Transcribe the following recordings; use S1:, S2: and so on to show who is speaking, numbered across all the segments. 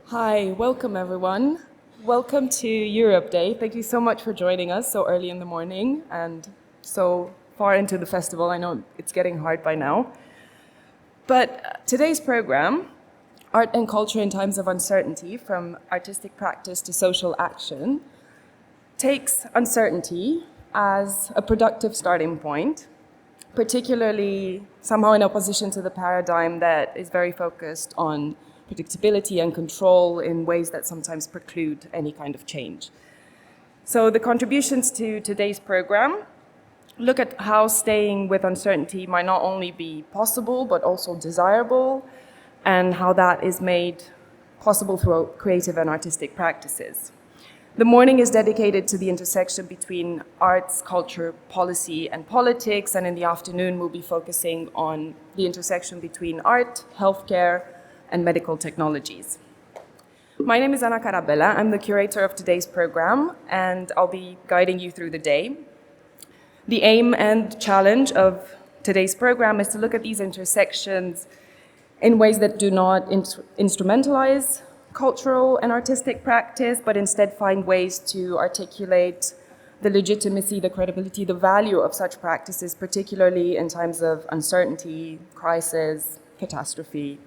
S1: Hi, welcome everyone. Welcome to Europe Day. Thank you so much for joining us so early in the morning and so far into the festival. I know it's getting hard by now. But today's program, Art and Culture in Times of Uncertainty, from artistic practice to social action, takes uncertainty as a productive starting point, particularly somehow in opposition to the paradigm that is very focused on predictability and control in ways that sometimes preclude any kind of change. So the contributions to today's program look at how staying with uncertainty might not only be possible, but also desirable, and how that is made possible through creative and artistic practices. The morning is dedicated to the intersection between arts, culture, policy, and politics, and in the afternoon we'll be focusing on the intersection between art, healthcare, and medical technologies. My name is Ana Carabella. I'm the curator of today's program, and I'll be guiding you through the day. The aim and challenge of today's program is to look at these intersections in ways that do not instrumentalize cultural and artistic practice, but instead find ways to articulate the legitimacy, the credibility, the value of such practices, particularly in times of uncertainty, crisis, catastrophe.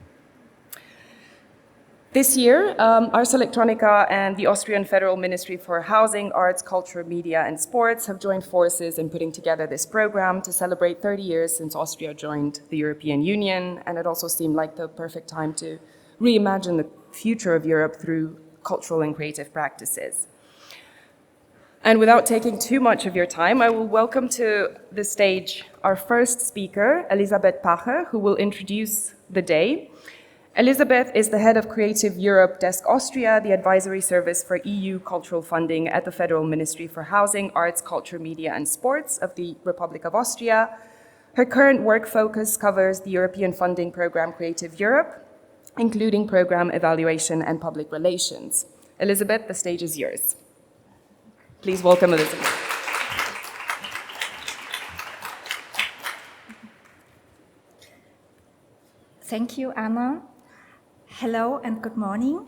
S1: This year, Ars Electronica and the Austrian Federal Ministry for Housing, Arts, Culture, Media and Sports have joined forces in putting together this program to celebrate 30 years since Austria joined the European Union, and it also seemed like the perfect time to reimagine the future of Europe through cultural and creative practices. And without taking too much of your time, I will welcome to the stage our first speaker, Elisabeth Pache, who will introduce the day. Elisabeth is the head of Creative Europe Desk Austria, the advisory service for EU cultural funding at the Federal Ministry for Housing, Arts, Culture, Media and Sports of the Republic of Austria. Her current work focus covers the European funding program Creative Europe, including program evaluation and public relations. Elisabeth, the stage is yours. Please welcome Elisabeth.
S2: Thank you, Anna. Hello and good morning.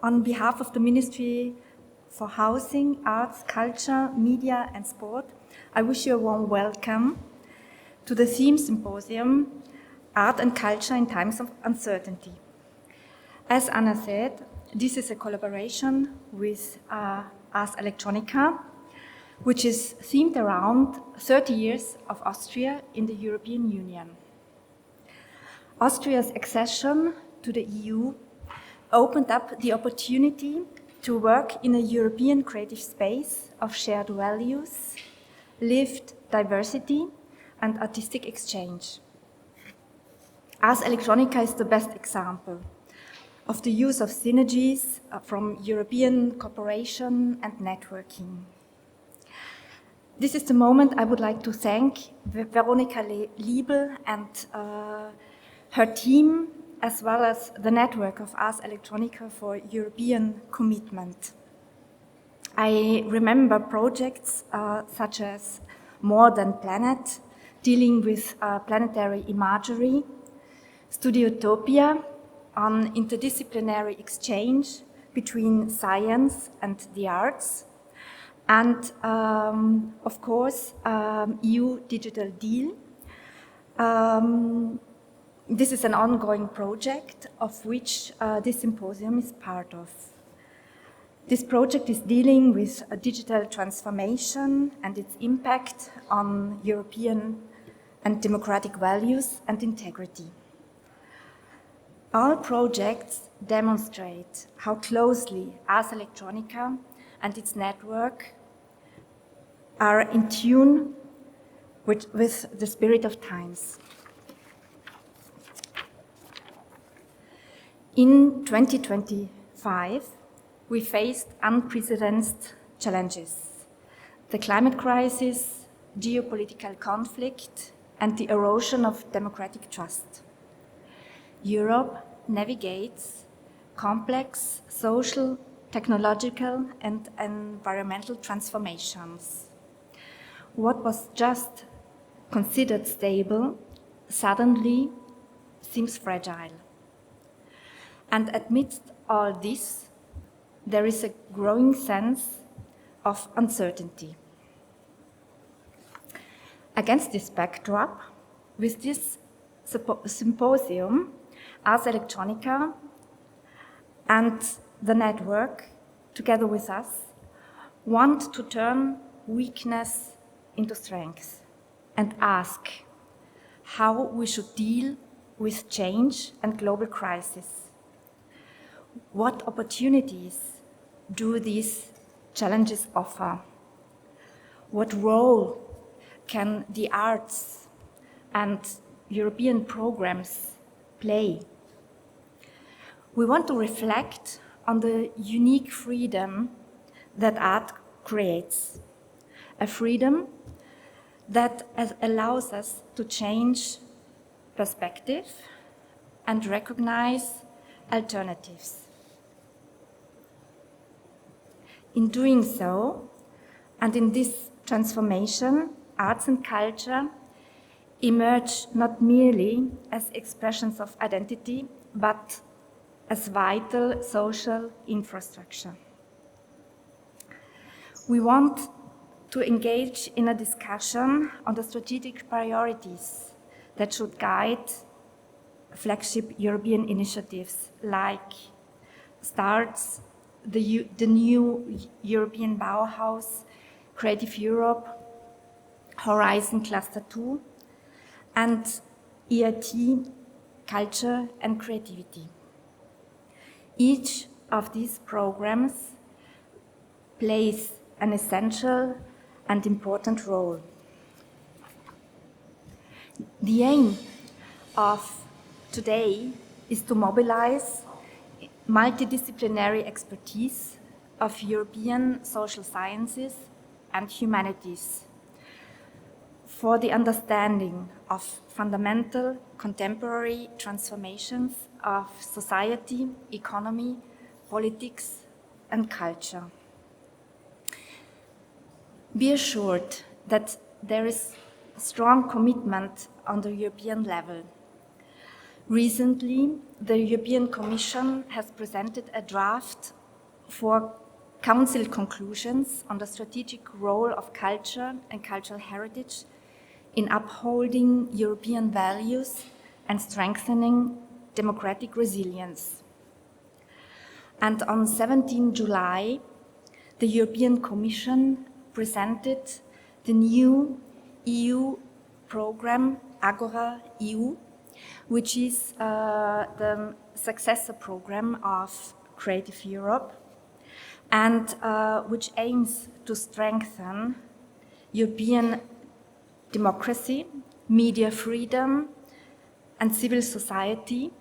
S2: On behalf of the Ministry for Housing, Arts, Culture, Media and Sport, I wish you a warm welcome to the theme symposium, Art and Culture in Times of Uncertainty. As Anna said, this is a collaboration with Ars Electronica, which is themed around 30 years of Austria in the European Union. Austria's accession to the EU opened up the opportunity to work in a European creative space of shared values, lived diversity, and artistic exchange. Ars Electronica is the best example of the use of synergies from European cooperation and networking. This is the moment I would like to thank Veronika Liebel and her team, as well as the network of Ars Electronica for European commitment. I remember projects such as More Than Planet, dealing with planetary imagery, Studiotopia on interdisciplinary exchange between science and the arts, and of course, EU Digital Deal. This is an ongoing project of which this symposium is part of. This project is dealing with a digital transformation and its impact on European and democratic values and integrity. All projects demonstrate how closely Ars Electronica and its network are in tune with the spirit of times. In 2025, we faced unprecedented challenges: the climate crisis, geopolitical conflict, and the erosion of democratic trust. Europe navigates complex social, technological, and environmental transformations. What was just considered stable suddenly seems fragile. And amidst all this, there is a growing sense of uncertainty. Against this backdrop, with this symposium, as Electronica and the network, together with us, want to turn weakness into strength and ask how we should deal with change and global crisis. What opportunities do these challenges offer? What role can the arts and European programs play? We want to reflect on the unique freedom that art creates, a freedom that allows us to change perspective and recognize alternatives. In doing so, and in this transformation, arts and culture emerge not merely as expressions of identity, but as vital social infrastructure. We want to engage in a discussion on the strategic priorities that should guide flagship European initiatives like STARTS, the new European Bauhaus, Creative Europe, Horizon Cluster 2, and EIT, Culture and Creativity. Each of these programs plays an essential and important role. The aim of today is to mobilize multidisciplinary expertise of European social sciences and humanities for the understanding of fundamental contemporary transformations of society, economy, politics, and culture. Be assured that there is strong commitment on the European level. Recently, the European Commission has presented a draft for Council conclusions on the strategic role of culture and cultural heritage in upholding European values and strengthening democratic resilience. And on 17 July, the European Commission presented the new EU program, Agora EU, which is the successor program of Creative Europe, and which aims to strengthen European democracy, media freedom, and civil society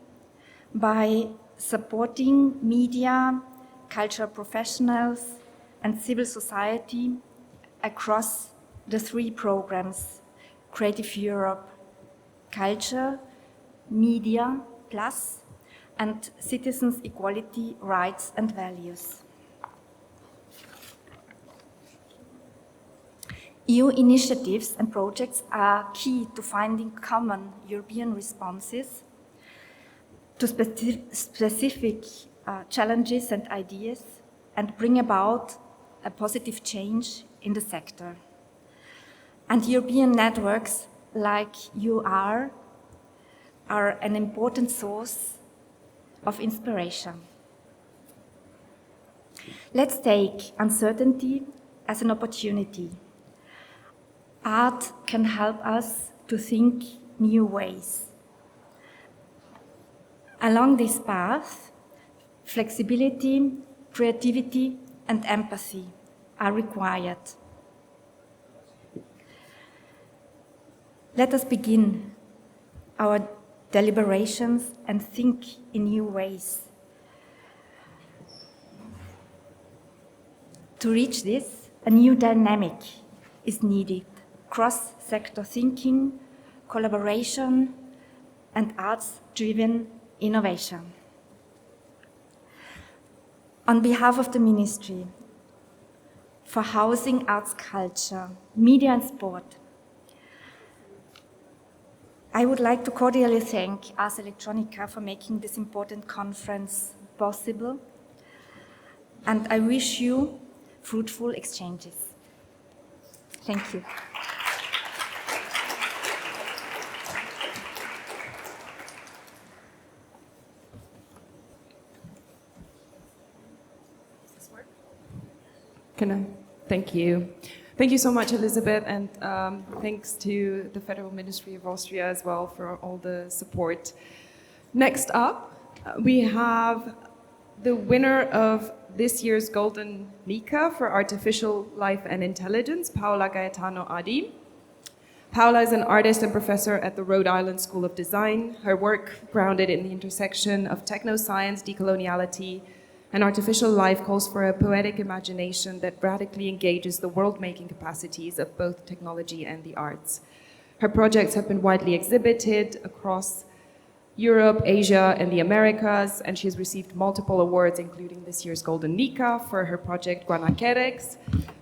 S2: by supporting media, cultural professionals, and civil society across the three programs, Creative Europe, Culture, Media Plus, and Citizens' Equality, Rights and Values. EU initiatives and projects are key to finding common European responses to specific challenges and ideas and bring about a positive change in the sector. And European networks like you are an important source of inspiration. Let's take uncertainty as an opportunity. Art can help us to think new ways. Along this path, flexibility, creativity, and empathy are required. Let us begin our deliberations and think in new ways. To reach this, a new dynamic is needed: cross-sector thinking, collaboration, and arts-driven innovation. On behalf of the Ministry for Housing, Arts, Culture, Media and Sport, I would like to cordially thank us Electronica for making this important conference possible, and I wish you fruitful exchanges. Thank you.
S1: Thank you. Thank you so much, Elizabeth, and thanks to the Federal Ministry of Austria as well for all the support. Next up, we have the winner of this year's Golden Nika for Artificial Life and Intelligence, Paola Gaetano Adi. Paola is an artist and professor at the Rhode Island School of Design. Her work, grounded in the intersection of technoscience, decoloniality, and artificial life, calls for a poetic imagination that radically engages the world-making capacities of both technology and the arts. Her projects have been widely exhibited across Europe, Asia, and the Americas, and she has received multiple awards, including this year's Golden Nika for her project Guanaquerex,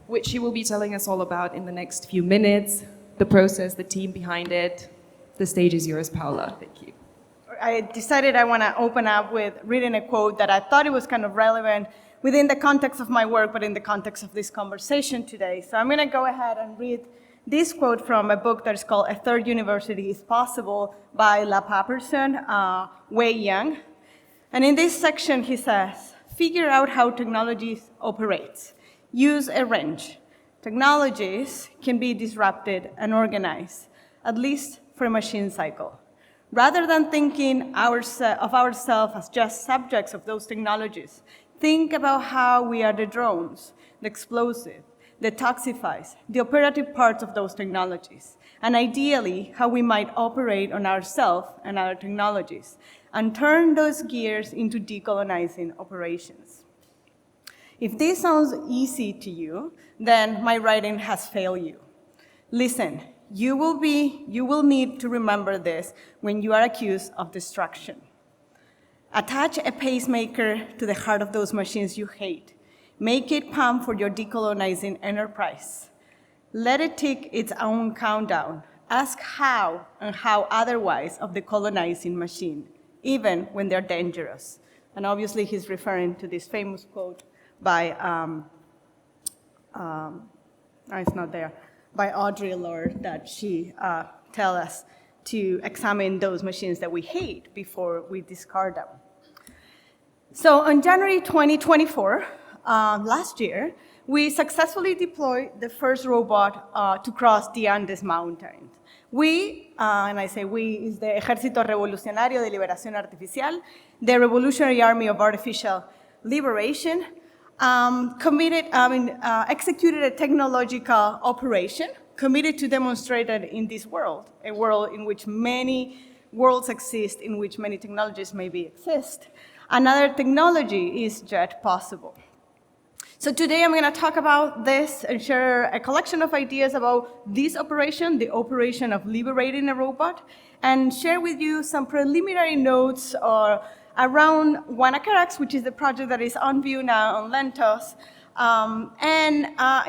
S1: which she will be telling us all about in the next few minutes, the process, the team behind it. The stage is yours, Paola. Thank you.
S3: I decided I want to open up with reading a quote that I thought it was kind of relevant within the context of my work, but in the context of this conversation today. So I'm going to go ahead and read this quote from a book that is called A Third University is Possible by La Paperson, Wei Yang. And in this section, he says, figure out how technologies operate. Use a wrench. Technologies can be disrupted and organized, at least for a machine cycle. Rather than thinking of ourselves as just subjects of those technologies, think about how we are the drones, the explosive, the toxifies, the operative parts of those technologies, and ideally, how we might operate on ourselves and our technologies, and turn those gears into decolonizing operations. If this sounds easy to you, then my writing has failed you. Listen. You will need to remember this when you are accused of destruction. Attach a pacemaker to the heart of those machines you hate. Make it pump for your decolonizing enterprise. Let it tick its own countdown. Ask how and how otherwise of the colonizing machine, even when they're dangerous. And obviously he's referring to this famous quote by, it's not there, by Audre Lorde, that she tells us to examine those machines that we hate before we discard them. So on January 2024, last year, we successfully deployed the first robot to cross the Andes Mountains. We, and I say we, is the Ejército Revolucionario de Liberación Artificial, the Revolutionary Army of Artificial Liberation, executed a technological operation committed to demonstrate that in this world, a world in which many worlds exist, in which many technologies maybe exist, another technology is yet possible. So today I'm going to talk about this and share a collection of ideas about this operation, the operation of liberating a robot, and share with you some preliminary notes around Guanaquerex, which is the project that is on view now on Lentos,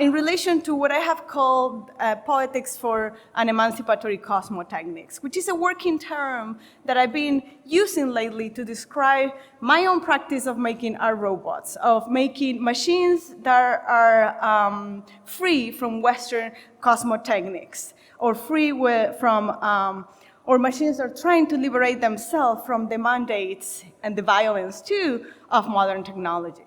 S3: in relation to what I have called poetics for an emancipatory cosmotechnics, which is a working term that I've been using lately to describe my own practice of making our robots, of making machines that are free from Western cosmotechnics, or free from or machines are trying to liberate themselves from the mandates and the violence, too, of modern technology.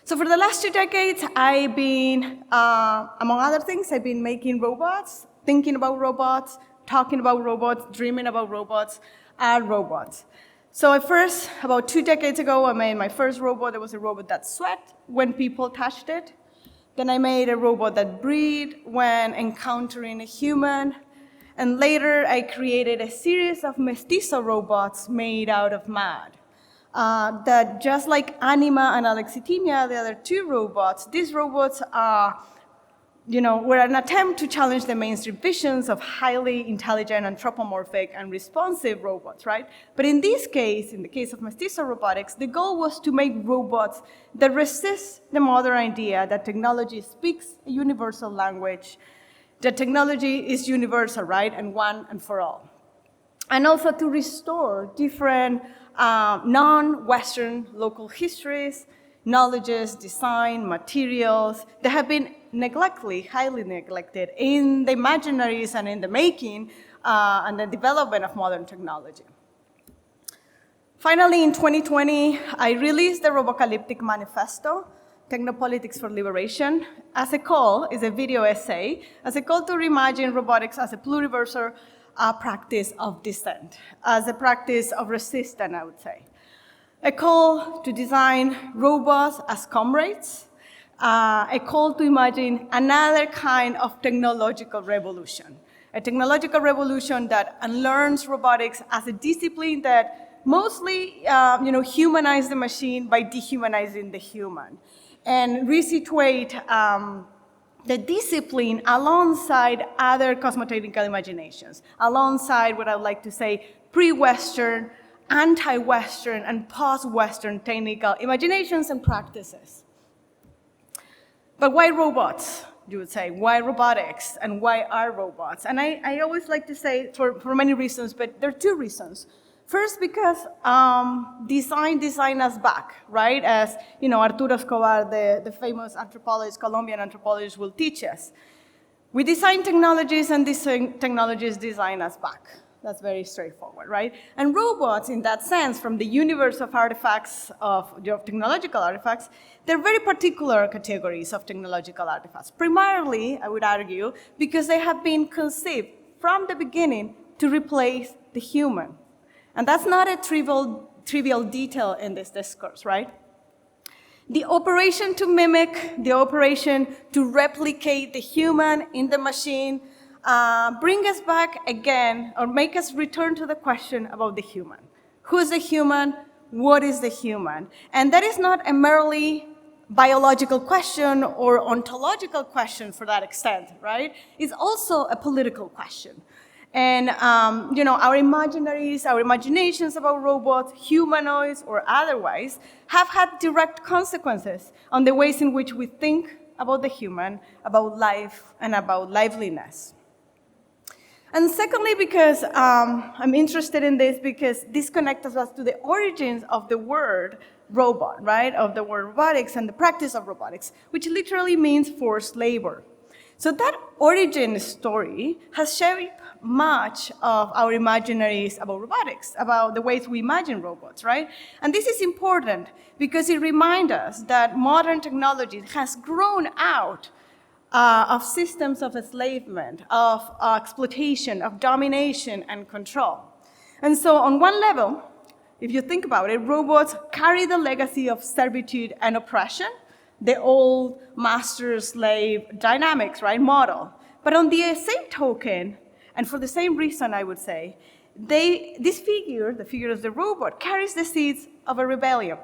S3: So for the last 2 decades, I've been, among other things, I've been making robots, thinking about robots, talking about robots, dreaming about robots, and robots. So at first, about 2 decades ago, I made my first robot. It was a robot that sweat when people touched it. Then I made a robot that breathed when encountering a human. And later, I created a series of mestizo robots made out of mud. That just like Anima and Alexitimia, the other 2 robots, these robots were an attempt to challenge the mainstream visions of highly intelligent, anthropomorphic, and responsive robots, right? But in this case, in the case of mestizo robotics, the goal was to make robots that resist the modern idea that technology speaks a universal language, that technology is universal, right, and one and for all. and also to restore different non-Western local histories, knowledges, design, materials that have been highly neglected in the imaginaries and in the making and the development of modern technology. Finally, in 2020, I released the Robocalyptic Manifesto, Technopolitics for Liberation, as a call, is a video essay, as a call to reimagine robotics as a pluriversal practice of dissent, as a practice of resistance, I would say. A call to design robots as comrades, a call to imagine another kind of technological revolution, a technological revolution that unlearns robotics as a discipline that mostly humanize the machine by dehumanizing the human, and resituate the discipline alongside other cosmotechnical imaginations, alongside what I would like to say pre-Western, anti-Western, and post-Western technical imaginations and practices. But why robots, you would say? Why robotics, and why are robots? And I always like to say, for many reasons, but there are two reasons. First, because design us back, right? As Arturo Escobar, the famous anthropologist, Colombian anthropologist, will teach us. We design technologies, and these technologies design us back. That's very straightforward, right? And robots, in that sense, from the universe of artifacts, of technological artifacts, they're very particular categories of technological artifacts. Primarily, I would argue, because they have been conceived from the beginning to replace the human. And that's not a trivial detail in this discourse, right? The operation to mimic, the operation to replicate the human in the machine, bring us back again, or make us return to the question about the human. Who is the human? What is the human? And that is not a merely biological question or ontological question for that extent, right? It's also a political question. And our imaginaries, our imaginations about robots, humanoids or otherwise, have had direct consequences on the ways in which we think about the human, about life, and about liveliness. And secondly, because I'm interested in this, because this connects us to the origins of the word robot, right? Of the word robotics and the practice of robotics, which literally means forced labor. So that origin story has shaped much of our imaginaries about robotics, about the ways we imagine robots, right? And this is important because it reminds us that modern technology has grown out of systems of enslavement, of exploitation, of domination and control. And so on one level, if you think about it, robots carry the legacy of servitude and oppression, the old master-slave dynamics, right, model. But on the same token, and for the same reason, I would say, this figure, the figure of the robot, carries the seeds of a rebellion.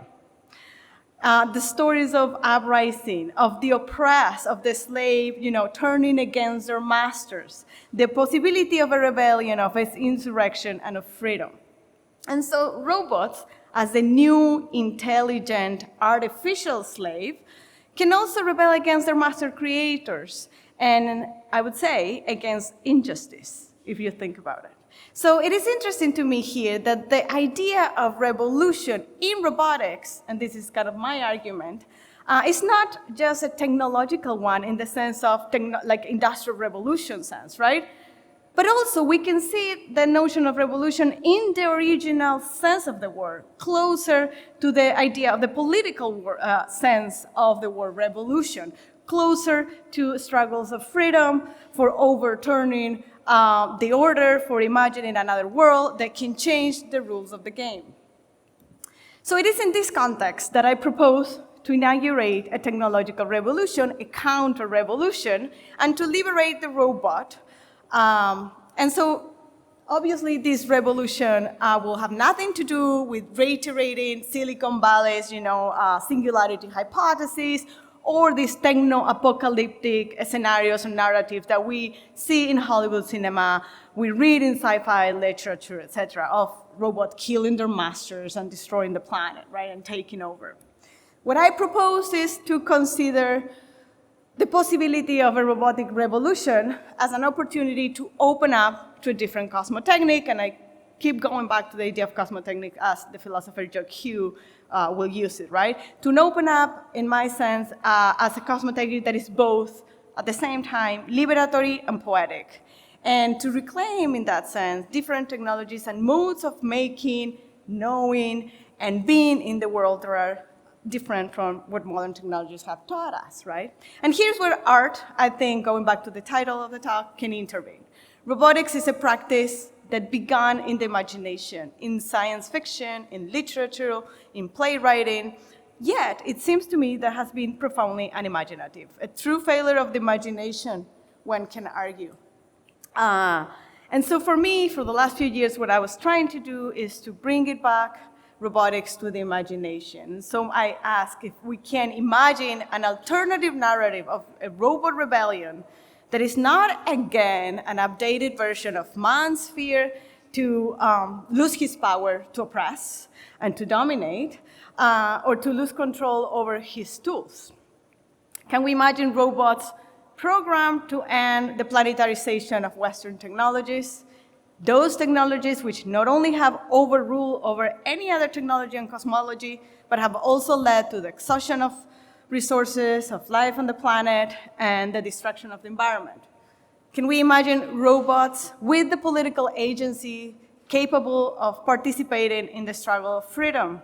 S3: The stories of uprising, of the oppressed, of the slave, turning against their masters, the possibility of a rebellion, of its insurrection, and of freedom. And so robots, as the new, intelligent, artificial slave, can also rebel against their master creators, and I would say against injustice, if you think about it. So it is interesting to me here that the idea of revolution in robotics, and this is kind of my argument, is not just a technological one in the sense of like industrial revolution sense, right? But also we can see the notion of revolution in the original sense of the word, closer to the idea of the political sense of the word revolution, closer to struggles of freedom, for overturning the order, for imagining another world that can change the rules of the game. So it is in this context that I propose to inaugurate a technological revolution, a counter-revolution, and to liberate the robot. And so obviously this revolution will have nothing to do with reiterating Silicon Valley's singularity hypothesis, or these techno-apocalyptic scenarios and narratives that we see in Hollywood cinema, we read in sci-fi literature, etc., of robots killing their masters and destroying the planet, right, and taking over. What I propose is to consider the possibility of a robotic revolution as an opportunity to open up to a different cosmotechnic, and I keep going back to the idea of cosmotechnic as the philosopher Jacques will use it, right? To open up, in my sense, as a cosmotechnic that is both, at the same time, liberatory and poetic. And to reclaim, in that sense, different technologies and modes of making, knowing, and being in the world that are different from what modern technologies have taught us, right? And here's where art, I think, going back to the title of the talk, can intervene. Robotics is a practice that began in the imagination, in science fiction, in literature, in playwriting, yet it seems to me that has been profoundly unimaginative. A true failure of the imagination, one can argue. And so for me, for the last few years, what I was trying to do is to bring it back, robotics, to the imagination. So I ask if we can imagine an alternative narrative of a robot rebellion that is not, again, an updated version of man's fear to lose his power to oppress and to dominate, or to lose control over his tools. Can we imagine robots programmed to end the planetarization of Western technologies? Those technologies which not only have overruled over any other technology and cosmology, but have also led to the exhaustion of resources, of life on the planet, and the destruction of the environment. Can we imagine robots with the political agency capable of participating in the struggle of freedom?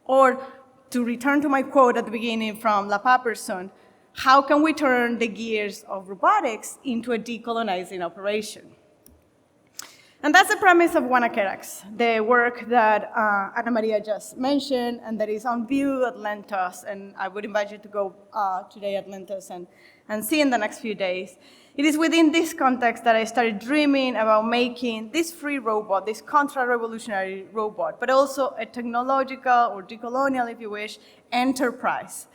S3: Or, to return to my quote at the beginning from La Paperson, how can we turn the gears of robotics into a decolonizing operation? And that's the premise of Juana Kerax, the work that Ana Maria just mentioned, and that is on view at Lentos. And I would invite you to go today at Lentos and see in the next few days. It is within this context that I started dreaming about making this free robot, this contra-revolutionary robot, but also a technological, or decolonial, if you wish, enterprise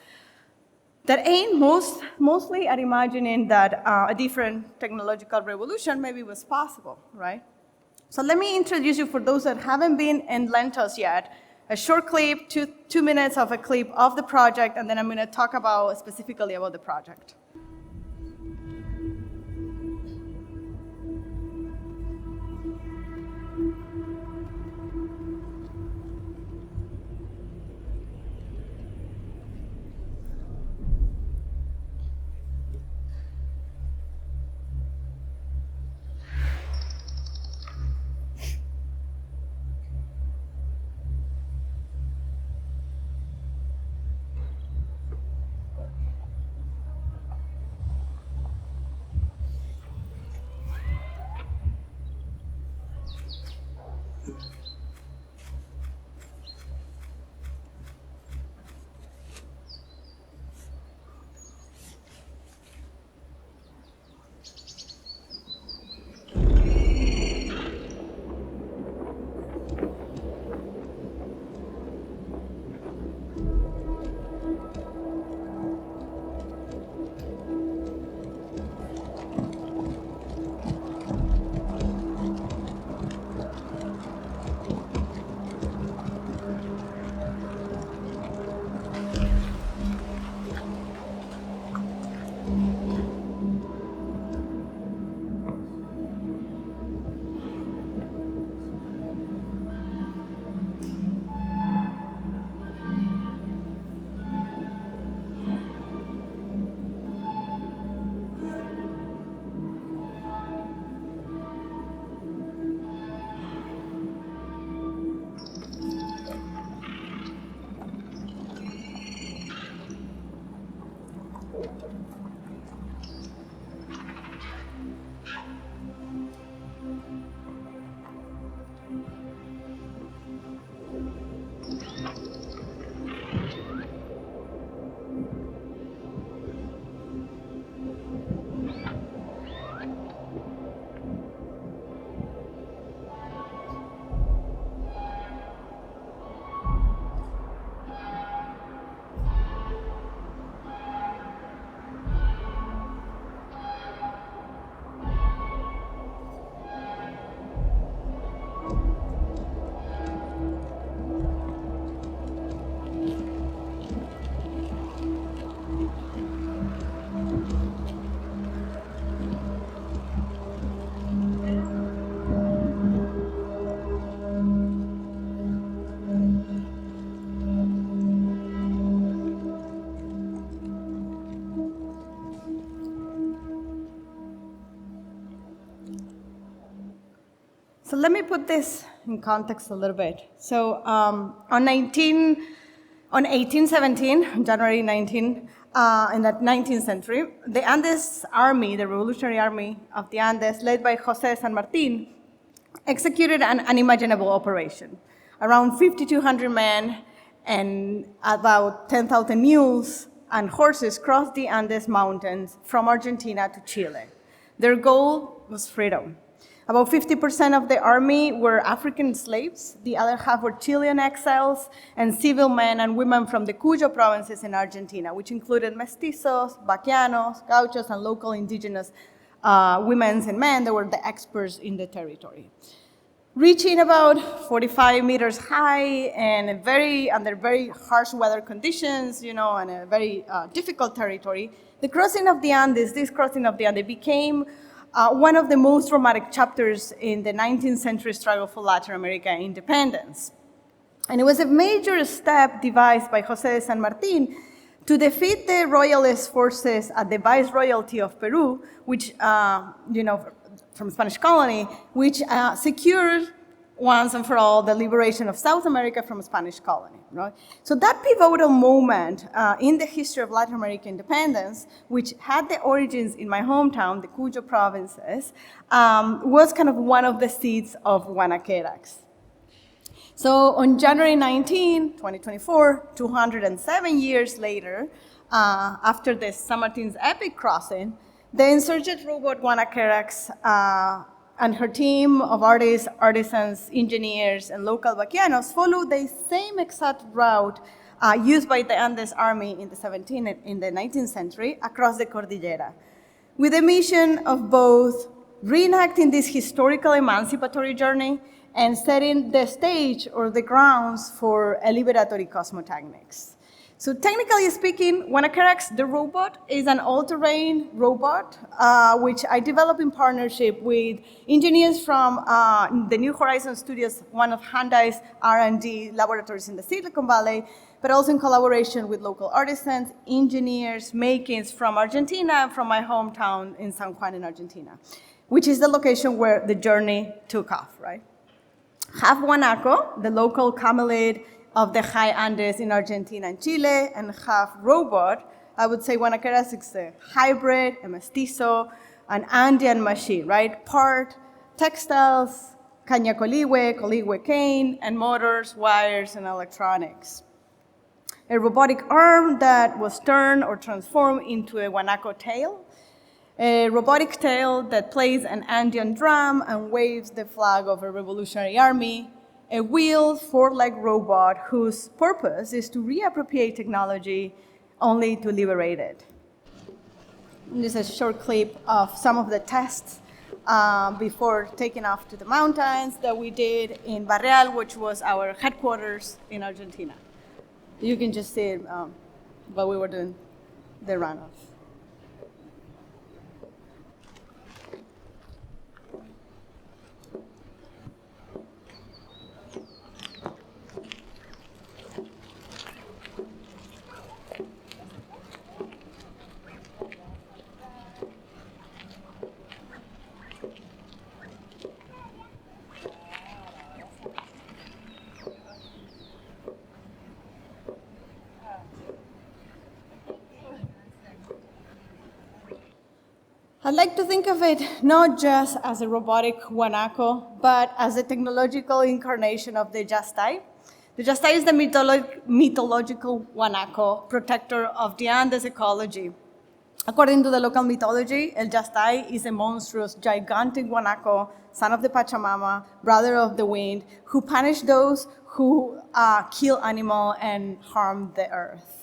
S3: that aimed mostly at imagining that a different technological revolution maybe was possible, right? So let me introduce you, for those that haven't been in Lentos yet, a short clip, two minutes of a clip of the project, and then I'm going to talk specifically about the project. So let me put this in context a little bit. So on 1817, January 19, in the 19th century, the Andes Army, the Revolutionary Army of the Andes, led by José San Martín, executed an unimaginable operation. Around 5,200 men and about 10,000 mules and horses crossed the Andes Mountains from Argentina to Chile. Their goal was freedom. About 50% of the army were African slaves. The other half were Chilean exiles and civil men and women from the Cuyo provinces in Argentina, which included mestizos, vaquianos, gauchos, and local indigenous women and men that were the experts in the territory. Reaching about 45 meters high and under very harsh weather conditions, and a very difficult territory, this crossing of the Andes became one of the most dramatic chapters in the 19th century struggle for Latin American independence. And it was a major step devised by José de San Martín to defeat the royalist forces at the Viceroyalty of Peru, which, from Spanish colony, which secured once and for all the liberation of South America from a Spanish colony. Right? So that pivotal moment in the history of Latin American independence, which had the origins in my hometown, the Cuyo provinces, was kind of one of the seeds of Guanaquerax. So on January 19, 2024, 207 years later, after the San Martin's epic crossing, the insurgent robot Guanaquerax and her team of artists, artisans, engineers, and local vaquianos followed the same exact route used by the Andes Army in the 19th century across the Cordillera, with the mission of both reenacting this historical emancipatory journey and setting the stage or the grounds for a liberatory cosmotechnics. So technically speaking, Guanaquerax, the robot, is an all-terrain robot, which I developed in partnership with engineers from the New Horizons Studios, one of Hyundai's R&D laboratories in the Silicon Valley, but also in collaboration with local artisans, engineers, makings from Argentina and from my hometown in San Juan in Argentina, which is the location where the journey took off, right? Half guanaco, the local camelid of the high Andes in Argentina and Chile, and half robot. I would say Guanaquerax is a hybrid, a mestizo, an Andean machine, right? Part textiles, caña coligüe cane, and motors, wires, and electronics. A robotic arm that was turned or transformed into a guanaco tail, a robotic tail that plays an Andean drum and waves the flag of a revolutionary army, a wheeled four-leg robot whose purpose is to reappropriate technology only to liberate it. This is a short clip of some of the tests before taking off to the mountains that we did in Barreal, which was our headquarters in Argentina. You can just see it while we were doing the runoff. I'd like to think of it not just as a robotic guanaco, but as a technological incarnation of the Yastay. The Yastay is the mythological guanaco, protector of the Andes ecology. According to the local mythology, El Yastay is a monstrous, gigantic guanaco, son of the Pachamama, brother of the wind, who punished those who kill animals and harm the earth.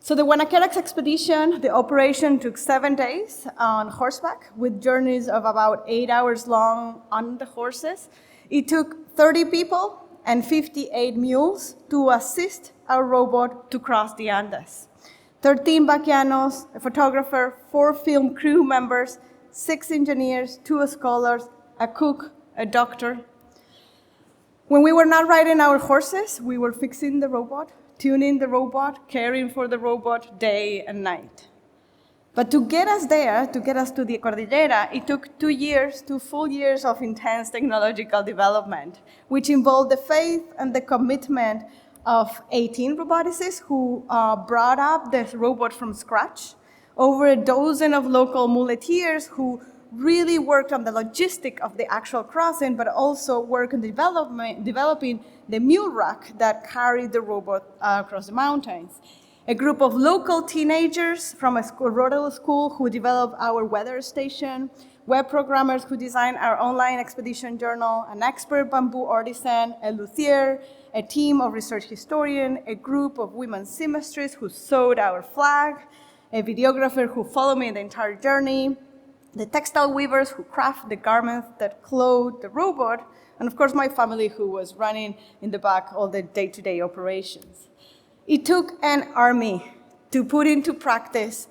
S3: So the Guanaquerax expedition, the operation took 7 days on horseback with journeys of about 8 hours long on the horses. It took 30 people and 58 mules to assist our robot to cross the Andes. 13 vaquianos, a photographer, 4 film crew members, 6 engineers, 2 scholars, a cook, a doctor. When we were not riding our horses, we were fixing the robot, tuning the robot, caring for the robot day and night. But to get us there, to get us to the Cordillera, it took 2 years, 2 full years of intense technological development, which involved the faith and the commitment of 18 roboticists who brought up the robot from scratch, over a dozen of local muleteers who really worked on the logistic of the actual crossing, but also worked on developing the mule rack that carried the robot across the mountains. A group of local teenagers from a rural school who developed our weather station, web programmers who designed our online expedition journal, an expert bamboo artisan, a luthier, a team of research historians, a group of women seamstresses who sewed our flag, a videographer who followed me the entire journey, the textile weavers who craft the garments that clothed the robot, and of course my family who was running in the back all the day-to-day operations. It took an army to put into practice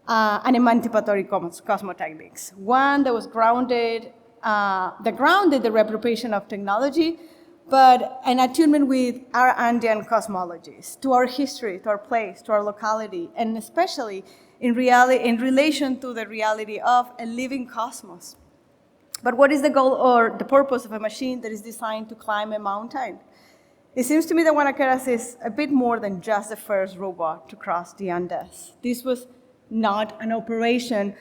S3: an emancipatory cosmotechnics, one that was grounded the reappropriation of technology, but an attunement with our Andean cosmologies, to our history, to our place, to our locality, and especially in relation to the reality of a living cosmos. But what is the goal or the purpose of a machine that is designed to climb a mountain? It seems to me that Guanacaras is a bit more than just the first robot to cross the Andes. This was not an operation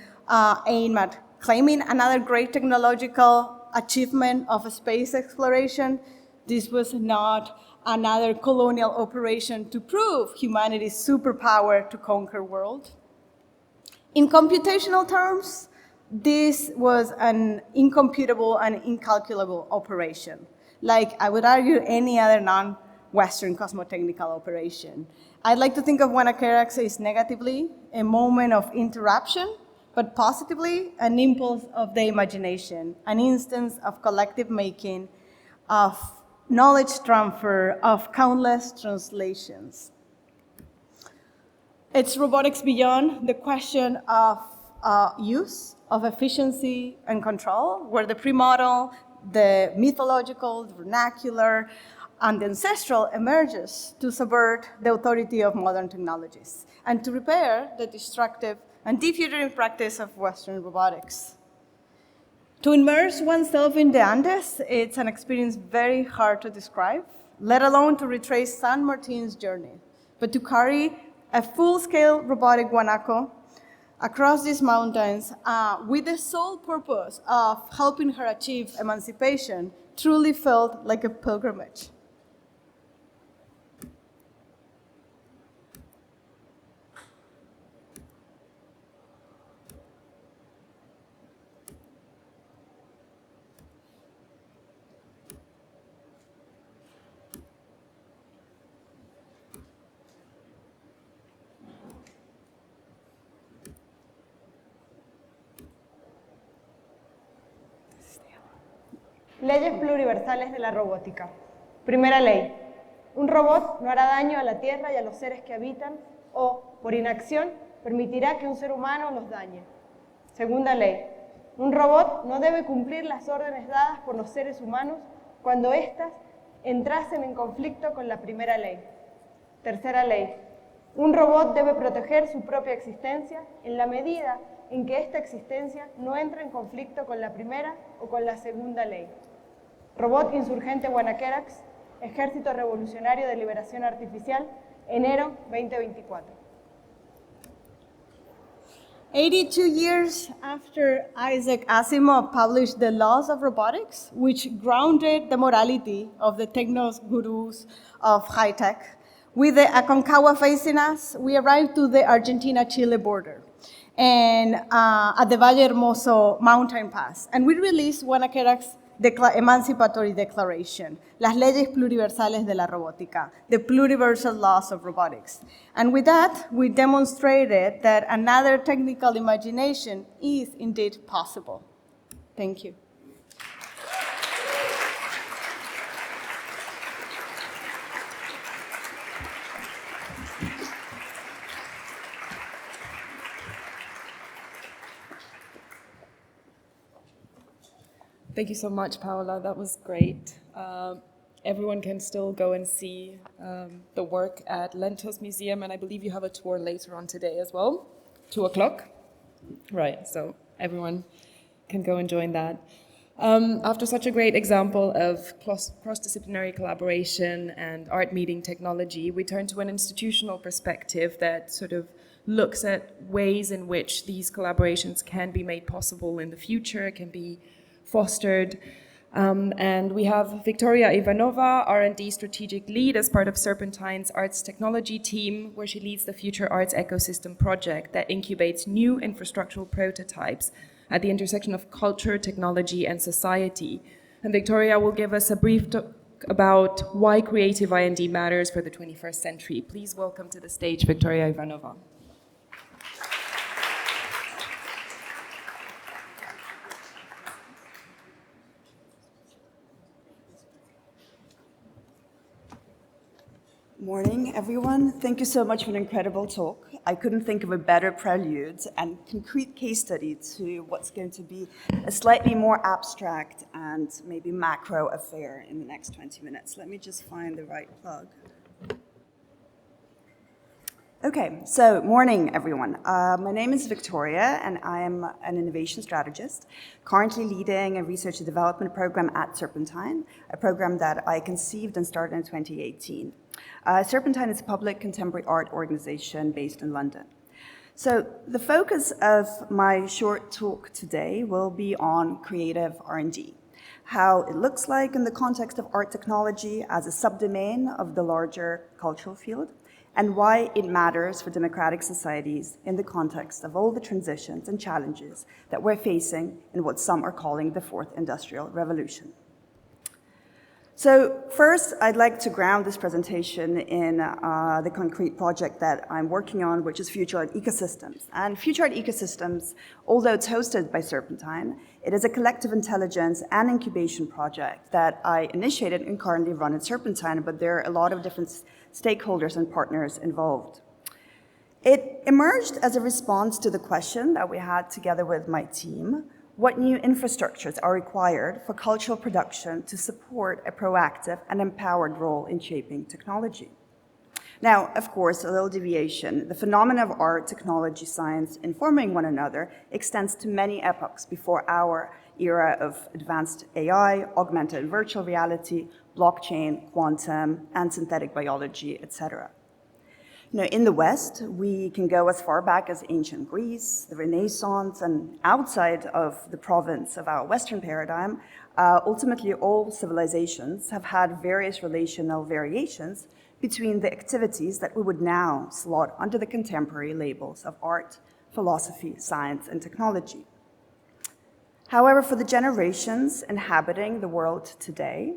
S3: aimed at claiming another great technological achievement of space exploration. This was not another colonial operation to prove humanity's superpower to conquer world. In computational terms, this was an incomputable and incalculable operation, like I would argue any other non-Western cosmotechnical operation. I'd like to think of Guanacaras as negatively a moment of interruption, but positively an impulse of the imagination, an instance of collective making, of knowledge transfer, of countless translations. It's robotics beyond the question of use, of efficiency and control, where the pre-model, the mythological, the vernacular, and the ancestral emerges to subvert the authority of modern technologies and to repair the destructive and defuturing practice of Western robotics. To immerse oneself in the Andes, it's an experience very hard to describe, let alone to retrace San Martin's journey. But to carry a full-scale robotic guanaco across these mountains with the sole purpose of helping her achieve emancipation truly felt like a pilgrimage.
S4: Leyes pluriversales de la robótica. Primera ley. Un robot no hará daño a la Tierra y a los seres que habitan o, por inacción, permitirá que un ser humano los dañe. Segunda ley. Un robot no debe cumplir las órdenes dadas por los seres humanos cuando éstas entrasen en conflicto con la primera ley. Tercera ley. Un robot debe proteger su propia existencia en la medida en que esta existencia no entre en conflicto con la primera o con la segunda ley. Robot Insurgente Guanacaras, Ejército Revolucionario de Liberación Artificial, enero 2024.
S3: 82 years after Isaac Asimov published The Laws of Robotics, which grounded the morality of the techno gurus of high tech, with the Aconcagua facing us, we arrived to the Argentina-Chile border and at the Valle Hermoso mountain pass. And we released Guanacaras' Emancipatory Declaration, Las Leyes Pluriversales de la Robótica, the Pluriversal Laws of Robotics. And with that, we demonstrated that another technical imagination is indeed possible. Thank you.
S1: Thank you so much, Paola. That was great. Everyone can still go and see the work at Lentos Museum, and I believe you have a tour later on today as well, 2 o'clock. Right, so everyone can go and join that. After such a great example of cross-disciplinary collaboration and art meeting technology, we turn to an institutional perspective that sort of looks at ways in which these collaborations can be made possible in the future, can be fostered. And we have Victoria Ivanova, R&D strategic lead as part of Serpentine's arts technology team, where she leads the Future Arts Ecosystem project that incubates new infrastructural prototypes at the intersection of culture, technology, and society. And Victoria will give us a brief talk about why creative I&D matters for the 21st century. Please welcome to the stage Victoria Ivanova.
S5: Morning, everyone. Thank you so much for an incredible talk. I couldn't think of a better prelude and concrete case study to what's going to be a slightly more abstract and maybe macro affair in the next 20 minutes. Let me just find the right plug. Okay, so morning, everyone. My name is Victoria, and I am an innovation strategist, currently leading a research and development program at Serpentine, a program that I conceived and started in 2018. Serpentine is a public contemporary art organization based in London. So the focus of my short talk today will be on creative R&D, how it looks like in the context of art technology as a subdomain of the larger cultural field, and why it matters for democratic societies in the context of all the transitions and challenges that we're facing in what some are calling the fourth industrial revolution. So first, I'd like to ground this presentation in the concrete project that I'm working on, which is Future Art Ecosystems. And Future Art Ecosystems, although it's hosted by Serpentine, it is a collective intelligence and incubation project that I initiated and currently run at Serpentine, but there are a lot of different stakeholders and partners involved. It emerged as a response to the question that we had together with my team: what new infrastructures are required for cultural production to support a proactive and empowered role in shaping technology? Now, of course, a little deviation. The phenomena of art, technology, science informing one another extends to many epochs before our era of advanced AI, augmented and virtual reality, blockchain, quantum, and synthetic biology, etc. In the West, we can go as far back as ancient Greece, the Renaissance, and outside of the province of our Western paradigm, ultimately all civilizations have had various relational variations between the activities that we would now slot under the contemporary labels of art, philosophy, science, and technology. However, for the generations inhabiting the world today,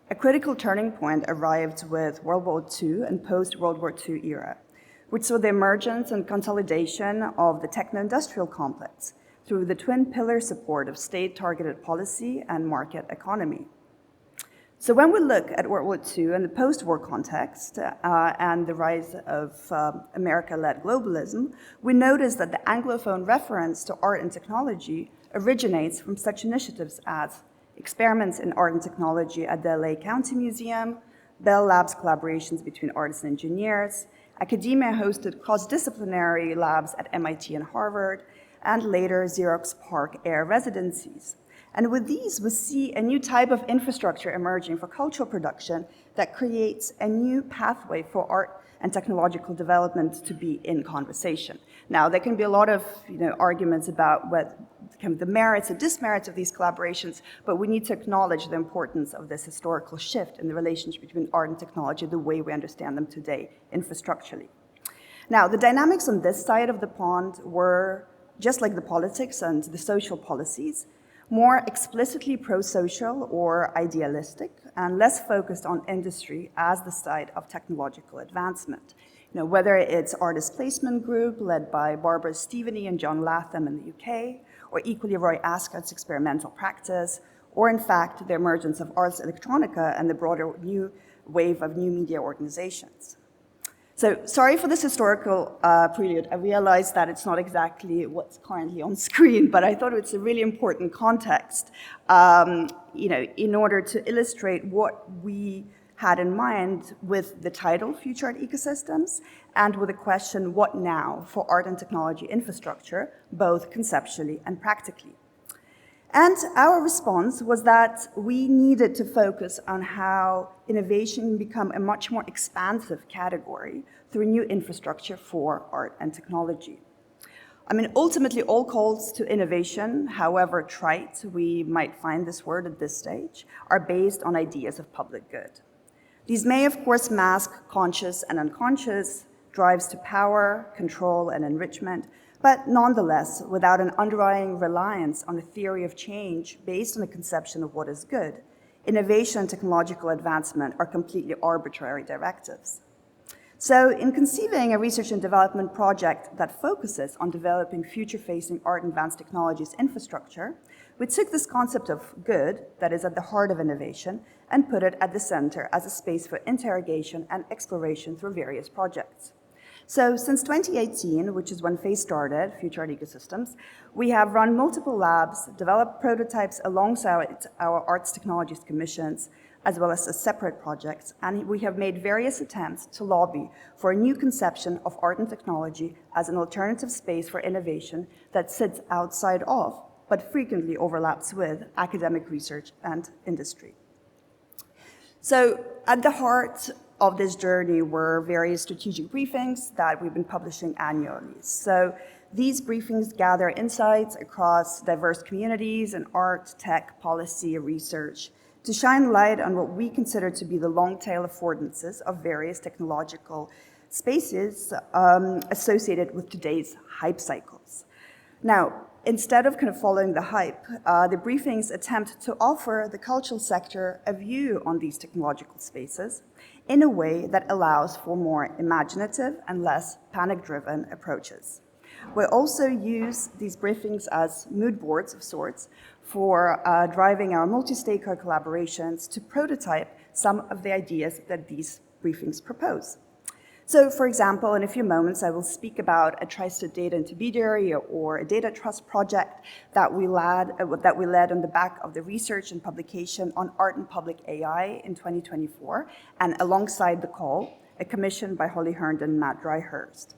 S5: a critical turning point arrived with World War II and post-World War II era, which saw the emergence and consolidation of the techno-industrial complex through the twin pillar support of state-targeted policy and market economy. So when we look at World War II and the post-war context and the rise of America-led globalism, we notice that the Anglophone reference to art and technology originates from such initiatives as experiments in art and technology at the LA County Museum, Bell Labs collaborations between artists and engineers, academia-hosted cross-disciplinary labs at MIT and Harvard, and later Xerox PARC Air residencies. And with these, we see a new type of infrastructure emerging for cultural production that creates a new pathway for art and technological development to be in conversation. Now, there can be a lot of arguments about what the merits and dismerits of these collaborations, but we need to acknowledge the importance of this historical shift in the relationship between art and technology, the way we understand them today, infrastructurally. Now, the dynamics on this side of the pond were, just like the politics and the social policies, more explicitly pro-social or idealistic, and less focused on industry as the site of technological advancement. Whether it's Artist Placement Group, led by Barbara Steveney and John Latham in the UK, or equally Roy Ascott's experimental practice, or in fact, the emergence of Ars Electronica and the broader new wave of new media organizations. So sorry for this historical prelude. I realize that it's not exactly what's currently on screen, but I thought it's a really important context, in order to illustrate what we had in mind with the title Future Art Ecosystems and with the question, what now for art and technology infrastructure, both conceptually and practically. And our response was that we needed to focus on how innovation can become a much more expansive category through new infrastructure for art and technology. I mean, ultimately, all calls to innovation, however trite we might find this word at this stage, are based on ideas of public good. These may, of course, mask conscious and unconscious drives to power, control, and enrichment, but nonetheless, without an underlying reliance on a theory of change based on a conception of what is good, innovation and technological advancement are completely arbitrary directives. So in conceiving a research and development project that focuses on developing future-facing art and advanced technologies infrastructure, we took this concept of good that is at the heart of innovation and put it at the center as a space for interrogation and exploration through various projects. So since 2018, which is when phase started, Future Art Ecosystems, we have run multiple labs, developed prototypes alongside our arts technologies commissions, as well as separate projects, and we have made various attempts to lobby for a new conception of art and technology as an alternative space for innovation that sits outside of, but frequently overlaps with, academic research and industry. So at the heart of this journey were various strategic briefings that we've been publishing annually. So these briefings gather insights across diverse communities in art, tech, policy, research, to shine light on what we consider to be the long tail affordances of various technological spaces associated with today's hype cycles. Now, instead of kind of following the hype, the briefings attempt to offer the cultural sector a view on these technological spaces in a way that allows for more imaginative and less panic-driven approaches. We also use these briefings as mood boards of sorts for driving our multi-stakeholder collaborations to prototype some of the ideas that these briefings propose. So, for example, in a few moments, I will speak about a tri-state data intermediary or a data trust project that we led on the back of the research and publication on art and public AI in 2024, and alongside the call, a commission by Holly Herndon and Matt Dryhurst.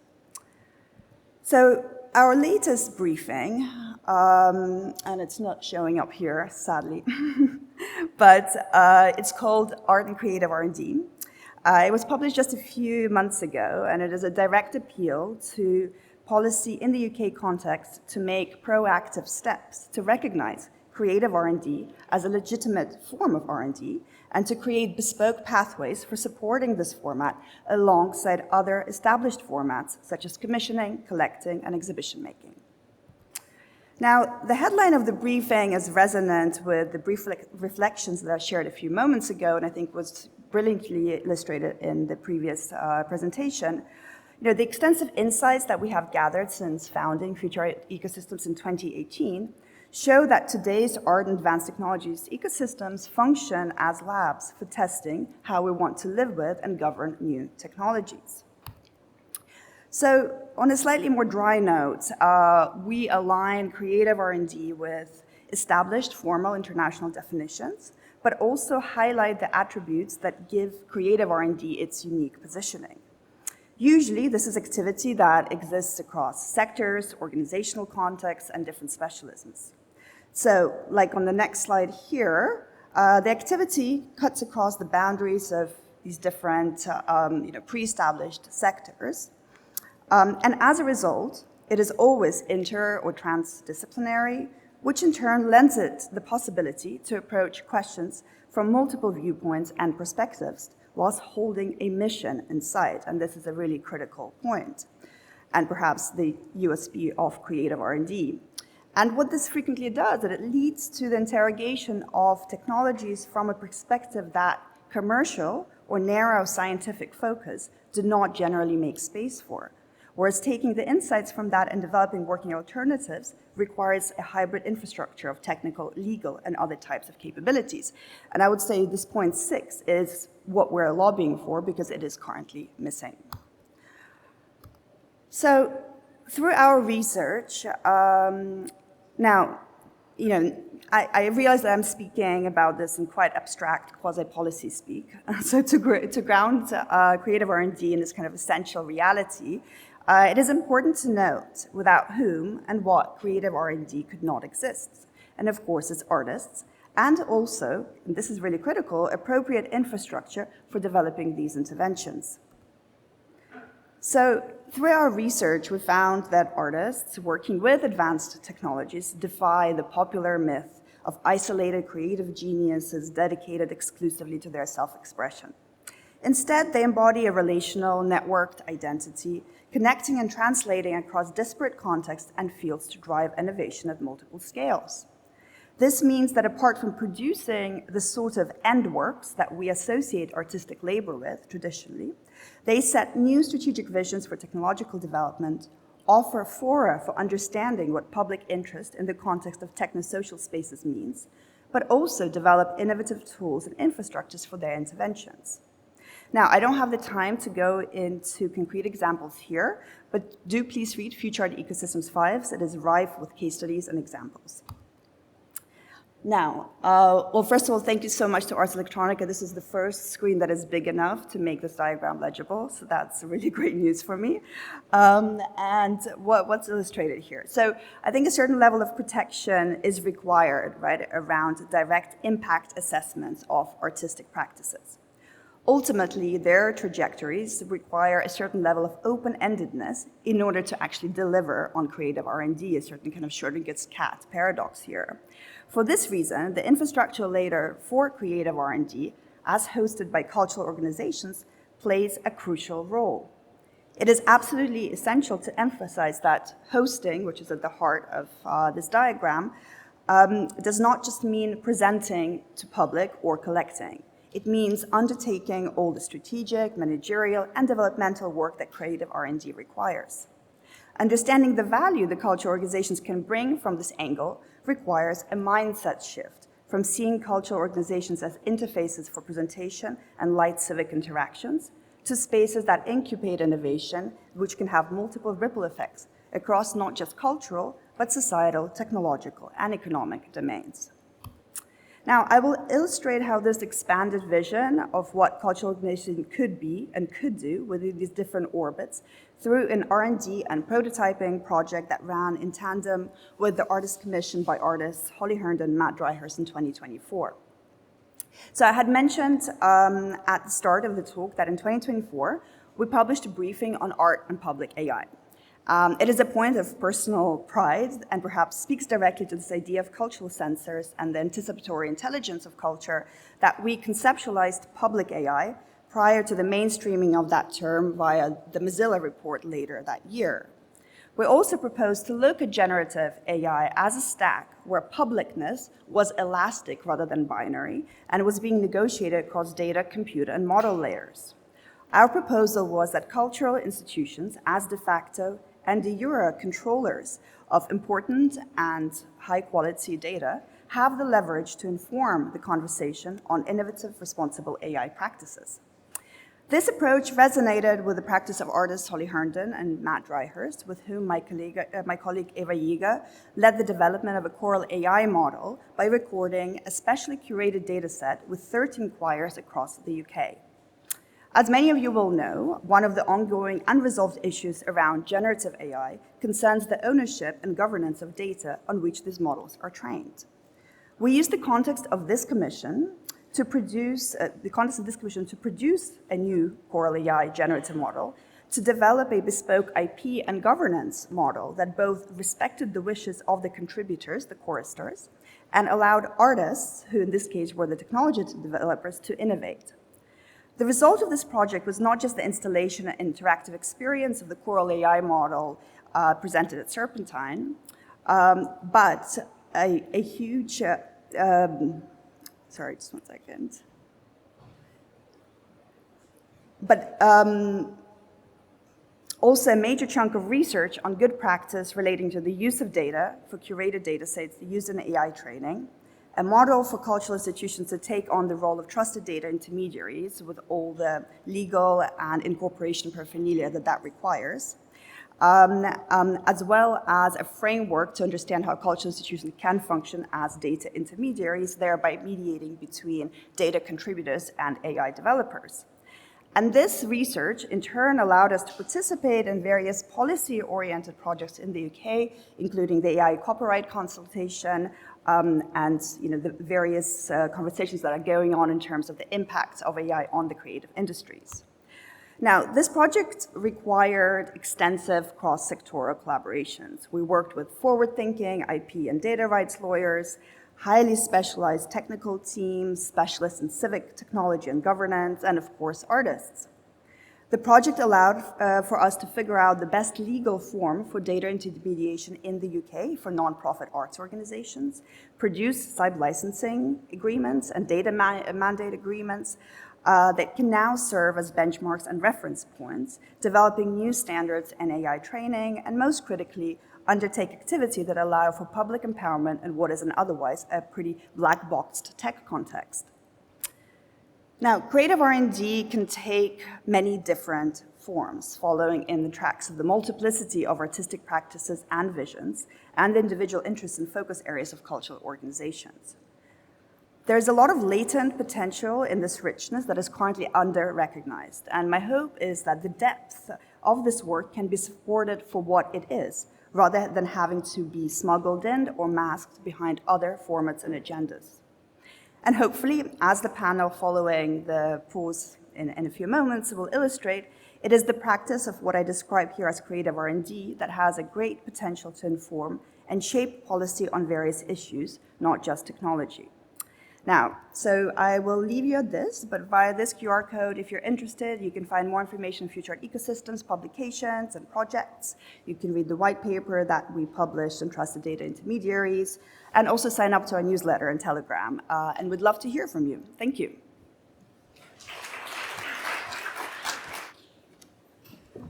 S5: So our latest briefing, and it's not showing up here, sadly, but it's called Art and Creative R&D. It was published just a few months ago, and it is a direct appeal to policy in the UK context to make proactive steps to recognize creative R&D as a legitimate form of R&D and to create bespoke pathways for supporting this format alongside other established formats such as commissioning, collecting, and exhibition making. Now, the headline of the briefing is resonant with the brief reflections that I shared a few moments ago, and I think was brilliantly illustrated in the previous presentation. You know, the extensive insights that we have gathered since founding Future Art Ecosystems in 2018 show that today's art and advanced technologies ecosystems function as labs for testing how we want to live with and govern new technologies. So on a slightly more dry note, we align creative R&D with established formal international definitions, but also highlight the attributes that give creative R&D its unique positioning. Usually, this is activity that exists across sectors, organizational contexts, and different specialisms. So, like on the next slide here, the activity cuts across the boundaries of these different pre-established sectors. And as a result, it is always inter- or transdisciplinary, which in turn lends it the possibility to approach questions from multiple viewpoints and perspectives whilst holding a mission in sight. And this is a really critical point, and perhaps the USP of creative R&D. And what this frequently does, is it leads to the interrogation of technologies from a perspective that commercial or narrow scientific focus do not generally make space for. Whereas taking the insights from that and developing working alternatives requires a hybrid infrastructure of technical, legal, and other types of capabilities. And I would say this point 6 is what we're lobbying for because it is currently missing. So through our research, now, I realize that I'm speaking about this in quite abstract quasi-policy speak. So to ground creative R&D in this kind of essential reality, it is important to note without whom and what creative R&D could not exist. And of course, it's artists, and also, and this is really critical, appropriate infrastructure for developing these interventions. So through our research, we found that artists working with advanced technologies defy the popular myth of isolated creative geniuses dedicated exclusively to their self-expression. Instead, they embody a relational, networked identity, connecting and translating across disparate contexts and fields to drive innovation at multiple scales. This means that apart from producing the sort of end works that we associate artistic labor with traditionally, they set new strategic visions for technological development, offer fora for understanding what public interest in the context of techno-social spaces means, but also develop innovative tools and infrastructures for their interventions. Now, I don't have the time to go into concrete examples here, but do please read Future Art Ecosystems 5. It is rife with case studies and examples. Now, well, first of all, thank you so much to Ars Electronica. This is the first screen that is big enough to make this diagram legible, so that's really great news for me. And what's illustrated here? So I think a certain level of protection is required, right, around direct impact assessments of artistic practices. Ultimately, their trajectories require a certain level of open-endedness in order to actually deliver on creative R&D, a certain kind of Schrödinger's cat paradox here. For this reason, the infrastructure layer for creative R&D, as hosted by cultural organizations, plays a crucial role. It is absolutely essential to emphasize that hosting, which is at the heart of this diagram, does not just mean presenting to public or collecting. It means undertaking all the strategic, managerial, and developmental work that creative R&D requires. Understanding the value the cultural organizations can bring from this angle requires a mindset shift from seeing cultural organizations as interfaces for presentation and light civic interactions to spaces that incubate innovation, which can have multiple ripple effects across not just cultural, but societal, technological, and economic domains. Now, I will illustrate how this expanded vision of what cultural organization could be and could do within these different orbits through an R&D and prototyping project that ran in tandem with the Artist Commission by artists Holly Herndon and Matt Dryhurst in 2024. So I had mentioned at the start of the talk that in 2024, we published a briefing on art and public AI. It is a point of personal pride and perhaps speaks directly to this idea of cultural sensors and the anticipatory intelligence of culture that we conceptualized public AI prior to the mainstreaming of that term via the Mozilla report later that year. We also proposed to look at generative AI as a stack where publicness was elastic rather than binary and was being negotiated across data, compute, and model layers. Our proposal was that cultural institutions, as de facto and de jure controllers of important and high-quality data, have the leverage to inform the conversation on innovative, responsible AI practices. This approach resonated with the practice of artists Holly Herndon and Matt Dryhurst, with whom my colleague Eva Yiga led the development of a choral AI model by recording a specially curated dataset with 13 choirs across the UK. As many of you will know, one of the ongoing unresolved issues around generative AI concerns the ownership and governance of data on which these models are trained. We used the context of this commission to produce a new choral AI generative model to develop a bespoke IP and governance model that both respected the wishes of the contributors, the choristers, and allowed artists, who in this case were the technology developers, to innovate. The result of this project was not just the installation and interactive experience of the choral AI model presented at Serpentine, but a huge, sorry, just one second. But also a major chunk of research on good practice relating to the use of data for curated data sets used in AI training, a model for cultural institutions to take on the role of trusted data intermediaries with all the legal and incorporation paraphernalia that requires, as well as a framework to understand how cultural institutions can function as data intermediaries, thereby mediating between data contributors and AI developers. And this research, in turn, allowed us to participate in various policy-oriented projects in the UK, including the AI copyright consultation, and the various conversations that are going on in terms of the impact of AI on the creative industries. Now, this project required extensive cross-sectoral collaborations. We worked with forward-thinking IP and data rights lawyers, highly specialized technical teams, specialists in civic technology and governance, and of course, artists. The project allowed for us to figure out the best legal form for data intermediation in the UK for nonprofit arts organizations, produce sub-licensing agreements and data mandate agreements that can now serve as benchmarks and reference points, developing new standards in AI training, and most critically, undertake activity that allow for public empowerment in what is an otherwise a pretty black-boxed tech context. Now, creative R&D can take many different forms, following in the tracks of the multiplicity of artistic practices and visions, and individual interests and focus areas of cultural organizations. There's a lot of latent potential in this richness that is currently under-recognized, and my hope is that the depth of this work can be supported for what it is, rather than having to be smuggled in or masked behind other formats and agendas. And hopefully, as the panel following the pause in a few moments will illustrate, it is the practice of what I describe here as creative R&D that has a great potential to inform and shape policy on various issues, not just technology. Now, so I will leave you at this, but via this QR code, if you're interested, you can find more information on future art ecosystems, publications, and projects. You can read the white paper that we published on trusted data intermediaries, and also sign up to our newsletter and Telegram, and we'd love to hear from you. Thank you.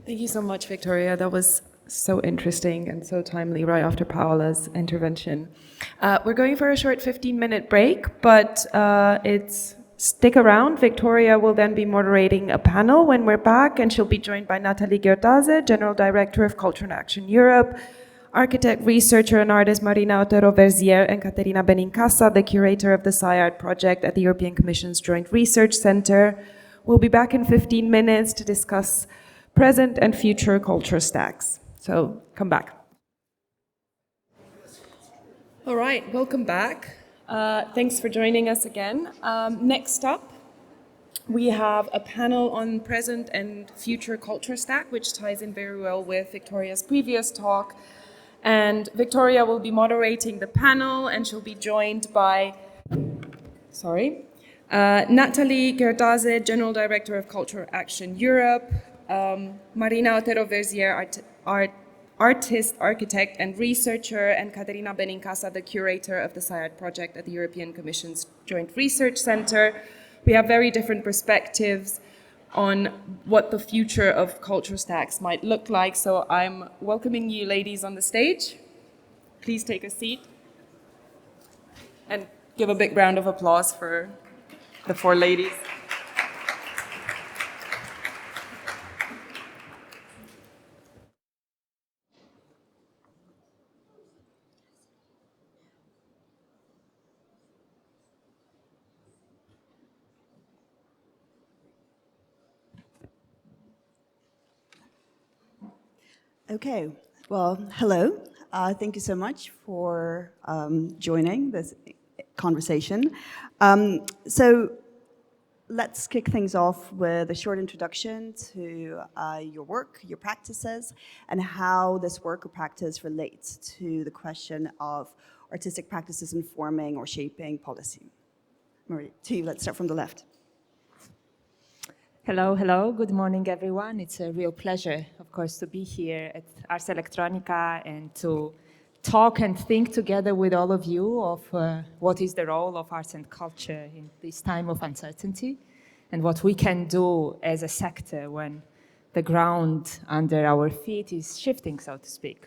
S1: Thank you so much, Victoria. That was so interesting and so timely right after Paola's intervention. We're going for a short 15-minute break, but stick around. Victoria will then be moderating a panel when we're back, and she'll be joined by Nathalie Gerdaze, General Director of Culture and Action Europe, architect, researcher, and artist Marina Otero-Verzier, and Caterina Benincasa, the curator of the SciArt project at the European Commission's Joint Research Center. We'll be back in 15 minutes to discuss present and future culture stacks. So come back. All right, welcome back. Thanks for joining us again. Next up, we have a panel on present and future culture stack, which ties in very well with Victoria's previous talk. And Victoria will be moderating the panel, and she'll be joined by, Nathalie Gerdaze, General Director of Cultural Action Europe, Marina Otero-Verzier, artist, architect, and researcher, and Caterina Benincasa, the curator of the SciArt project at the European Commission's Joint Research Center. We have very different perspectives on what the future of culture stacks might look like. So I'm welcoming you ladies on the stage. Please take a seat and give a big round of applause for the four ladies.
S5: Okay, well, hello. Thank you so much for joining this conversation. So let's kick things off with a short introduction to your work, your practices, and how this work or practice relates to the question of artistic practices informing or shaping policy. Marie, to you, let's start from the left.
S6: Hello. Good morning, everyone. It's a real pleasure, of course, to be here at Ars Electronica and to talk and think together with all of you of what is the role of arts and culture in this time of uncertainty and what we can do as a sector when the ground under our feet is shifting, so to speak.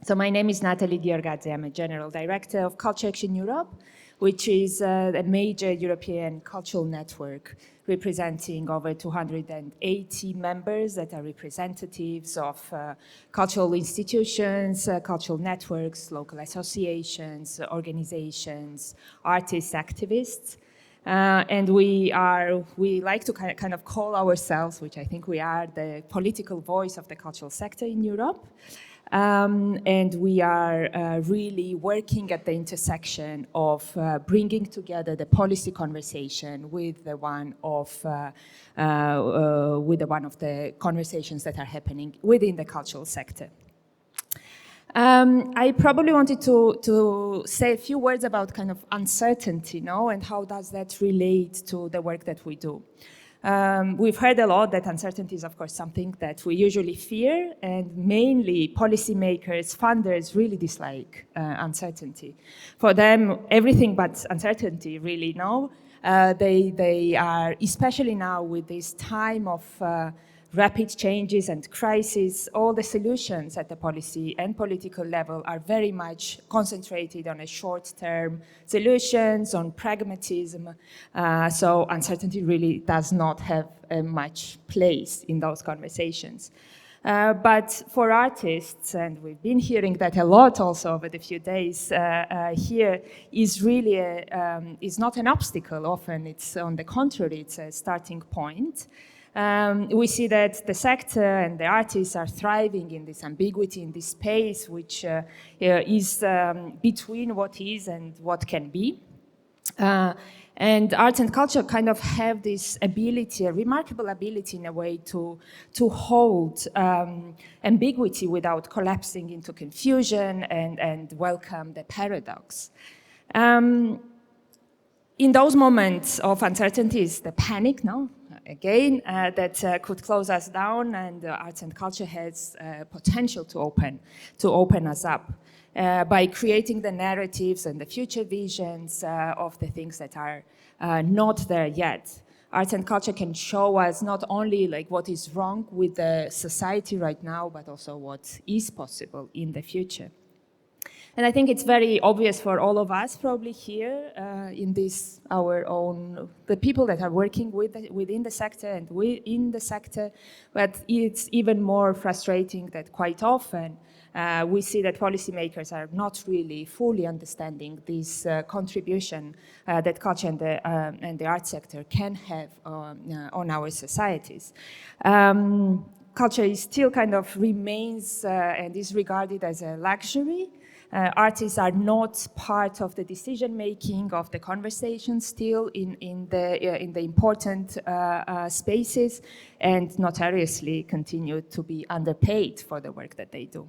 S6: So my name is Nathalie Gerdaze. I'm a General Director of Culture Action Europe, which is a major European cultural network representing over 280 members that are representatives of cultural institutions, cultural networks, local associations, organizations, artists, activists. And we like to kind of call ourselves, which I think we are, the political voice of the cultural sector in Europe. And we are really working at the intersection of bringing together the policy conversation with the one of the conversations that are happening within the cultural sector. I probably wanted to say a few words about kind of uncertainty, and how does that relate to the work that we do. We've heard a lot that uncertainty is, of course, something that we usually fear, and mainly policymakers, funders really dislike uncertainty. For them, everything but uncertainty, really, they are, especially now with this time of rapid changes and crises, all the solutions at the policy and political level are very much concentrated on a short-term solutions, on pragmatism. So uncertainty really does not have much place in those conversations. But for artists, and we've been hearing that a lot also over the few days here, is really is not an obstacle. Often it's on the contrary, it's a starting point. We see that the sector and the artists are thriving in this ambiguity, in this space, which is between what is and what can be. And arts and culture kind of have this ability, a remarkable ability in a way, to hold ambiguity without collapsing into confusion and welcome the paradox. In those moments of uncertainties, the panic, that could close us down, and arts and culture has potential to open us up by creating the narratives and the future visions of the things that are not there yet. Arts and culture can show us not only like what is wrong with the society right now, but also what is possible in the future. And I think it's very obvious for all of us probably here in this, the people that are working within the sector and within the sector, but it's even more frustrating that quite often we see that policymakers are not really fully understanding this contribution that culture and the art sector can have on our societies. Culture is still kind of remains and is regarded as a luxury. Artists are not part of the decision-making, of the conversation still in the important spaces, and notoriously continue to be underpaid for the work that they do.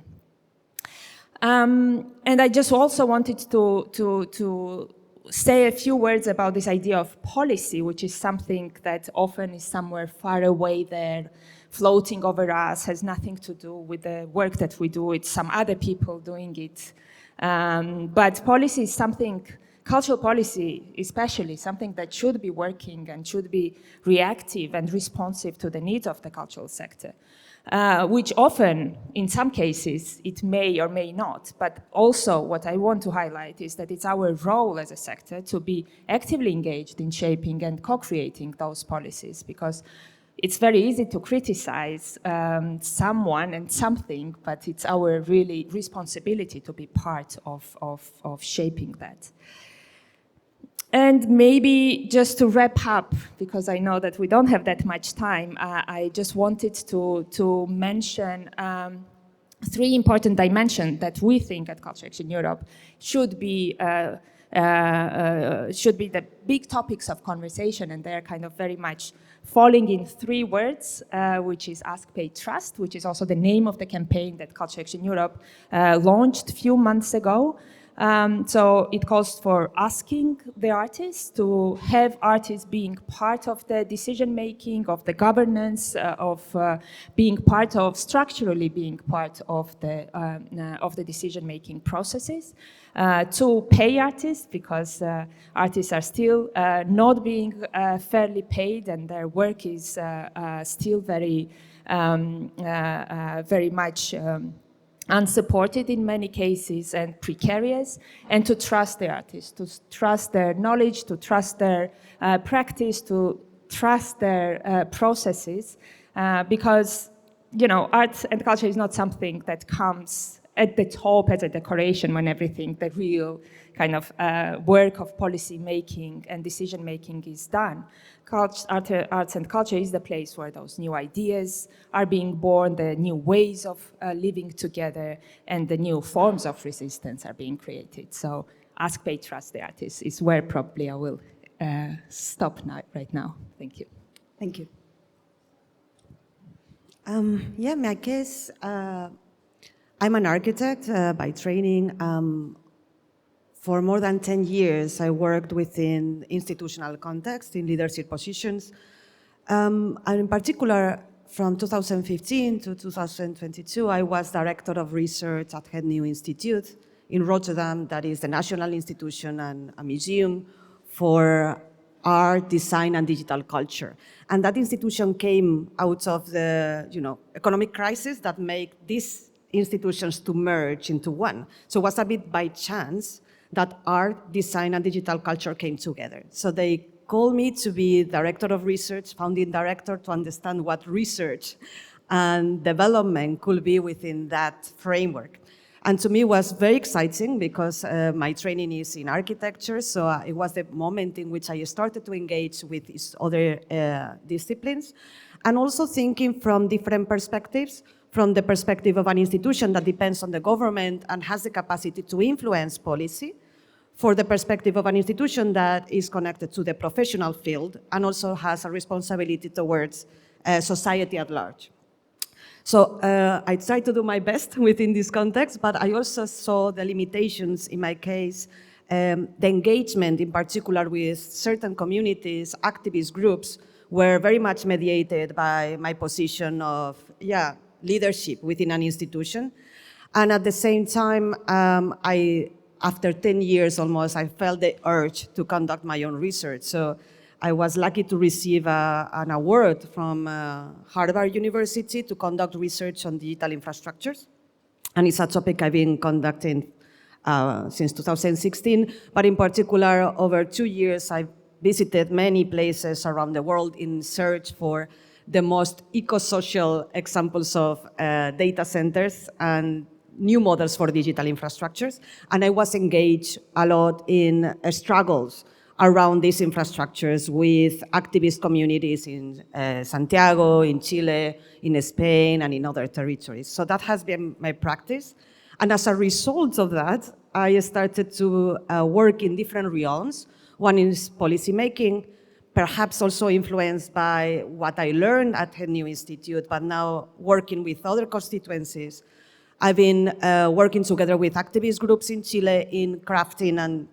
S6: And I just also wanted to say a few words about this idea of policy, which is something that often is somewhere far away there, floating over us, has nothing to do with the work that we do. It's some other people doing it. But policy is something, cultural policy especially, something that should be working and should be reactive and responsive to the needs of the cultural sector, which often, in some cases, it may or may not. But also what I want to highlight is that it's our role as a sector to be actively engaged in shaping and co-creating those policies, because it's very easy to criticize someone and something, but it's our really responsibility to be part of shaping that. And maybe just to wrap up, because I know that we don't have that much time, I just wanted to mention three important dimensions that we think at Culture Action Europe should be the big topics of conversation, and they're kind of very much falling in three words, which is Ask, Pay, Trust, which is also the name of the campaign that Culture Action Europe launched a few months ago. So it calls for asking the artists to have artists being part of the decision-making, of the governance, of being part of, structurally being part of the decision-making processes. To pay artists, because artists are still not being fairly paid, and their work is still very much unsupported in many cases and precarious, and to trust the artists, to trust their knowledge, to trust their practice, to trust their processes, because art and culture is not something that comes at the top as a decoration when everything, the real kind of work of policy making and decision making is done. Arts and culture is the place where those new ideas are being born, the new ways of living together, and the new forms of resistance are being created. So ask, pay, trust the artists is where probably I will stop now, right now. Thank you.
S5: Thank you.
S7: My case, I'm an architect by training. For more than 10 years, I worked within institutional context in leadership positions. And in particular, from 2015 to 2022, I was director of research at NEB Institute in Rotterdam, that is the national institution and a museum for art, design, and digital culture. And that institution came out of the economic crisis that made these institutions to merge into one. So it was a bit by chance that art, design, and digital culture came together. So they called me to be director of research, founding director, to understand what research and development could be within that framework. And to me, it was very exciting because my training is in architecture, so it was the moment in which I started to engage with these other disciplines, and also thinking from different perspectives, from the perspective of an institution that depends on the government and has the capacity to influence policy, for the perspective of an institution that is connected to the professional field and also has a responsibility towards society at large. So I tried to do my best within this context, but I also saw the limitations in my case, the engagement in particular with certain communities, activist groups, were very much mediated by my position of leadership within an institution. And at the same time, after 10 years almost, I felt the urge to conduct my own research. So I was lucky to receive an award from Harvard University to conduct research on digital infrastructures. And it's a topic I've been conducting since 2016. But in particular, over 2 years, I've visited many places around the world in search for the most eco-social examples of data centers and new models for digital infrastructures. And I was engaged a lot in struggles around these infrastructures with activist communities in Santiago, in Chile, in Spain, and in other territories. So that has been my practice. And as a result of that, I started to work in different realms. One is policymaking, perhaps also influenced by what I learned at NEB Institute, but now working with other constituencies. I've been working together with activist groups in Chile in crafting and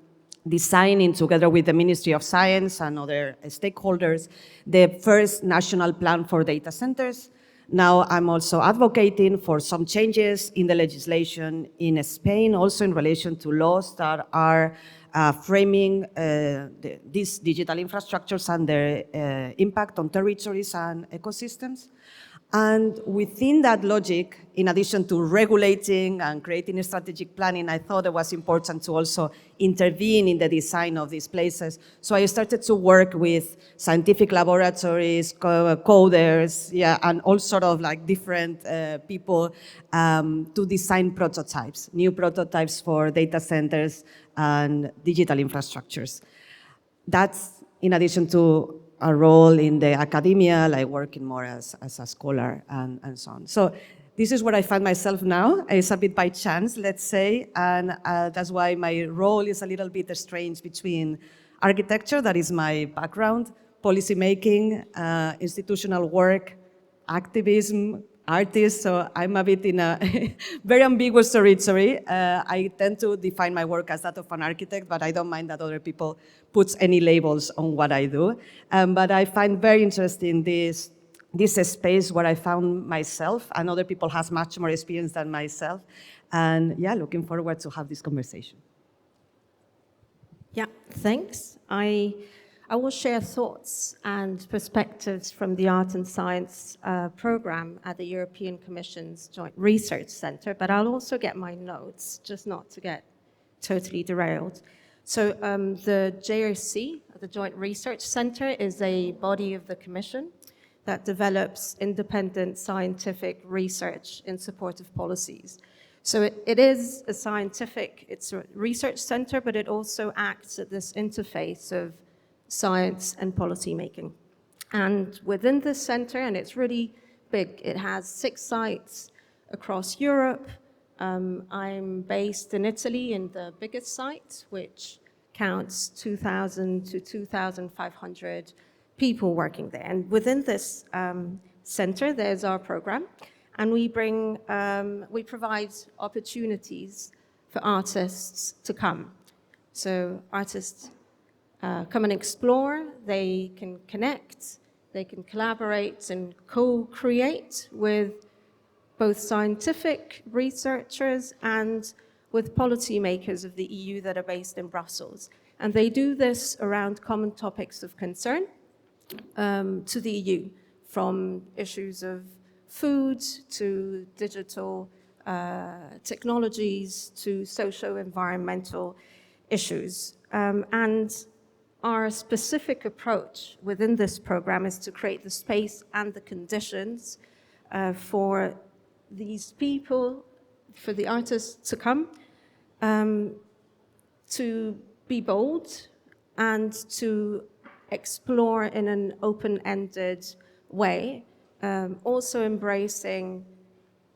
S7: designing, together with the Ministry of Science and other stakeholders, the first national plan for data centers. Now I'm also advocating for some changes in the legislation in Spain, also in relation to laws that are framing these digital infrastructures and their impact on territories and ecosystems. And within that logic, in addition to regulating and creating strategic planning, I thought it was important to also intervene in the design of these places. So I started to work with scientific laboratories, coders, and all sort of like different people to design prototypes, new prototypes for data centers and digital infrastructures. That's in addition to a role in the academia, like working more as a scholar and so on. So this is where I find myself now. It's a bit by chance, let's say, and that's why my role is a little bit strange between architecture, that is my background, policymaking, institutional work, activism, artist, so I'm a bit in a very ambiguous territory. I tend to define my work as that of an architect, but I don't mind that other people put any labels on what I do. But I find very interesting this space where I found myself, and other people have much more experience than myself. And looking forward to have this conversation.
S8: Yeah, thanks. I I will share thoughts and perspectives from the Art and Science program at the European Commission's Joint Research Centre, but I'll also get my notes, just not to get totally derailed. So the JRC, the Joint Research Centre, is a body of the Commission that develops independent scientific research in support of policies. So it is a scientific, it's a research centre, but it also acts at this interface of science and policy making. And within this centre, and it's really big, it has 6 sites across Europe. I'm based in Italy in the biggest site, which counts 2,000 to 2,500 people working there. And within this centre, there's our program. And we provide opportunities for artists to come. So artists come and explore, they can connect, they can collaborate and co-create with both scientific researchers and with policymakers of the EU that are based in Brussels. And they do this around common topics of concern to the EU, from issues of food to digital technologies to socio-environmental issues. And our specific approach within this program is to create the space and the conditions for these people, for the artists to come, to be bold and to explore in an open-ended way, also embracing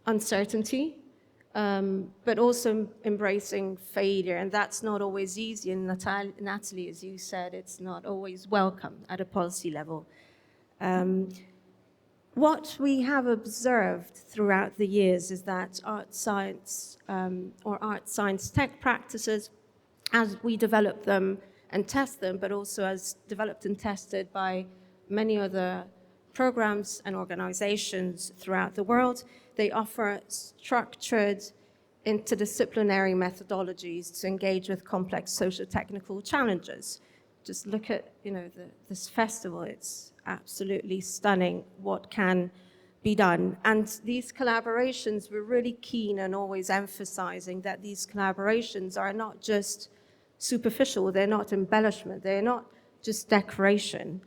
S8: uncertainty, but also embracing failure. And that's not always easy. And Natalie, as you said, it's not always welcome at a policy level. What we have observed throughout the years is that art science or art science tech practices, as we develop them and test them, but also as developed and tested by many other programs and organizations throughout the world, they offer structured interdisciplinary methodologies to engage with complex socio-technical challenges. Just look at, this festival. It's absolutely stunning what can be done. And these collaborations, we're really keen and always emphasizing that these collaborations are not just superficial, they're not embellishment, they're not just decoration.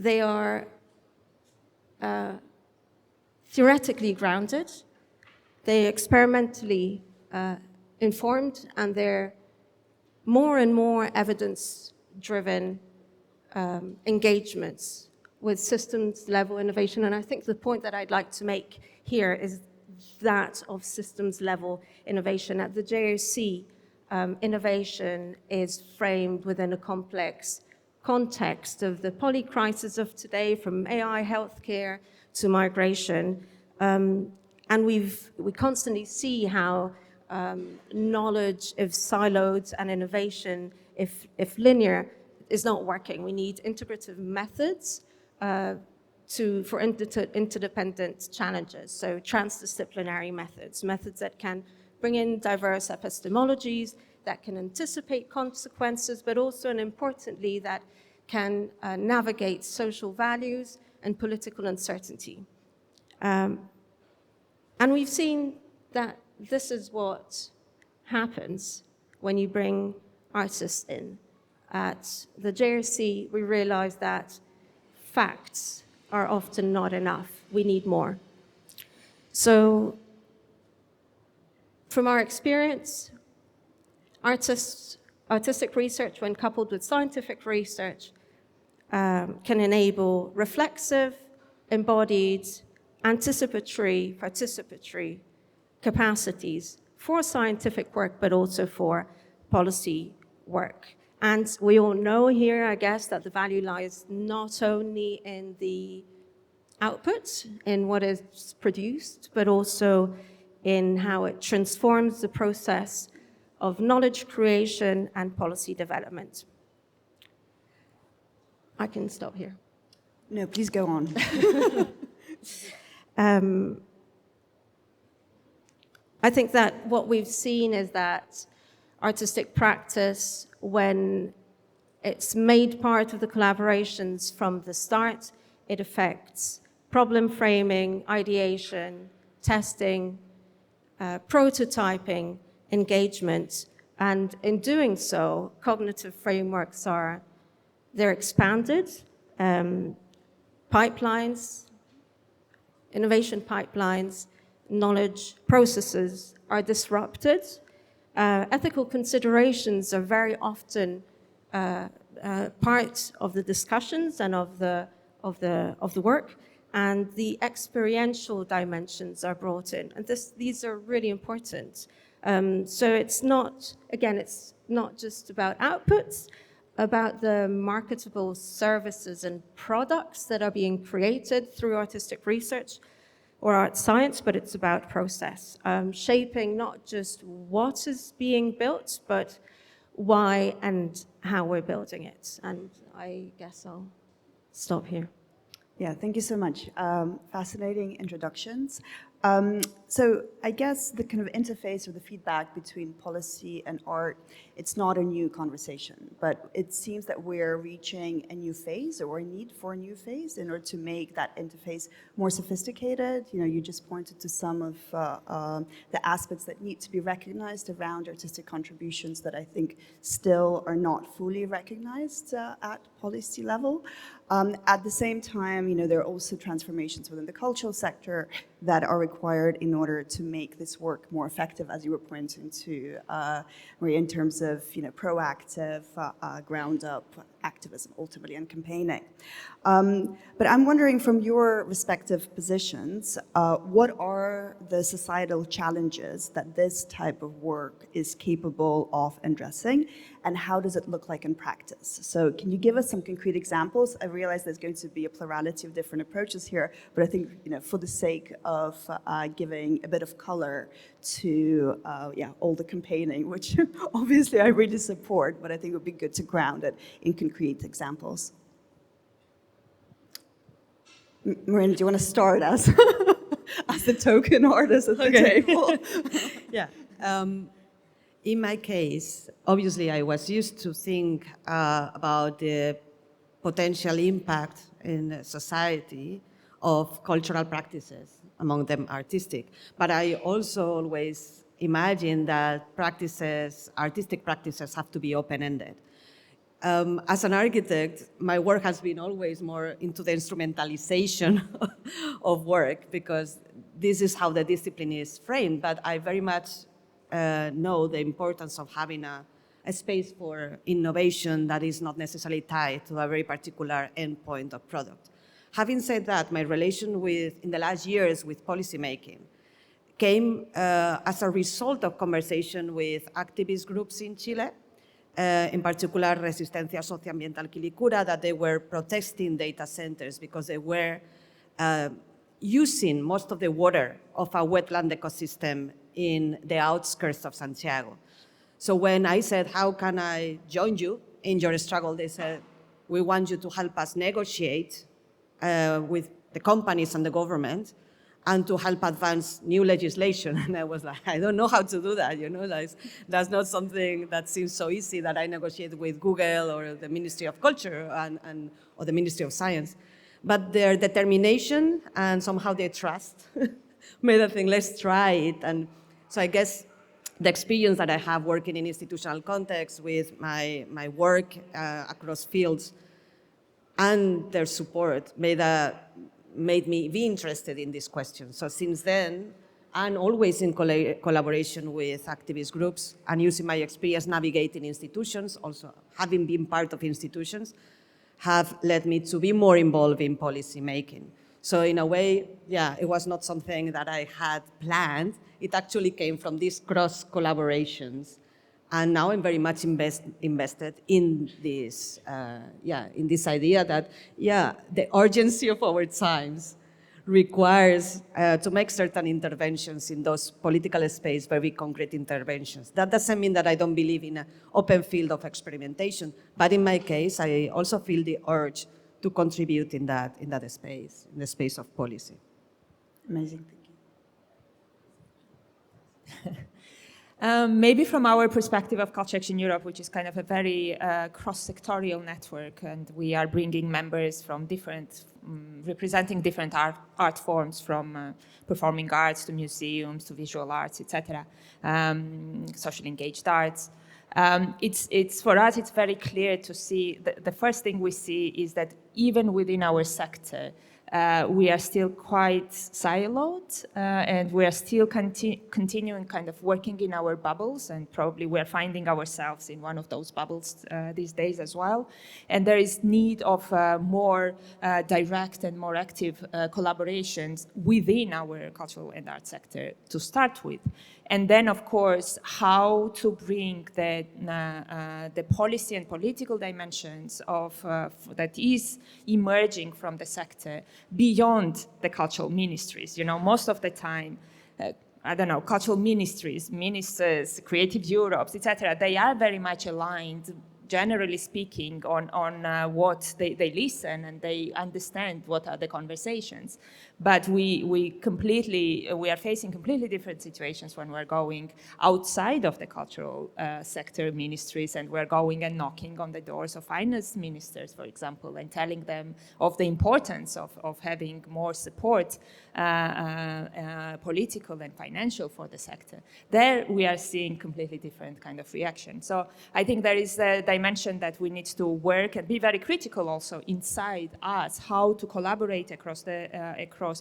S8: They are theoretically grounded, they're experimentally informed, and they're more and more evidence-driven engagements with systems-level innovation. And I think the point that I'd like to make here is that of systems-level innovation. At the JRC, innovation is framed within a complex context of the poly-crisis of today, from AI healthcare to migration. And we constantly see how knowledge, if siloed, and innovation, if linear, is not working. We need integrative methods for interdependent challenges, so transdisciplinary methods that can bring in diverse epistemologies, that can anticipate consequences, but also, and importantly, that can navigate social values and political uncertainty. And we've seen that this is what happens when you bring artists in. At the JRC, we realize that facts are often not enough. We need more. So, from our experience, artistic research, when coupled with scientific research, can enable reflexive, embodied, anticipatory, participatory capacities for scientific work, but also for policy work. And we all know here, I guess, that the value lies not only in the output, in what is produced, but also in how it transforms the process of knowledge creation and policy development. I can stop here.
S5: No, please go on.
S8: I think that what we've seen is that artistic practice, when it's made part of the collaborations from the start, it affects problem framing, ideation, testing, prototyping, engagement, and in doing so, cognitive frameworks they're expanded, pipelines, innovation pipelines, knowledge processes are disrupted. Ethical considerations are very often part of the discussions and of the work, and the experiential dimensions are brought in, and these are really important. So it's not just about outputs, about the marketable services and products that are being created through artistic research or art science, but it's about process, shaping not just what is being built, but why and how we're building it. And I guess I'll stop here.
S5: Yeah, thank you so much. Fascinating introductions. So I guess the kind of interface or the feedback between policy and art, it's not a new conversation, but it seems that we're reaching a new phase or a need for a new phase in order to make that interface more sophisticated. You know, you just pointed to some of the aspects that need to be recognized around artistic contributions that I think still are not fully recognized at policy level. At the same time, you know, there are also transformations within the cultural sector that are required in order to make this work more effective, as you were pointing to, Maria, in terms of, you know, proactive, ground-up activism, ultimately, and campaigning. But I'm wondering, from your respective positions, what are the societal challenges that this type of work is capable of addressing, and how does it look like in practice? So can you give us some concrete examples? I realize there's going to be a plurality of different approaches here, but I think, you know, for the sake of giving a bit of color to all the campaigning, which obviously I really support, but I think it would be good to ground it in concrete examples. Marina, do you want to start as the token artist at the table?
S7: Yeah. In my case, obviously, I was used to think about the potential impact in society of cultural practices, among them artistic. But I also always imagine that artistic practices have to be open-ended. As an architect, my work has been always more into the instrumentalization of work, because this is how the discipline is framed, but I very much know the importance of having a space for innovation that is not necessarily tied to a very particular endpoint of product. Having said that, my relation in the last years with policymaking came as a result of conversation with activist groups in Chile, in particular Resistencia Socioambiental Quilicura, that they were protesting data centers because they were using most of the water of a wetland ecosystem in the outskirts of Santiago. So when I said, how can I join you in your struggle, they said, we want you to help us negotiate with the companies and the government and to help advance new legislation. And I was like, I don't know how to do that, you know, that's not something that seems so easy that I negotiate with Google or the Ministry of Culture or the Ministry of Science. But their determination and somehow their trust made a thing, let's try it. And so I guess the experience that I have working in institutional context with my work across fields and their support made me be interested in this question. So since then, and always in collaboration with activist groups and using my experience navigating institutions, also having been part of institutions, have led me to be more involved in policy making. So in a way, yeah, it was not something that I had planned. It actually came from these cross collaborations. And now I'm very much invested in this, in this idea that, the urgency of our times requires to make certain interventions in those political space, very concrete interventions. That doesn't mean that I don't believe in an open field of experimentation, but in my case, I also feel the urge to contribute in that space, in the space of policy.
S5: Amazing, thank
S6: Maybe from our perspective of Culture Action Europe, which is kind of a very cross-sectoral network, and we are bringing members from different, representing different art forms, from performing arts to museums to visual arts, etc., socially engaged arts. It's for us, it's very clear to see, the first thing we see is that even within our sector, we are still quite siloed, and we are still continuing kind of working in our bubbles, and probably we're finding ourselves in one of those bubbles these days as well. And there is need of more direct and more active collaborations within our cultural and art sector to start with. And then, of course, how to bring the policy and political dimensions of that is emerging from the sector beyond the cultural ministries. You know, most of the time, I don't know, cultural ministries, ministers, creative Europes, etc., they are very much aligned, generally speaking, on what they listen, and they understand what are the conversations. But we are facing completely different situations when we're going outside of the cultural sector ministries, and we're going and knocking on the doors of finance ministers, for example, and telling them of the importance of having more support, political and financial, for the sector. There we are seeing completely different kind of reaction. So I think there is a dimension that we need to work and be very critical also inside us, how to collaborate across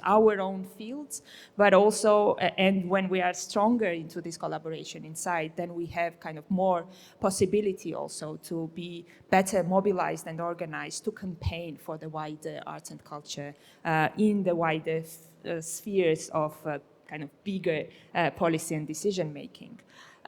S6: our own fields, but also, and when we are stronger into this collaboration inside, then we have kind of more possibility also to be better mobilized and organized to campaign for the wider arts and culture in the wider spheres of kind of bigger policy and decision making.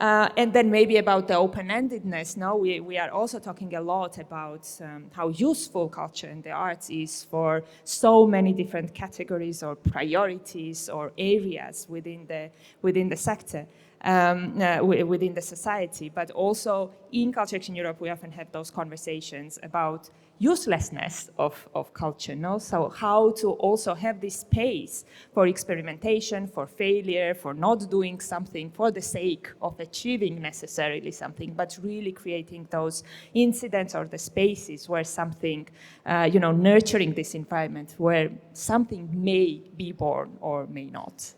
S6: And then maybe about the open-endedness. Now we are also talking a lot about how useful culture and the arts is for so many different categories or priorities or areas within the sector, within the society. But also in Culture Action Europe, we often have those conversations about uselessness of culture, no? So how to also have this space for experimentation, for failure, for not doing something for the sake of achieving necessarily something, but really creating those incidents or the spaces where something, nurturing this environment where something may be born or may not.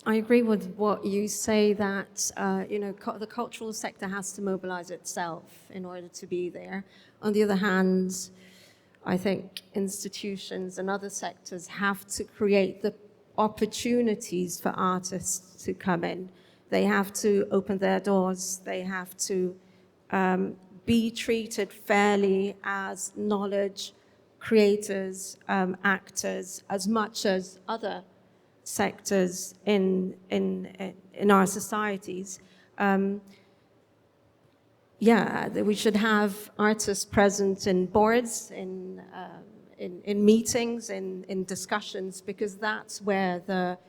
S8: I agree with what you say that, the cultural sector has to mobilize itself in order to be there. On the other hand, I think institutions and other sectors have to create the opportunities for artists to come in. They have to open their doors. They have to be treated fairly as knowledge creators, actors, as much as other sectors in our societies. We should have artists present in boards, in meetings, in discussions, because that's where the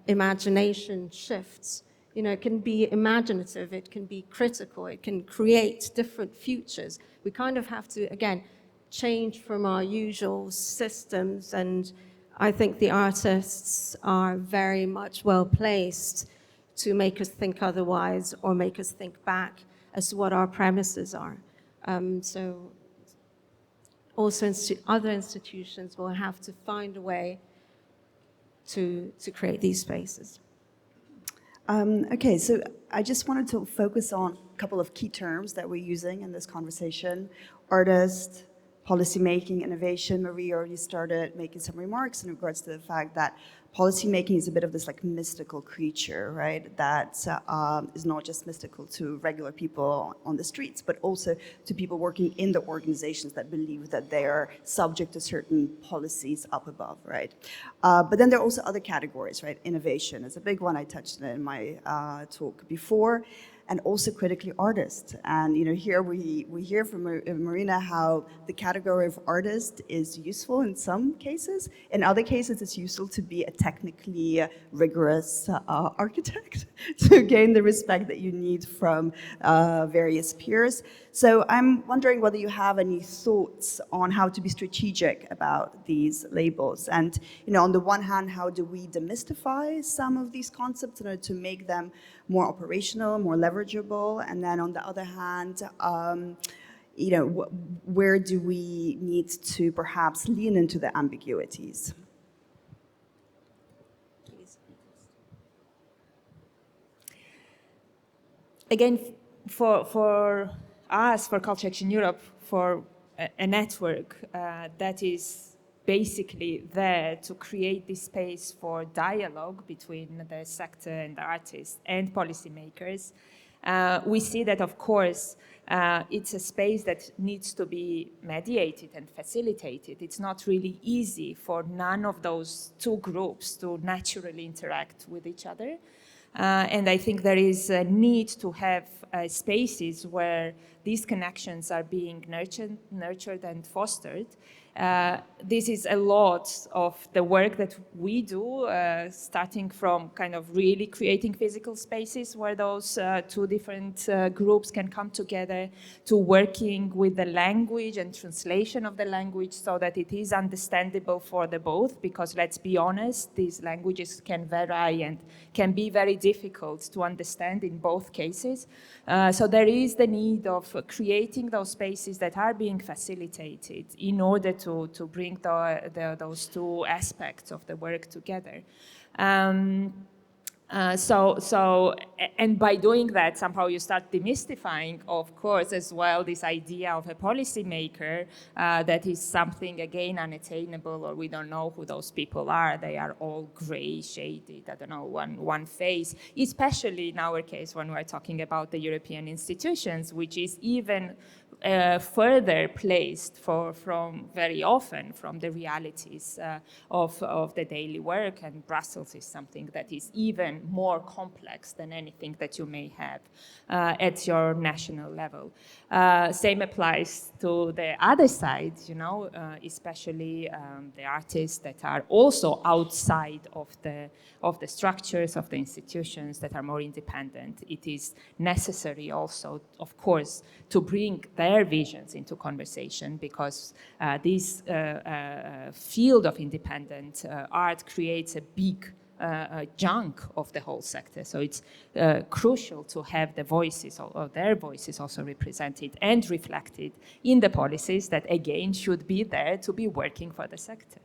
S8: imagination shifts. You know, it can be imaginative, it can be critical, it can create different futures. We kind of have to, again, change from our usual systems, and I think the artists are very much well placed to make us think otherwise or make us think back as to what our premises are. So also other institutions will have to find a way to create these spaces.
S5: Okay, so I just wanted to focus on a couple of key terms that we're using in this conversation. Artist, policymaking, innovation. Marie already started making some remarks in regards to the fact that policymaking is a bit of this like mystical creature, right? That is not just mystical to regular people on the streets, but also to people working in the organizations that believe that they are subject to certain policies up above, right? But then there are also other categories, right? Innovation is a big one. I touched on it in my talk before. and also critically artists. And here we hear from Marina how the category of artist is useful in some cases. In other cases, it's useful to be a technically rigorous architect to gain the respect that you need from various peers. So I'm wondering whether you have any thoughts on how to be strategic about these labels. And on the one hand, how do we demystify some of these concepts in order to make them more operational, more leverageable? And then on the other hand, where do we need to perhaps lean into the ambiguities?
S6: Again, for us, for Culture Action Europe, for a network that is basically there to create this space for dialogue between the sector and the artists and policymakers, we see that, of course, it's a space that needs to be mediated and facilitated. It's not really easy for none of those two groups to naturally interact with each other. And I think there is a need to have spaces where these connections are being nurtured and fostered. This is a lot of the work that we do, starting from kind of really creating physical spaces where those two different groups can come together, to working with the language and translation of the language so that it is understandable for the both, because let's be honest, these languages can vary and can be very difficult to understand in both cases. So there is the need of creating those spaces that are being facilitated in order to bring those two aspects of the work together. And by doing that, somehow you start demystifying, of course, as well, this idea of a policymaker that is something, again, unattainable, or we don't know who those people are. They are all gray shaded, I don't know, one face, especially in our case when we're talking about the European institutions, which is even further placed from very often from the realities of the daily work, and Brussels is something that is even more complex than anything that you may have at your national level. Same applies to the other side, especially the artists that are also outside of the structures of the institutions that are more independent. It is necessary also, of course, to bring their visions into conversation, because this field of independent art creates a big chunk of the whole sector. So it's crucial to have the voices, or their voices, also represented and reflected in the policies that, again, should be there to be working for the sector.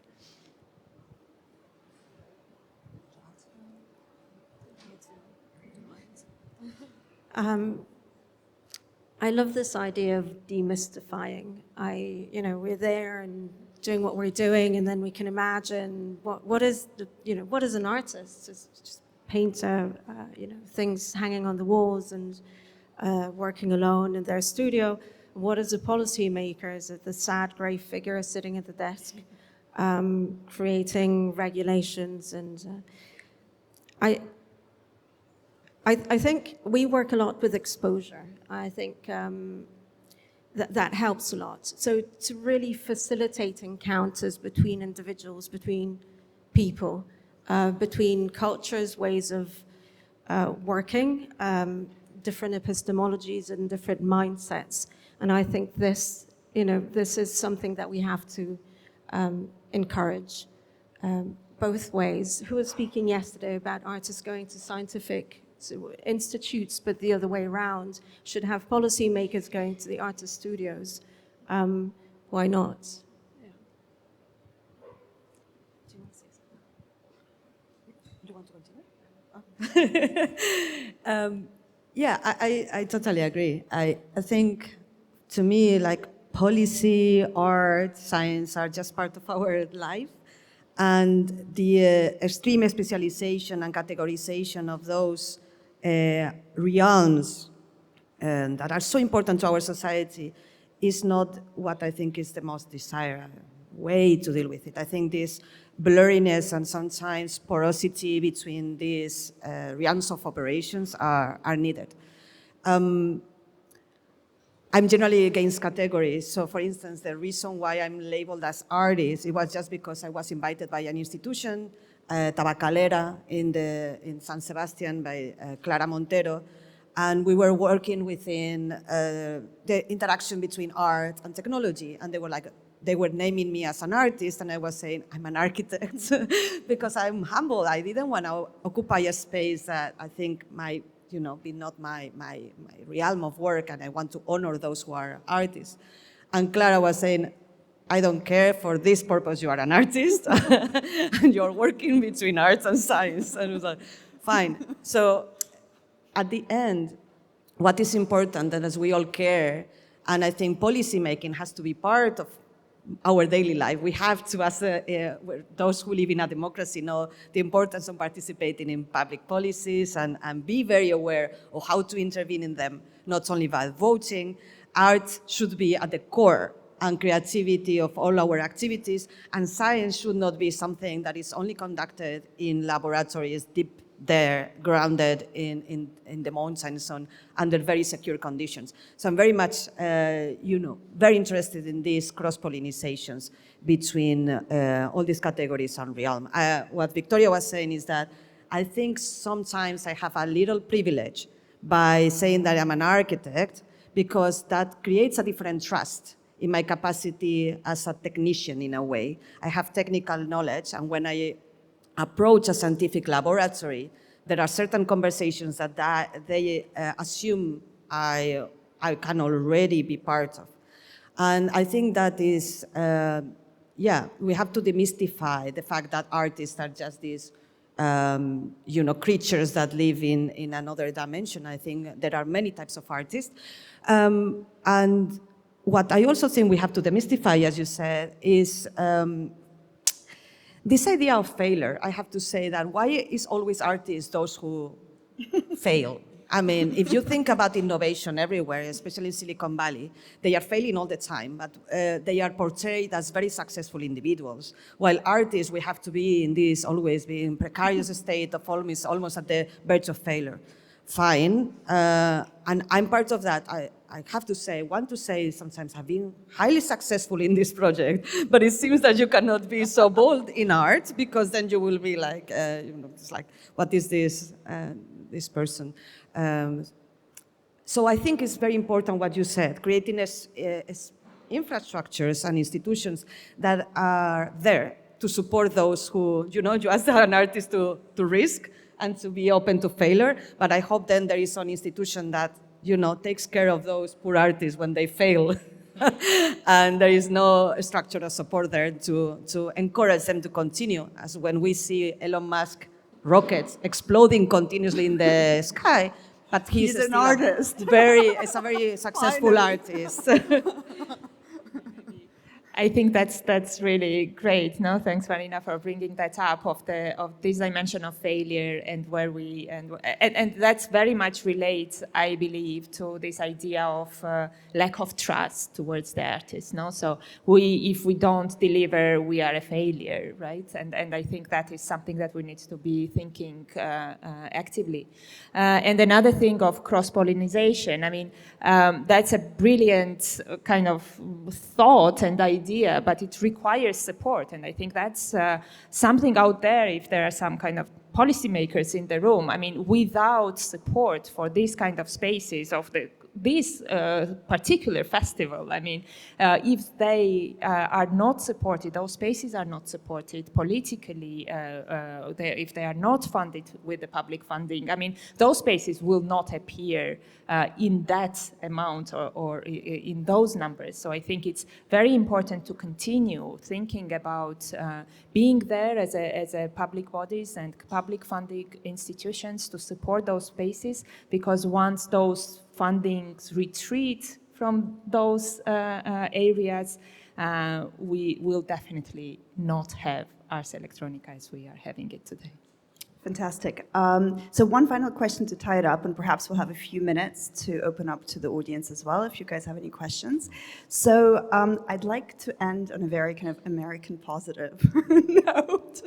S8: I love this idea of demystifying. We're there and doing what we're doing, and then we can imagine what is an artist? Just paint things hanging on the walls and working alone in their studio. What is a policymaker? Is it the sad grey figure sitting at the desk, creating regulations? And I think we work a lot with exposure. I think that helps a lot. So to really facilitate encounters between individuals, between people, between cultures, ways of working, different epistemologies and different mindsets. And I think this is something that we have to encourage both ways. Who was speaking yesterday about artists going to scientific institutes, but the other way around, should have policymakers going to the artist studios. Why not? Yeah.
S7: Do you want to continue? Yeah, I totally agree. I think, to me, like, policy, art, science are just part of our life. And the extreme specialization and categorization of those realms that are so important to our society is not what I think is the most desired way to deal with it. I think this blurriness and sometimes porosity between these realms of operations are needed. I'm generally against categories. So for instance, the reason why I'm labeled as artist, it was just because I was invited by an institution, Tabacalera in San Sebastian by Clara Montero, and we were working within the interaction between art and technology, and they were naming me as an artist, and I was saying, I'm an architect, because I'm humble. I didn't want to occupy a space that I think might be not my realm of work, and I want to honor those who are artists. And Clara was saying, I don't care, for this purpose you are an artist, and you're working between arts and science. And it was like, fine. So at the end, what is important, and as we all care, and I think policy making has to be part of our daily life. We have to, as those who live in a democracy, know the importance of participating in public policies and be very aware of how to intervene in them, not only by voting. Art should be at the core and creativity of all our activities, and science should not be something that is only conducted in laboratories deep there, grounded in the mountains under very secure conditions. So I'm very much, very interested in these cross-pollinizations between all these categories and realm. What Victoria was saying is that I think sometimes I have a little privilege by saying that I'm an architect, because that creates a different trust in my capacity as a technician in a way. I have technical knowledge, and when I approach a scientific laboratory, there are certain conversations that they assume I can already be part of. And I think that is, we have to demystify the fact that artists are just these, creatures that live in another dimension. I think there are many types of artists. And what I also think we have to demystify, as you said, is this idea of failure. I have to say that why is always artists those who fail? I mean, if you think about innovation everywhere, especially in Silicon Valley, they are failing all the time, but they are portrayed as very successful individuals. While artists, we have to be in this always being precarious state of almost at the verge of failure. Fine, and I'm part of that. I have to say, sometimes I've been highly successful in this project, but it seems that you cannot be so bold in art, because then you will be like, it's like, what is this person? So I think it's very important what you said, creating infrastructures and institutions that are there to support those who, you ask an artist to risk and to be open to failure, but I hope then there is an institution that takes care of those poor artists when they fail. And there is no structural support there to encourage them to continue. As when we see Elon Musk rockets exploding continuously in the sky, but he's
S5: an artist.
S7: He's a very successful artist.
S6: I think that's really great. No, thanks, Marina, for bringing that up of this dimension of failure and where we and that's very much relates, I believe, to this idea of lack of trust towards the artist. No, so if we don't deliver, we are a failure, right? And I think that is something that we need to be thinking actively. And another thing of cross-pollination. I mean, that's a brilliant kind of thought and idea, but it requires support. And I think that's something out there, if there are some kind of policymakers in the room. I mean, without support for these kind of spaces of this particular festival, I mean, if they are not supported, those spaces are not supported politically, if they are not funded with the public funding, I mean, those spaces will not appear in that amount or in those numbers. So I think it's very important to continue thinking about being there as a public bodies and public funding institutions to support those spaces, because once those fundings retreat from those areas, we will definitely not have Ars Electronica as we are having it today.
S5: Fantastic. So one final question to tie it up, and perhaps we'll have a few minutes to open up to the audience as well, if you guys have any questions. So I'd like to end on a very kind of American positive note.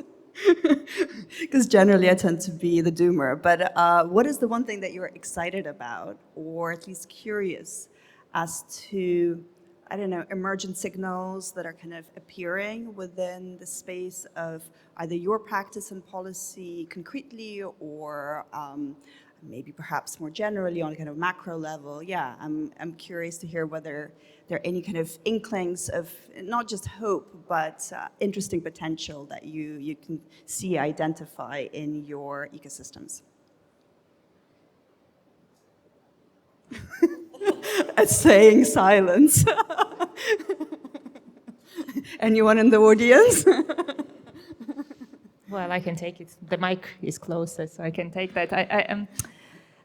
S5: Because generally I tend to be the doomer. But what is the one thing that you're excited about, or at least curious as to, I don't know, emergent signals that are kind of appearing within the space of either your practice and policy concretely, or maybe perhaps more generally on a kind of macro level? Yeah, I'm curious to hear whether there are any kind of inklings of not just hope, but interesting potential that you can see, identify in your ecosystems. A saying silence. Anyone in the audience?
S6: Well, I can take it. The mic is closer, so I can take that.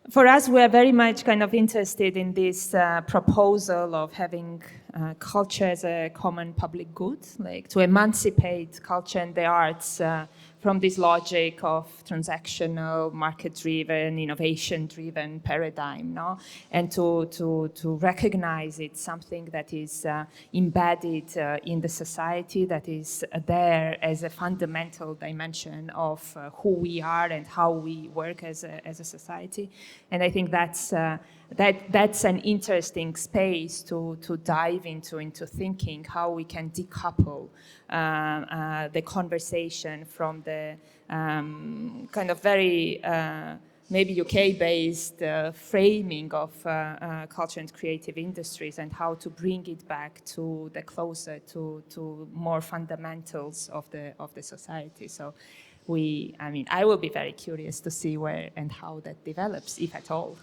S6: For us, we are very much kind of interested in this proposal of having culture as a common public good, like to emancipate culture and the arts from this logic of transactional, market-driven, innovation-driven paradigm, no? And to recognize it's something that is embedded in the society, that is there as a fundamental dimension of who we are and how we work as a society. And I think that's an interesting space to dive into thinking how we can decouple the conversation from the kind of very maybe UK-based framing of culture and creative industries, and how to bring it back to the closer to more fundamentals of the society. So I will be very curious to see where and how that develops, if at all.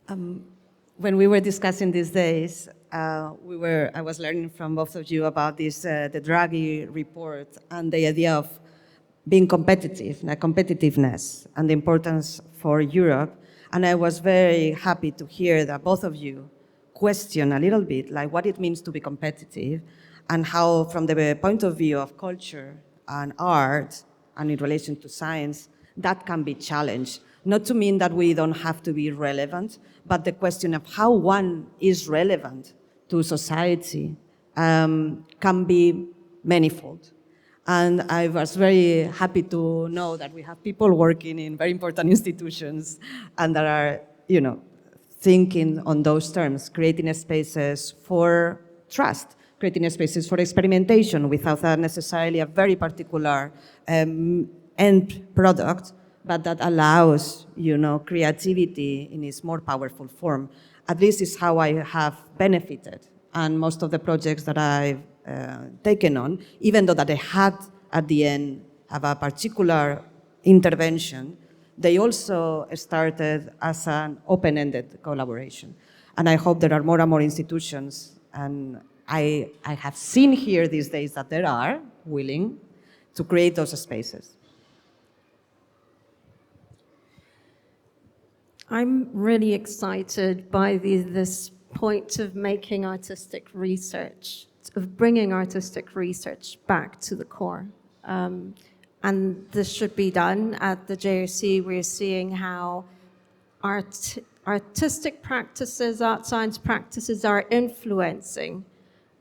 S7: When we were discussing these days, I was learning from both of you about this, the Draghi report, and the idea of being competitive, competitiveness, and the importance for Europe. And I was very happy to hear that both of you question a little bit, like what it means to be competitive, and how, from the point of view of culture and art, and in relation to science, that can be challenged. Not to mean that we don't have to be relevant, but the question of how one is relevant to society can be manifold. And I was very happy to know that we have people working in very important institutions and that are, thinking on those terms, creating spaces for trust, creating spaces for experimentation without necessarily a very particular end product, but that allows, creativity in its more powerful form. At least is how I have benefited. And most of the projects that I've taken on, even though that they had at the end have a particular intervention, they also started as an open-ended collaboration. And I hope there are more and more institutions, and I have seen here these days that there are willing to create those spaces.
S8: I'm really excited by this point of making artistic research, of bringing artistic research back to the core. And this should be done at the JRC. We're seeing how artistic practices, art science practices are influencing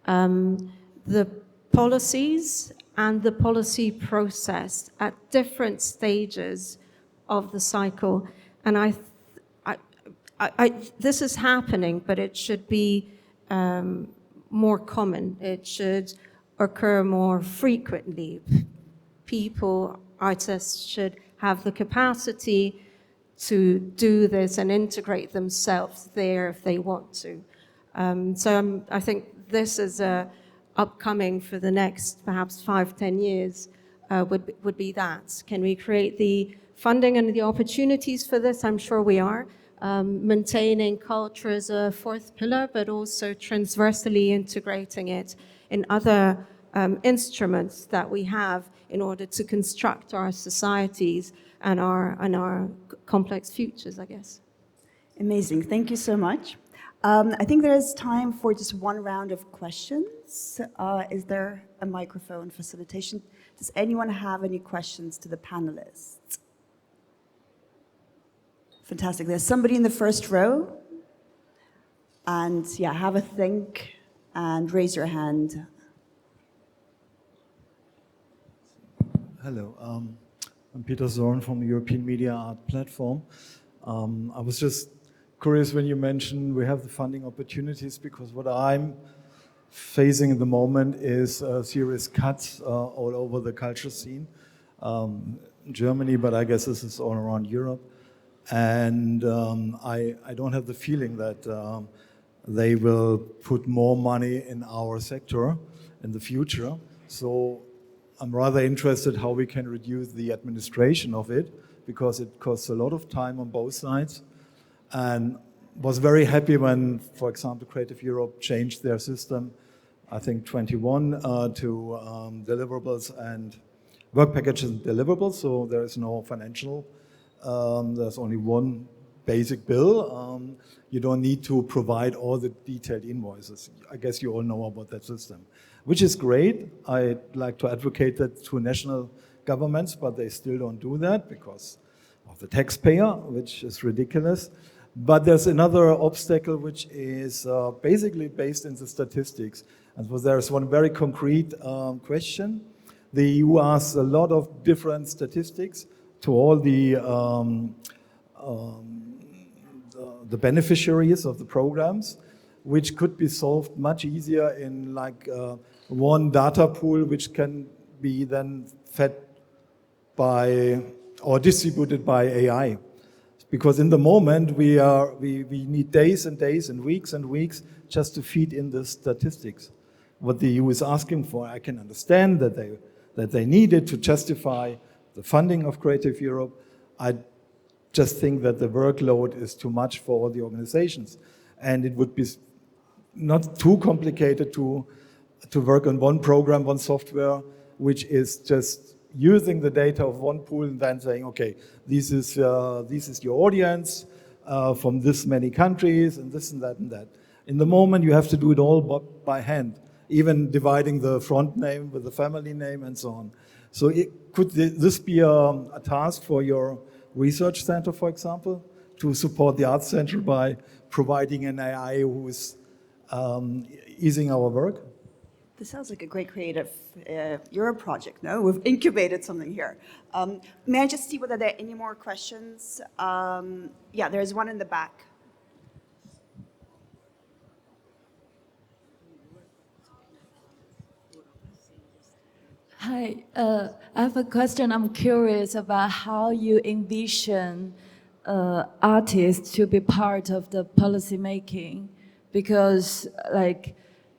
S8: the policies and the policy process at different stages of the cycle. And this is happening, but it should be more common. It should occur more frequently. People, artists, should have the capacity to do this and integrate themselves there if they want to. I think this is upcoming for the next perhaps 5-10 years would be that. Can we create the funding and the opportunities for this? I'm sure we are. Maintaining culture as a fourth pillar, but also transversally integrating it in other instruments that we have in order to construct our societies and our complex futures, I guess.
S5: Amazing. Thank you so much. I think there is time for just one round of questions. Is there a microphone facilitation? Does anyone have any questions to the panelists? Fantastic. There's somebody in the first row. And yeah, have a think and raise your hand.
S9: Hello, I'm Peter Zorn from the European Media Art Platform. I was just curious when you mentioned we have the funding opportunities, because what I'm facing at the moment is serious cuts all over the culture scene. In Germany, but I guess this is all around Europe. And I don't have the feeling that they will put more money in our sector in the future. So I'm rather interested how we can reduce the administration of it, because it costs a lot of time on both sides. And was very happy when, for example, Creative Europe changed their system, I think 21, to deliverables and work packages and deliverables. So there is no financial, there's only one basic bill. You don't need to provide all the detailed invoices. I guess you all know about that system, which is great. I'd like to advocate that to national governments, but they still don't do that because of the taxpayer, which is ridiculous. But there's another obstacle, which is basically based in the statistics. And so there's one very concrete question. The EU asks a lot of different statistics to all the beneficiaries of the programs, which could be solved much easier in like one data pool, which can be then fed by or distributed by AI. Because in the moment we need days and days and weeks just to feed in the statistics. What the EU is asking for, I can understand that they need it to justify the funding of Creative Europe. I just think that the workload is too much for all the organizations, and it would be not too complicated to work on one program, one software, which is just using the data of one pool and then saying, okay, this is your audience from this many countries and this and that and that. In the moment, you have to do it all by hand, even dividing the front name with the family name and so on. So could this be a task for your research center, for example, to support the Arts Center by providing an AI who is easing our work?
S5: This sounds like a great creative Europe project, no? We've incubated something here. May I just see whether there are any more questions? Yeah, there's one in the back.
S10: Hi, I have a question. I'm curious about how you envision artists to be part of the policy making, because like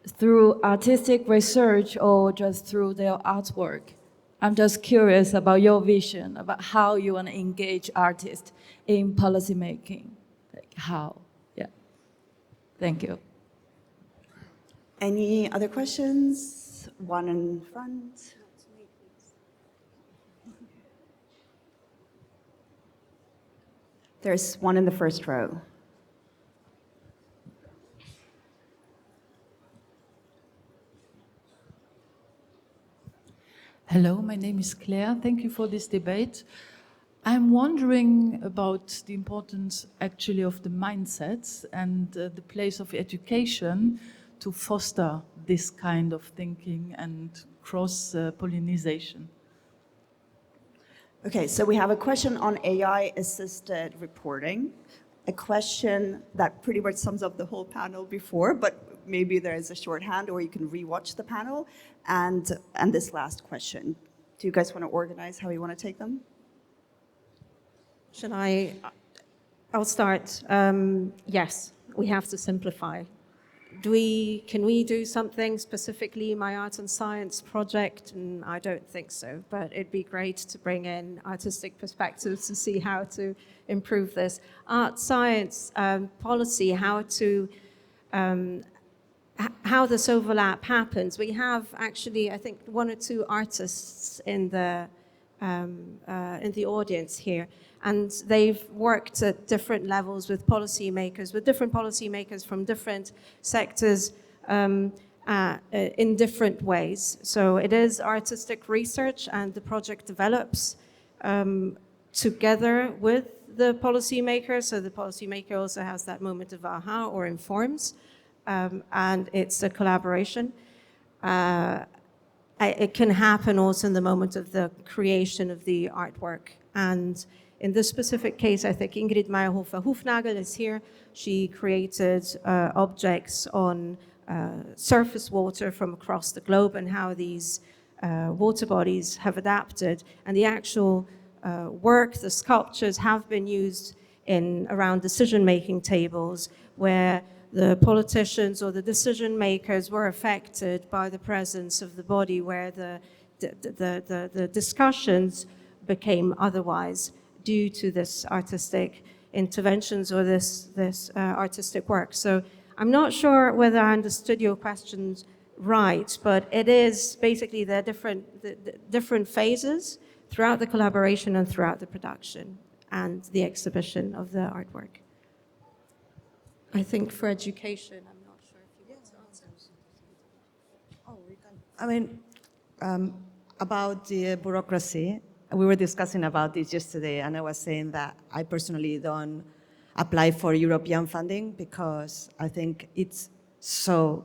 S10: through artistic research or just through their artwork. I'm just curious about your vision, about how you want to engage artists in policy making. Like how, yeah. Thank you.
S5: Any other questions? One in front. There's one in the first row.
S11: Hello, my name is Claire. Thank you for this debate. I'm wondering about the importance actually of the mindsets and the place of education to foster this kind of thinking and cross-pollination.
S5: Okay, so we have a question on AI-assisted reporting, a question that pretty much sums up the whole panel before, but maybe there is a shorthand or you can rewatch the panel, and this last question. Do you guys want to organize how you want to take them?
S8: Should I? I'll start. Yes, we have to simplify. Can we do something specifically my art and science project? I don't think so, but it'd be great to bring in artistic perspectives to see how to improve this. Art, science, policy, how this overlap happens. We have actually, I think, one or two artists in the audience here, and they've worked at different levels with different policymakers from different sectors in different ways. So it is artistic research, and the project develops together with the policymaker. So the policymaker also has that moment of aha or informs. And it's a collaboration. it can happen also in the moment of the creation of the artwork. And in this specific case, I think Ingrid Meyerhofer-Hufnagel is here. She created objects on surface water from across the globe and how these water bodies have adapted. And the actual work, the sculptures, have been used around decision-making tables where the politicians or the decision makers were affected by the presence of the body, where the discussions became otherwise due to this artistic interventions or this artistic work. So I'm not sure whether I understood your questions right, but it is basically the different phases throughout the collaboration and throughout the production and the exhibition of the artwork. I think for education, I'm not sure if you want to answer.
S7: Oh, we can. I mean, about the bureaucracy, we were discussing about this yesterday, and I was saying that I personally don't apply for European funding because I think it's so,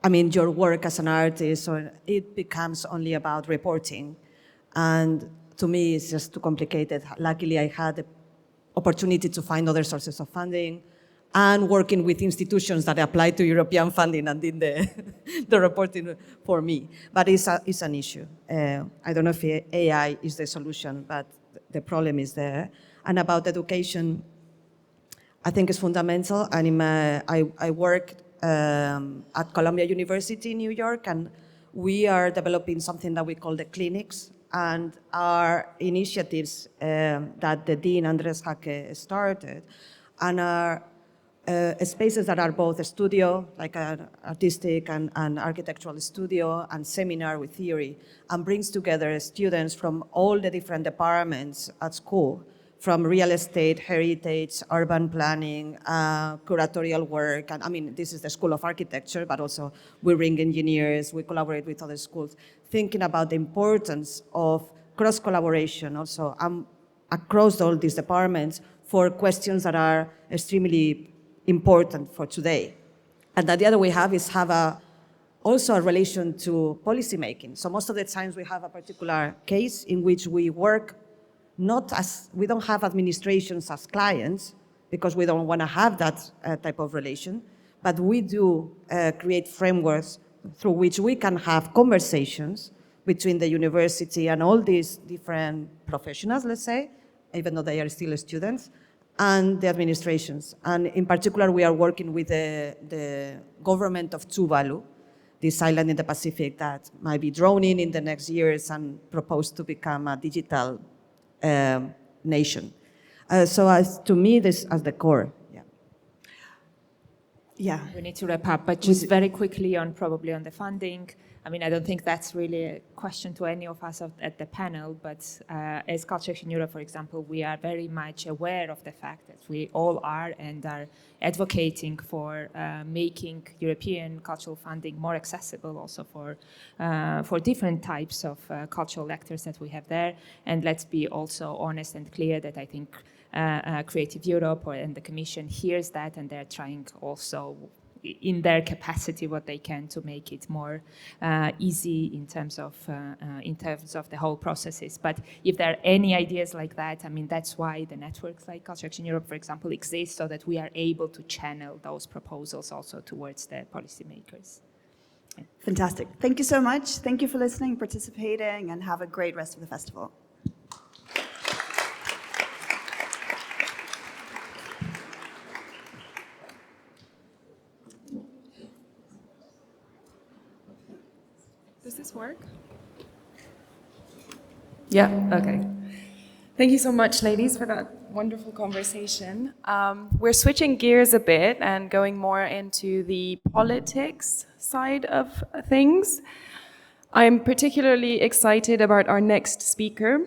S7: I mean, your work as an artist, or it becomes only about reporting. And to me, it's just too complicated. Luckily, I had the opportunity to find other sources of funding and working with institutions that apply to European funding and did the reporting for me. But it's an issue. I don't know if AI is the solution, but the problem is there. And about education, I think it's fundamental. And I work at Columbia University in New York, and we are developing something that we call the clinics, and our initiatives that the Dean Andres Jaque started, and are spaces that are both a studio, like an artistic and architectural studio, and seminar with theory, and brings together students from all the different departments at school, from real estate, heritage, urban planning, curatorial work. And I mean, this is the School of Architecture, but also we bring engineers, we collaborate with other schools, thinking about the importance of cross-collaboration also across all these departments for questions that are extremely important for today. And the other we have is also a relation to policymaking. So most of the times we have a particular case in which we work we don't have administrations as clients because we don't want to have that type of relation, but we do create frameworks through which we can have conversations between the university and all these different professionals, let's say, even though they are still students, and the administrations. And in particular, we are working with the government of Tuvalu, this island in the Pacific that might be droning in the next years and proposed to become a digital nation. So to me, this as the core. Yeah.
S6: We need to wrap up, but just very quickly probably on the funding. I mean, I don't think that's really a question to any of us at the panel, but as Culture Action Europe, for example, we are very much aware of the fact that we all are and are advocating for making European cultural funding more accessible also for different types of cultural actors that we have there. And let's be also honest and clear that I think Creative Europe and the Commission hears that, and they're trying also in their capacity what they can to make it more easy in terms of the whole processes. But if there are any ideas like that, I mean, that's why the networks like Culture Action Europe, for example, exist, so that we are able to channel those proposals also towards the policymakers. Yeah.
S5: Fantastic. Thank you so much. Thank you for listening, participating, and have a great rest of the festival.
S1: Does this work? Yeah, okay. Thank you so much, ladies, for that wonderful conversation. We're switching gears a bit and going more into the politics side of things. I'm particularly excited about our next speaker.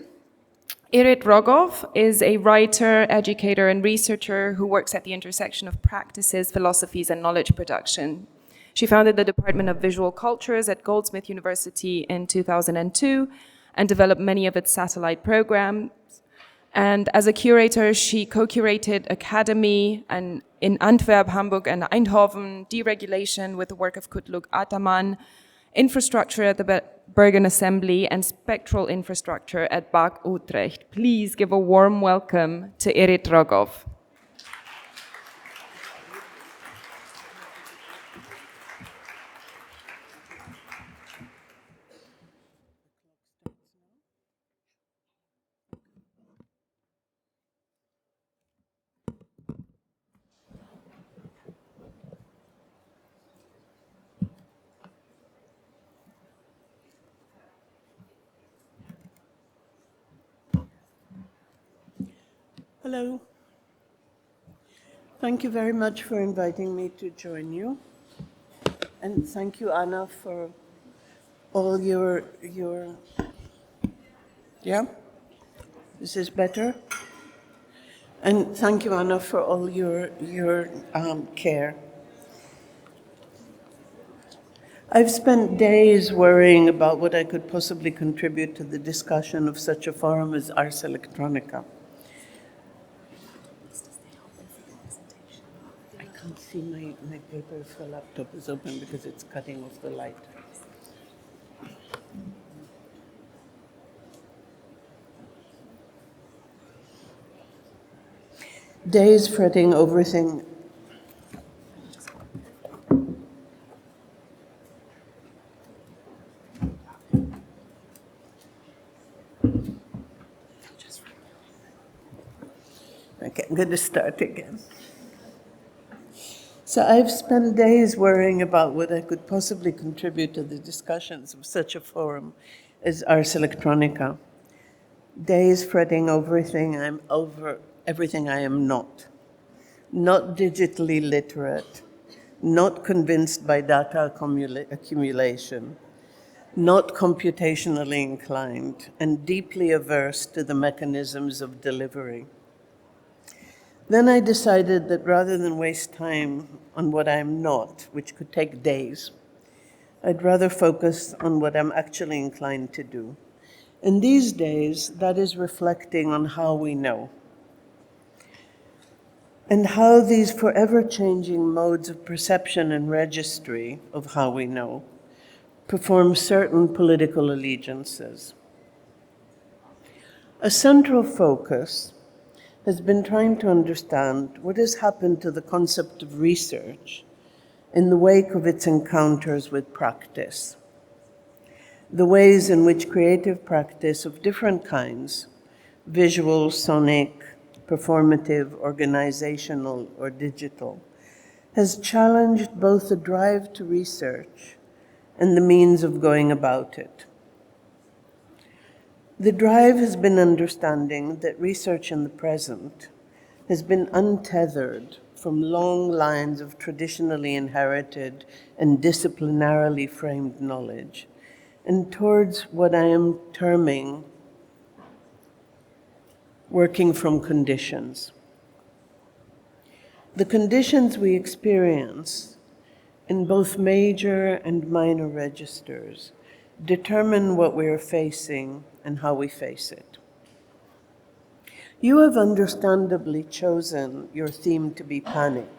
S1: Irit Rogov is a writer, educator, and researcher who works at the intersection of practices, philosophies, and knowledge production. She founded the Department of Visual Cultures at Goldsmith University in 2002 and developed many of its satellite programs. And as a curator, she co-curated Academy and in Antwerp, Hamburg, and Eindhoven, Deregulation with the work of Kutluk Ataman, infrastructure at the Bergen Assembly, and spectral infrastructure at BAC Utrecht. Please give a warm welcome to Erit Rogov.
S12: Hello. Thank you very much for inviting me to join you. And thank you, Anna, for all your yeah? This is better? And thank you, Anna, for all your care. I've spent days worrying about what I could possibly contribute to the discussion of such a forum as Ars Electronica. I can't see my paper if the laptop is open because it's cutting off the light. Days fretting over things. Okay, I'm going to start again. So I've spent days worrying about what I could possibly contribute to the discussions of such a forum as Ars Electronica. Days fretting over everything I am not. Not digitally literate, not convinced by data accumulation, not computationally inclined, and deeply averse to the mechanisms of delivery. Then I decided that rather than waste time on what I'm not, which could take days, I'd rather focus on what I'm actually inclined to do. And these days, that is reflecting on how we know, and how these forever changing modes of perception and registry of how we know perform certain political allegiances. A central focus has been trying to understand what has happened to the concept of research in the wake of its encounters with practice. The ways in which creative practice of different kinds, visual, sonic, performative, organizational, or digital, has challenged both the drive to research and the means of going about it. The drive has been understanding that research in the present has been untethered from long lines of traditionally inherited and disciplinarily framed knowledge, and towards what I am terming working from conditions. The conditions we experience in both major and minor registers determine what we are facing and how we face it. You have understandably chosen your theme to be panic.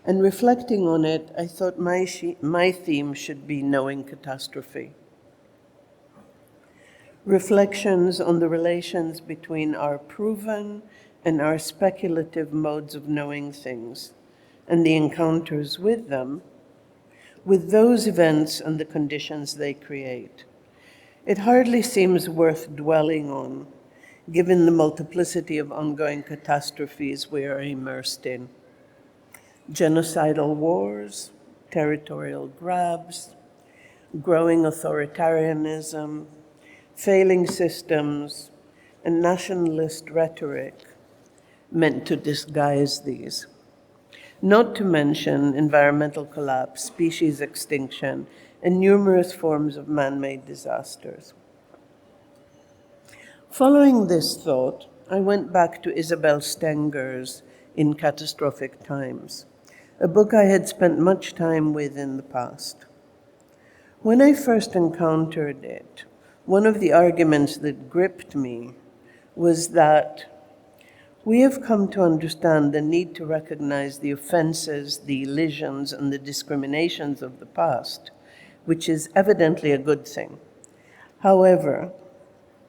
S12: And reflecting on it, I thought my theme should be knowing catastrophe. Reflections on the relations between our proven and our speculative modes of knowing things, and the encounters with them, with those events and the conditions they create. It hardly seems worth dwelling on, given the multiplicity of ongoing catastrophes we are immersed in. Genocidal wars, territorial grabs, growing authoritarianism, failing systems, and nationalist rhetoric meant to disguise these. Not to mention environmental collapse, species extinction, and numerous forms of man-made disasters. Following this thought, I went back to Isabel Stenger's In Catastrophic Times, a book I had spent much time with in the past. When I first encountered it, one of the arguments that gripped me was that we have come to understand the need to recognize the offenses, the elisions, and the discriminations of the past which is evidently a good thing. However,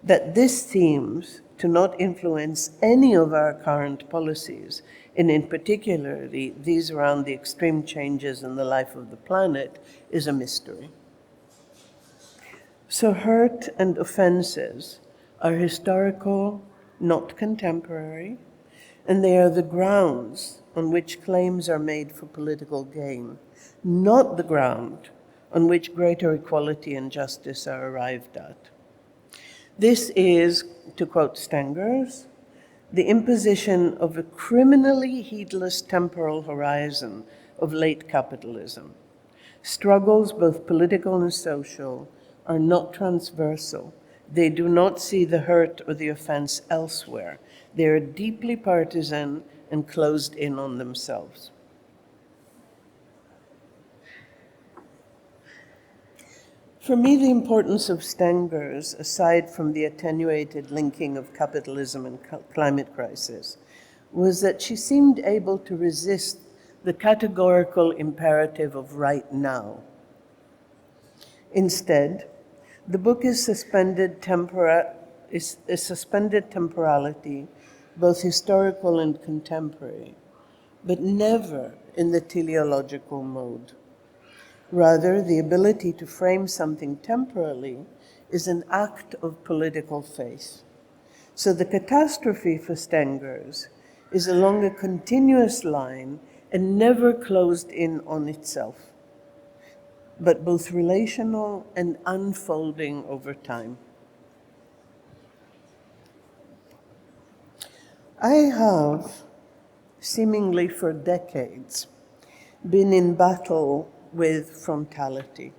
S12: that this seems to not influence any of our current policies, and in particularly these around the extreme changes in the life of the planet, is a mystery. So hurt and offenses are historical, not contemporary, and they are the grounds on which claims are made for political gain, not the ground on which greater equality and justice are arrived at. This is, to quote Stengers, the imposition of a criminally heedless temporal horizon of late capitalism. Struggles, both political and social, are not transversal. They do not see the hurt or the offense elsewhere. They are deeply partisan and closed in on themselves. For me, the importance of Stengers, aside from the attenuated linking of capitalism and climate crisis, was that she seemed able to resist the categorical imperative of right now. Instead, the book is suspended temporality, both historical and contemporary, but never in the teleological mode. Rather, the ability to frame something temporally is an act of political faith. So the catastrophe for Stengers is along a continuous line and never closed in on itself, but both relational and unfolding over time. I have, seemingly for decades, been in battle with frontality.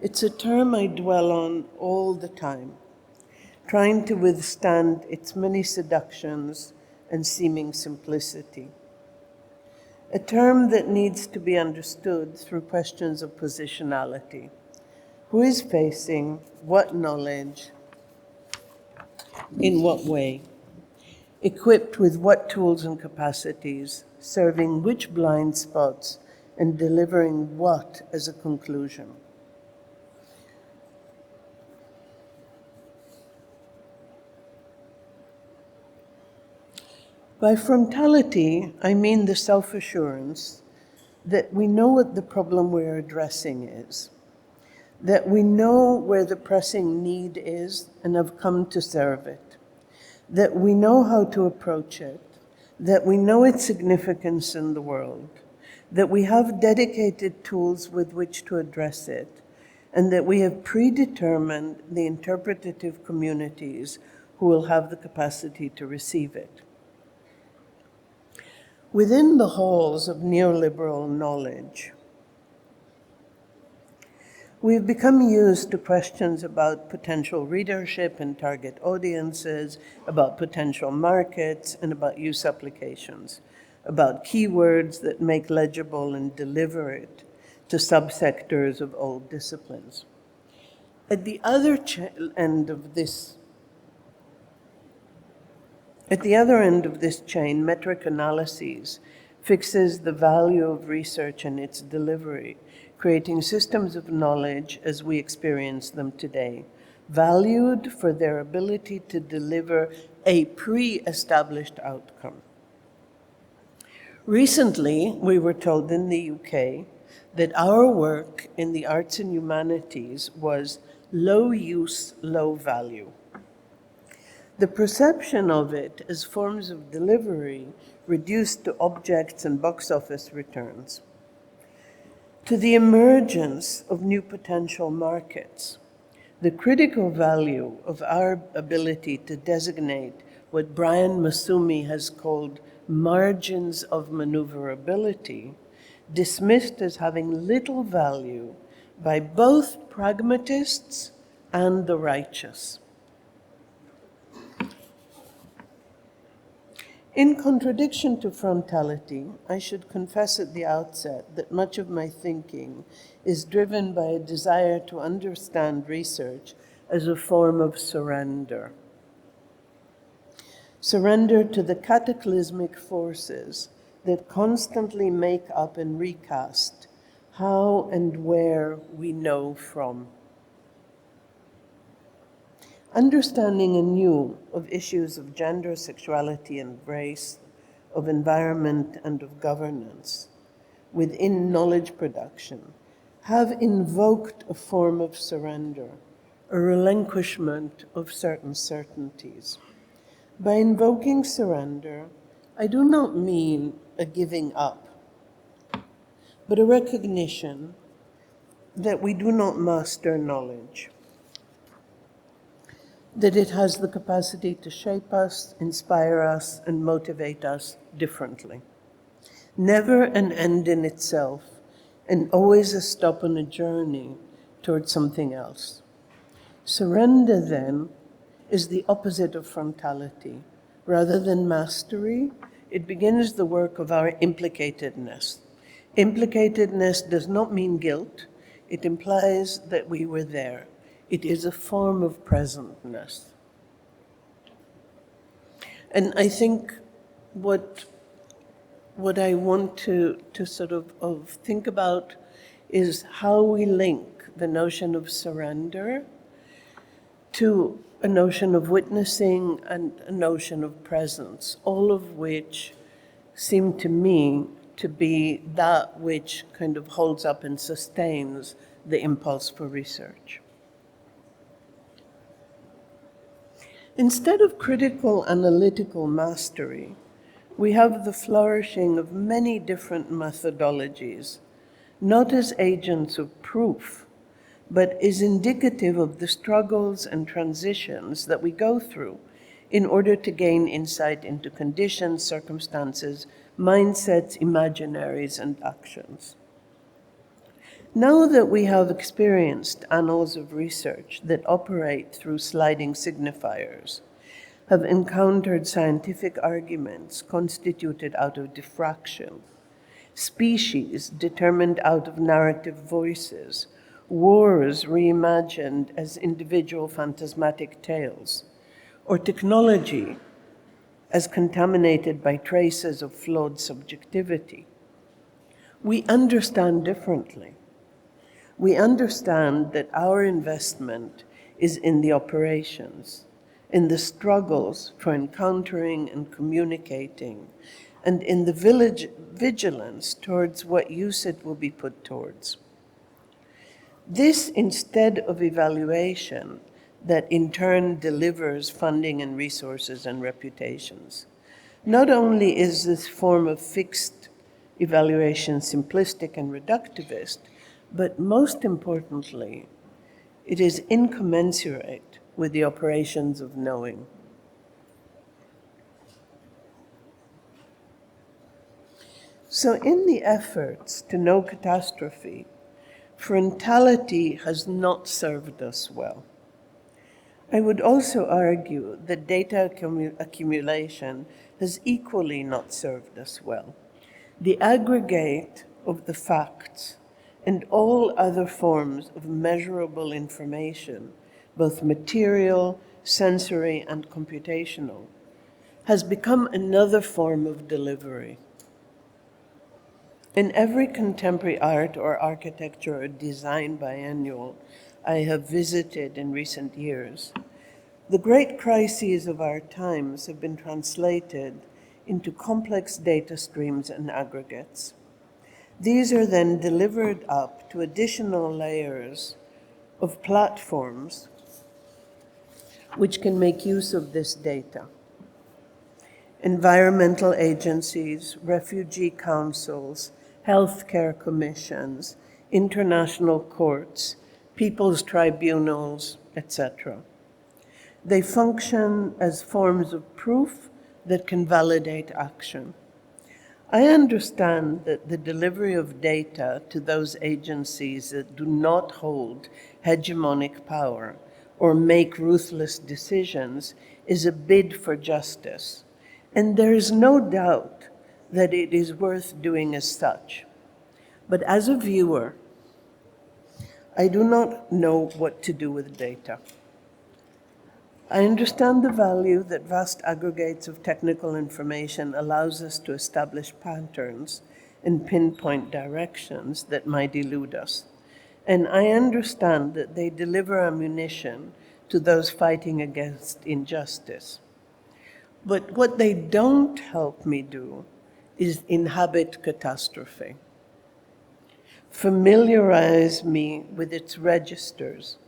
S12: It's a term I dwell on all the time, trying to withstand its many seductions and seeming simplicity. A term that needs to be understood through questions of positionality. Who is facing what knowledge, in what way, equipped with what tools and capacities, serving which blind spots, and delivering what as a conclusion. By frontality, I mean the self-assurance that we know what the problem we're addressing is, that we know where the pressing need is and have come to serve it, that we know how to approach it, that we know its significance in the world, that we have dedicated tools with which to address it, and that we have predetermined the interpretative communities who will have the capacity to receive it. Within the halls of neoliberal knowledge, we've become used to questions about potential readership and target audiences, about potential markets, and about use applications, about keywords that make legible and deliver it to subsectors of old disciplines. At the other end of this chain, metric analyses fixes the value of research and its delivery, creating systems of knowledge as we experience them today, valued for their ability to deliver a pre-established outcome. Recently, we were told in the UK that our work in the arts and humanities was low use, low value. The perception of it as forms of delivery reduced to objects and box office returns, to the emergence of new potential markets, the critical value of our ability to designate what Brian Masumi has called margins of maneuverability, dismissed as having little value by both pragmatists and the righteous. In contradiction to frontality, I should confess at the outset that much of my thinking is driven by a desire to understand research as a form of surrender. Surrender to the cataclysmic forces that constantly make up and recast how and where we know from. Understanding anew of issues of gender, sexuality, and race, of environment, and of governance within knowledge production have invoked a form of surrender, a relinquishment of certain certainties. By invoking surrender, I do not mean a giving up, but a recognition that we do not master knowledge, that it has the capacity to shape us, inspire us, and motivate us differently. Never an end in itself, and always a stop on a journey towards something else. Surrender, then, is the opposite of frontality. Rather than mastery, it begins the work of our implicatedness. Implicatedness does not mean guilt. It implies that we were there. It is a form of presentness. And I think what I want to sort of think about is how we link the notion of surrender to a notion of witnessing and a notion of presence, all of which seem to me to be that which kind of holds up and sustains the impulse for research. Instead of critical analytical mastery, we have the flourishing of many different methodologies, not as agents of proof, but is indicative of the struggles and transitions that we go through in order to gain insight into conditions, circumstances, mindsets, imaginaries, and actions. Now that we have experienced annals of research that operate through sliding signifiers, have encountered scientific arguments constituted out of diffraction, species determined out of narrative voices, wars reimagined as individual phantasmatic tales, or technology as contaminated by traces of flawed subjectivity, we understand differently. We understand that our investment is in the operations, in the struggles for encountering and communicating, and in the vigilance towards what use it will be put towards. This, instead of evaluation, that in turn delivers funding and resources and reputations. Not only is this form of fixed evaluation simplistic and reductivist, but most importantly, it is incommensurate with the operations of knowing. So in the efforts to know catastrophe, frontality has not served us well. I would also argue that data accumulation has equally not served us well. The aggregate of the facts and all other forms of measurable information, both material, sensory, and computational, has become another form of delivery. In every contemporary art or architecture or design biennial I have visited in recent years, the great crises of our times have been translated into complex data streams and aggregates. These are then delivered up to additional layers of platforms which can make use of this data. Environmental agencies, refugee councils, healthcare commissions, international courts, people's tribunals, etc. They function as forms of proof that can validate action. I understand that the delivery of data to those agencies that do not hold hegemonic power or make ruthless decisions is a bid for justice. And there is no doubt that it is worth doing as such. But as a viewer, I do not know what to do with data. I understand the value that vast aggregates of technical information allows us to establish patterns and pinpoint directions that might elude us. And I understand that they deliver ammunition to those fighting against injustice. But what they don't help me do is inhabit catastrophe. Familiarize me with its registers.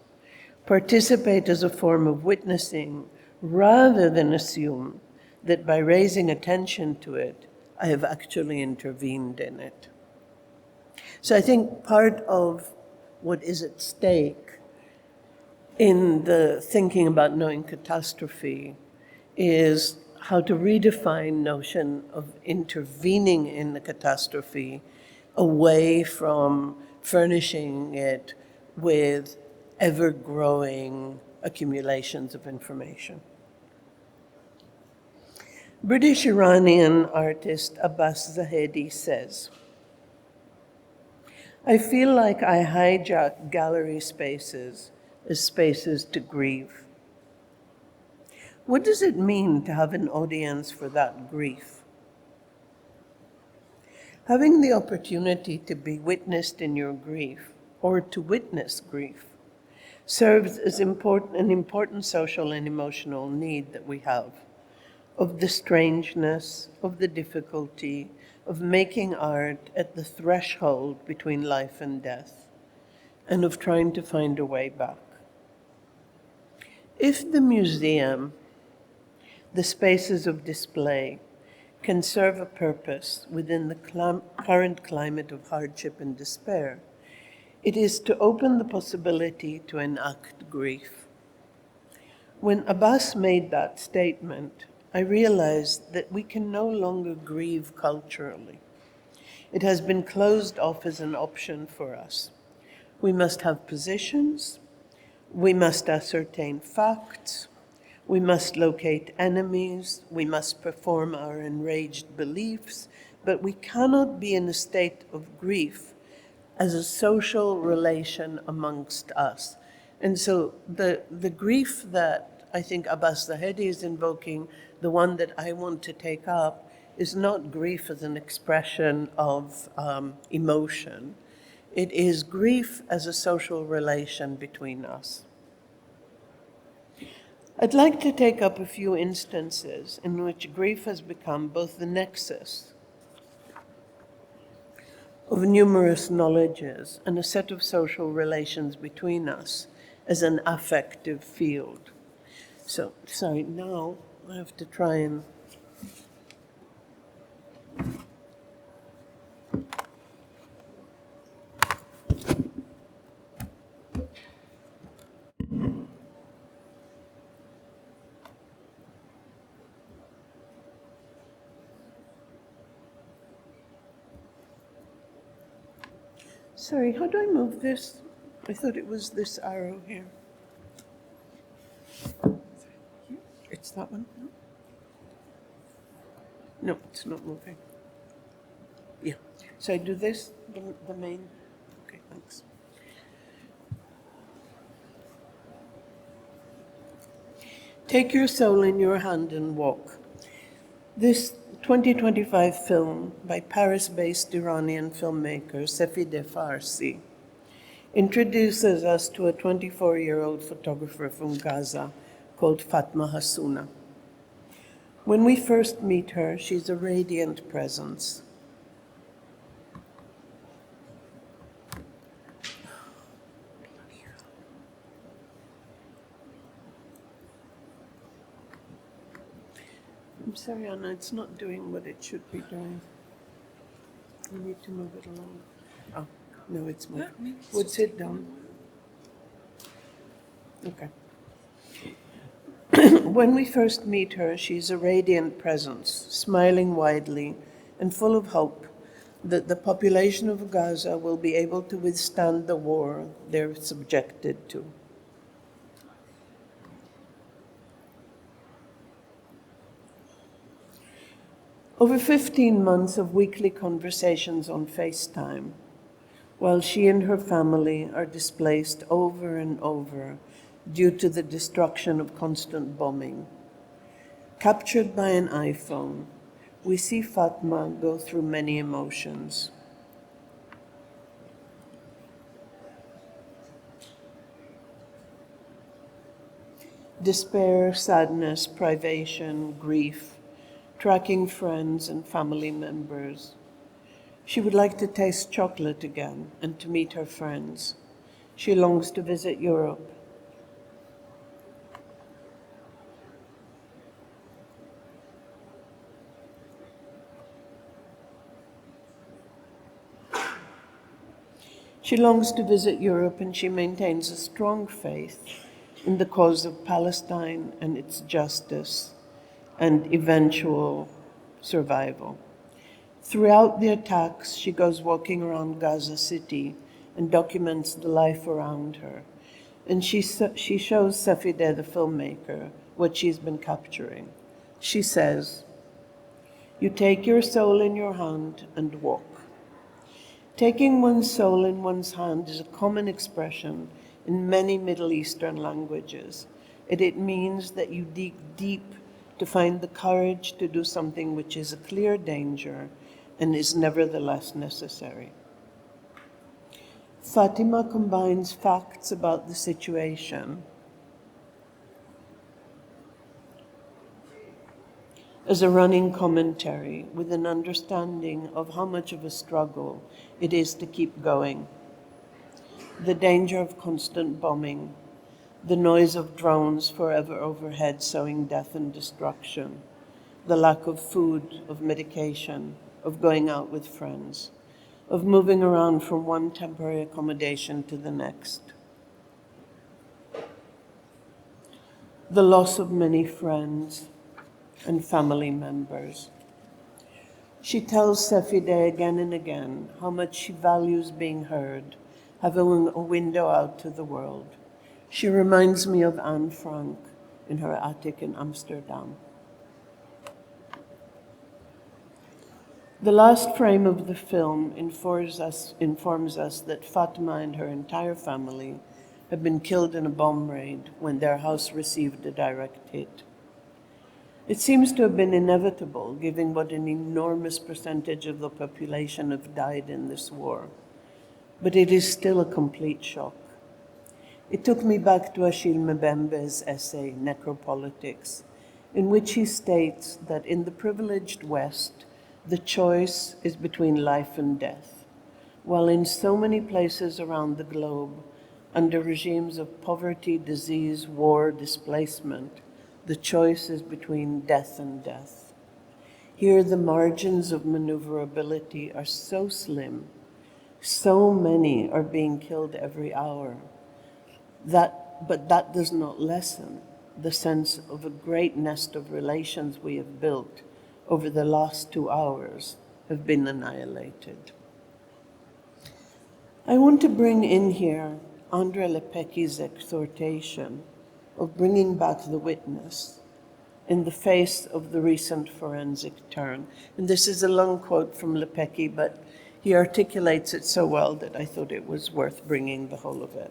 S12: Participate as a form of witnessing rather than assume that by raising attention to it, I have actually intervened in it. So I think part of what is at stake in the thinking about knowing catastrophe is how to redefine notion of intervening in the catastrophe away from furnishing it with ever-growing accumulations of information. British Iranian artist Abbas Zahedi says, "I feel like I hijack gallery spaces as spaces to grieve. What does it mean to have an audience for that grief? Having the opportunity to be witnessed in your grief, or to witness grief, serves as an important social and emotional need that we have, of the strangeness, of the difficulty, of making art at the threshold between life and death, and of trying to find a way back. If the museum, the spaces of display, can serve a purpose within the current climate of hardship and despair, it is to open the possibility to enact grief." When Abbas made that statement, I realized that we can no longer grieve culturally. It has been closed off as an option for us. We must have positions, we must ascertain facts, we must locate enemies, we must perform our enraged beliefs, but we cannot be in a state of grief as a social relation amongst us. And so the grief that I think Abbas Zahedi is invoking, the one that I want to take up, is not grief as an expression of emotion. It is grief as a social relation between us. I'd like to take up a few instances in which grief has become both the nexus of numerous knowledges and a set of social relations between us as an affective field. So, sorry, now I have to try and... Sorry, how do I move this? I thought it was this arrow here. It's that one? No, it's not moving. Yeah. So I do this, the main. Okay, thanks. Take your soul in your hand and walk. This 2025 film by Paris-based Iranian filmmaker Sefideh Farsi introduces us to a 24-year-old photographer from Gaza called Fatma Hassouna. When we first meet her, she's a radiant presence. I'm sorry, Anna, it's not doing what it should be doing. You need to move it along. Oh, no, it's moving. Would sit down. Okay. When we first meet her, she's a radiant presence, smiling widely and full of hope that the population of Gaza will be able to withstand the war they're subjected to. Over 15 months of weekly conversations on FaceTime, while she and her family are displaced over and over due to the destruction of constant bombing. Captured by an iPhone, we see Fatma go through many emotions. Despair, sadness, privation, grief, tracking friends and family members. She would like to taste chocolate again and to meet her friends. She longs to visit Europe. She longs to visit Europe, and she maintains a strong faith in the cause of Palestine and its justice and eventual survival. Throughout the attacks, she goes walking around Gaza City and documents the life around her. And she shows Safideh, the filmmaker, what she's been capturing. She says, "You take your soul in your hand and walk." Taking one's soul in one's hand is a common expression in many Middle Eastern languages. It means that you dig deep to find the courage to do something which is a clear danger and is nevertheless necessary. Fatima combines facts about the situation as a running commentary with an understanding of how much of a struggle it is to keep going. The danger of constant bombing, the noise of drones forever overhead sowing death and destruction, the lack of food, of medication, of going out with friends, of moving around from one temporary accommodation to the next. The loss of many friends and family members. She tells Safideh again and again how much she values being heard, having a window out to the world. She reminds me of Anne Frank in her attic in Amsterdam. The last frame of the film informs us that Fatma and her entire family have been killed in a bomb raid when their house received a direct hit. It seems to have been inevitable, given what an enormous percentage of the population have died in this war. But it is still a complete shock. It took me back to Achille Mbembe's essay, Necropolitics, in which he states that in the privileged West, the choice is between life and death, while in so many places around the globe, under regimes of poverty, disease, war, displacement, the choice is between death and death. Here, the margins of maneuverability are so slim, so many are being killed every hour, but that does not lessen the sense of a great nest of relations we have built over the last 2 hours have been annihilated. I want to bring in here André Lepecky's exhortation of bringing back the witness in the face of the recent forensic turn. And this is a long quote from Lepecky, but he articulates it so well that I thought it was worth bringing the whole of it.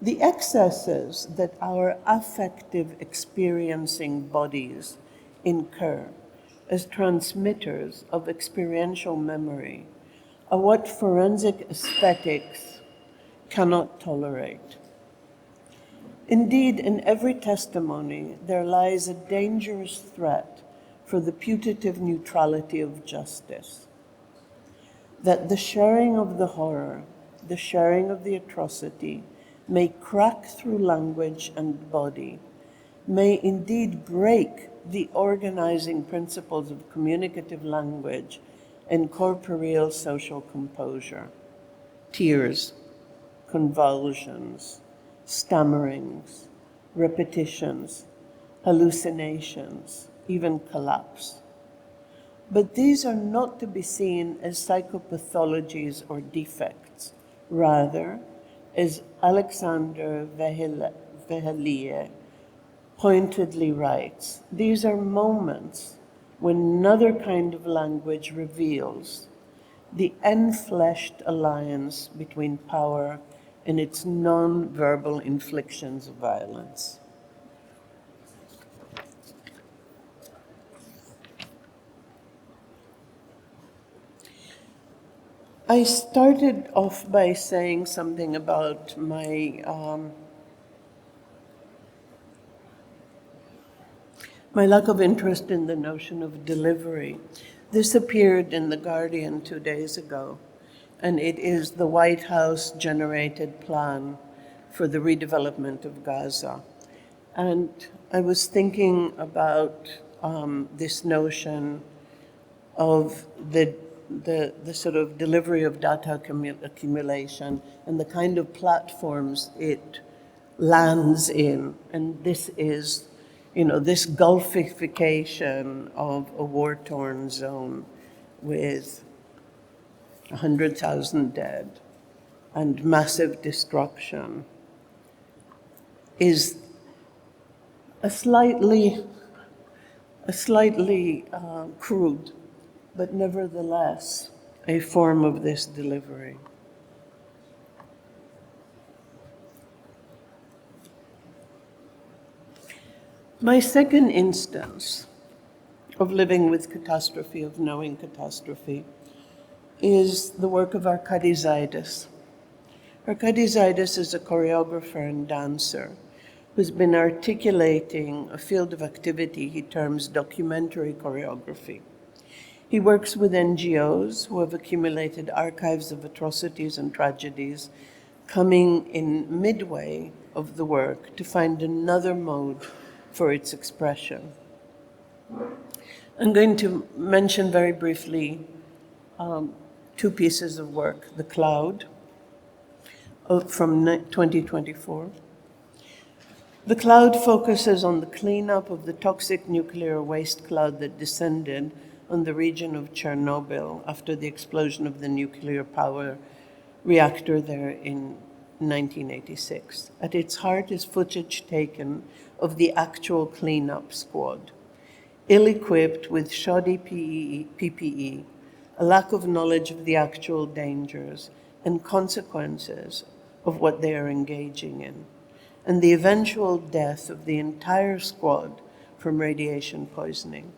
S12: The excesses that our affective experiencing bodies incur as transmitters of experiential memory are what forensic aesthetics cannot tolerate. Indeed, in every testimony, there lies a dangerous threat for the putative neutrality of justice. That the sharing of the horror, the sharing of the atrocity, may crack through language and body, may indeed break the organizing principles of communicative language and corporeal social composure. Tears, convulsions, stammerings, repetitions, hallucinations, even collapse. But these are not to be seen as psychopathologies or defects. Rather, as Alexander Vehelier pointedly writes, these are moments when another kind of language reveals the enfleshed alliance between power and its non-verbal inflictions of violence. I started off by saying something about my lack of interest in the notion of delivery. This appeared in The Guardian 2 days ago, and it is the White House generated plan for the redevelopment of Gaza. And I was thinking about this notion of the sort of delivery of data accumulation and the kind of platforms it lands in. And this is, this gulfification of a war-torn zone with 100,000 dead and massive destruction is a slightly crude, but nevertheless a form of this delivery. My second instance of living with catastrophe, of knowing catastrophe, is the work of Reimagines. Reimagines is a choreographer and dancer who's been articulating a field of activity he terms documentary choreography. He works with NGOs who have accumulated archives of atrocities and tragedies, coming in midway of the work to find another mode for its expression. I'm going to mention very briefly two pieces of work. The Cloud from 2024. The Cloud focuses on the cleanup of the toxic nuclear waste cloud that descended on the region of Chernobyl after the explosion of the nuclear power reactor there in 1986. At its heart is footage taken of the actual cleanup squad, ill-equipped with shoddy PPE, a lack of knowledge of the actual dangers and consequences of what they are engaging in, and the eventual death of the entire squad from radiation poisoning.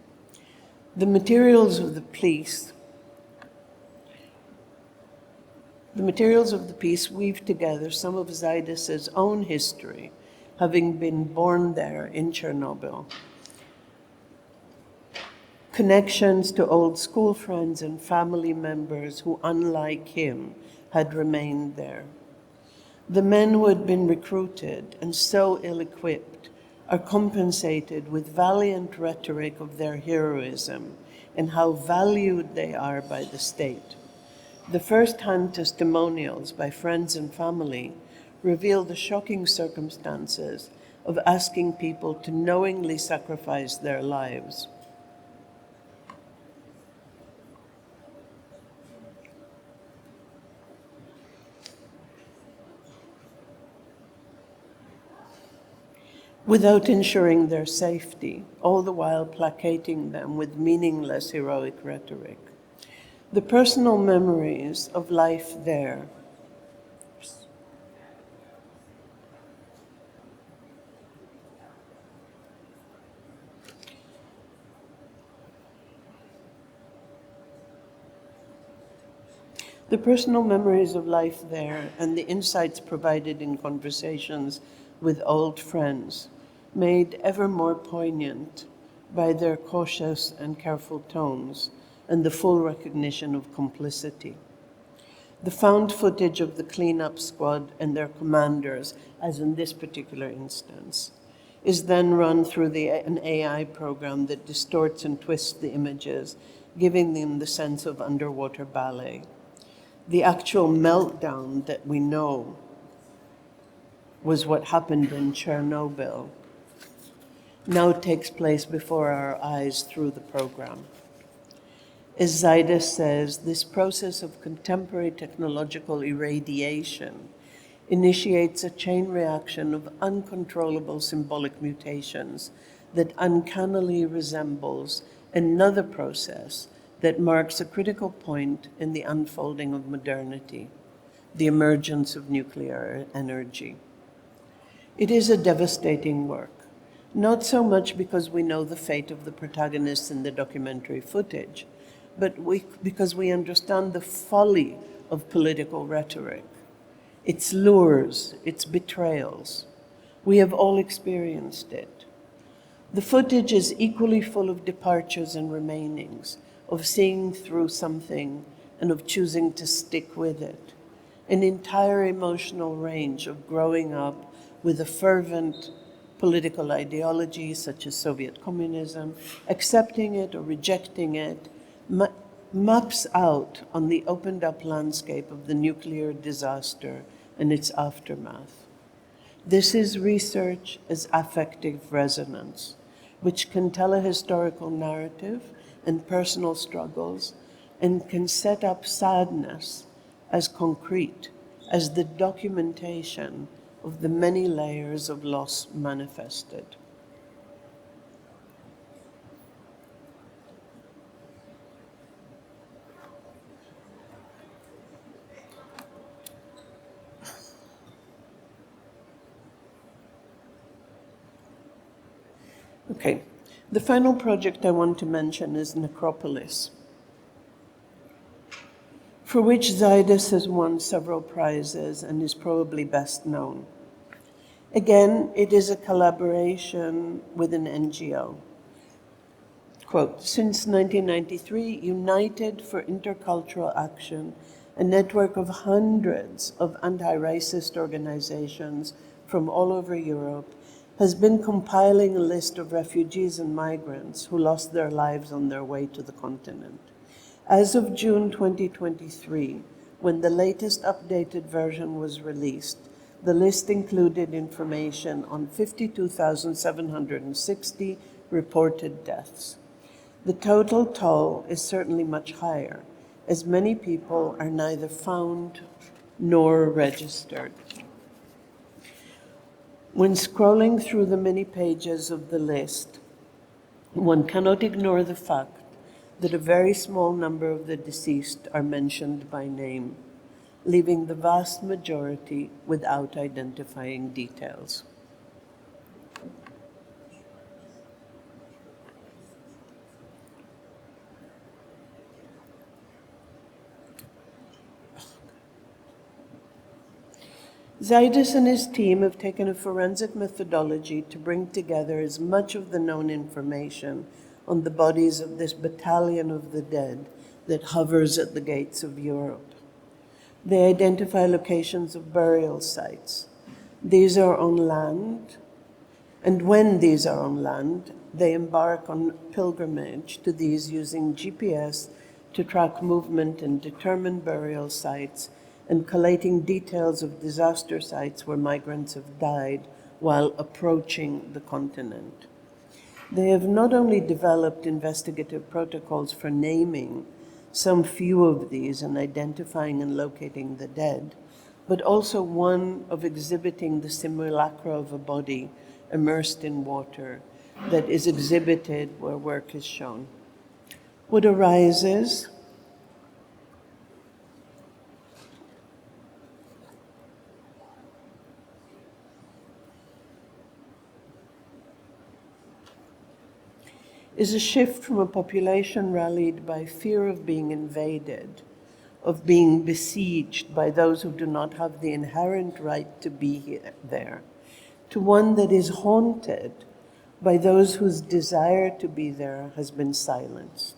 S12: The materials of the piece weave together some of Zaidis' own history, having been born there in Chernobyl, connections to old school friends and family members who, unlike him, had remained there. The men who had been recruited and so ill-equipped are compensated with valiant rhetoric of their heroism and how valued they are by the state. The first-hand testimonials by friends and family reveal the shocking circumstances of asking people to knowingly sacrifice their lives. Without ensuring their safety, all the while placating them with meaningless heroic rhetoric. The personal memories of life there and the insights provided in conversations with old friends, made ever more poignant by their cautious and careful tones and the full recognition of complicity. The found footage of the cleanup squad and their commanders, as in this particular instance, is then run through an AI program that distorts and twists the images, giving them the sense of underwater ballet. The actual meltdown that we know was what happened in Chernobyl now takes place before our eyes through the program. As Zaida says, this process of contemporary technological irradiation initiates a chain reaction of uncontrollable symbolic mutations that uncannily resembles another process that marks a critical point in the unfolding of modernity, the emergence of nuclear energy. It is a devastating work, not so much because we know the fate of the protagonists in the documentary footage, but because we understand the folly of political rhetoric, its lures, its betrayals. We have all experienced it. The footage is equally full of departures and remainings, of seeing through something and of choosing to stick with it. An entire emotional range of growing up with a fervent political ideology such as Soviet communism, accepting it or rejecting it, maps out on the opened up landscape of the nuclear disaster and its aftermath. This is research as affective resonance, which can tell a historical narrative and personal struggles and can set up sadness as concrete, as the documentation of the many layers of loss manifested. Okay, the final project I want to mention is Necropolis, for which Zaides has won several prizes and is probably best known. Again, it is a collaboration with an NGO. Quote, since 1993, United for Intercultural Action, a network of hundreds of anti-racist organizations from all over Europe, has been compiling a list of refugees and migrants who lost their lives on their way to the continent. As of June 2023, when the latest updated version was released, the list included information on 52,760 reported deaths. The total toll is certainly much higher, as many people are neither found nor registered. When scrolling through the many pages of the list, one cannot ignore the fact that a very small number of the deceased are mentioned by name, leaving the vast majority without identifying details. Zaides and his team have taken a forensic methodology to bring together as much of the known information on the bodies of this battalion of the dead that hovers at the gates of Europe. They identify locations of burial sites. These are on land, and when these are on land, they embark on pilgrimage to these using GPS to track movement and determine burial sites, and collating details of disaster sites where migrants have died while approaching the continent. They have not only developed investigative protocols for naming some few of these and identifying and locating the dead, but also one of exhibiting the simulacra of a body immersed in water that is exhibited where work is shown. What arises is a shift from a population rallied by fear of being invaded, of being besieged by those who do not have the inherent right to be there, to one that is haunted by those whose desire to be there has been silenced.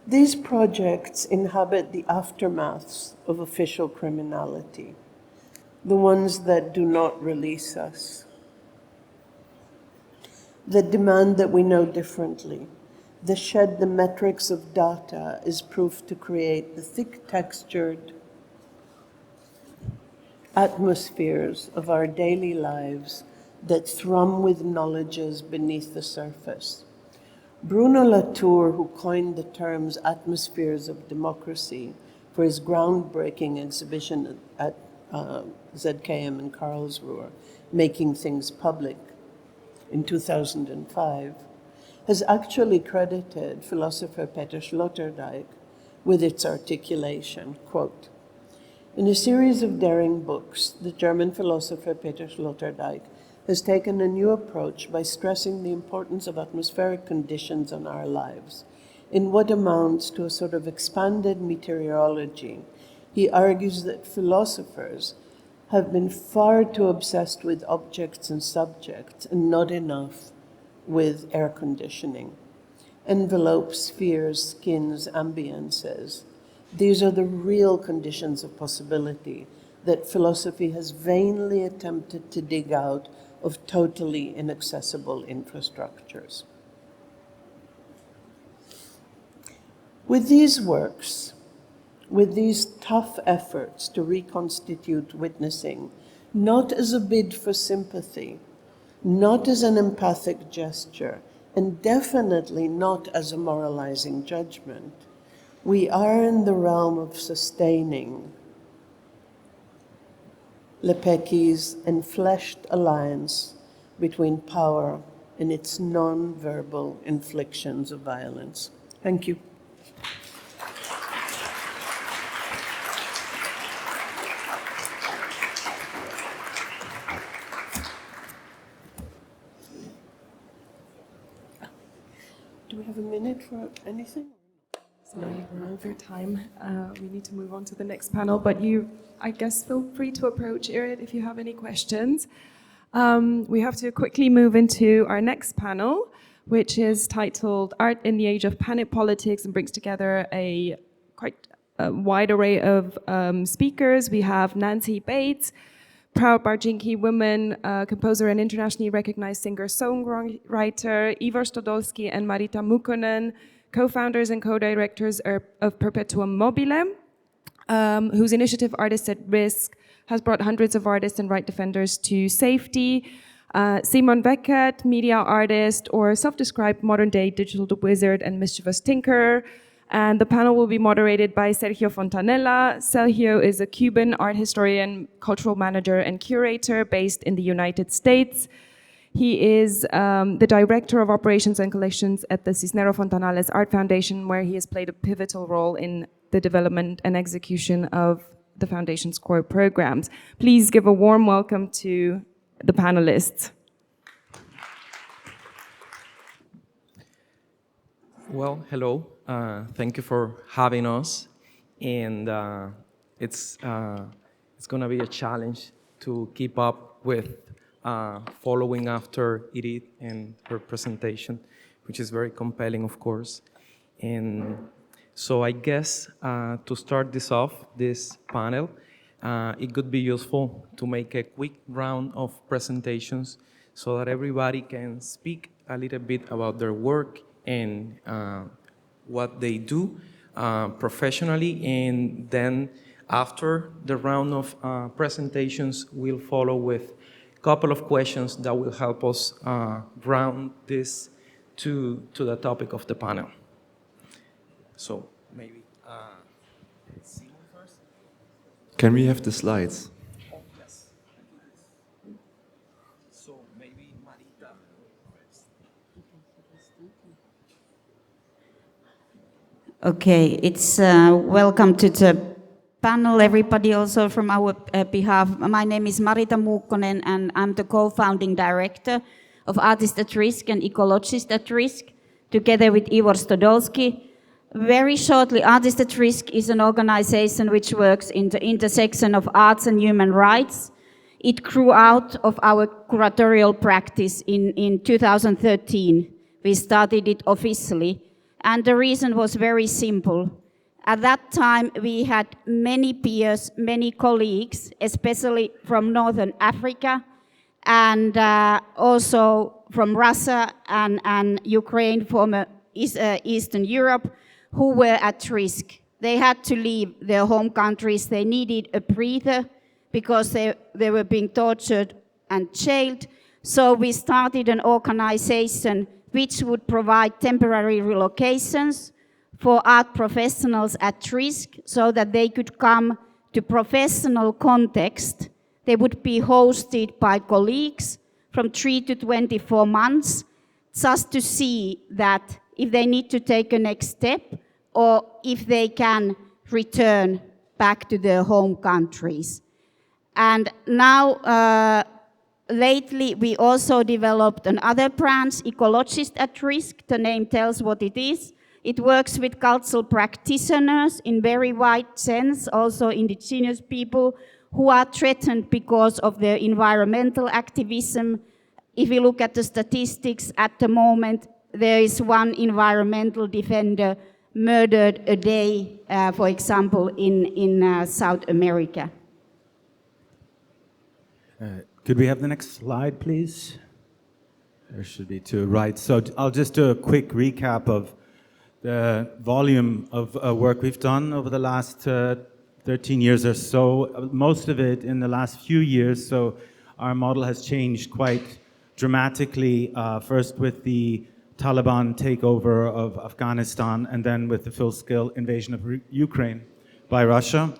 S12: These projects inhabit the aftermaths of official criminality, the ones that do not release us, that demand that we know differently, that shed the metrics of data as proof to create the thick-textured atmospheres of our daily lives that thrum with knowledges beneath the surface. Bruno Latour, who coined the terms atmospheres of democracy for his groundbreaking exhibition at ZKM in Karlsruhe, Making Things Public, in 2005, has actually credited philosopher Peter Sloterdijk with its articulation, quote, In a series of daring books, the German philosopher Peter Sloterdijk has taken a new approach by stressing the importance of atmospheric conditions on our lives. In what amounts to a sort of expanded meteorology, he argues that philosophers have been far too obsessed with objects and subjects and not enough with air conditioning. Envelopes, spheres, skins, ambiances. These are the real conditions of possibility that philosophy has vainly attempted to dig out of totally inaccessible infrastructures. With these works, with these tough efforts to reconstitute witnessing, not as a bid for sympathy, not as an empathic gesture, and definitely not as a moralizing judgment, we are in the realm of sustaining Lepecki's enfleshed alliance between power and its non-verbal inflictions of violence. Thank you. Do we have a minute for anything?
S1: Sorry, we're over time. We need to move on to the next panel, but I guess, feel free to approach Irit if you have any questions. We have to quickly move into our next panel, which is titled Art in the Age of Panic Politics, and brings together a quite wide array of speakers. We have Nancy Bates, proud Bardzynki woman, composer and internationally recognized singer-songwriter, Ivor Stodolski and Marita Mukonen, co-founders and co-directors of Perpetuum Mobile, whose initiative Artists at Risk has brought hundreds of artists and right defenders to safety. Simon Beckett, media artist or self-described modern-day digital wizard and mischievous tinker. And the panel will be moderated by Sergio Fontanella. Sergio is a Cuban art historian, cultural manager, and curator based in the United States. He is the director of operations and collections at the Cisnero Fontanales Art Foundation, where he has played a pivotal role in the development and execution of the foundation's core programs. Please give a warm welcome to the panelists.
S13: Well, hello. Thank you for having us. And it's going to be a challenge to keep up with following after Edith and her presentation, which is very compelling, of course. And so I guess to start this panel, it could be useful to make a quick round of presentations so that everybody can speak a little bit about their work and what they do professionally. And then after the round of presentations, we'll follow with couple of questions that will help us round this to the topic of the panel. So maybe Simon first.
S14: Can we have the slides?
S13: Oh, yes. So maybe Marita first.
S15: Okay, it's welcome to the panel, everybody also from our behalf. My name is Marita Muukkonen and I'm the co-founding director of Artists at Risk and Ecologists at Risk, together with Ivor Stodolski. Very shortly, Artists at Risk is an organization which works in the intersection of arts and human rights. It grew out of our curatorial practice in 2013. We started it officially, and the reason was very simple. At that time, we had many peers, many colleagues, especially from Northern Africa and also from Russia and Ukraine, former Eastern Europe, who were at risk. They had to leave their home countries. They needed a breather because they were being tortured and jailed. So we started an organization which would provide temporary relocations for art professionals at risk so that they could come to professional context. They would be hosted by colleagues from 3 to 24 months just to see that if they need to take a next step or if they can return back to their home countries. And now, lately, we also developed another branch, Ecologist at Risk. The name tells what it is. It works with cultural practitioners in very wide sense, also indigenous people who are threatened because of their environmental activism. If you look at the statistics at the moment, there is one environmental defender murdered a day, for example, in South America.
S16: Could we have the next slide, please? There should be two, right. So I'll just do a quick recap of the volume of work we've done over the last 13 years or so, most of it in the last few years. So our model has changed quite dramatically, first with the Taliban takeover of Afghanistan, and then with the full-scale invasion of Ukraine by Russia.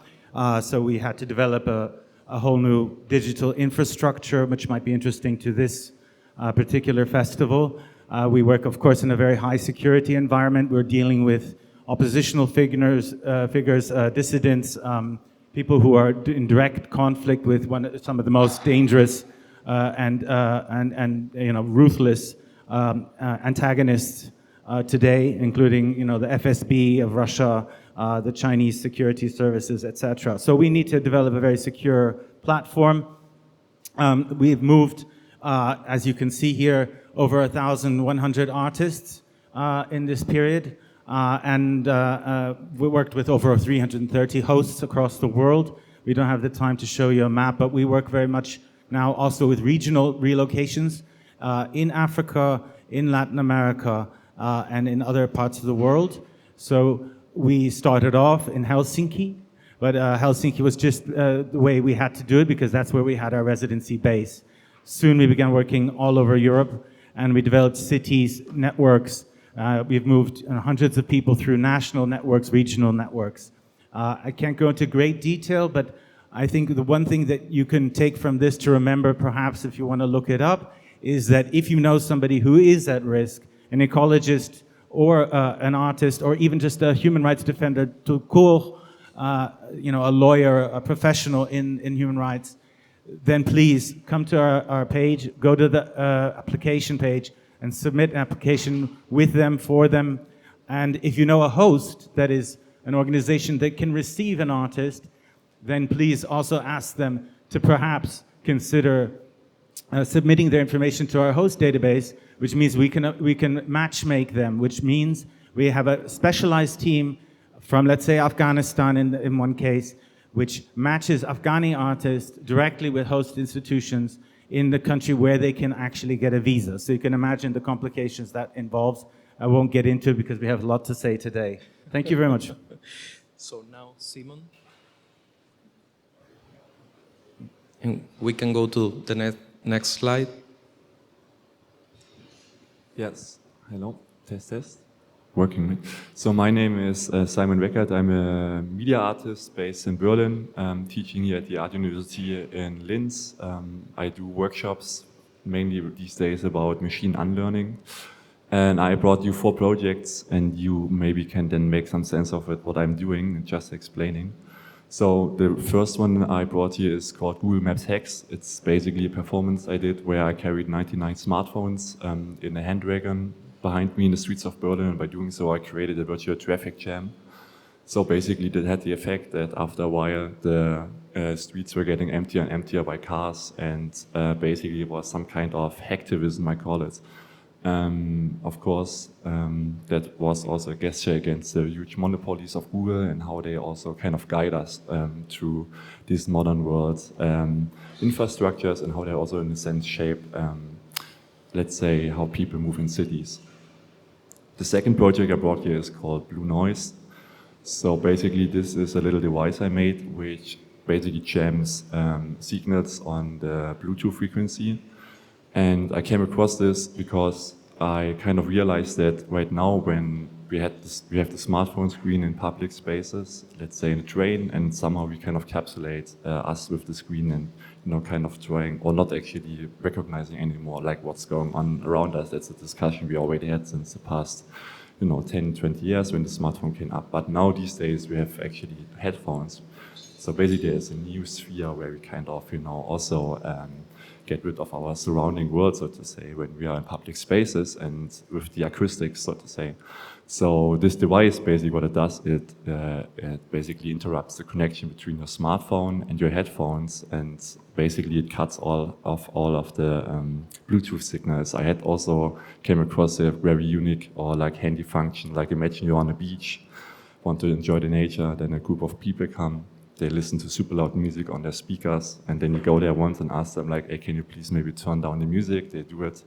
S16: So we had to develop a whole new digital infrastructure, which might be interesting to this particular festival. We work, of course, in a very high security environment. We're dealing with oppositional figures, dissidents, people who are in direct conflict with some of the most dangerous and ruthless antagonists today, including the FSB of Russia, the Chinese security services, etc. So we need to develop a very secure platform. We've moved, as you can see here, over 1,100 artists in this period, and we worked with over 330 hosts across the world. We don't have the time to show you a map, but we work very much now also with regional relocations in Africa, in Latin America, and in other parts of the world. So we started off in Helsinki, but Helsinki was just the way we had to do it because that's where we had our residency base. Soon we began working all over Europe, and we developed cities, networks. We've moved hundreds of people through national networks, regional networks. I can't go into great detail, but I think the one thing that you can take from this to remember, perhaps if you want to look it up, is that if you know somebody who is at risk, an ecologist or an artist, or even just a human rights defender, to call a lawyer, a professional in human rights, then please come to our page, go to the application page and submit an application with them, for them. And if you know a host that is an organization that can receive an artist, then please also ask them to perhaps consider submitting their information to our host database, which means we can match make them, which means we have a specialized team from, let's say, Afghanistan in one case, which matches Afghani artists directly with host institutions in the country where they can actually get a visa. So you can imagine the complications that involves. I won't get into it because we have a lot to say today. Thank you very much.
S13: So now, Simon. And we can go to the next slide.
S14: Yes. Hello. Test. Working. So my name is Simon Weckert. I'm a media artist based in Berlin, teaching here at the Art University in Linz. I do workshops, mainly these days, about machine unlearning. And I brought you 4 projects, and you maybe can then make some sense of it, what I'm doing, and just explaining. So the first one I brought here is called Google Maps Hacks. It's basically a performance I did where I carried 99 smartphones in a hand wagon behind me in the streets of Berlin, and by doing so I created a virtual traffic jam. So basically that had the effect that after a while the streets were getting emptier and emptier by cars, and basically it was some kind of hacktivism, I call it. Of course, that was also a gesture against the huge monopolies of Google and how they also kind of guide us through these modern world infrastructures, and how they also in a sense shape, let's say, how people move in cities. The second project I brought here is called Blue Noise. So basically this is a little device I made which basically jams signals on the Bluetooth frequency. And I came across this because I kind of realized that right now when we have the smartphone screen in public spaces, let's say in a train, and somehow we kind of encapsulate us with the screen and kind of trying, or not actually recognizing anymore like what's going on around us. That's a discussion we already had since the past 10, 20 years when the smartphone came up. But now these days we have actually headphones. So basically there's a new sphere where we kind of, also get rid of our surrounding world, so to say, when we are in public spaces and with the acoustics, so to say. So this device, basically what it does, it basically interrupts the connection between your smartphone and your headphones, and basically it cuts all of the Bluetooth signals. I had also came across a very unique or like handy function, like imagine you're on a beach, want to enjoy the nature, then a group of people come, they listen to super loud music on their speakers, and then you go there once and ask them like, hey, can you please maybe turn down the music? They do it,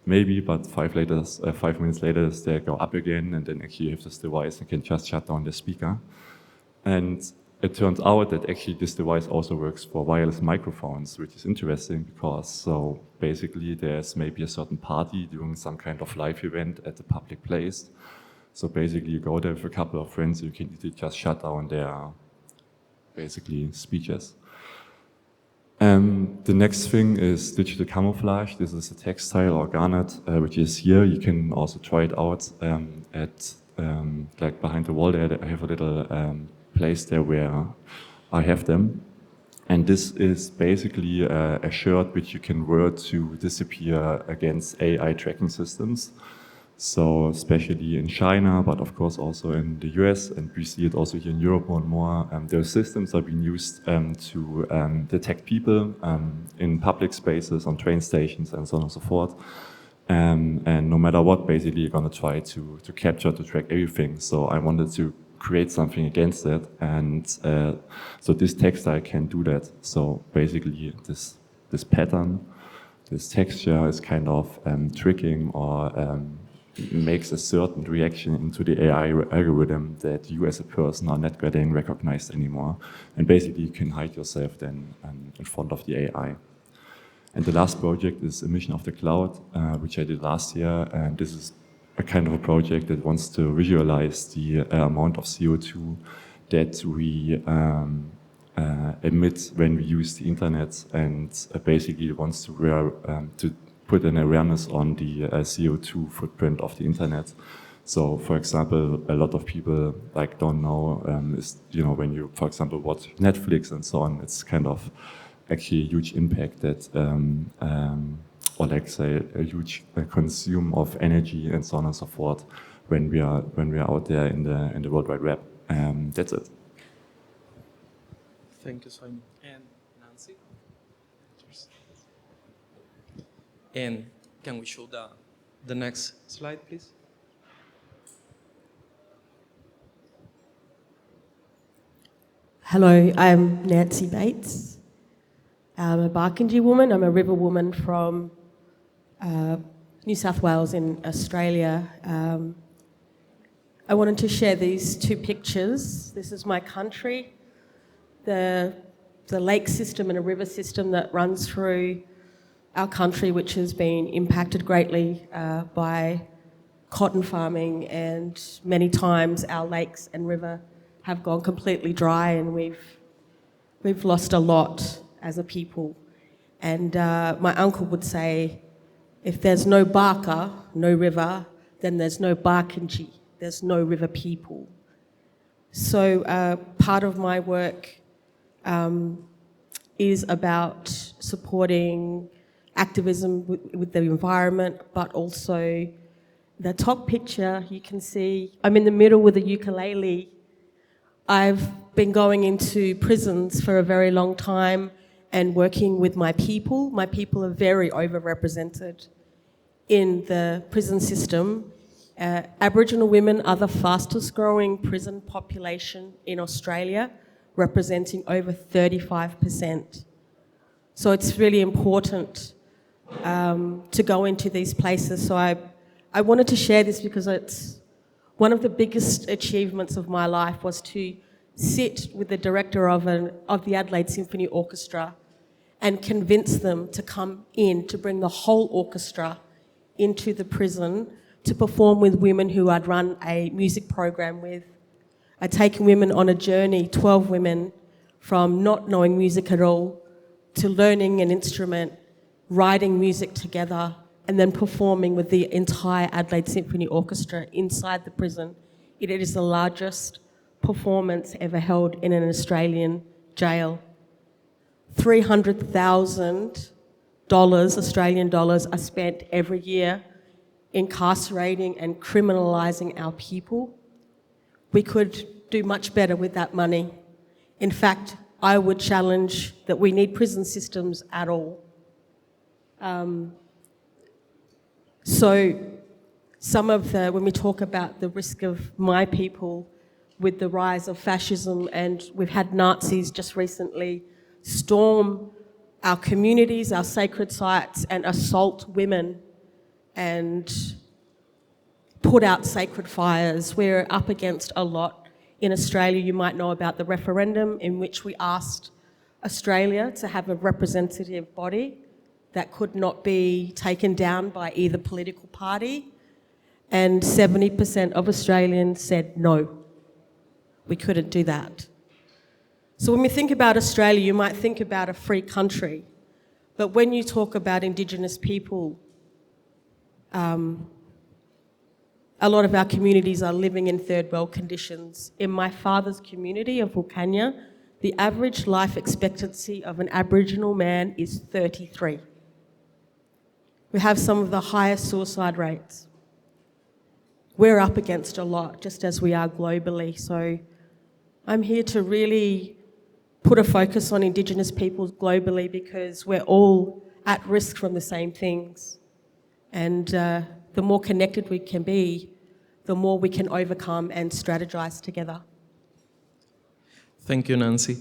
S14: maybe, but 5 minutes later they go up again, and then actually you have this device and can just shut down the speaker. And it turns out that actually this device also works for wireless microphones, which is interesting because so basically there's maybe a certain party doing some kind of live event at a public place. So basically you go there with a couple of friends, you can easily just shut down their basically speeches. The next thing is digital camouflage. This is a textile or garnet, which is here. You can also try it out at like behind the wall there. I have a little place there where I have them. And this is basically a shirt which you can wear to disappear against AI tracking systems. So especially in China, but of course also in the US, and we see it also here in Europe more and more, those systems are being used to detect people in public spaces, on train stations, and so on and so forth. And no matter what, basically you're going to try to capture, to track everything. So I wanted to create something against it, and so this textile can do that. So basically this pattern, this texture is kind of tricking or makes a certain reaction into the AI algorithm that you as a person are not getting recognized anymore. And basically you can hide yourself then in front of the AI. And the last project is Emission of the Cloud, which I did last year. And this is a kind of a project that wants to visualize the amount of CO2 that we emit when we use the internet, and basically wants to put an awareness on the CO2 footprint of the internet. So, for example, a lot of people don't know is when you, for example, watch Netflix and so on, it's kind of actually a huge impact that, or like say, a huge consume of energy and so on and so forth when we are out there in the World Wide Web. That's it.
S13: Thank you, Simon. And Nancy? And can we show the next slide, please?
S17: Hello, I'm Nancy Bates. I'm a Barkindji woman. I'm a river woman from New South Wales in Australia. I wanted to share these two pictures. This is my country, the lake system and a river system that runs through our country, which has been impacted greatly by cotton farming, and many times our lakes and river have gone completely dry, and we've lost a lot as a people. And my uncle would say, if there's no Barker, no river, then there's no Barkindji, there's no river people. So part of my work is about supporting activism with the environment, but also the top picture, you can see I'm in the middle with a ukulele. I've been going into prisons for a very long time and working with my people. My people are very overrepresented in the prison system. Aboriginal women are the fastest growing prison population in Australia, representing over 35%. So it's really important to go into these places. So I wanted to share this because it's one of the biggest achievements of my life was to sit with the director of the Adelaide Symphony Orchestra and convince them to come in, to bring the whole orchestra into the prison to perform with women who I'd run a music program with. I'd taken women on a journey, 12 women, from not knowing music at all to learning an instrument, writing music together, and then performing with the entire Adelaide Symphony Orchestra inside the prison. It is the largest performance ever held in an Australian jail. $300,000 Australian dollars are spent every year incarcerating and criminalising our people. We could do much better with that money. In fact, I would challenge that we need prison systems at all. So some of the, when we talk about the risk of my people with the rise of fascism, and we've had Nazis just recently storm our communities, our sacred sites, and assault women and put out sacred fires. We're up against a lot. In Australia, you might know about the referendum in which we asked Australia to have a representative body that could not be taken down by either political party, and 70% of Australians said no, we couldn't do that. So when we think about Australia, you might think about a free country, but when you talk about Indigenous people, a lot of our communities are living in third world conditions. In my father's community of Vulcania, the average life expectancy of an Aboriginal man is 33. We have some of the highest suicide rates. We're up against a lot, just as we are globally. So I'm here to really put a focus on Indigenous peoples globally, because we're all at risk from the same things. And the more connected we can be, the more we can overcome and strategize together.
S13: Thank you, Nancy.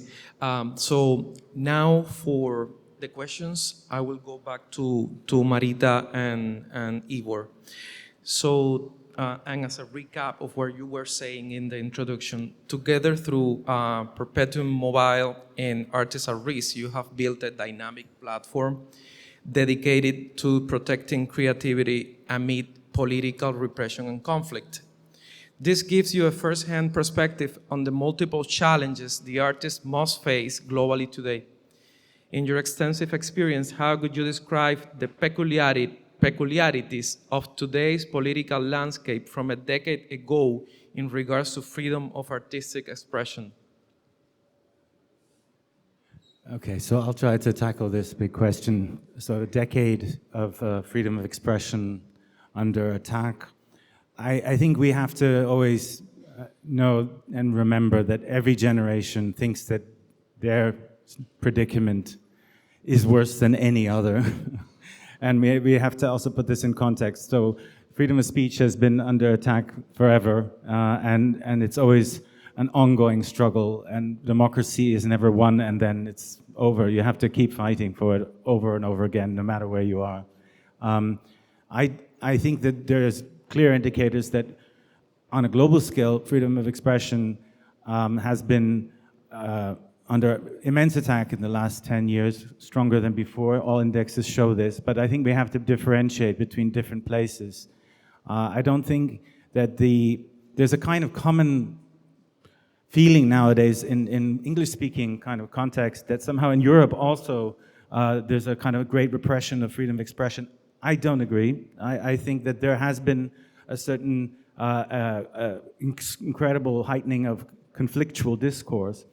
S13: So now for the questions, I will go back to Marita and Igor. So, and as a recap of what you were saying in the introduction, together through Perpetuum Mobile and Artists at Risk, you have built a dynamic platform dedicated to protecting creativity amid political repression and conflict. This gives you a first-hand perspective on the multiple challenges the artists must face globally today. In your extensive experience, how could you describe the peculiarities of today's political landscape from a decade ago in regards to freedom of artistic expression?
S16: Okay, so I'll try to tackle this big question. So a decade of freedom of expression under attack. I think we have to always know and remember that every generation thinks that their predicament is worse than any other. And we have to also put this in context. So freedom of speech has been under attack forever, and it's always an ongoing struggle, and democracy is never won and then it's over. You have to keep fighting for it over and over again, no matter where you are. I think that there's clear indicators that on a global scale, freedom of expression has been under immense attack in the last 10 years, stronger than before. All indexes show this, but I think we have to differentiate between different places. I don't think that there's a kind of common feeling nowadays in English-speaking kind of context that somehow in Europe also there's a kind of great repression of freedom of expression. I don't agree. I think that there has been a certain incredible heightening of conflictual discourse.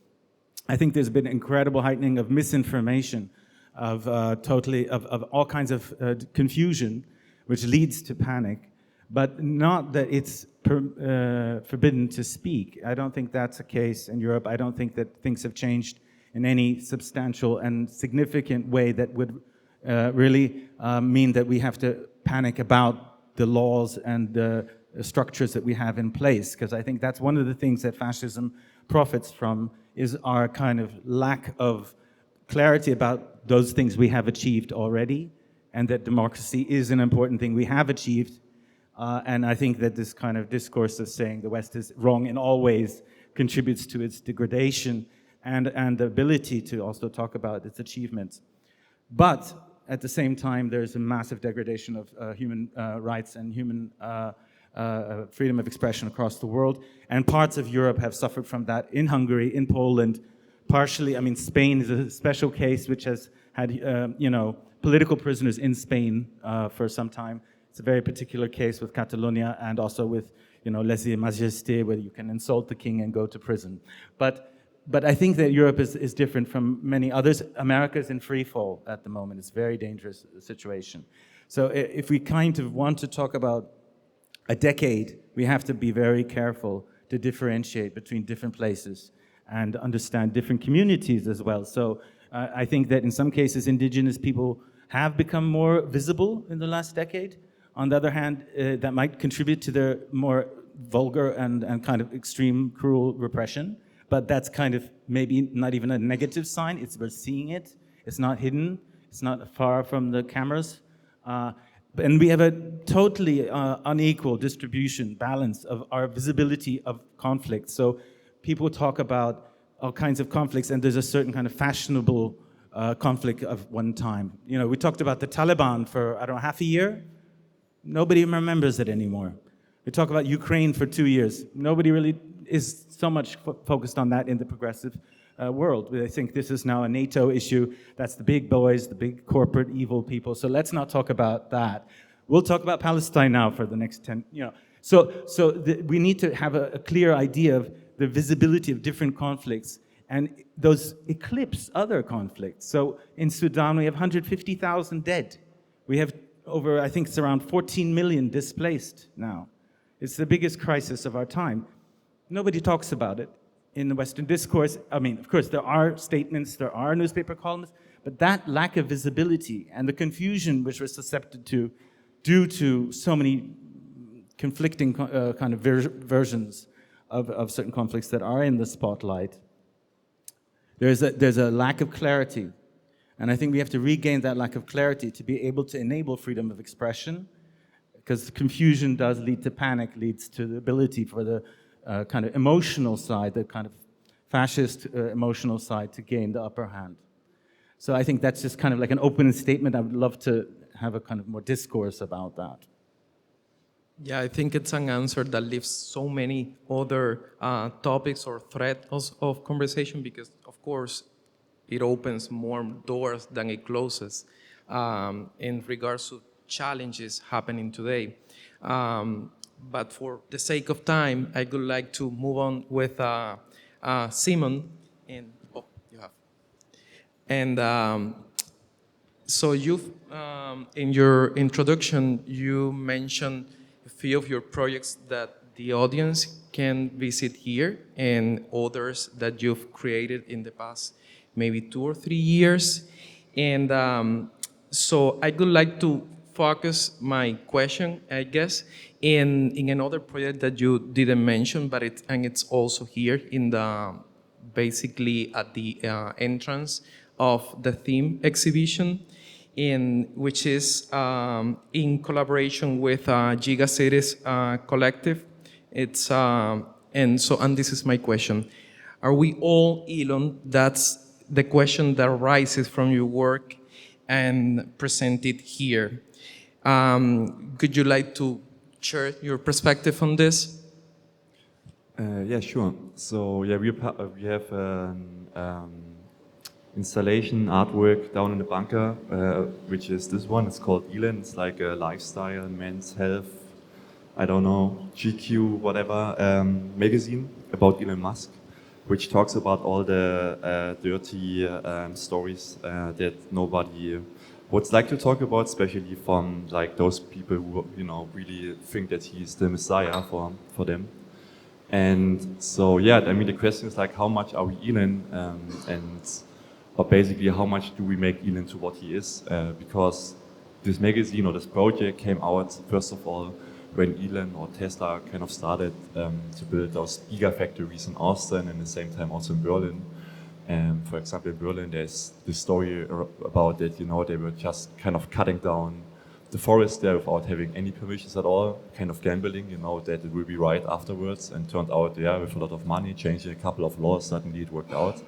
S16: I think there's been incredible heightening of misinformation, of all kinds of confusion, which leads to panic, but not that it's forbidden to speak. I don't think that's the case in Europe. I don't think that things have changed in any substantial and significant way that would really mean that we have to panic about the laws and the structures that we have in place, because I think that's one of the things that fascism profits from, is our kind of lack of clarity about those things we have achieved already, and that democracy is an important thing we have achieved. And I think that this kind of discourse of saying the West is wrong in all ways contributes to its degradation and the ability to also talk about its achievements. But at the same time, there's a massive degradation of human rights and human freedom of expression across the world. And parts of Europe have suffered from that. In Hungary, in Poland, partially, I mean, Spain is a special case which has had, political prisoners in Spain for some time. It's a very particular case with Catalonia and also with, lèse-majesté, where you can insult the king and go to prison. But I think that Europe is different from many others. America is in free fall at the moment. It's a very dangerous situation. So if we kind of want to talk about a decade, we have to be very careful to differentiate between different places and understand different communities as well. So I think that in some cases, indigenous people have become more visible in the last decade. On the other hand, that might contribute to their more vulgar and kind of extreme, cruel repression. But that's kind of maybe not even a negative sign. We're seeing it. It's not hidden. It's not far from the cameras. And we have a totally unequal distribution, balance of our visibility of conflict. So people talk about all kinds of conflicts, and there's a certain kind of fashionable conflict of one time. We talked about the Taliban for, I don't know, half a year. Nobody remembers it anymore. We talk about Ukraine for 2 years. Nobody really is so much focused on that in the progressive world. I think this is now a NATO issue. That's the big boys, the big corporate evil people. So let's not talk about that. We'll talk about Palestine now for the next 10, we need to have a clear idea of the visibility of different conflicts, and those eclipse other conflicts. So in Sudan, we have 150,000 dead. We have over, I think it's around 14 million displaced now. It's the biggest crisis of our time. Nobody talks about it in the Western discourse. I mean, of course, there are statements, there are newspaper columns, but that lack of visibility and the confusion which we're susceptible to due to so many conflicting kind of versions of certain conflicts that are in the spotlight, there's a lack of clarity. And I think we have to regain that lack of clarity to be able to enable freedom of expression, because confusion does lead to panic, leads to the ability for the kind of emotional side, the kind of fascist emotional side to gain the upper hand. So I think that's just kind of like an open statement. I would love to have a kind of more discourse about that.
S13: Yeah, I think it's an answer that leaves so many other topics or threads of conversation, because, of course, it opens more doors than it closes in regards to challenges happening today. But for the sake of time, I would like to move on with Simon. So you've, in your introduction, you mentioned a few of your projects that the audience can visit here and others that you've created in the past maybe 2 or 3 years. And so I would like to focus my question, I guess, in another project that you didn't mention, but it's also here in the, basically at the entrance of the theme exhibition, which is in collaboration with Gigacities Collective. It's and this is my question: are we all Elon? That's the question that arises from your work and presented here. Could you like to share your perspective on this?
S14: Yeah, sure. So yeah, we have installation artwork down in the bunker, which is this one. It's called Elon. It's like a lifestyle, men's health, I don't know, GQ, whatever, magazine about Elon Musk, which talks about all the dirty stories that nobody would like to talk about, especially from like those people who really think that he's the messiah for them. And so yeah, I mean the question is like, how much are we Elon, or basically how much do we make Elon to what he is? Because this magazine or this project came out first of all when Elon or Tesla kind of started to build those gigafactories in Austin and at the same time also in Berlin. For example, in Berlin, there's this story about that, they were just kind of cutting down the forest there without having any permissions at all, kind of gambling, that it will be right afterwards, and turned out, yeah, with a lot of money, changing a couple of laws, suddenly it worked out.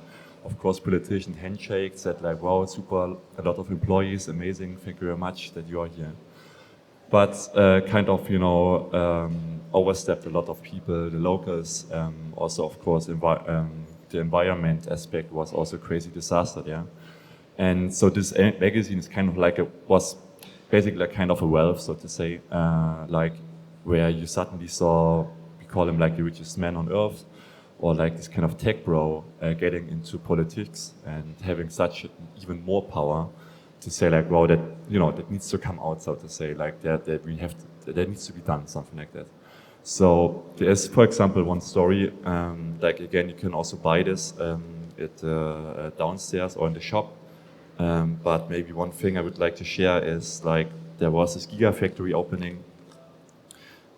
S14: Of course, politicians handshake, said like, wow, super, a lot of employees, amazing, thank you very much that you are here. But kind of, overstepped a lot of people, the locals, also, of course, the environment aspect was also crazy disaster, yeah. And so this magazine is kind of like was basically a kind of a wealth, so to say, like where you suddenly saw, we call him like the richest man on earth, or like this kind of tech bro getting into politics and having such even more power to say like, wow, that, you know, that needs to come out, so to say, like that needs to be done, something like that. So there's, for example, one story, like again, you can also buy this at downstairs or in the shop. But maybe one thing I would like to share is like there was this gigafactory opening,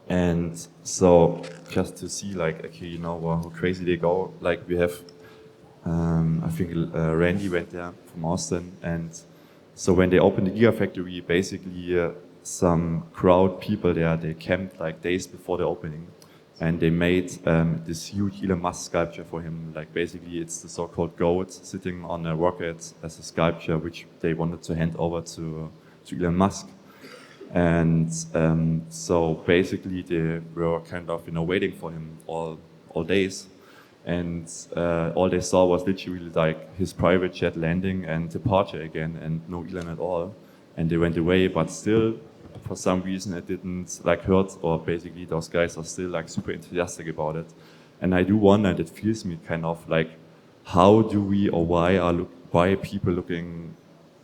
S14: and so just to see like, okay, you know, how crazy they go. Like we have, I think Randy went there from Austin, and so when they opened the gigafactory, basically some crowd people there, they camped like days before the opening, and they made this huge Elon Musk sculpture for him. Like basically it's the so-called goat sitting on a rocket as a sculpture, which they wanted to hand over to Elon Musk. And so basically they were kind of, you know, waiting for him all days. And all they saw was literally like his private jet landing and departure again, and no Elon at all. And they went away, but still, for some reason it didn't like hurt, or basically those guys are still like super enthusiastic about it. And I do wonder, and it feels me kind of like, how do we, or why are people looking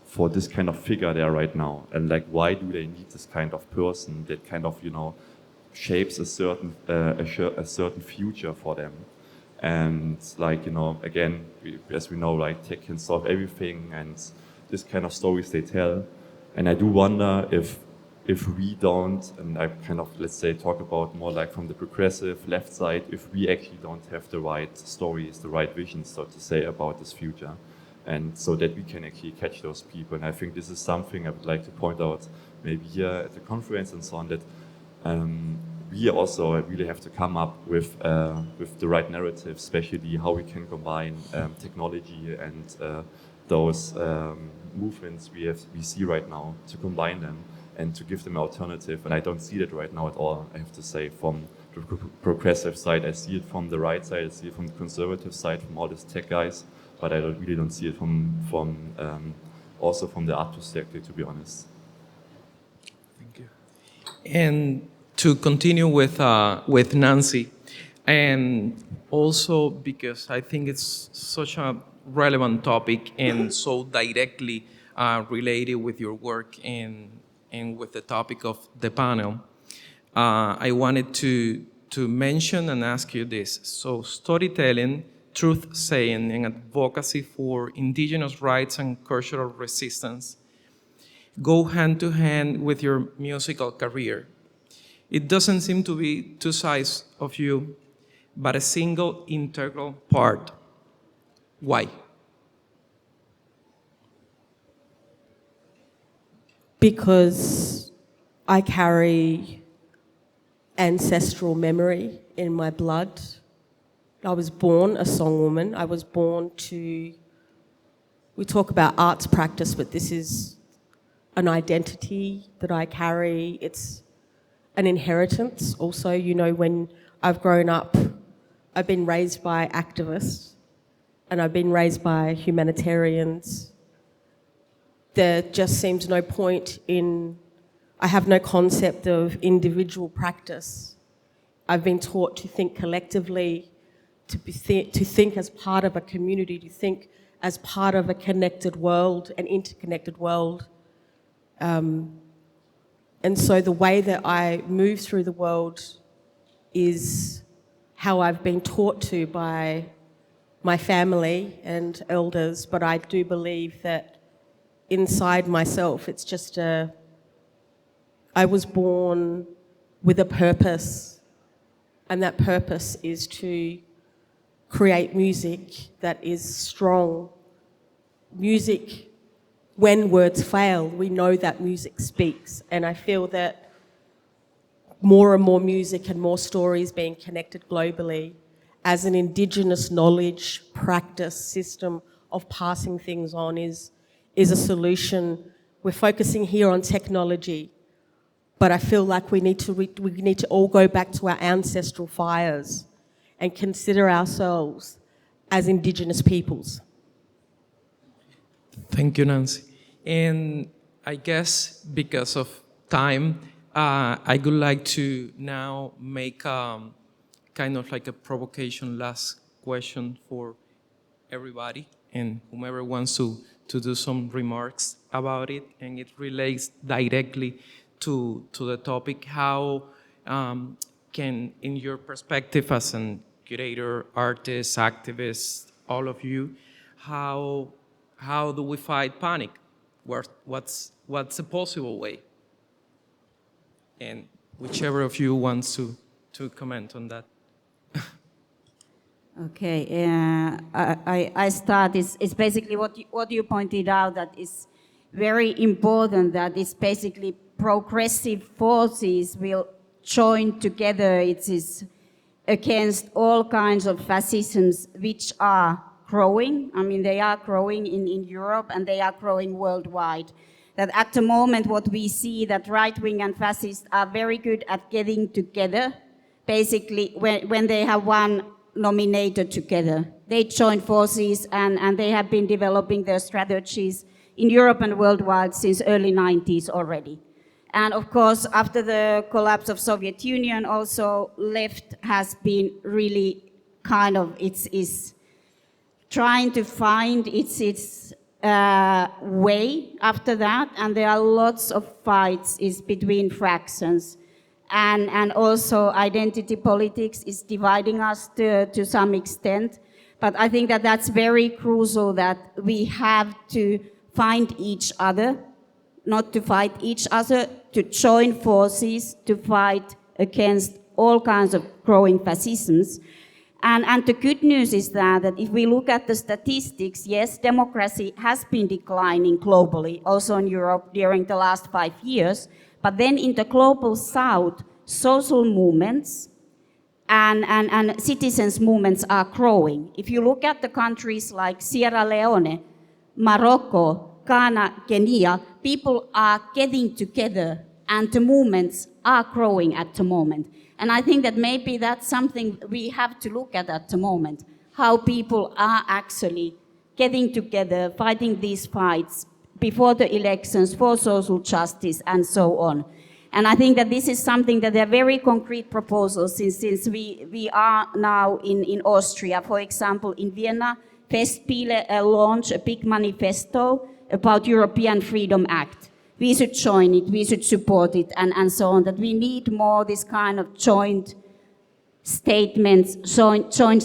S14: for this kind of figure there right now? And like, why do they need this kind of person that kind of, you know, shapes a certain future for them? And like, you know, again, as we know, like tech can solve everything, and this kind of stories they tell. And I do wonder if we don't, and I kind of, let's say, talk about more like from the progressive left side, if we actually don't have the right stories, the right visions, so to say, about this future, and so that we can actually catch those people. And I think this is something I would like to point out maybe here at the conference and so on, that we also really have to come up with the right narrative, especially how we can combine technology and those movements we see right now, to combine them and to give them an alternative. And I don't see that right now at all, I have to say, from the progressive side. I see it from the right side, I see it from the conservative side, from all these tech guys, but I really don't see it also from the artist sector, to be honest.
S13: Thank you. And to continue with Nancy, and also because I think it's such a relevant topic and so directly related with your work and with the topic of the panel, I wanted to mention and ask you this. So storytelling, truth-saying, and advocacy for indigenous rights and cultural resistance go hand to hand with your musical career. It doesn't seem to be two sides of you, but a single integral part. Why?
S17: Because I carry ancestral memory in my blood. I was born a songwoman. I was born to, we talk about arts practice, but this is an identity that I carry. It's an inheritance also. You know, when I've grown up, I've been raised by activists and I've been raised by humanitarians. There just seems no point in, I have no concept of individual practice. I've been taught to think collectively, to think as part of a community, to think as part of a connected world, an interconnected world. And so the way that I move through the world is how I've been taught to by my family and elders, but I do believe that inside myself, it's just I was born with a purpose, and that purpose is to create music that is strong. Music, when words fail, we know that music speaks, and I feel that more and more music and more stories being connected globally as an indigenous knowledge, practice, system of passing things on is a solution. We're focusing here on technology, but I feel like we need to all go back to our ancestral fires and consider ourselves as Indigenous peoples?
S13: Thank you, Nancy. And I guess because of time, I would like to now make kind of like a provocation last question for everybody and whomever wants to do some remarks about it. And it relates directly to the topic. How can, in your perspective as an curator, artist, activist, all of you, how do we fight panic? What's a possible way? And whichever of you wants to comment on that.
S15: Okay, I start. It's basically what you pointed out, that is very important, that it's basically progressive forces will join together. It is against all kinds of fascisms which are growing. I mean, they are growing in Europe and they are growing worldwide. That at the moment what we see, that right-wing and fascists are very good at getting together. Basically, when they have one nominated together, they join forces and they have been developing their strategies in Europe and worldwide since early 90s already. And of course, after the collapse of Soviet Union, also left has been really kind of, it's trying to find its way after that, and there are lots of fights between fractions. And also identity politics is dividing us to some extent. But I think that that's very crucial, that we have to find each other, not to fight each other, to join forces to fight against all kinds of growing fascisms. And the good news is that if we look at the statistics, yes, democracy has been declining globally, also in Europe during the last 5 years. But then in the global south, social movements and citizens' movements are growing. If you look at the countries like Sierra Leone, Morocco, Ghana, Kenya, people are getting together and the movements are growing at the moment. And I think that maybe that's something we have to look at the moment, how people are actually getting together, fighting these fights before the elections for social justice and so on. And I think that this is something that are very concrete proposals since we are now in Austria. For example, in Vienna, Festspiele launched a big manifesto about European Freedom Act. We should join it, we should support it, and so on, that we need more this kind of joint statements, joint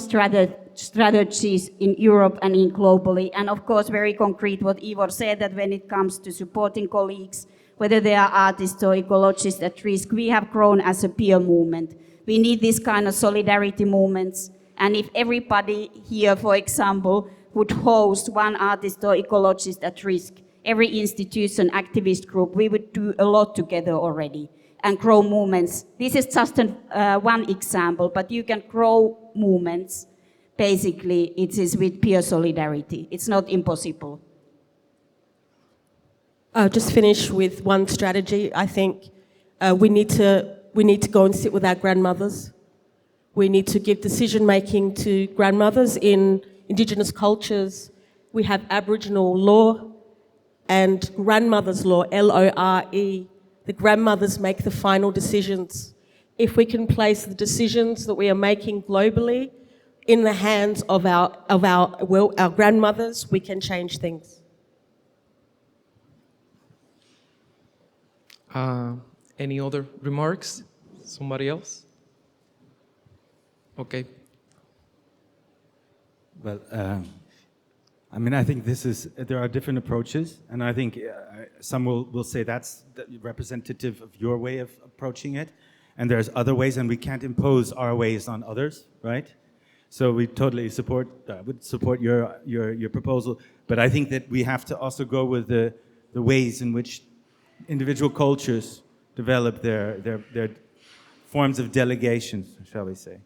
S15: strategies in Europe and in globally. And of course, very concrete what Ivor said, that when it comes to supporting colleagues, whether they are artists or ecologists at risk, we have grown as a peer movement. We need this kind of solidarity movements. And if everybody here, for example, would host one artist or ecologist at risk, every institution, activist group, we would do a lot together already and grow movements. This is just one example, but you can grow movements. Basically, it is with peer solidarity. It's not impossible.
S17: I'll just finish with one strategy. I think we need to go and sit with our grandmothers. We need to give decision-making to grandmothers in Indigenous cultures. We have Aboriginal law and grandmother's law, LORE. The grandmothers make the final decisions. If we can place the decisions that we are making globally in the hands of our grandmothers, we can change things.
S13: Any other remarks? Somebody else? Okay.
S16: Well, I mean, I think there are different approaches, and I think some will say that's representative of your way of approaching it, and there's other ways, and we can't impose our ways on others, right? So we totally would support your proposal, but I think that we have to also go with the ways in which individual cultures develop their forms of delegation, shall we say.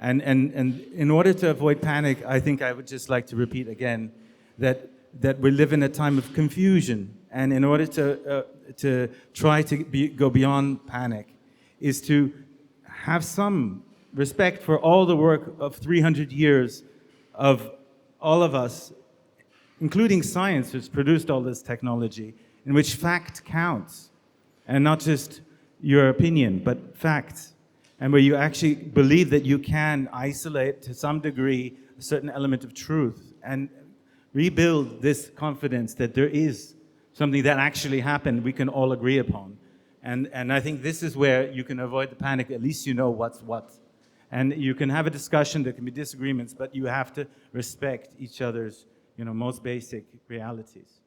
S16: And in order to avoid panic, I think I would just like to repeat again that we live in a time of confusion, and in order to try to go beyond panic is to have some respect for all the work of 300 years of all of us, including science, who's produced all this technology, in which fact counts, and not just your opinion, but facts, and where you actually believe that you can isolate to some degree a certain element of truth and rebuild this confidence that there is something that actually happened we can all agree upon. And I think this is where you can avoid the panic. At least you know what's what. And you can have a discussion, there can be disagreements, but you have to respect each other's, most basic realities.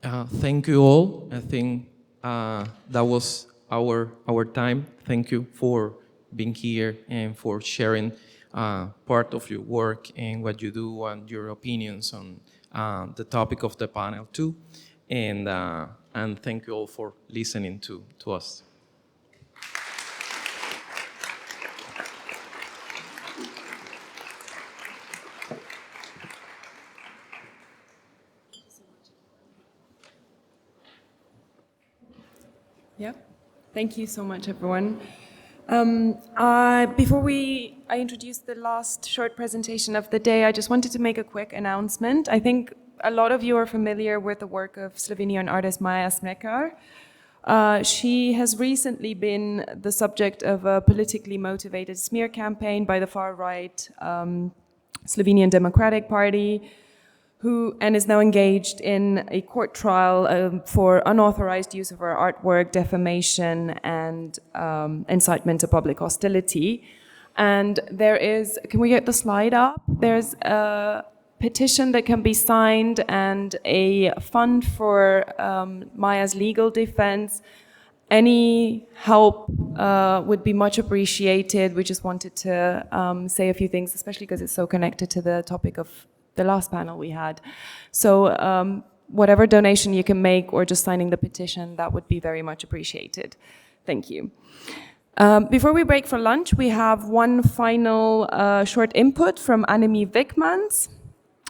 S13: Thank you all. I think that was our time. Thank you for being here and for sharing part of your work and what you do and your opinions on the topic of the panel too. And thank you all for listening to us.
S1: Yep. Thank you so much, everyone. Before I introduce the last short presentation of the day, I just wanted to make a quick announcement. I think a lot of you are familiar with the work of Slovenian artist Maja Smrekar. She has recently been the subject of a politically motivated smear campaign by the far-right Slovenian Democratic Party, and is now engaged in a court trial for unauthorized use of her artwork, defamation, and incitement to public hostility. And there is, can we get the slide up? There's a petition that can be signed and a fund for Maya's legal defense. Any help would be much appreciated. We just wanted to say a few things, especially because it's so connected to the topic of the last panel we had. So whatever donation you can make or just signing the petition, that would be very much appreciated. Thank you. Before we break for lunch, we have one final short input from Annemie Wickmans.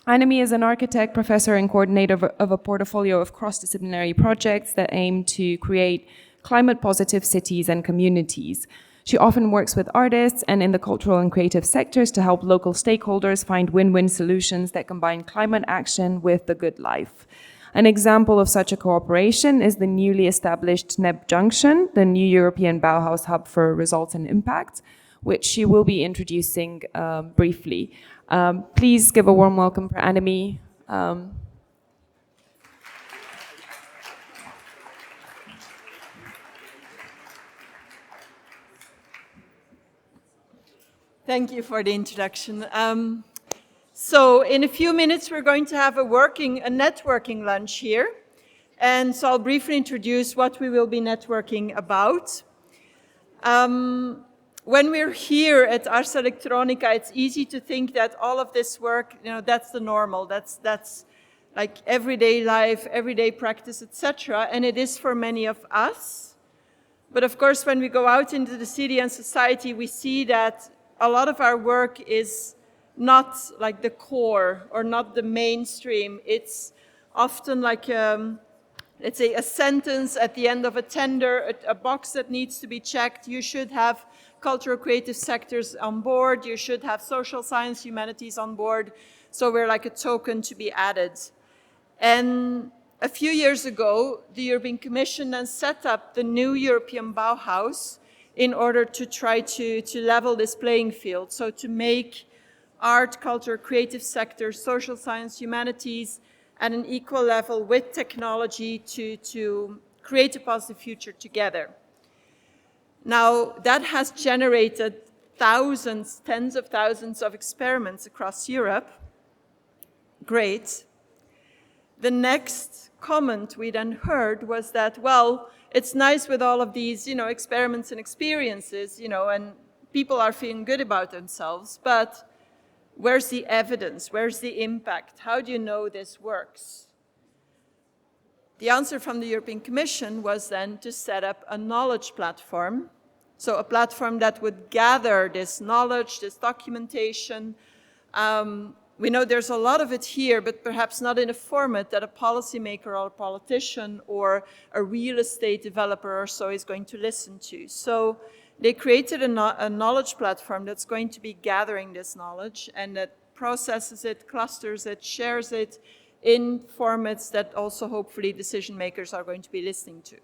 S1: Annemie is an architect, professor, and coordinator of a portfolio of cross-disciplinary projects that aim to create climate-positive cities and communities. She often works with artists and in the cultural and creative sectors to help local stakeholders find win-win solutions that combine climate action with the good life. An example of such a cooperation is the newly established NEB Junction, the new European Bauhaus hub for results and impact, which she will be introducing briefly. Please give a warm welcome for Annemie.
S18: Thank you for the introduction. So in a few minutes, we're going to have a networking lunch here. And so I'll briefly introduce what we will be networking about. When we're here at Ars Electronica, it's easy to think that all of this work, that's the normal, that's like everyday life, everyday practice, etc. And it is for many of us. But of course, when we go out into the city and society, we see that a lot of our work is not like the core or not the mainstream. It's often like, let's say, a sentence at the end of a tender, a box that needs to be checked. You should have cultural creative sectors on board. You should have social science, humanities on board. So we're like a token to be added. And a few years ago, the European Commission then set up the new European Bauhaus in order to try to level this playing field. So to make art, culture, creative sectors, social science, humanities at an equal level with technology to create a positive future together. Now, that has generated thousands, tens of thousands of experiments across Europe. Great. The next comment we then heard was that, well, it's nice with all of these, experiments and experiences, and people are feeling good about themselves, but where's the evidence? Where's the impact? How do you know this works? The answer from the European Commission was then to set up a knowledge platform. So a platform that would gather this knowledge, this documentation. We know there's a lot of it here, but perhaps not in a format that a policymaker or a politician or a real estate developer or so is going to listen to. So They created a knowledge platform that's going to be gathering this knowledge and that processes it, clusters it, shares it in formats that also hopefully decision makers are going to be listening to.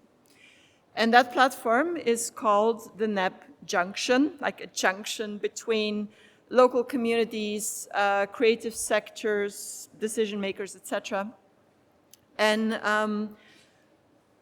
S18: And that platform is called the NEB Junction, like a junction between local communities, creative sectors, decision makers, etc. And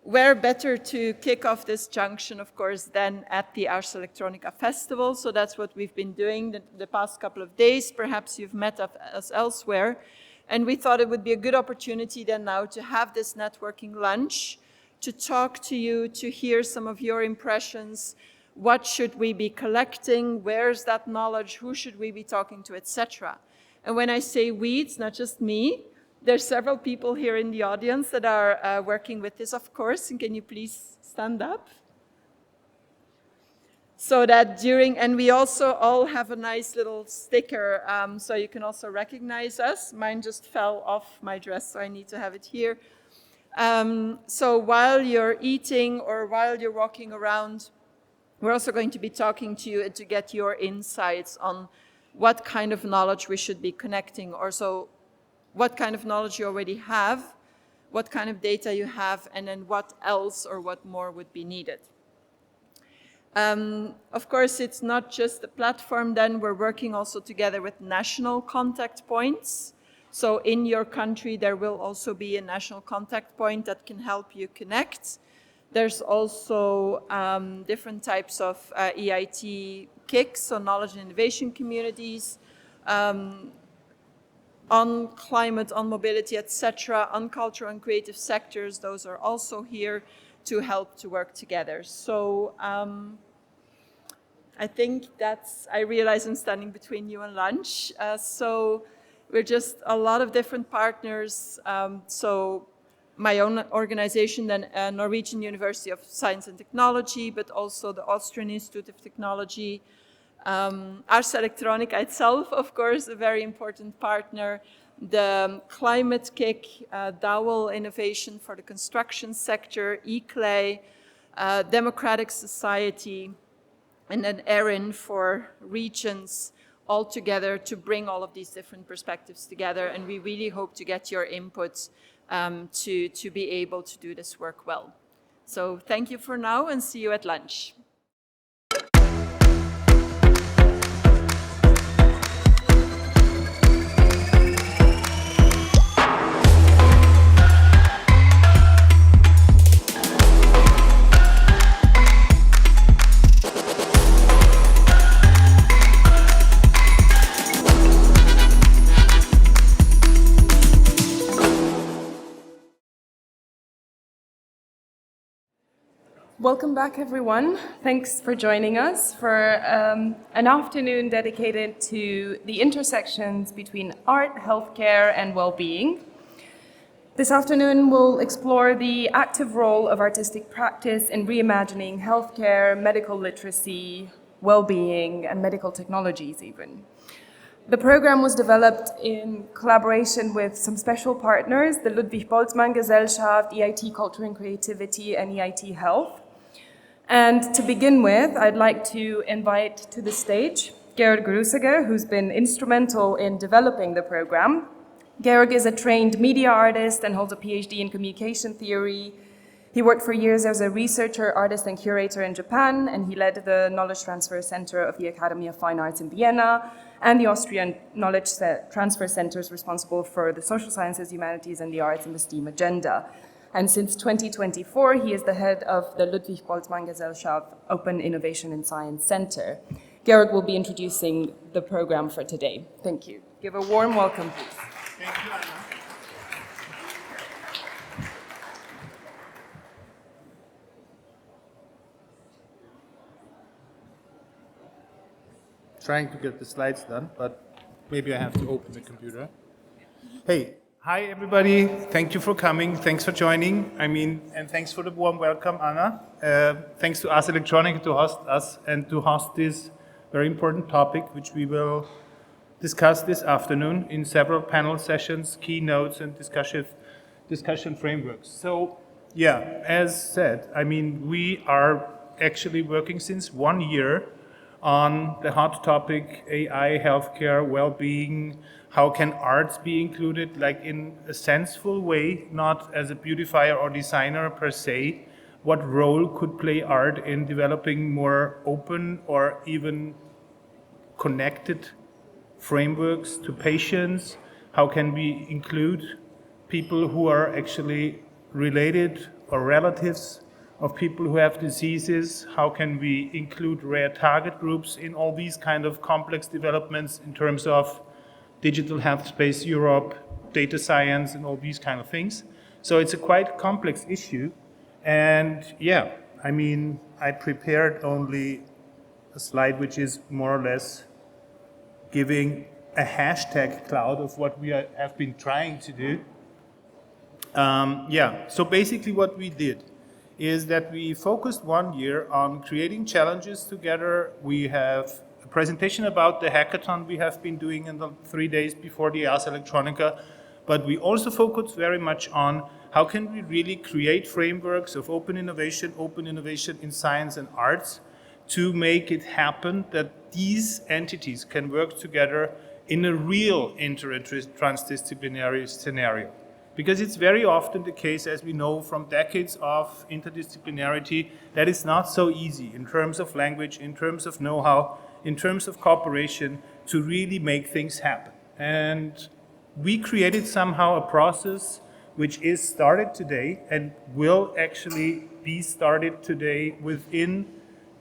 S18: where better to kick off this junction, of course, than at the Ars Electronica Festival. So that's what we've been doing the past couple of days. Perhaps you've met us elsewhere. And we thought it would be a good opportunity then now to have this networking lunch, to talk to you, to hear some of your impressions. What should we be collecting? Where's that knowledge? Who should we be talking to, etc. And when I say we, it's not just me. There's several people here in the audience that are working with this, of course. And can you please stand up? So that and we also all have a nice little sticker, so you can also recognize us. Mine just fell off my dress, so I need to have it here. So while you're eating or while you're walking around, we're also going to be talking to you and to get your insights on what kind of knowledge we should be connecting, or so what kind of knowledge you already have, what kind of data you have, and then what else or what more would be needed. Of course, it's not just the platform then, we're working also together with national contact points. So in your country, there will also be a national contact point that can help you connect. There's also different types of EIT KICs, so knowledge and innovation communities, on climate, on mobility, etc., on cultural and creative sectors. Those are also here to help to work together. So I think I realize I'm standing between you and lunch. So we're just a lot of different partners. So my own organization, then Norwegian University of Science and Technology, but also the Austrian Institute of Technology, Ars Electronica itself, of course, a very important partner, the Climate Kick, Dowell Innovation for the construction sector, eClay, Democratic Society, and then Erin for regions, all together to bring all of these different perspectives together. And we really hope to get your input to be able to do this work well. So thank you for now and see you at lunch.
S1: Welcome back, everyone. Thanks for joining us for an afternoon dedicated to the intersections between art, healthcare, and well-being. This afternoon, we'll explore the active role of artistic practice in reimagining healthcare, medical literacy, well-being, and medical technologies even. The program was developed in collaboration with some special partners, the Ludwig Boltzmann Gesellschaft, EIT Culture and Creativity, and EIT Health. And to begin with, I'd like to invite to the stage Georg Grusiger, who's been instrumental in developing the program. Georg is a trained media artist and holds a PhD in communication theory. He worked for years as a researcher, artist, and curator in Japan, and he led the Knowledge Transfer Center of the Academy of Fine Arts in Vienna and the Austrian Knowledge Transfer Centers responsible for the social sciences, humanities, and the arts and the STEAM agenda. And since 2024, he is the head of the Ludwig Boltzmann Gesellschaft Open Innovation in Science Center. Georg will be introducing the program for today. Thank you. Give a warm welcome, please.
S19: Thank you, Anna. Trying to get the slides done, but maybe I have to open the computer. Hey. Hi, everybody. Thank you for coming. Thanks for joining. And thanks for the warm welcome, Anna. Thanks to Ars Electronica to host us and to host this very important topic, which we will discuss this afternoon in several panel sessions, keynotes, and discussion frameworks. So, yeah, as said, we are actually working since 1 year on the hot topic AI, healthcare, well-being. How can arts be included, like in a senseful way, not as a beautifier or designer per se? What role could play art in developing more open or even connected frameworks to patients? How can we include people who are actually related or relatives of people who have diseases? How can we include rare target groups in all these kind of complex developments in terms of digital health space Europe, data science, and all these kind of things? So it's a quite complex issue. And yeah, I mean, I prepared only a slide which is more or less giving a hashtag cloud of what we have been trying to do. So basically what we did is that we focused 1 year on creating challenges together. We have a presentation about the hackathon we have been doing in the 3 days before the Ars Electronica, but we also focused very much on how can we really create frameworks of open innovation in science and arts, to make it happen that these entities can work together in a real transdisciplinary scenario. Because it's very often the case, as we know from decades of interdisciplinarity, that it's not so easy in terms of language, in terms of know-how, in terms of cooperation, to really make things happen. And we created somehow a process which is started today and will actually be started today within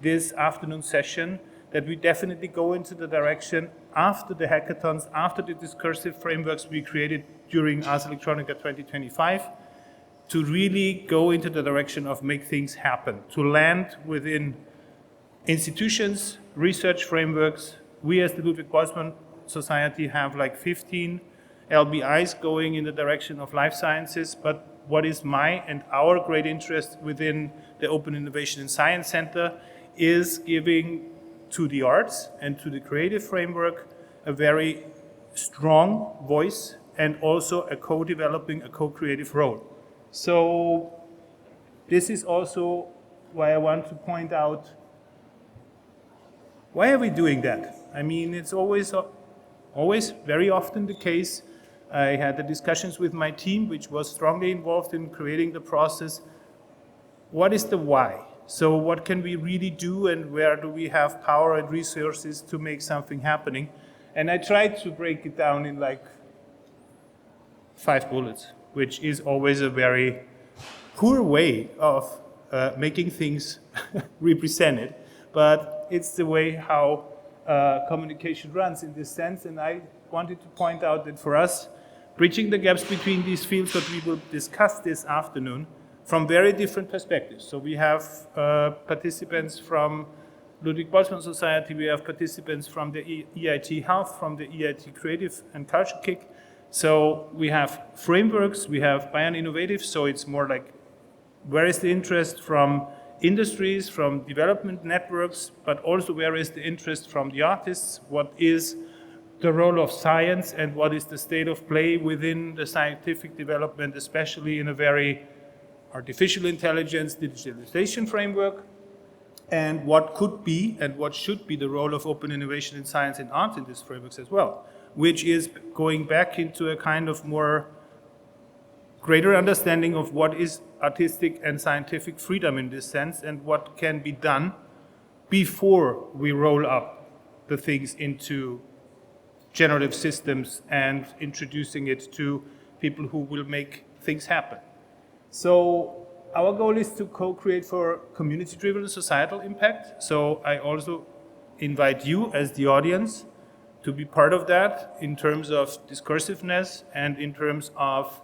S19: this afternoon session, that we definitely go into the direction after the hackathons, after the discursive frameworks we created during Ars Electronica 2025, to really go into the direction of make things happen, to land within institutions, research frameworks. We as the Ludwig Boltzmann Society have like 15 LBIs going in the direction of life sciences, but what is my and our great interest within the Open Innovation and Science Center is giving to the arts and to the creative framework a very strong voice and also a co-developing, a co-creative role. So this is also why I want to point out, why are we doing that? I mean, it's always very often the case. I had the discussions with my team, which was strongly involved in creating the process. What is the why? So what can we really do, and where do we have power and resources to make something happening? And I tried to break it down in like 5 bullets, which is always a very poor way of making things represented, but it's the way how communication runs in this sense. And I wanted to point out that for us, bridging the gaps between these fields that we will discuss this afternoon from very different perspectives. So we have participants from Ludwig Boltzmann Society, we have participants from the EIT Health, from the EIT Creative and Culture Kick. So we have frameworks, we have Bayern Innovative, so it's more like where is the interest from industries, from development networks, but also where is the interest from the artists, what is the role of science and what is the state of play within the scientific development, especially in a very artificial intelligence digitalization framework, and what could be and what should be the role of open innovation in science and art in these frameworks as well, which is going back into a kind of more greater understanding of what is artistic and scientific freedom in this sense, and what can be done before we roll up the things into generative systems and introducing it to people who will make things happen. So our goal is to co-create for community-driven societal impact. So I also invite you as the audience to be part of that in terms of discursiveness and in terms of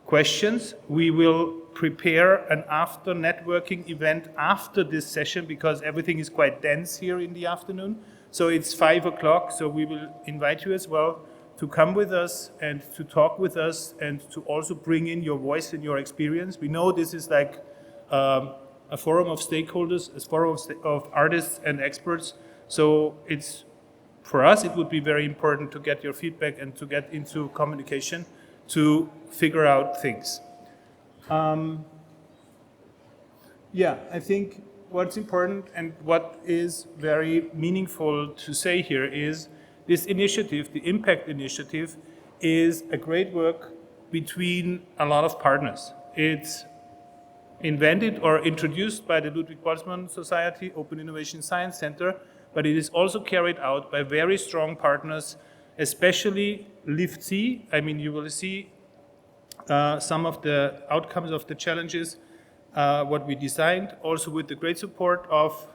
S19: questions. We will prepare an after networking event after this session because everything is quite dense here in the afternoon. So it's 5 o'clock, so we will invite you as well to come with us and to talk with us and to also bring in your voice and your experience. We know this is like a forum of stakeholders, a forum of artists and experts. So it's, for us, it would be very important to get your feedback and to get into communication to figure out things. I think what's important and what is very meaningful to say here is this initiative, the Impact Initiative, is a great work between a lot of partners. It's invented or introduced by the Ludwig Boltzmann Society Open Innovation Science Center, but it is also carried out by very strong partners, especially LIFT-C. I mean, you will see some of the outcomes of the challenges, what we designed, also with the great support of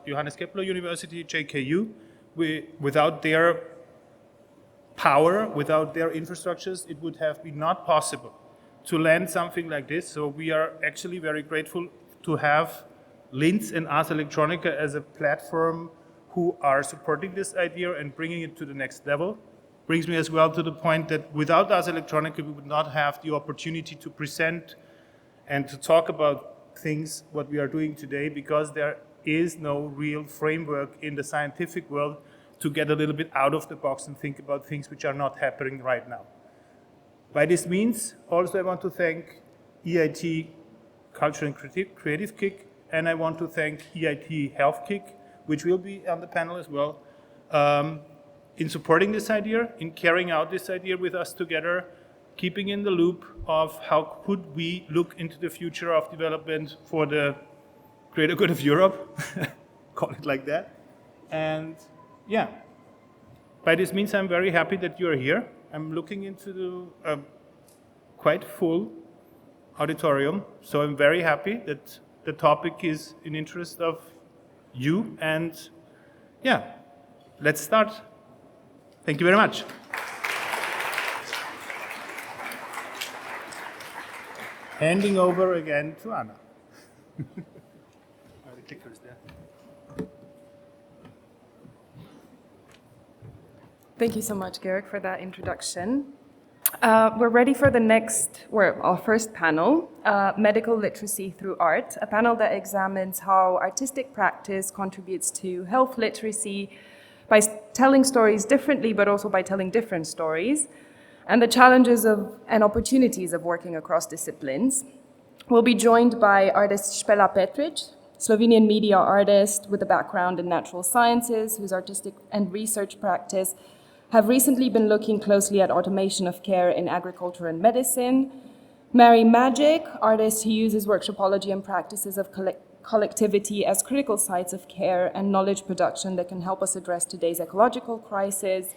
S19: Johannes Kepler University, JKU. Without their power, without their infrastructures, it would have been not possible to land something like this. So we are actually very grateful to have Linz and Ars Electronica as a platform who are supporting this idea and bringing it to the next level. Brings me as well to the point that without Ars Electronica, we would not have the opportunity to present and to talk about things, what we are doing today, because there is no real framework in the scientific world to get a little bit out of the box and think about things which are not happening right now. By this means, also I want to thank EIT Culture and Creative Kick, and I want to thank EIT Health Kick, which will be on the panel as well, in supporting this idea, in carrying out this idea with us together, keeping in the loop of how could we look into the future of development for the greater good of Europe, call it like that. And yeah, by this means I'm very happy that you are here. I'm looking into the quite full auditorium, so I'm very happy that the topic is in interest of you, and yeah, let's start. Thank you very much. Handing over again to Anna. The clicker's there.
S1: Thank you so much, Georg, for that introduction. We're ready for our first panel, Medical Literacy Through Art, a panel that examines how artistic practice contributes to health literacy by telling stories differently, but also by telling different stories, and the challenges and opportunities of working across disciplines. We'll be joined by artist Spela Petric, Slovenian media artist with a background in natural sciences, whose artistic and research practice have recently been looking closely at automation of care in agriculture and medicine. Mary Magic, artist who uses workshopology and practices of collectivity as critical sites of care and knowledge production that can help us address today's ecological crisis.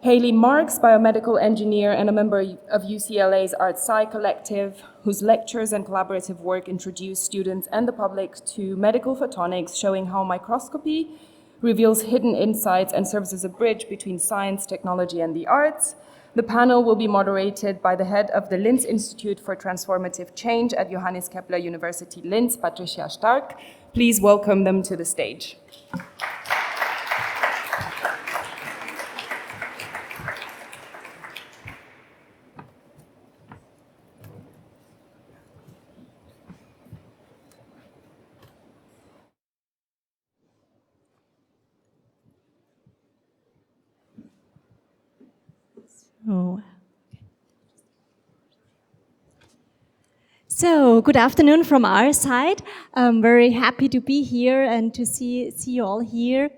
S1: Hayley Marks, biomedical engineer and a member of UCLA's Art Sci Collective, whose lectures and collaborative work introduce students and the public to medical photonics, showing how microscopy reveals hidden insights and serves as a bridge between science, technology, and the arts. The panel will be moderated by the head of the Linz Institute for Transformative Change at Johannes Kepler University Linz, Patricia Stark. Please welcome them to the stage.
S20: So, good afternoon from our side. I'm very happy to be here and to see you all here.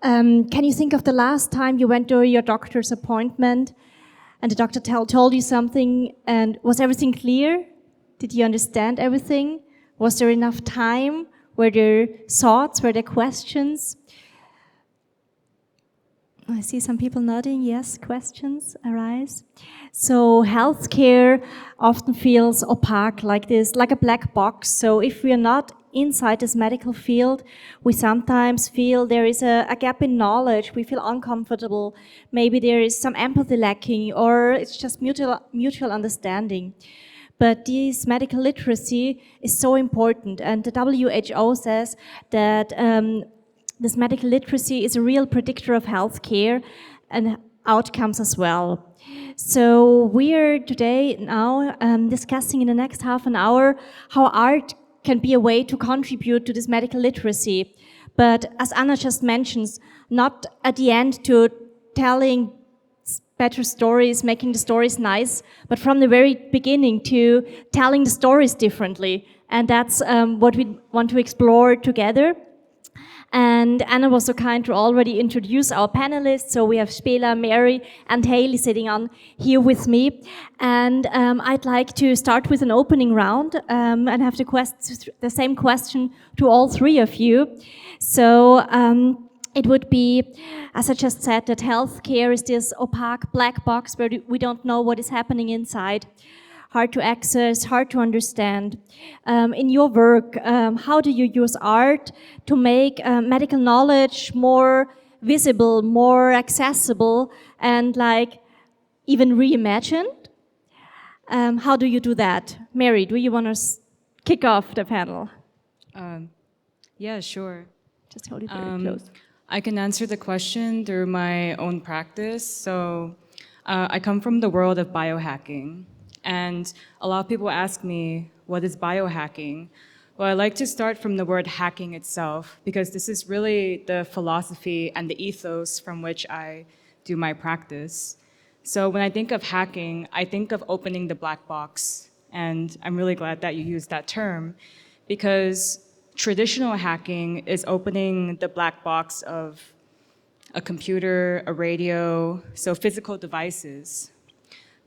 S20: Can you think of the last time you went to your doctor's appointment and the doctor told you something, and was everything clear? Did you understand everything? Was there enough time? Were there thoughts? Were there questions? I see some people nodding. Yes, questions arise. So healthcare often feels opaque like this, like a black box. So if we are not inside this medical field, we sometimes feel there is a gap in knowledge. We feel uncomfortable. Maybe there is some empathy lacking, or it's just mutual understanding. But this medical literacy is so important, and the WHO says that this medical literacy is a real predictor of healthcare and outcomes as well. So we are today now discussing in the next half an hour how art can be a way to contribute to this medical literacy. But as Anna just mentions, not at the end to telling better stories, making the stories nice, but from the very beginning to telling the stories differently And that's what we want to explore together. And Anna was so kind to already introduce our panelists. So we have Spela, Mary, and Haley sitting on here with me. And I'd like to start with an opening round and have the same question to all three of you. So it would be, as I just said, that healthcare is this opaque black box where we don't know what is happening inside. Hard to access, hard to understand. In your work, how do you use art to make medical knowledge more visible, more accessible, and like even reimagined? How do you do that? Mary, do you want to kick off the panel?
S21: Yeah, sure.
S20: Just hold it very close.
S21: I can answer the question through my own practice. So I come from the world of biohacking. And a lot of people ask me, what is biohacking? Well, I like to start from the word hacking itself, because this is really the philosophy and the ethos from which I do my practice. So when I think of hacking, I think of opening the black box. And I'm really glad that you used that term, because traditional hacking is opening the black box of a computer, a radio, so physical devices.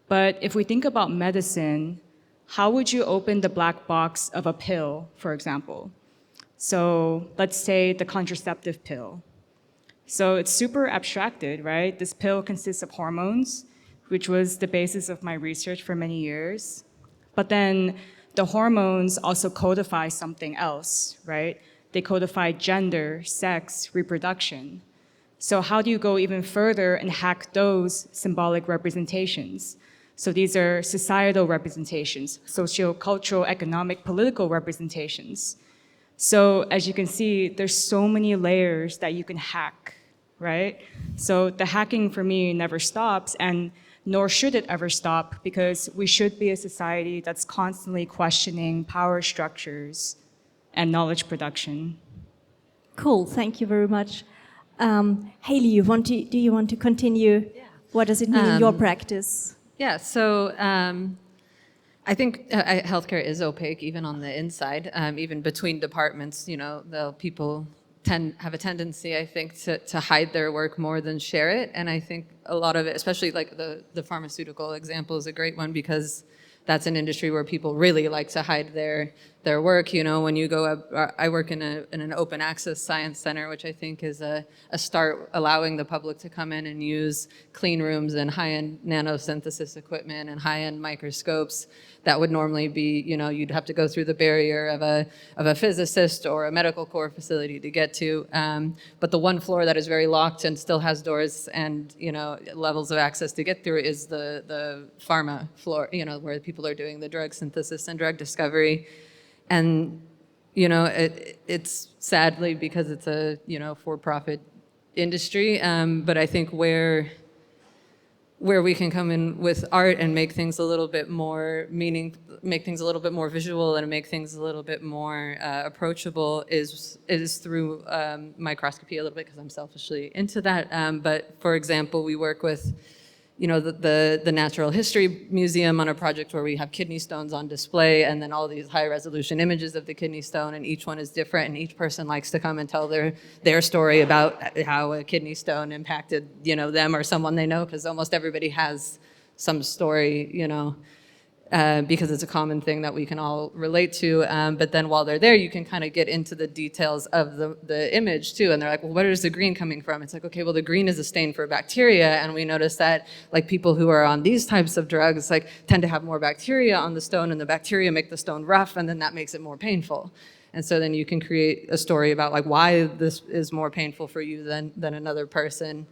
S21: But if we think about medicine, how would you open the black box of a pill, for example? So let's say the contraceptive pill. So it's super abstracted, right? This pill consists of hormones, which was the basis of my research for many years. But then the hormones also codify something else, right? They codify gender, sex, reproduction. So how do you go even further and hack those symbolic representations? So these are societal representations, socio-cultural, economic, political representations. So as you can see, there's so many layers that you can hack, right? So the hacking for me never stops, and nor should it ever stop, because we should be a society that's constantly questioning power structures and knowledge production.
S20: Cool, thank you very much. Haley, do you want to continue? Yeah. What does it mean in your practice?
S22: Yeah, so I think healthcare is opaque, even on the inside, even between departments. You know, people have a tendency, I think, to hide their work more than share it. And I think a lot of it, especially like the pharmaceutical example, is a great one, because that's an industry where people really like to hide their work. You know, when you go up, I work in an open access science center, which I think is a start, allowing the public to come in and use clean rooms and high-end nanosynthesis equipment and high-end microscopes that would normally be, you know, you'd have to go through the barrier of a physicist or a medical core facility to get to. But the one floor that is very locked and still has doors and, you know, levels of access to get through is the pharma floor, you know, where people are doing the drug synthesis and drug discovery. And, you know, it's sadly because it's a, you know, for-profit industry, but I think where we can come in with art and make things a little bit more make things a little bit more visual and make things a little bit more approachable is through microscopy a little bit, because I'm selfishly into that. But for example, we work with, you know, the Natural History Museum on a project where we have kidney stones on display, and then all these high resolution images of the kidney stone, and each one is different, and each person likes to come and tell their story about how a kidney stone impacted, you know, them or someone they know, because almost everybody has some story, you know, because it's a common thing that we can all relate to. But then while they're there, you can kind of get into the details of the image too. And they're like, well, where is the green coming from? It's like, okay, well, the green is a stain for bacteria. And we notice that like people who are on these types of drugs like tend to have more bacteria on the stone, and the bacteria make the stone rough, and then that makes it more painful. And so then you can create a story about like why this is more painful for you than another person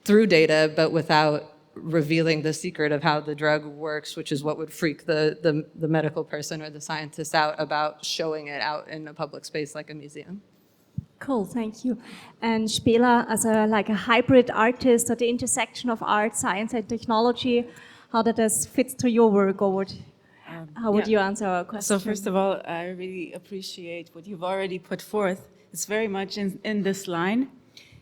S22: through data, but without revealing the secret of how the drug works, which is what would freak the medical person or the scientist out about showing it out in a public space like a museum.
S20: Cool, thank you. And Spela, as a hybrid artist at the intersection of art, science, and technology, how that fits to your work, or how would you answer our question?
S23: So first of all, I really appreciate what you've already put forth. It's very much in this line.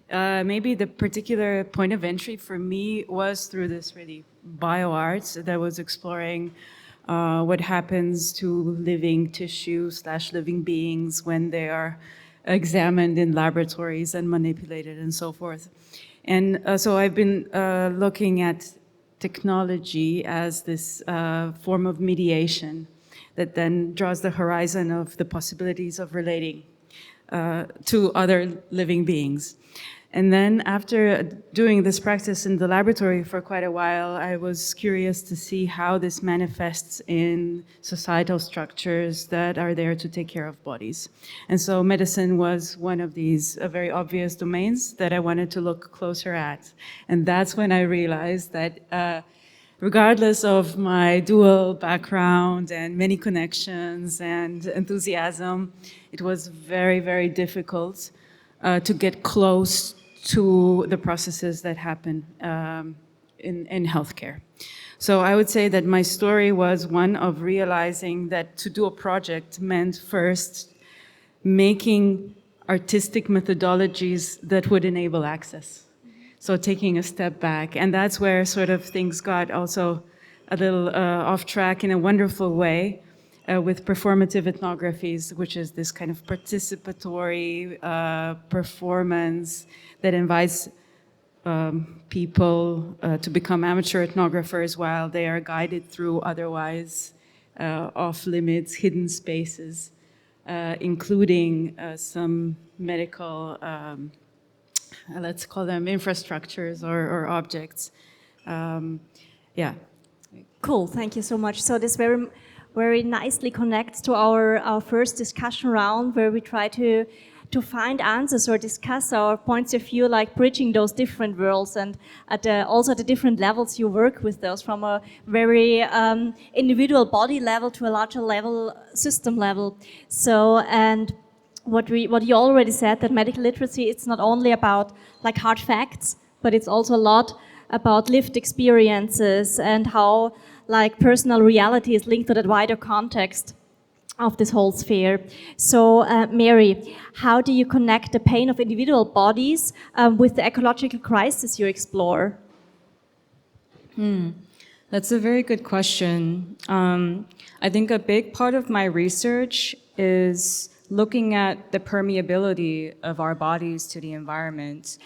S23: Maybe the particular point of entry for me was through this really bioart that was exploring what happens to living tissue/living beings when they are examined in laboratories and manipulated and so forth. And so I've been looking at technology as this form of mediation that then draws the horizon of the possibilities of relating to other living beings. And then after doing this practice in the laboratory for quite a while, I was curious to see how this manifests in societal structures that are there to take care of bodies. And so medicine was one of these very obvious domains that I wanted to look closer at. And that's when I realized that regardless of my dual background and many connections and enthusiasm, it was very, very difficult to get close to the processes that happen in healthcare. So I would say that my story was one of realizing that to do a project meant first making artistic methodologies that would enable access. So taking a step back, and that's where sort of things got also a little off track in a wonderful way with performative ethnographies, which is this kind of participatory performance that invites people to become amateur ethnographers while they are guided through otherwise off-limits, hidden spaces, including some medical let's call them infrastructures or objects. Yeah.
S20: Cool, thank you so much. So this very nicely connects to our first discussion round, where we try to find answers or discuss our points of view, like bridging those different worlds, and also at the different levels you work with those, from a very individual body level to a larger level, system level. So, and what you already said, that medical literacy, it's not only about like hard facts, but it's also a lot about lived experiences and how like personal reality is linked to that wider context of this whole sphere. So Mary, how do you connect the pain of individual bodies with the ecological crisis you explore?
S21: That's a very good question. I think a big part of my research is looking at the permeability of our bodies to the environment.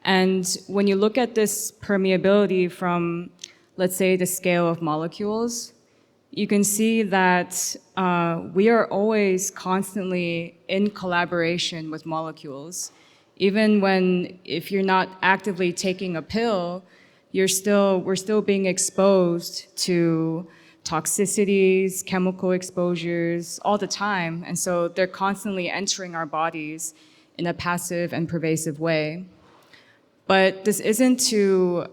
S21: And when you look at this permeability from, let's say, the scale of molecules, you can see that we are always constantly in collaboration with molecules. Even when, if you're not actively taking a pill, we're still being exposed to toxicities, chemical exposures all the time. And so they're constantly entering our bodies in a passive and pervasive way. But this isn't to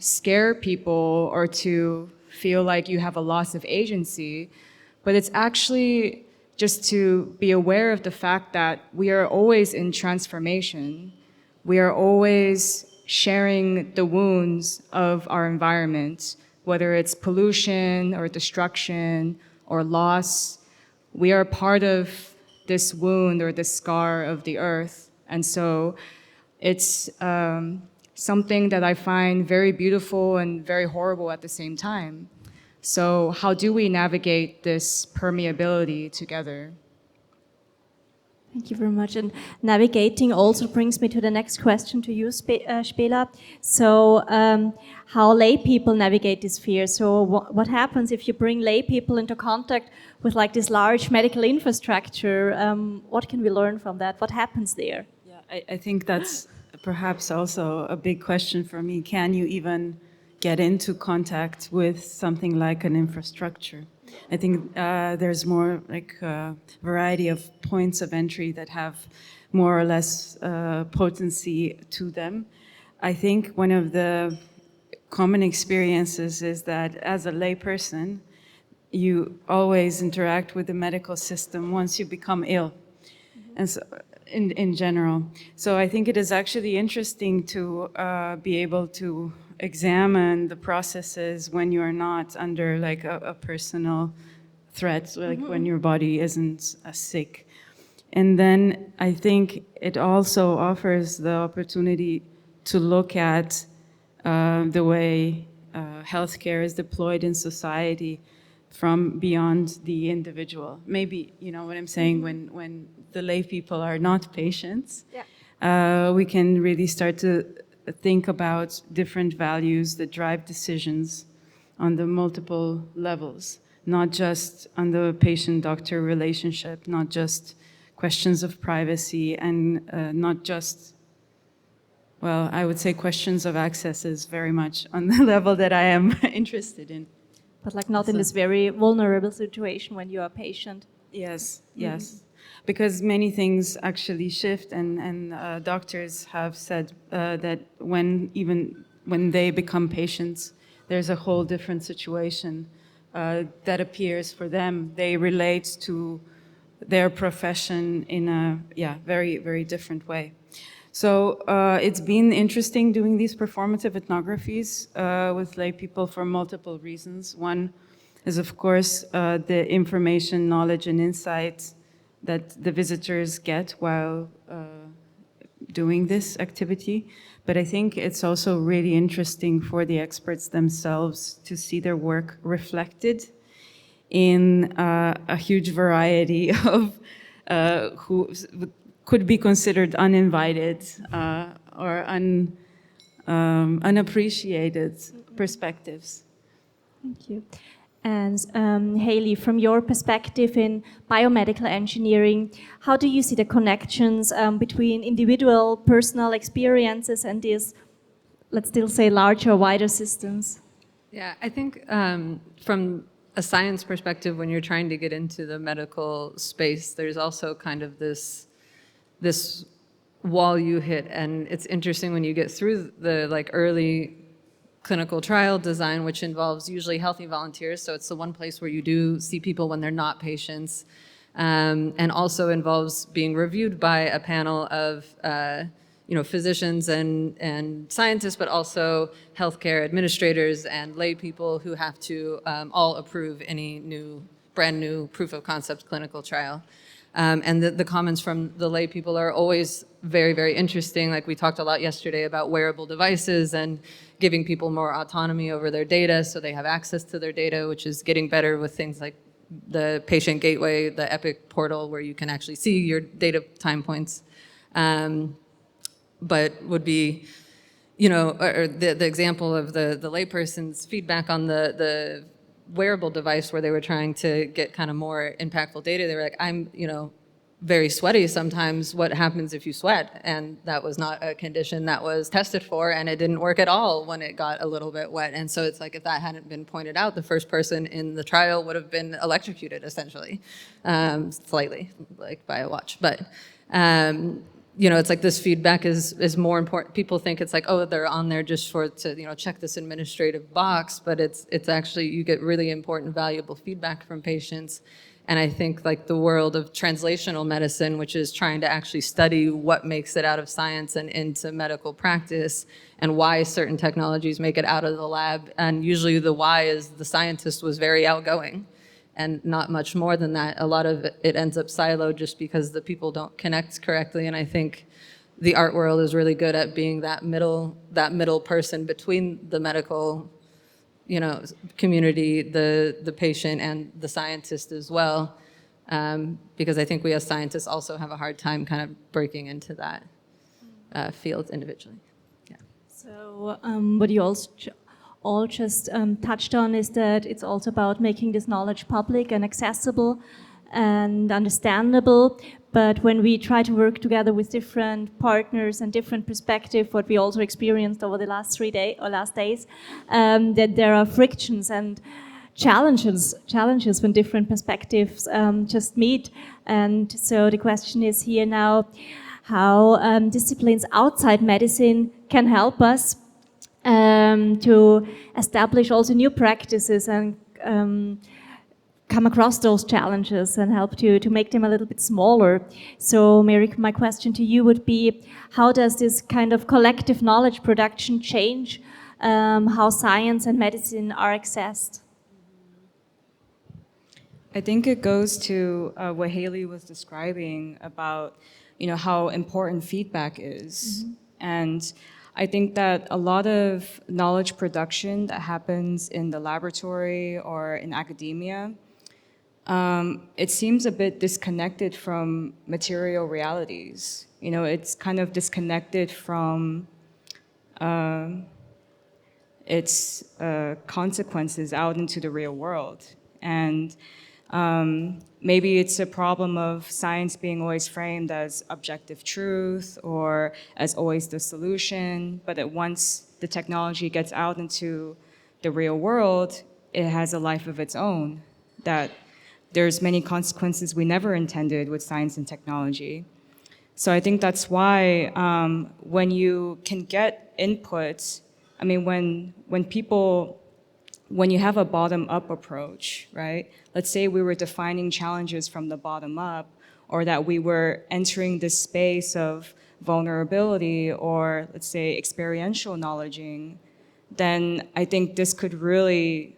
S21: scare people or to feel like you have a loss of agency, but it's actually just to be aware of the fact that we are always in transformation. We are always sharing the wounds of our environment, whether it's pollution or destruction or loss. We are part of this wound or this scar of the earth. And so it's something that I find very beautiful and very horrible at the same time. So how do we navigate this permeability together?
S20: Thank you very much. And navigating also brings me to the next question to you, Spela. So how lay people navigate this fear? So what happens if you bring lay people into contact with like this large medical infrastructure? What can we learn from that? What happens there?
S23: Yeah, I think that's perhaps also a big question for me. Can you even get into contact with something like an infrastructure? I think there's more like a variety of points of entry that have more or less potency to them. I think one of the common experiences is that as a layperson, you always interact with the medical system once you become ill, and so in general. So I think it is actually interesting to be able to examine the processes when you're not under like a personal threat, like when your body isn't sick. And then I think it also offers the opportunity to look at the way healthcare is deployed in society from beyond the individual. Maybe, you know what I'm saying, when the lay people are not patients, we can really start to think about different values that drive decisions on the multiple levels, not just on the patient-doctor relationship, not just questions of privacy, and not just, well, I would say questions of access is very much on the level that I am interested in.
S20: But like not in this very vulnerable situation when you are a patient.
S23: Yes, yes. Because many things actually shift, and doctors have said that when they become patients, there's a whole different situation that appears for them. They relate to their profession in a very, very different way. So it's been interesting doing these performative ethnographies with lay people for multiple reasons. One is, of course, the information, knowledge, and insight that the visitors get while doing this activity. But I think it's also really interesting for the experts themselves to see their work reflected in a huge variety of who could be considered uninvited or unappreciated perspectives.
S20: Thank you. And Haley, from your perspective in biomedical engineering, how do you see the connections between individual personal experiences and these, let's still say, larger, wider systems?
S22: Yeah, I think from a science perspective, when you're trying to get into the medical space, there's also kind of this wall you hit. And it's interesting when you get through the early clinical trial design, which involves usually healthy volunteers. So it's the one place where you do see people when they're not patients, and also involves being reviewed by a panel of physicians and scientists, but also healthcare administrators and lay people who have to all approve any brand new proof of concept clinical trial. And the comments from the lay people are always very, very interesting. Like we talked a lot yesterday about wearable devices and giving people more autonomy over their data so they have access to their data, which is getting better with things like the patient gateway, the Epic portal, where you can actually see your data time points. But would be, or the example of the layperson's feedback on the wearable device where they were trying to get kind of more impactful data. They were like, I'm, very sweaty sometimes. What happens if you sweat? And that was not a condition that was tested for, and it didn't work at all when it got a little bit wet. And so it's like, if that hadn't been pointed out, the first person in the trial would have been electrocuted, essentially, slightly, like by a watch. But it's like this feedback is more important. People think it's like, oh, they're on there just to check this administrative box, but it's actually, you get really important, valuable feedback from patients. And I think like the world of translational medicine, which is trying to actually study what makes it out of science and into medical practice, and why certain technologies make it out of the lab. And usually the why is the scientist was very outgoing, and not much more than that. A lot of it ends up siloed just because the people don't connect correctly. And I think the art world is really good at being that middle person between the medical community, the patient, and the scientist as well, because I think we as scientists also have a hard time kind of breaking into that field individually. Yeah.
S20: So what you also all just touched on is that it's also about making this knowledge public and accessible and understandable. But when we try to work together with different partners and different perspectives, what we also experienced over the last days, that there are frictions and challenges when different perspectives just meet. And so the question is here now, how disciplines outside medicine can help us to establish also new practices and come across those challenges and help to make them a little bit smaller. So Mary, my question to you would be, how does this kind of collective knowledge production change how science and medicine are accessed?
S21: I think it goes to what Haley was describing about, how important feedback is. Mm-hmm. And I think that a lot of knowledge production that happens in the laboratory or in academia, it seems a bit disconnected from material realities. You know, it's kind of disconnected from its consequences out into the real world. And maybe it's a problem of science being always framed as objective truth or as always the solution, but that once the technology gets out into the real world, it has a life of its own, that there's many consequences we never intended with science and technology. So I think that's why when you can get inputs, I mean, when you have a bottom-up approach, right? Let's say we were defining challenges from the bottom up, or that we were entering this space of vulnerability or, let's say, experiential knowledging, then I think this could really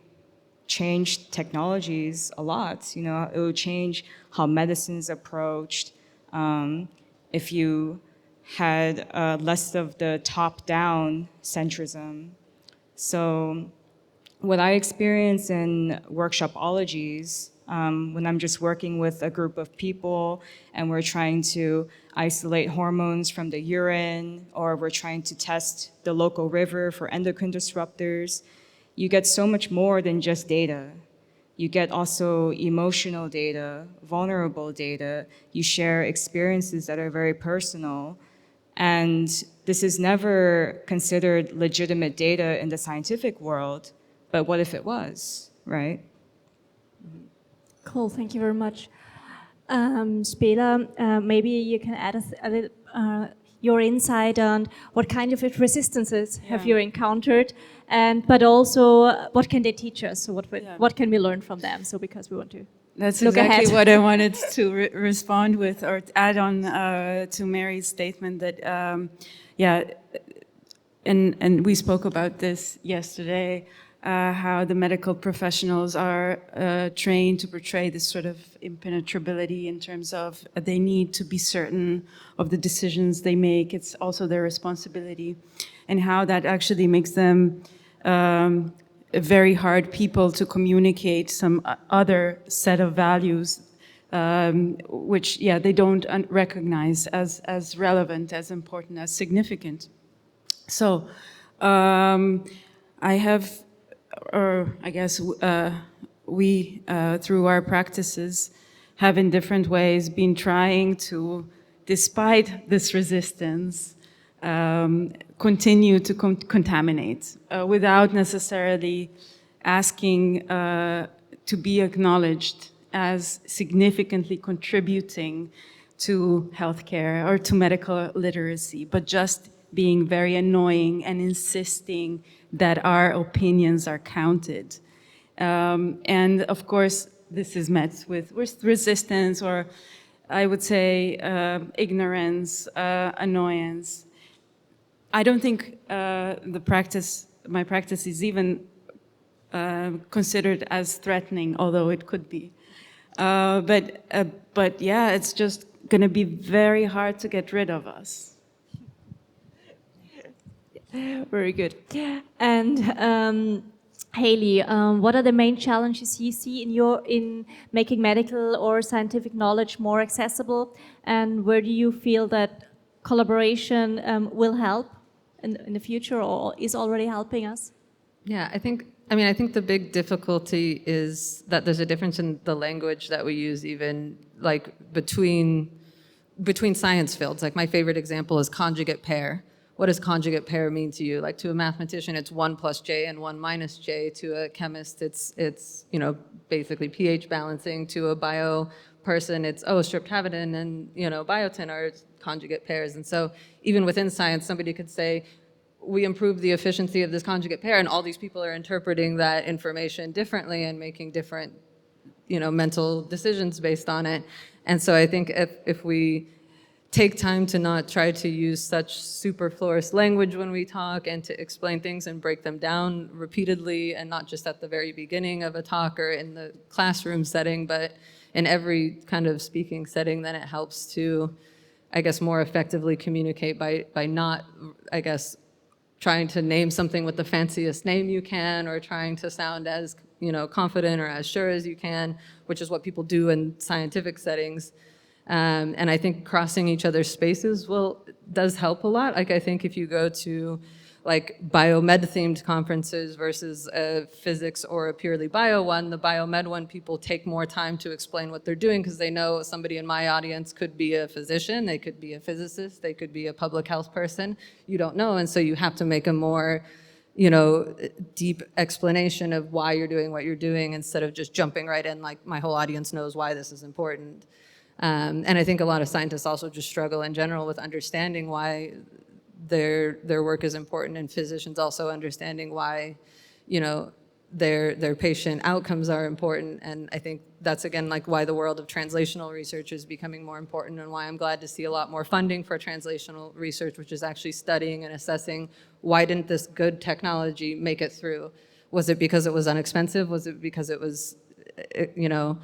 S21: change technologies a lot. You know, it would change how medicine is approached. If you had less of the top-down centrism. So what I experience in workshopologies, when I'm just working with a group of people and we're trying to isolate hormones from the urine, or we're trying to test the local river for endocrine disruptors, you get so much more than just data. You get also emotional data, vulnerable data. You share experiences that are very personal. And this is never considered legitimate data in the scientific world, but what if it was, right?
S20: Cool, thank you very much. Spela, maybe you can add a little, your insight on what kind of resistances have you encountered, and but also what can they teach us? So what can we learn from them? So because we want to
S23: That's
S20: look
S23: exactly
S20: ahead.
S23: what I wanted to respond with, or add on to Mary's statement that, and we spoke about this yesterday, how the medical professionals are trained to portray this sort of impenetrability in terms of they need to be certain of the decisions they make. It's also their responsibility, and how that actually makes them very hard people to communicate some other set of values, which, they don't recognize as relevant, as important, as significant. So I have, or I guess we, through our practices, have in different ways been trying to, despite this resistance, continue to contaminate without necessarily asking to be acknowledged as significantly contributing to healthcare or to medical literacy, but just being very annoying and insisting that our opinions are counted. And of course, this is met with resistance, or I would say ignorance, annoyance. I don't think my practice is even considered as threatening, although it could be. But yeah, it's just going to be very hard to get rid of us.
S20: Very good. And Haley, what are the main challenges you see in making medical or scientific knowledge more accessible? And where do you feel that collaboration will help in the future, or is already helping us?
S22: Yeah, I think the big difficulty is that there's a difference in the language that we use, even like between science fields. Like my favorite example is conjugate pair. What does conjugate pair mean to you? Like to a mathematician, it's 1 plus j and 1 minus j. To a chemist, it's basically pH balancing. To a bio person, it's streptavidin and biotin are conjugate pairs. And so even within science, somebody could say, we improved the efficiency of this conjugate pair, and all these people are interpreting that information differently and making different mental decisions based on it. And so I think if we take time to not try to use such superfluous language when we talk, and to explain things and break them down repeatedly, and not just at the very beginning of a talk or in the classroom setting, but in every kind of speaking setting, then it helps to, I guess, more effectively communicate by not, I guess, trying to name something with the fanciest name you can, or trying to sound as, you know, confident or as sure as you can, which is what people do in scientific settings. And I think crossing each other's spaces does help a lot. Like, I think if you go to like biomed themed conferences versus a physics or a purely bio one, the biomed one, people take more time to explain what they're doing because they know somebody in my audience could be a physician, they could be a physicist, they could be a public health person. You don't know, and so you have to make a more, you know, deep explanation of why you're doing what you're doing instead of just jumping right in like my whole audience knows why this is important. And I think a lot of scientists also just struggle in general with understanding why their work is important, and physicians also understanding why, you know, their patient outcomes are important. And I think that's, again, like why the world of translational research is becoming more important, and why I'm glad to see a lot more funding for translational research, which is actually studying and assessing why didn't this good technology make it through? Was it because it was inexpensive? Was it because it was, you know,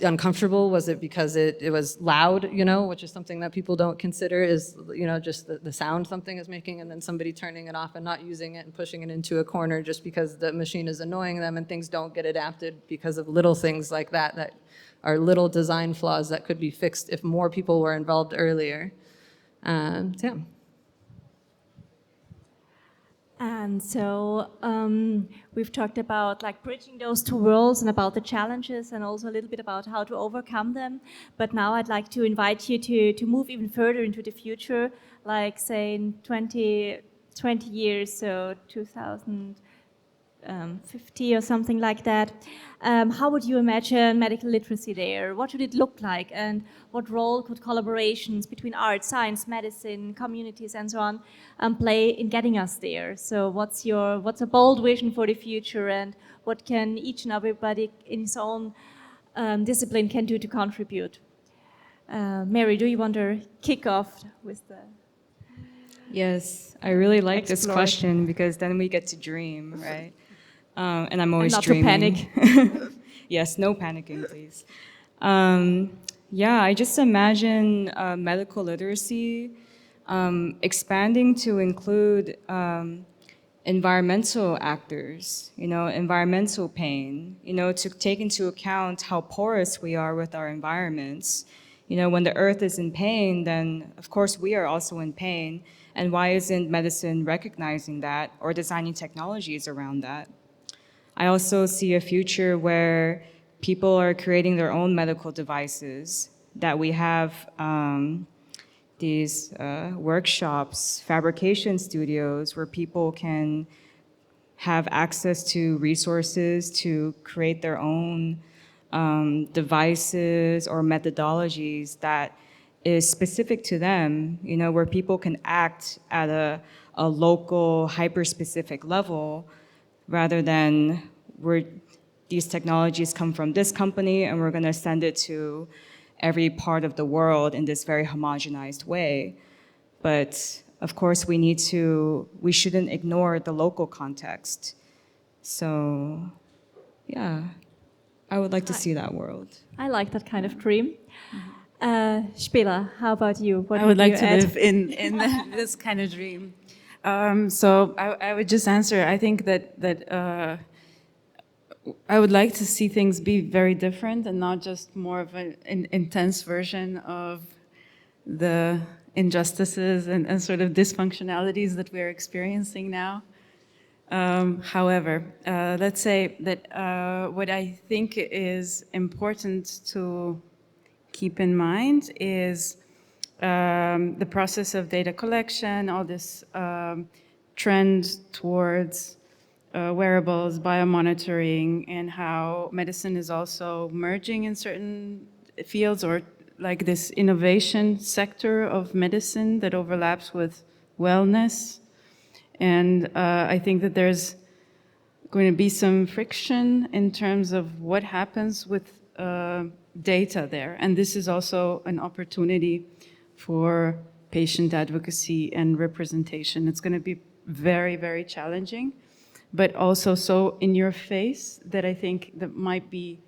S22: uncomfortable? Was it because it was loud, you know, which is something that people don't consider is, you know, just the sound something is making, and then somebody turning it off and not using it and pushing it into a corner just because the machine is annoying them, and things don't get adapted because of little things like that that are little design flaws that could be fixed if more people were involved earlier. So yeah.
S20: And so we've talked about like bridging those two worlds and about the challenges, and also a little bit about how to overcome them. But now I'd like to invite you to move even further into the future, like say in 20 years, so 2050 or something like that. How would you imagine medical literacy there? What should it look like? And what role could collaborations between art, science, medicine, communities, and so on play in getting us there? So what's a bold vision for the future, and what can each and everybody in his own discipline can do to contribute? Mary, do you want to kick off with the...
S21: Yes, I really like this
S20: Explore.
S21: question because then we get to dream, right? And I'm always
S20: not
S21: dreaming.
S20: to panic.
S21: Yes, no panicking, please. Yeah, I just imagine medical literacy expanding to include environmental actors, you know, environmental pain, you know, to take into account how porous we are with our environments. You know, when the earth is in pain, then of course we are also in pain. And why isn't medicine recognizing that or designing technologies around that? I also see a future where people are creating their own medical devices, that we have these workshops, fabrication studios where people can have access to resources to create their own devices or methodologies that is specific to them, you know, where people can act at a local, hyper-specific level, rather than where these technologies come from this company and we're going to send it to every part of the world in this very homogenized way. But of course, we shouldn't ignore the local context. So, yeah, I would like to see that world.
S20: I like that kind of dream. Spela, how about you? What
S23: I would like
S20: you
S23: to
S20: add?
S23: live in this kind of dream. So I would just answer, I think that I would like to see things be very different and not just more of an intense version of the injustices and sort of dysfunctionalities that we're experiencing now. However, let's say that what I think is important to keep in mind is the process of data collection, all this trend towards wearables, biomonitoring, and how medicine is also merging in certain fields, or like this innovation sector of medicine that overlaps with wellness. And I think that there's going to be some friction in terms of what happens with data there. And this is also an opportunity for patient advocacy and representation. It's going to be very, very challenging, but also so in your face that I think there might be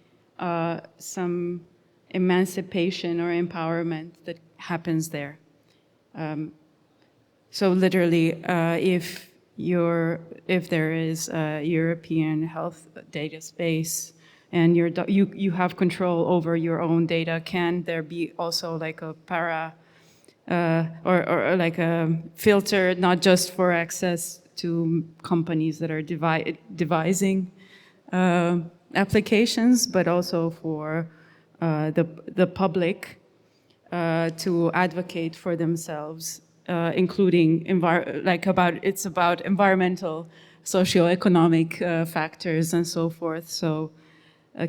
S23: some emancipation or empowerment that happens there. So literally, if there is a European health data space and you have control over your own data, can there be also like a or like a filter, not just for access to companies that are devising applications, but also for the public to advocate for themselves, including it's about environmental, socioeconomic factors and so forth. So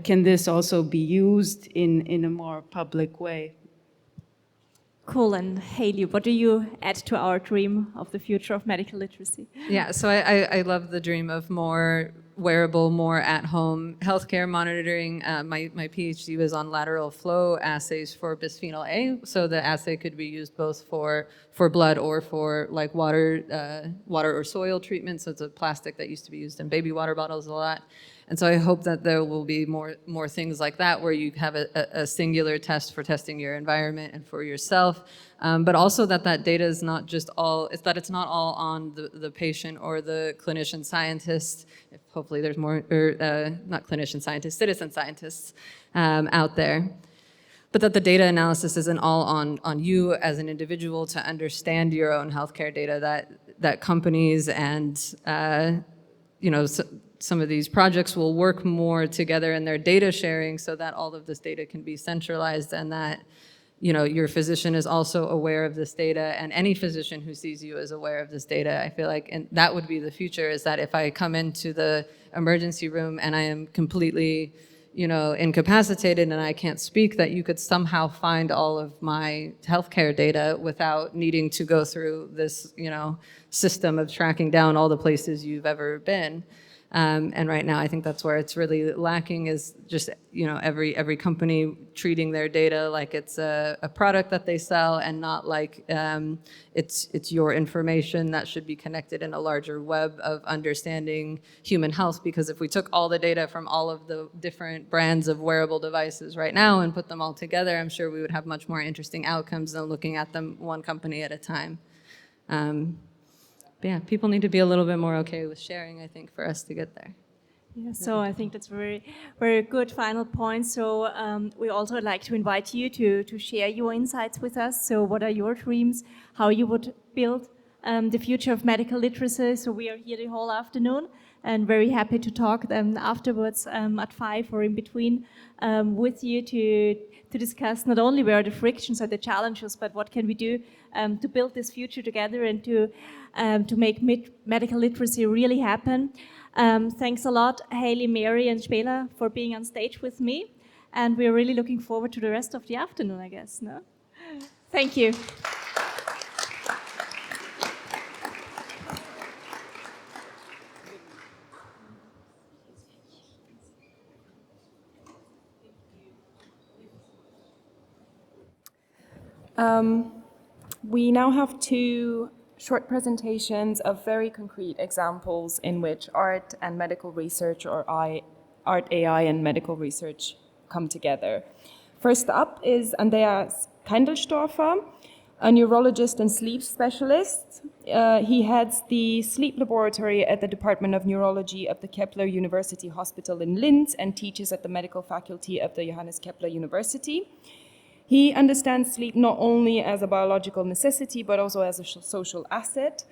S23: can this also be used in a more public way?
S20: Cool. And Haley, what do you add to our dream of the future of medical literacy?
S22: Yeah, so I love the dream of more wearable, more at-home healthcare monitoring. My PhD was on lateral flow assays for bisphenol A, so the assay could be used both for blood or for like water or soil treatment. So it's a plastic that used to be used in baby water bottles a lot. And so I hope that there will be more things like that, where you have a singular test for testing your environment and for yourself, but also that data is not just it's not all on the patient or the clinician scientist. Hopefully there's more, not clinician scientists, citizen scientists out there. But that the data analysis isn't all on you as an individual to understand your own healthcare data, that companies and some of these projects will work more together in their data sharing, so that all of this data can be centralized, and that your physician is also aware of this data, and any physician who sees you is aware of this data. I feel like, and that would be the future, is that if I come into the emergency room and I am completely incapacitated and I can't speak, that you could somehow find all of my healthcare data without needing to go through this system of tracking down all the places you've ever been. And right now, I think that's where it's really lacking, is just every company treating their data like it's a product that they sell, and not like it's your information that should be connected in a larger web of understanding human health. Because if we took all the data from all of the different brands of wearable devices right now and put them all together, I'm sure we would have much more interesting outcomes than looking at them one company at a time. But yeah, people need to be a little bit more okay with sharing, I think, for us to get there.
S20: Yeah, so I think that's very, very good final point. So we also like to invite you to share your insights with us. So what are your dreams, how you would build the future of medical literacy? So we are here the whole afternoon, and very happy to talk afterwards at 5 or in between with you to discuss not only where are the frictions or the challenges, but what can we do to build this future together and to make medical literacy really happen. Thanks a lot, Haley, Mary, and Spela, for being on stage with me. And we're really looking forward to the rest of the afternoon, I guess. No? Thank you.
S1: We now have 2 short presentations of very concrete examples in which art and medical research, or art, AI, and medical research come together. First up is Andreas Keindelstorfer, a neurologist and sleep specialist. He heads the sleep laboratory at the Department of Neurology of the Kepler University Hospital in Linz and teaches at the medical faculty of the Johannes Kepler University. He understands sleep not only as a biological necessity, but also as a social asset.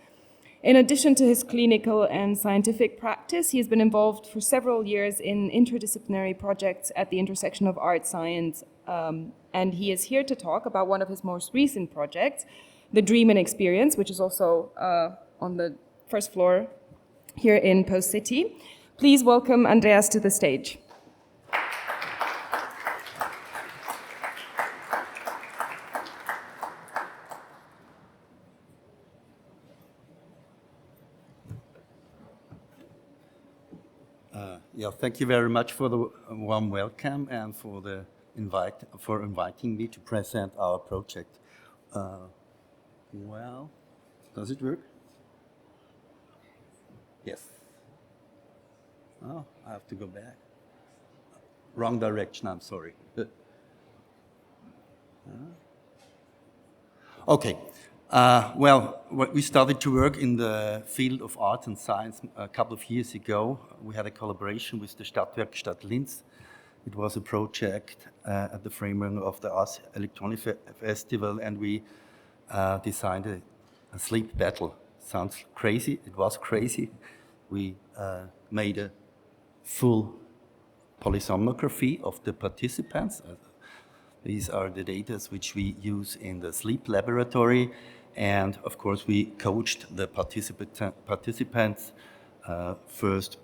S1: In addition to his clinical and scientific practice, he has been involved for several years in interdisciplinary projects at the intersection of art, science, and he is here to talk about one of his most recent projects, the Dream and Experience, which is also on the first floor here in Post City. Please welcome Andreas to the stage.
S2: Yeah, thank you very much for the warm welcome and for inviting me to present our project. Well, does it work? Yes. Oh, I have to go back. Wrong direction, I'm sorry. Okay, We started to work in the field of art and science a couple of years ago. We had a collaboration with the Stadtwerkstatt Linz. It was a project at the framework of the Ars Electronica Festival, and we designed a sleep battle. Sounds crazy. It was crazy. We made a full polysomnography of the participants. These are the data which we use in the sleep laboratory. And of course, we coached the participants first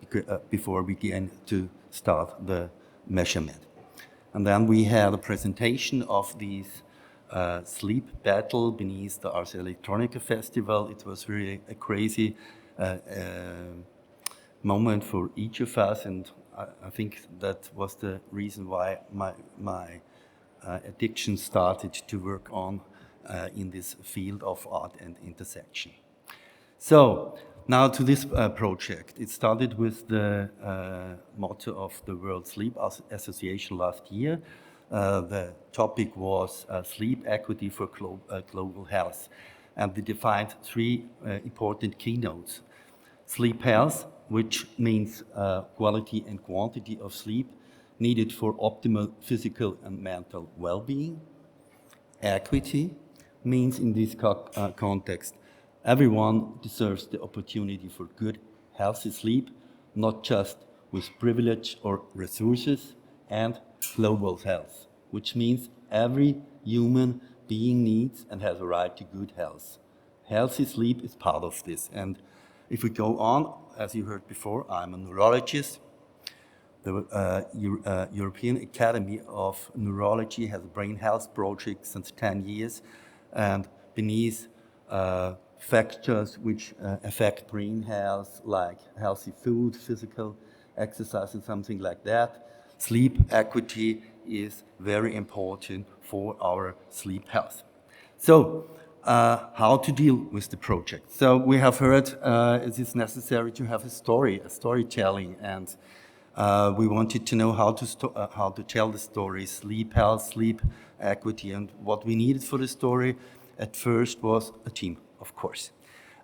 S2: before we began to start the measurement. And then we had a presentation of these sleep battle beneath the Ars Electronica Festival. It was really a crazy moment for each of us, and I think that was the reason why my addiction started to work on in this field of art and intersection. So now to this project. It started with the motto of the World Sleep Association last year. The topic was sleep equity for global health. And they defined three important keynotes. Sleep health, which means quality and quantity of sleep needed for optimal physical and mental well-being. Equity means in this context, everyone deserves the opportunity for good, healthy sleep, not just with privilege or resources, and global health, which means every human being needs and has a right to good health. Healthy sleep is part of this. And if we go on, as you heard before, I'm a neurologist. The European Academy of Neurology has a brain health project since 10 years, and beneath factors which affect brain health, like healthy food, physical exercise, and something like that, sleep equity is very important for our sleep health. So, how to deal with the project? So we have heard it is necessary to have a storytelling, and we wanted to know how to tell the story, sleep health, sleep equity, and what we needed for the story at first was a team, of course.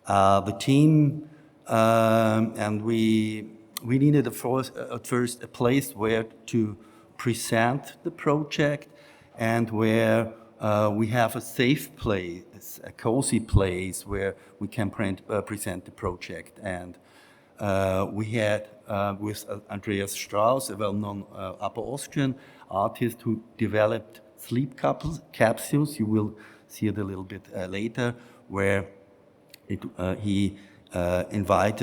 S2: The team, and we needed at first a place where to present the project and where we have a safe place, a cozy place where we can present the project. And we had with Andreas Strauss, a well-known Upper Austrian artist who developed sleep capsules. You will see it a little bit later, where he invites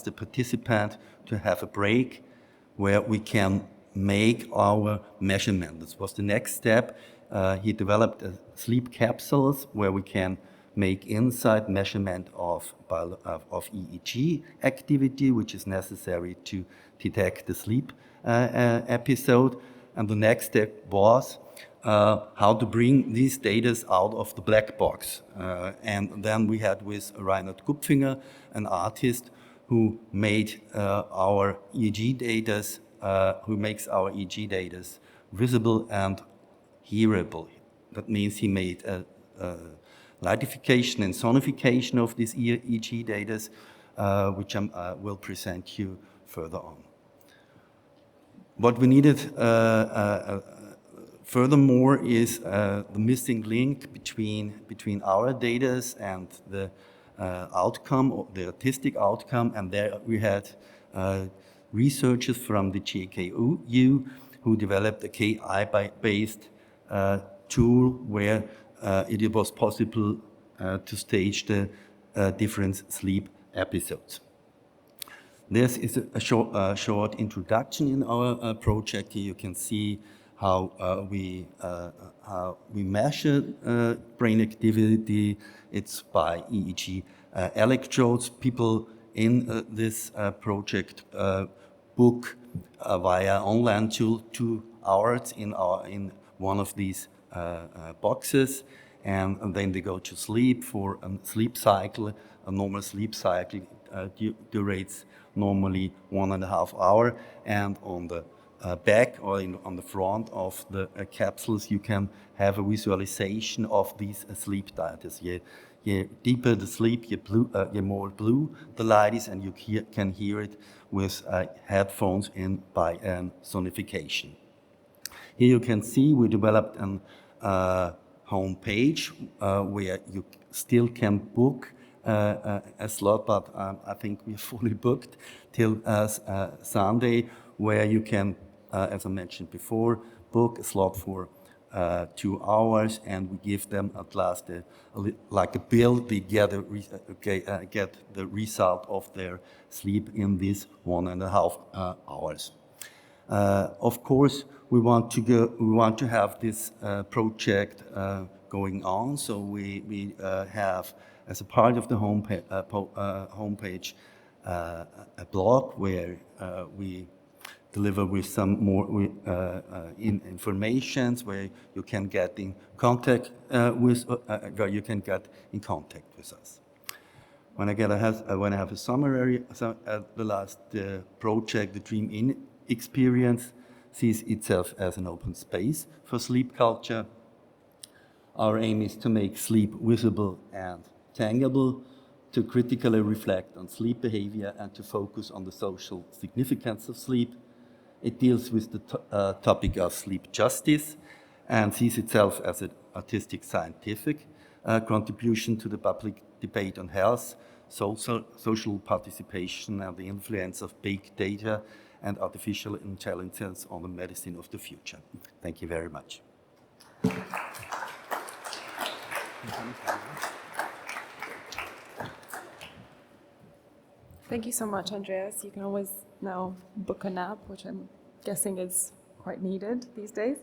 S2: the participant to have a break where we can make our measurement. This was the next step. He developed sleep capsules where we can make inside measurement of EEG activity, which is necessary to detect the sleep episode. And the next step was how to bring these data out of the black box. And then we had with Reinhard Kupfinger, an artist who made our EEG data, who makes our EEG data visible and hearable. That means he made a lightification and sonification of these EEG data, which I will present you further on. What we needed furthermore is the missing link between our data and the outcome, the artistic outcome, and there we had researchers from the JKU who developed a KI-based tool where it was possible to stage the different sleep episodes. This is a short introduction in our project. Here you can see how we measure brain activity. It's by EEG electrodes. People in this project book via online tool 2 hours in one of these boxes, and then they go to sleep for a sleep cycle. A normal sleep cycle durates normally 1.5 hours, and on the back or on the front of the capsules, you can have a visualization of these sleep diets. Ye deeper the sleep, ye more blue the light is, and you can hear it with headphones in by sonification. Here you can see we developed a home page where you still can book a slot, but I think we're fully booked till Sunday, where you can, as I mentioned before, book a slot for 2 hours, and we give them at last like a bill. They get the result of their sleep in these 1.5 hours. Of course, we want to have this project going on. So we have, as a part of the homepage, a blog where we deliver with some more informations where you can get in contact with us. When I have a summary, the last project, the Dream In experience, sees itself as an open space for sleep culture. Our aim is to make sleep visible and tangible, to critically reflect on sleep behavior, and to focus on the social significance of sleep. It deals with the topic of sleep justice and sees itself as an artistic scientific contribution to the public debate on health, social participation, and the influence of big data and artificial intelligence on the medicine of the future. Thank you very much.
S1: Thank you so much, Andreas. You can always now book a nap, which I'm guessing is quite needed these days.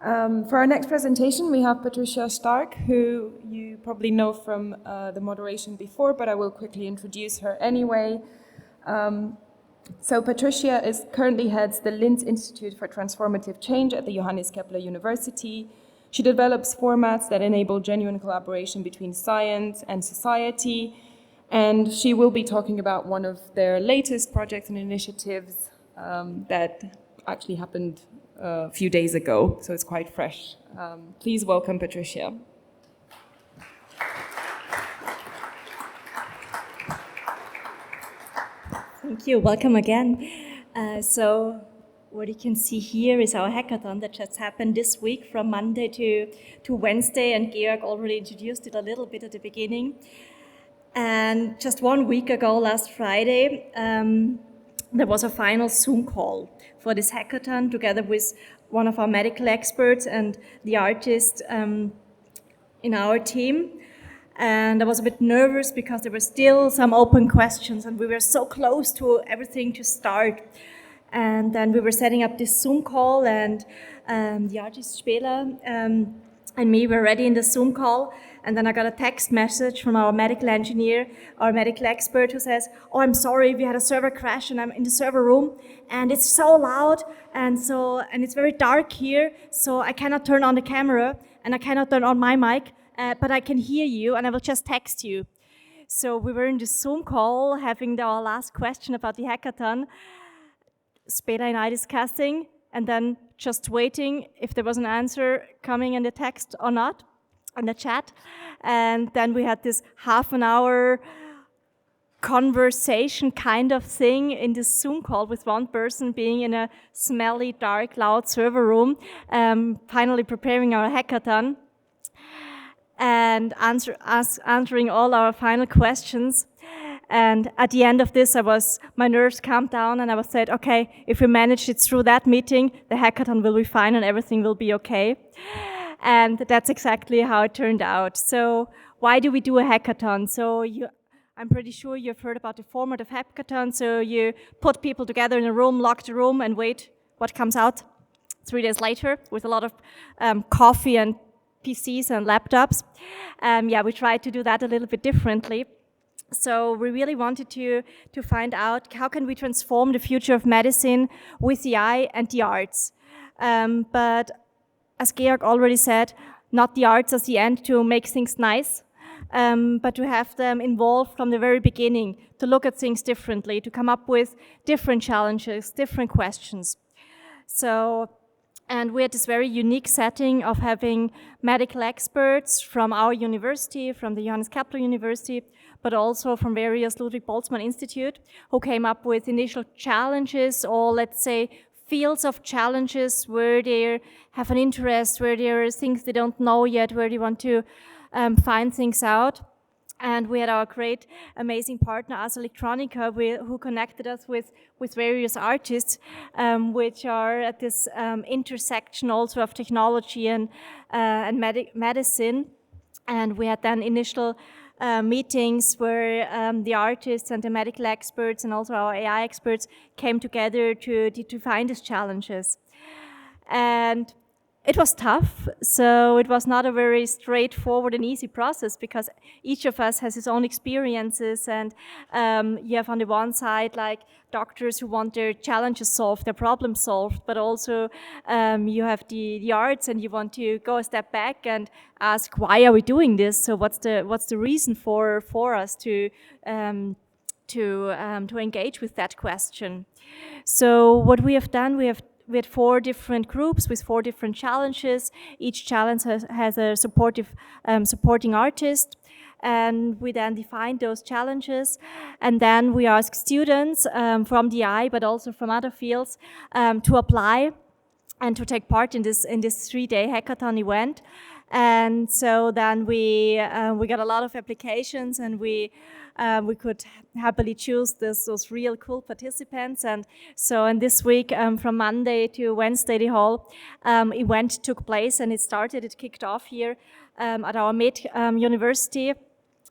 S1: For our next presentation, we have Patricia Stark, who you probably know from the moderation before, but I will quickly introduce her anyway. So Patricia currently heads the Linz Institute for Transformative Change at the Johannes Kepler University. She develops formats that enable genuine collaboration between science and society, and she will be talking about one of their latest projects and initiatives that actually happened a few days ago, so it's quite fresh. Please welcome Patricia.
S20: Thank you. Welcome again. So what you can see here is our hackathon that just happened this week from Monday to Wednesday, and Georg already introduced it a little bit at the beginning. And just 1 week ago, last Friday, there was a final Zoom call for this hackathon together with one of our medical experts and the artist in our team. And I was a bit nervous because there were still some open questions and we were so close to everything to start. And then we were setting up this Zoom call, and the artist Spela and me were ready in the Zoom call. And then I got a text message from our medical engineer, our medical expert, who says, "Oh, I'm sorry, we had a server crash and I'm in the server room and it's so loud and it's very dark here, so I cannot turn on the camera and I cannot turn on my mic, but I can hear you and I will just text you." So we were in the Zoom call having our last question about the hackathon, Spela and I discussing, and then just waiting if there was an answer coming in the text or not, in the chat. And then we had this half an hour conversation kind of thing in this Zoom call with one person being in a smelly, dark, loud server room, finally preparing our hackathon and answering all our final questions. And at the end of this, my nerves calmed down and I was said, okay, if we manage it through that meeting, the hackathon will be fine and everything will be okay. And that's exactly how it turned out. So why do we do a hackathon? So I'm pretty sure you've heard about the format of hackathon. So you put people together in a room, lock the room, and wait what comes out 3 days later with a lot of coffee and PCs and laptops. We tried to do that a little bit differently. So we really wanted to find out how can we transform the future of medicine with the eye and the arts. But as Georg already said, not the arts as the end to make things nice, but to have them involved from the very beginning, to look at things differently, to come up with different challenges, different questions. So, and we had this very unique setting of having medical experts from our university, from the Johannes Kepler University, but also from various Ludwig Boltzmann Institute, who came up with initial challenges, or let's say fields of challenges where they have an interest, where there are things they don't know yet, where they want to find things out. And we had our great, amazing partner, Ars Electronica, who connected us with various artists, which are at this intersection also of technology and medicine. And we had then initial meetings where the artists and the medical experts and also our AI experts came together to find these challenges. And it was tough, so it was not a very straightforward and easy process, because each of us has his own experiences, and you have on the one side like doctors who want their challenges solved, their problems solved, but also you have the arts, and you want to go a step back and ask, why are we doing this? So what's the reason for us to engage with that question? So what we have done, we had 4 different groups with 4 different challenges. Each challenge has a supporting artist, and we then defined those challenges, and then we asked students from DI but also from other fields to apply and to take part in this 3-day hackathon event. And so then we got a lot of applications, and we could happily choose those real cool participants. And so in this week, from Monday to Wednesday, the whole event took place, and it kicked off here at our NEB University.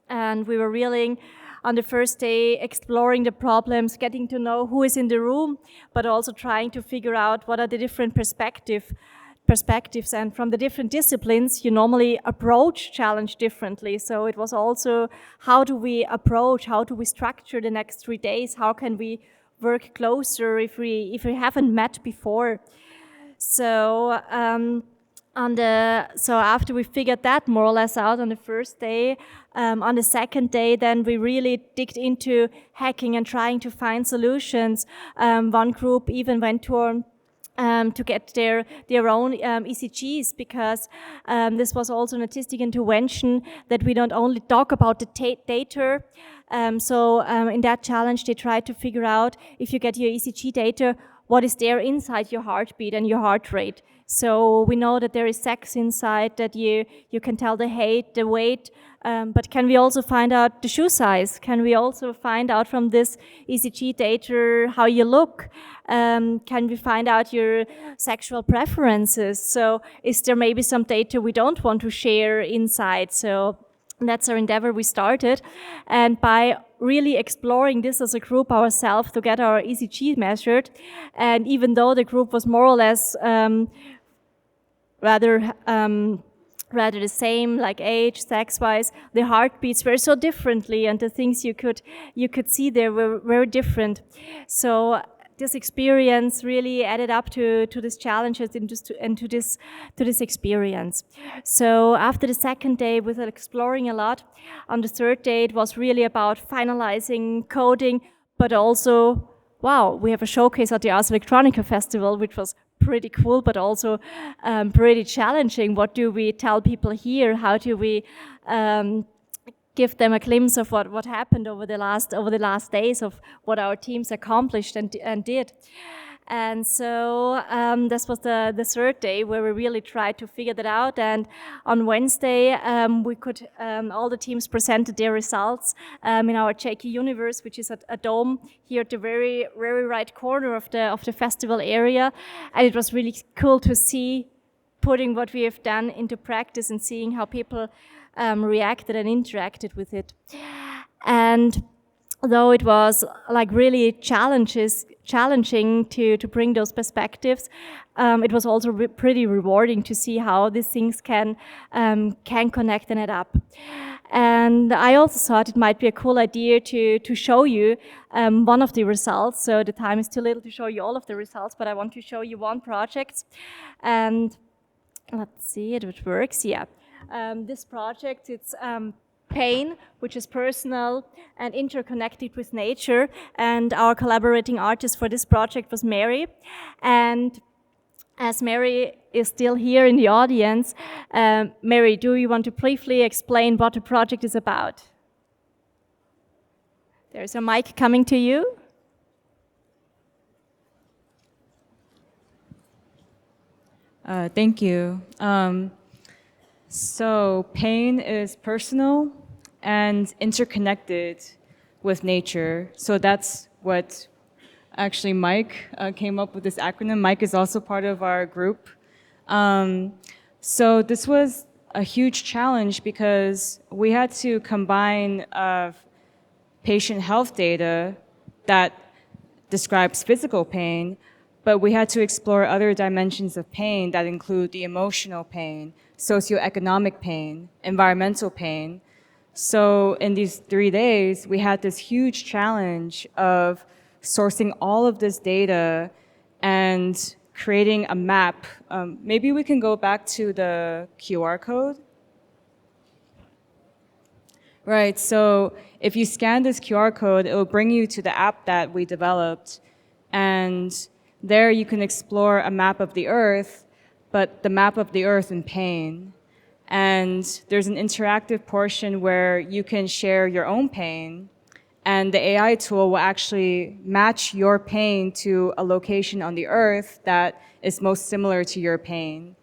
S20: And we were really, on the first day, exploring the problems, getting to know who is in the room, but also trying to figure out what are the different perspectives. And from the different disciplines, you normally approach challenge differently. So it was also, how do we structure the next 3 days? How can we work closer if we haven't met before? So so after we figured that more or less out on the first day, on the second day, then we really digged into hacking and trying to find solutions. One group even went to get their own ECGs, because this was also an artistic intervention that we don't only talk about the data. So in that challenge, they tried to figure out, if you get your ECG data, what is there inside your heartbeat and your heart rate. So we know that there is sex inside, that you can tell the height, the weight, but can we also find out the shoe size? Can we also find out from this ECG data how you look? Can we find out your sexual preferences? So is there maybe some data we don't want to share inside? So that's our endeavor we started. And by really exploring this as a group ourselves to get our ECG measured, and even though the group was more or less rather the same, like age, sex-wise, the heartbeats were so differently, and the things you could see there were very different. So this experience really added up to these challenges and to this experience. So after the second day, we were exploring a lot. On the third day, it was really about finalizing coding, but also, wow, we have a showcase at the Ars Electronica Festival, which was pretty cool, but also pretty challenging. What do we tell people here? How do we give them a glimpse of what happened over the last days, of what our teams accomplished and did? And so this was the third day where we really tried to figure that out. And on Wednesday, we could all the teams presented their results in our JK Universe, which is a dome here at the very right corner of the festival area. And it was really cool to see putting what we have done into practice and seeing how people reacted and interacted with it. And though it was like really challenging to bring those perspectives, it was also pretty rewarding to see how these things can connect and add up. And I also thought it might be a cool idea to show you one of the results. So the time is too little to show you all of the results, but I want to show you one project. And let's see if it works. Yeah, this project, it's pain, which is personal and interconnected with nature. And our collaborating artist for this project was Mary. And as Mary is still here in the audience, Mary, do you want to briefly explain what the project is about? There's a mic coming to you.
S21: Thank you. So pain is personal and interconnected with nature. So that's what actually Mike came up with this acronym. Mike is also part of our group. So this was a huge challenge because we had to combine patient health data that describes physical pain, but we had to explore other dimensions of pain that include the emotional pain, socioeconomic pain, environmental pain. So in these 3 days, we had this huge challenge of sourcing all of this data and creating a map. Maybe we can go back to the QR code. Right, so if you scan this QR code, it will bring you to the app that we developed. And there you can explore a map of the Earth, but the map of the Earth in pain. And there's an interactive portion where you can share your own pain, and the AI tool will actually match your pain to a location on the Earth that is most similar to your pain.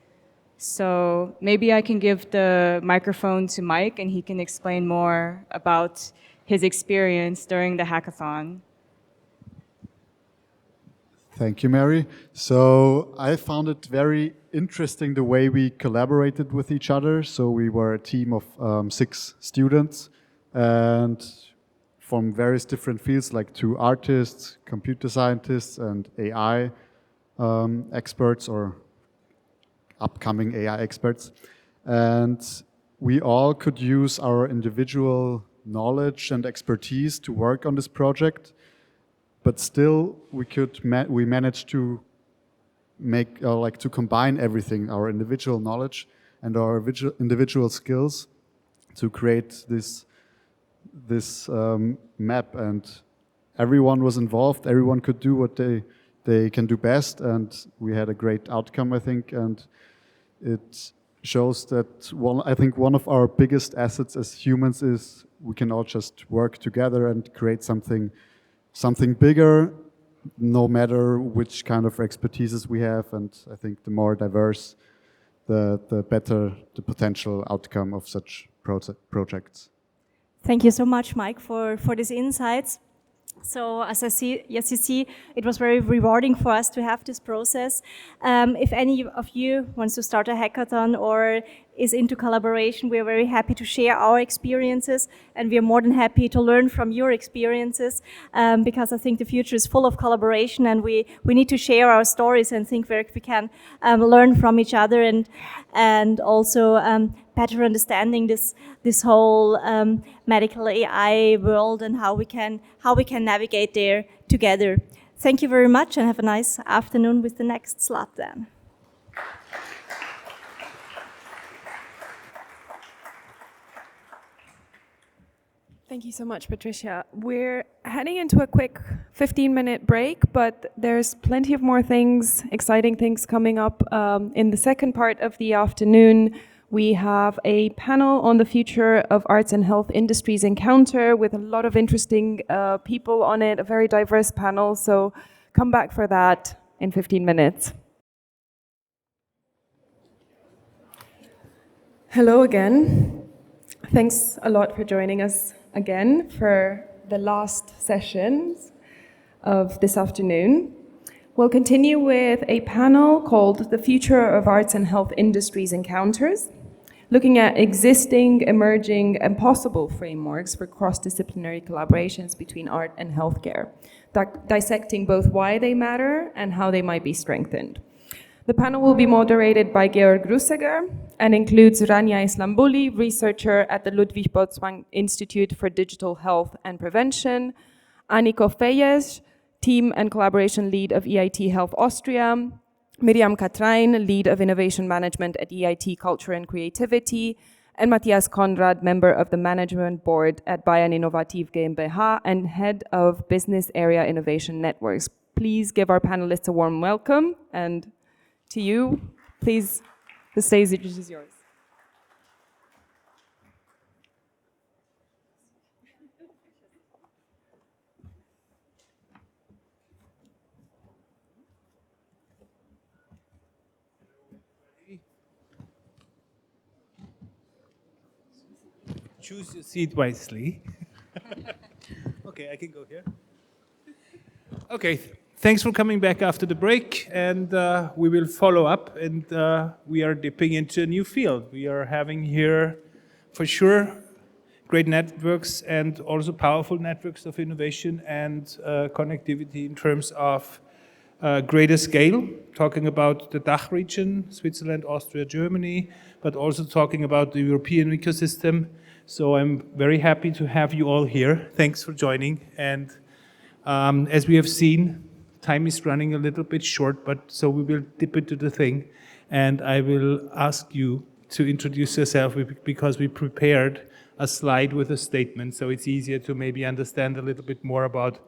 S21: So maybe I can give the microphone to Mike and he can explain more about his experience during the hackathon.
S3: Thank you, Mary. So I found it very interesting the way we collaborated with each other. So we were a team of 6 students and from various different fields, like 2 artists, computer scientists, and AI experts or upcoming AI experts. And we all could use our individual knowledge and expertise to work on this project. But still, we managed to make to combine everything, our individual knowledge and our individual skills, to create this map. And everyone was involved. Everyone could do what they can do best, and we had a great outcome, I think. And it shows that I think one of our biggest assets as humans is we can all just work together and create something bigger, no matter which kind of expertises we have. And I think the more diverse, the better the potential outcome of such projects.
S20: Thank you so much, Mike, for these insights. So as you see, it was very rewarding for us to have this process. If any of you wants to start a hackathon or is into collaboration, we are very happy to share our experiences, and we are more than happy to learn from your experiences, because I think the future is full of collaboration, and we need to share our stories and think where we can learn from each other, and also better understanding this whole medical AI world and how we can navigate there together. Thank you very much, and have a nice afternoon with the next slot then.
S4: Thank you so much, Patricia. We're heading into a quick 15-minute break, but there's plenty of more things, exciting things coming up. In the second part of the afternoon, we have a panel on the future of arts and health industries encounter with a lot of interesting people on it, a very diverse panel. So come back for that in 15 minutes. Hello again. Thanks a lot for joining us again for the last sessions of this afternoon. We'll continue with a panel called The Future of Arts and Health Industries Encounters, looking at existing, emerging, and possible frameworks for cross-disciplinary collaborations between art and healthcare, dissecting both why they matter and how they might be strengthened. The panel will be moderated by Georg Russeger and includes Rania Islambouli, researcher at the Ludwig Boltzmann Institute for Digital Health and Prevention, Aniko Fejes, team and collaboration lead of EIT Health Austria, Miriam Katrain, lead of innovation management at EIT Culture and Creativity, and Matthias Konrad, member of the management board at Bayern Innovativ GmbH and head of business area innovation networks. Please give our panelists a warm welcome, and to you. Please, the stage is yours.
S19: Choose your seat wisely. Okay, I can go here. Okay, thanks for coming back after the break, and we will follow up, and we are dipping into a new field. We are having here, for sure, great networks and also powerful networks of innovation and connectivity in terms of greater scale, talking about the DACH region, Switzerland, Austria, Germany, but also talking about the European ecosystem. So I'm very happy to have you all here. Thanks for joining. And as we have seen, time is running a little bit short, but so we will dip into the thing. And I will ask you to introduce yourself because we prepared a slide with a statement, so it's easier to maybe understand a little bit more about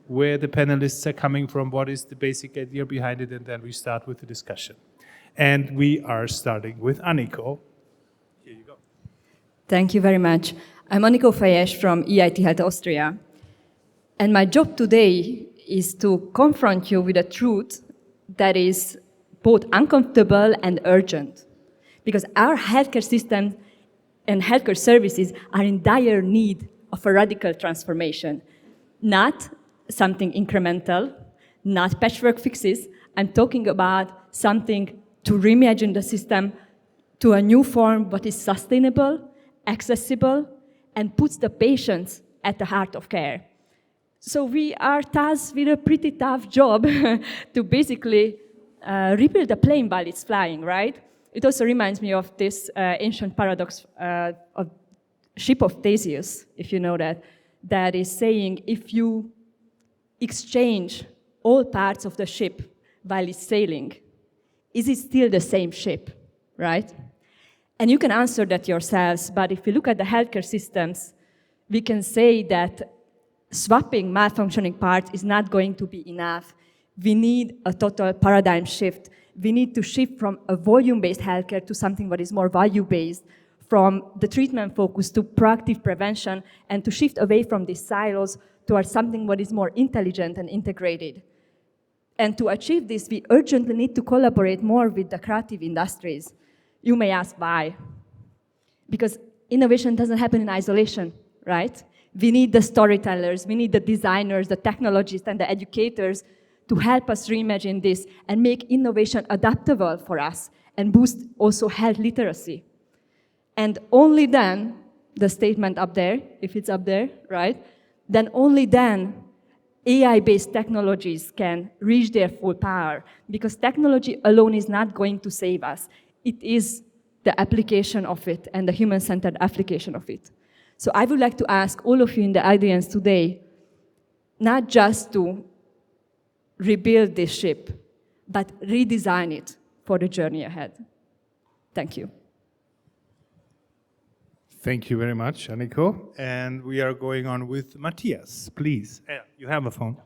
S19: where the panelists are coming from, what is the basic idea behind it, and then we start with the discussion. And we are starting with Anniko. Here you go.
S9: Thank you very much. I'm Anniko Fejes from EIT Health Austria. And my job today is to confront you with a truth that is both uncomfortable and urgent. Because our healthcare system and healthcare services are in dire need of a radical transformation. Not something incremental, not patchwork fixes. I'm talking about something to reimagine the system to a new form, but is sustainable, accessible, and puts the patients at the heart of care. So we are tasked with a pretty tough job to basically rebuild the plane while it's flying, right? It also reminds me of this ancient paradox of ship of Theseus, if you know that, that is saying if you exchange all parts of the ship while it's sailing, is it still the same ship, right? And you can answer that yourselves, but if you look at the healthcare systems, we can say that swapping malfunctioning parts is not going to be enough. We need a total paradigm shift. We need to shift from a volume-based healthcare to something that is more value-based, from the treatment focus to proactive prevention, and to shift away from these silos towards something that is more intelligent and integrated. And to achieve this, we urgently need to collaborate more with the creative industries. You may ask why. Because innovation doesn't happen in isolation, right? We need the storytellers, we need the designers, the technologists, and the educators to help us reimagine this and make innovation adaptable for us and boost also health literacy. And only then, the statement up there, if it's up there, right? Then only then AI-based technologies can reach their full power, because technology alone is not going to save us. It is the application of it and the human-centered application of it. So I would like to ask all of you in the audience today, not just to rebuild this ship, but redesign it for the journey ahead. Thank you.
S19: Thank you very much, Anniko. And we are going on with Matthias, please. You have a phone.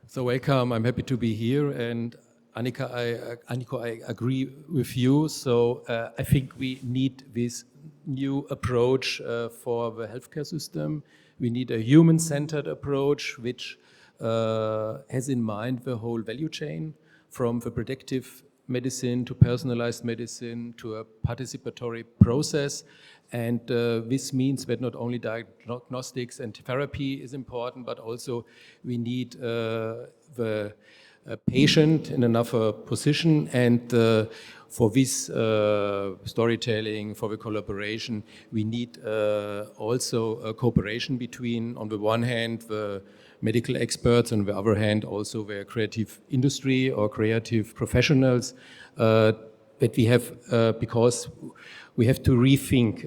S10: So welcome, I'm happy to be here. And Anniko, I agree with you. So I think we need this new approach for the healthcare system. We need a human-centered approach which has in mind the whole value chain, from the predictive medicine to personalized medicine to a participatory process. And this means that not only diagnostics and therapy is important, but also we need the patient in another position. And for this storytelling, for the collaboration, we need also a cooperation between, on the one hand, the medical experts, and on the other hand, also the creative industry or creative professionals that we have, because we have to rethink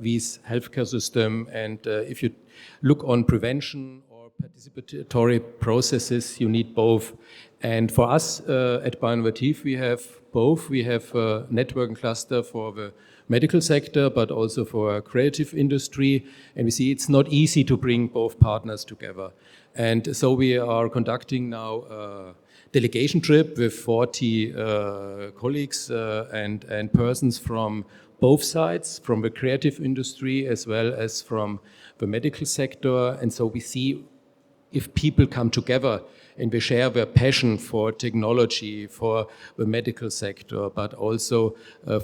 S10: this healthcare system. And if you look on prevention or participatory processes, you need both. And for us at Bioinnovative, we have both. We have a networking cluster for the medical sector, but also for a creative industry. And we see it's not easy to bring both partners together. And so we are conducting now a delegation trip with 40 colleagues and persons from both sides, from the creative industry as well as from the medical sector. And so we see if people come together and they share their passion for technology, for the medical sector, but also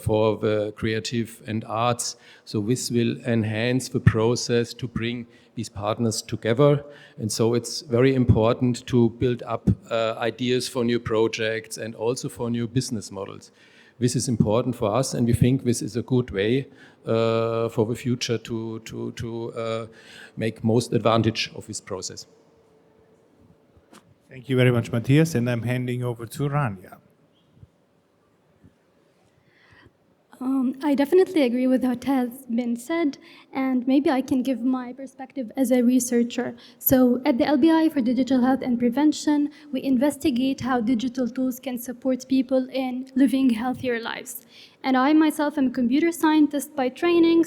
S10: for the creative and arts. So this will enhance the process to bring these partners together. And so it's very important to build up ideas for new projects and also for new business models. This is important for us, and we think this is a good way for the future to make most advantage of this process.
S19: Thank you very much, Matthias, and I'm handing over to Rania.
S7: I definitely agree with what has been said, and maybe I can give my perspective as a researcher. So at the LBI for Digital Health and Prevention, we investigate how digital tools can support people in living healthier lives. And I myself am a computer scientist by training,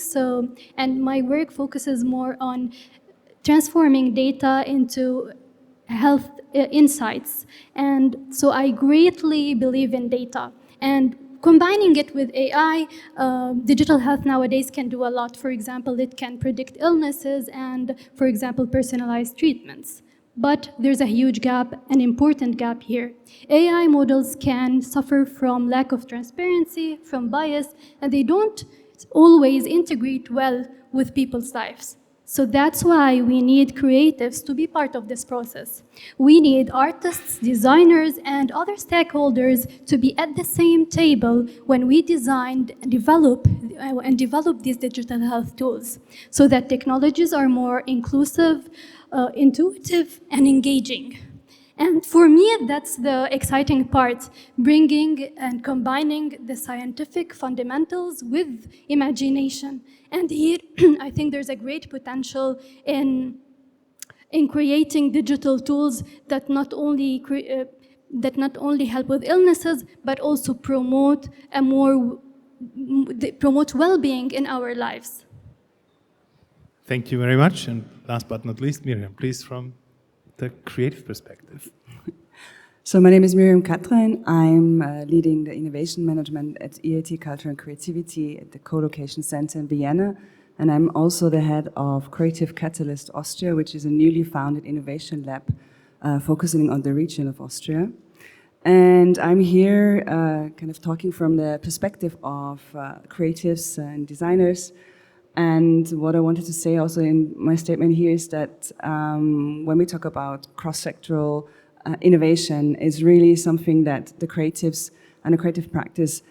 S7: and my work focuses more on transforming data into health insights. And so I greatly believe in data. And combining it with AI, digital health nowadays can do a lot. For example, it can predict illnesses and, for example, personalized treatments. But there's a huge gap, an important gap here. AI models can suffer from lack of transparency, from bias, and they don't always integrate well with people's lives. So that's why we need creatives to be part of this process. We need artists, designers, and other stakeholders to be at the same table when we design and develop these digital health tools, so that technologies are more inclusive, intuitive, and engaging. And for me, that's the exciting part, bringing and combining the scientific fundamentals with imagination. And here, I think there's a great potential in creating digital tools that not only help with illnesses, but also promote well-being in our lives.
S19: Thank you very much. And last but not least, Miriam, please, from the creative perspective.
S8: So my name is Miriam Katrein. I'm leading the innovation management at EIT Culture and Creativity at the Co-Location Center in Vienna. And I'm also the head of Creative Catalyst Austria, which is a newly founded innovation lab focusing on the region of Austria. And I'm here kind of talking from the perspective of creatives and designers. And what I wanted to say also in my statement here is that when we talk about cross-sectoral innovation, is really something that the creatives and the creative practice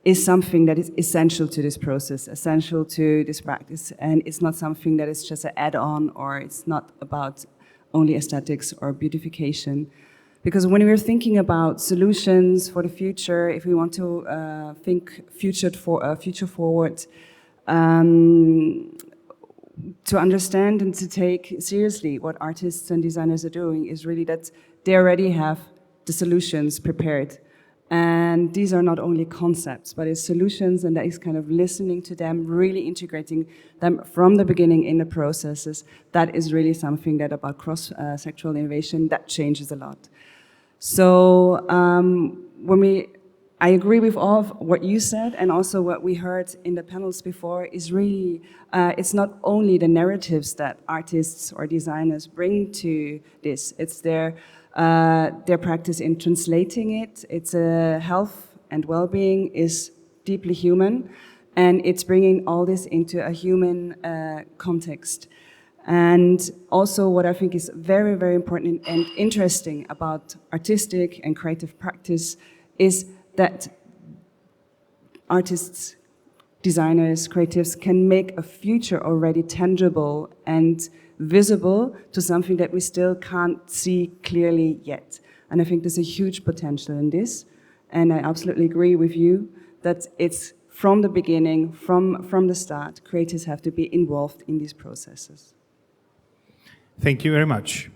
S8: is something that is essential to this process, essential to this practice. And it's not something that is just an add-on, or it's not about only aesthetics or beautification. Because when we're thinking about solutions for the future, if we want to think future forward, to understand and to take seriously what artists and designers are doing is really that they already have the solutions prepared. And these are not only concepts, but it's solutions, and that is kind of listening to them, really integrating them from the beginning in the processes. That is really something that about cross-sectoral innovation, that changes a lot. So I agree with all of what you said, and also what we heard in the panels before is really, it's not only the narratives that artists or designers bring to this, it's their practice in translating it. It's health and well-being is deeply human, and it's bringing all this into a human context. And also what I think is very, very important and interesting about artistic and creative practice is that artists, designers, creatives can make a future already tangible and visible to something that we still can't see clearly yet. And I think there's a huge potential in this. And I absolutely agree with you that it's from the beginning, from the start, creatives have to be involved in these processes.
S19: Thank you very much.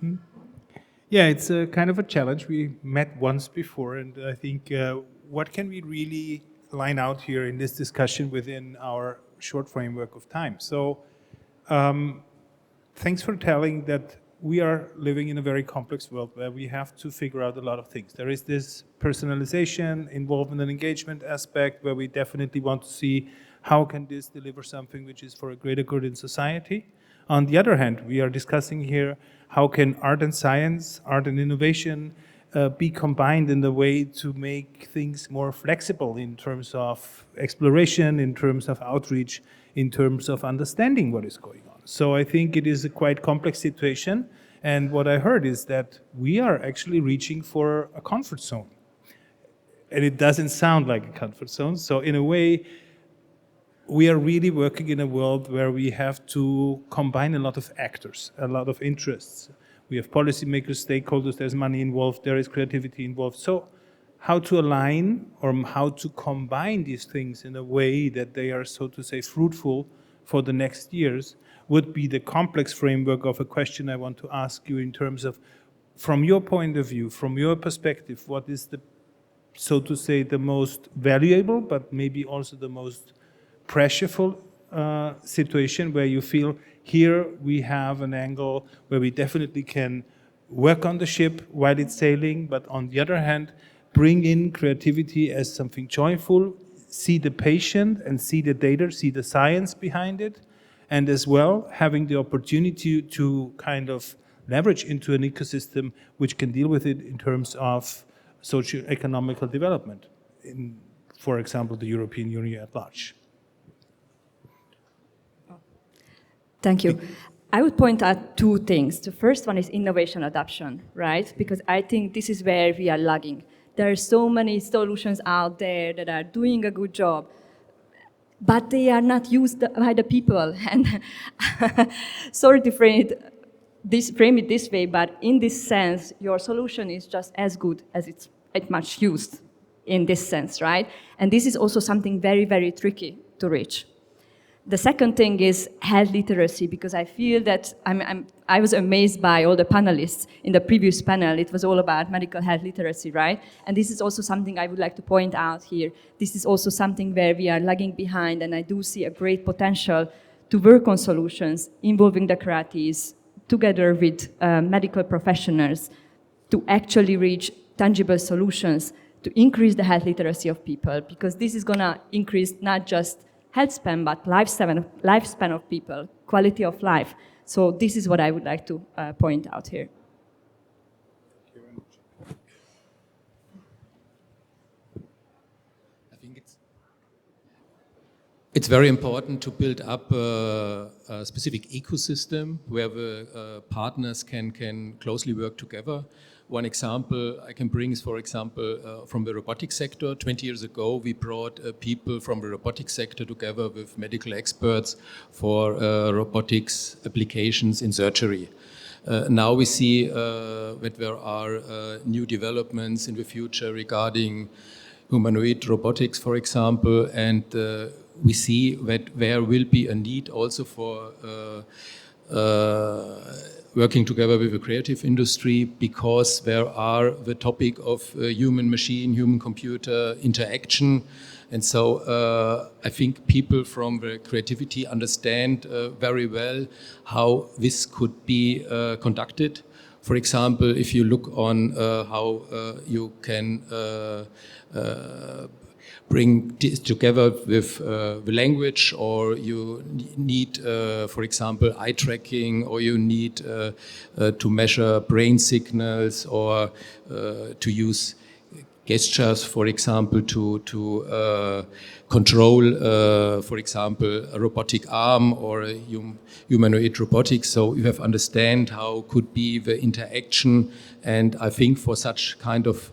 S19: Yeah, it's a kind of a challenge. We met once before, and I think what can we really line out here in this discussion within our short framework of time? So thanks for telling that we are living in a very complex world where we have to figure out a lot of things. There is this personalization, involvement and engagement aspect where we definitely want to see how can this deliver something which is for a greater good in society. On the other hand, we are discussing here how can art and science, art and innovation be combined in the way to make things more flexible in terms of exploration, in terms of outreach, in terms of understanding what is going on. So I think it is a quite complex situation. And what I heard is that we are actually reaching for a comfort zone. And it doesn't sound like a comfort zone. So in a way, we are really working in a world where we have to combine a lot of actors, a lot of interests. We have policymakers, stakeholders, there's money involved, there is creativity involved. So how to align or how to combine these things in a way that they are, so to say, fruitful for the next years would be the complex framework of a question I want to ask you in terms of, from your point of view, from your perspective, what is the, so to say, the most valuable, but maybe also the most pressureful situation where you feel here we have an angle where we definitely can work on the ship while it's sailing, but on the other hand, bring in creativity as something joyful, see the patient and see the data, see the science behind it, and as well having the opportunity to kind of leverage into an ecosystem which can deal with it in terms of socio-economical development, in, for example, the European Union at large.
S9: Thank you. I would point out two things. The first one is innovation adoption, right? Because I think this is where we are lagging. There are so many solutions out there that are doing a good job, but they are not used by the people. And sorry to frame it this way, but in this sense, your solution is just as good as it's much used in this sense, right? And this is also something very, very tricky to reach. The second thing is health literacy, because I feel that I was amazed by all the panelists in the previous panel. It was all about medical health literacy, right? And this is also something I would like to point out here. This is also something where we are lagging behind, and I do see a great potential to work on solutions involving the creatives together with medical professionals to actually reach tangible solutions to increase the health literacy of people, because this is going to increase not just health span, but lifespan of people, quality of life. So this is what I would like to point out here.
S10: I think it's very important to build up a specific ecosystem where the partners can closely work together. One example I can bring is, for example, from the robotics sector. 20 years ago, we brought people from the robotics sector together with medical experts for robotics applications in surgery. Now we see that there are new developments in the future regarding humanoid robotics, for example, and we see that there will be a need also for working together with the creative industry, because there are the topic of human-machine, human-computer interaction. And so I think people from the creativity understand very well how this could be conducted. For example, if you look on how you can bring this together with the language, or you need, for example, eye tracking, or you need to measure brain signals, or to use gestures, for example, to control, for example, a robotic arm or a humanoid robotics. So you have to understand how could be the interaction. And I think for such kind of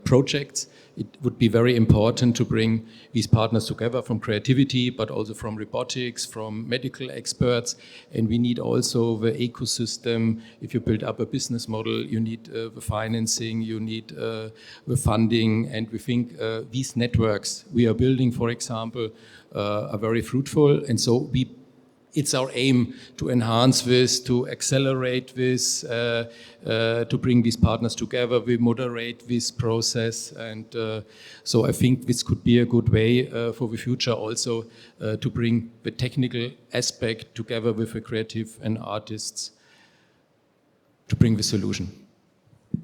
S10: projects, it would be very important to bring these partners together from creativity, but also from robotics, from medical experts. And we need also the ecosystem. If you build up a business model, you need the financing, you need the funding. And we think these networks we are building, for example, are very fruitful. And so it's our aim to enhance this, to accelerate this, to bring these partners together. We moderate this process, and so I think this could be a good way for the future also to bring the technical aspect together with the creative and artists. to bring the solution.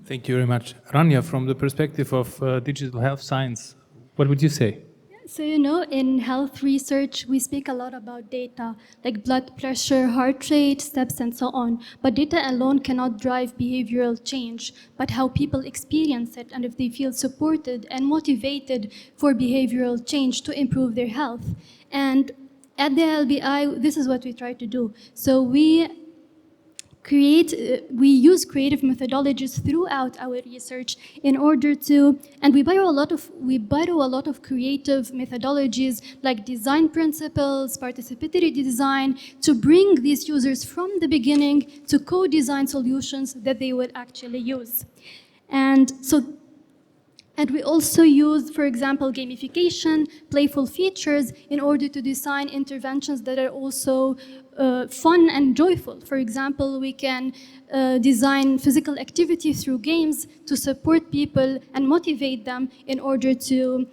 S19: Thank you very much. Rania, from the perspective of digital health science, what would you say?
S7: So, you know, in health research, we speak a lot about data, like blood pressure, heart rate, steps, and so on. But data alone cannot drive behavioral change, but how people experience it and if they feel supported and motivated for behavioral change to improve their health. And at the LBI, this is what we try to do. So we use creative methodologies throughout our research in order to, and we borrow a lot of creative methodologies like design principles, participatory design, to bring these users from the beginning to co-design solutions that they will actually use. And we also use, for example, gamification, playful features in order to design interventions that are also fun and joyful. For example, we can design physical activity through games to support people and motivate them in order to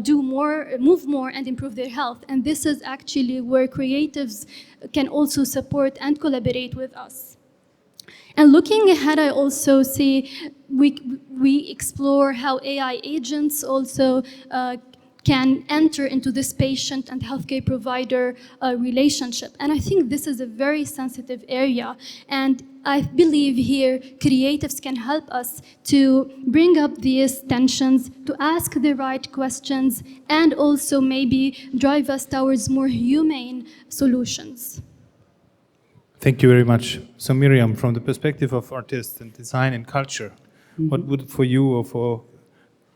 S7: do more, move more, and improve their health. And this is actually where creatives can also support and collaborate with us. And looking ahead, I also see we explore how AI agents also can enter into this patient and healthcare provider relationship. And I think this is a very sensitive area. And I believe here creatives can help us to bring up these tensions, to ask the right questions, and also maybe drive us towards more humane solutions.
S19: Thank you very much. So Miriam, from the perspective of artists and design and culture, what would for you or for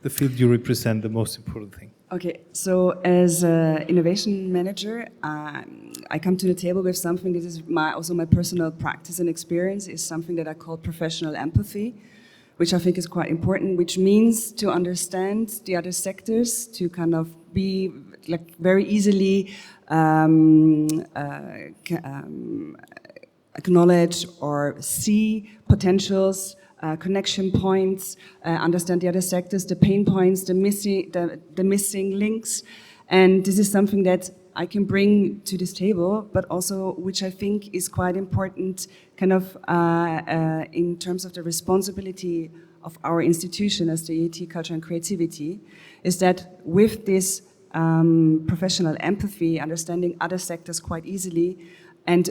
S19: the field you represent the most important thing?
S8: Okay, so as an innovation manager, I come to the table with something that is also my personal practice and experience, is something that I call professional empathy, which I think is quite important, which means to understand the other sectors, to kind of be like very easily acknowledge or see potentials, connection points, understand the other sectors, the pain points, the missing links. And this is something that I can bring to this table, but also which I think is quite important kind of in terms of the responsibility of our institution as the EIT Culture and Creativity, is that with this professional empathy, understanding other sectors quite easily, and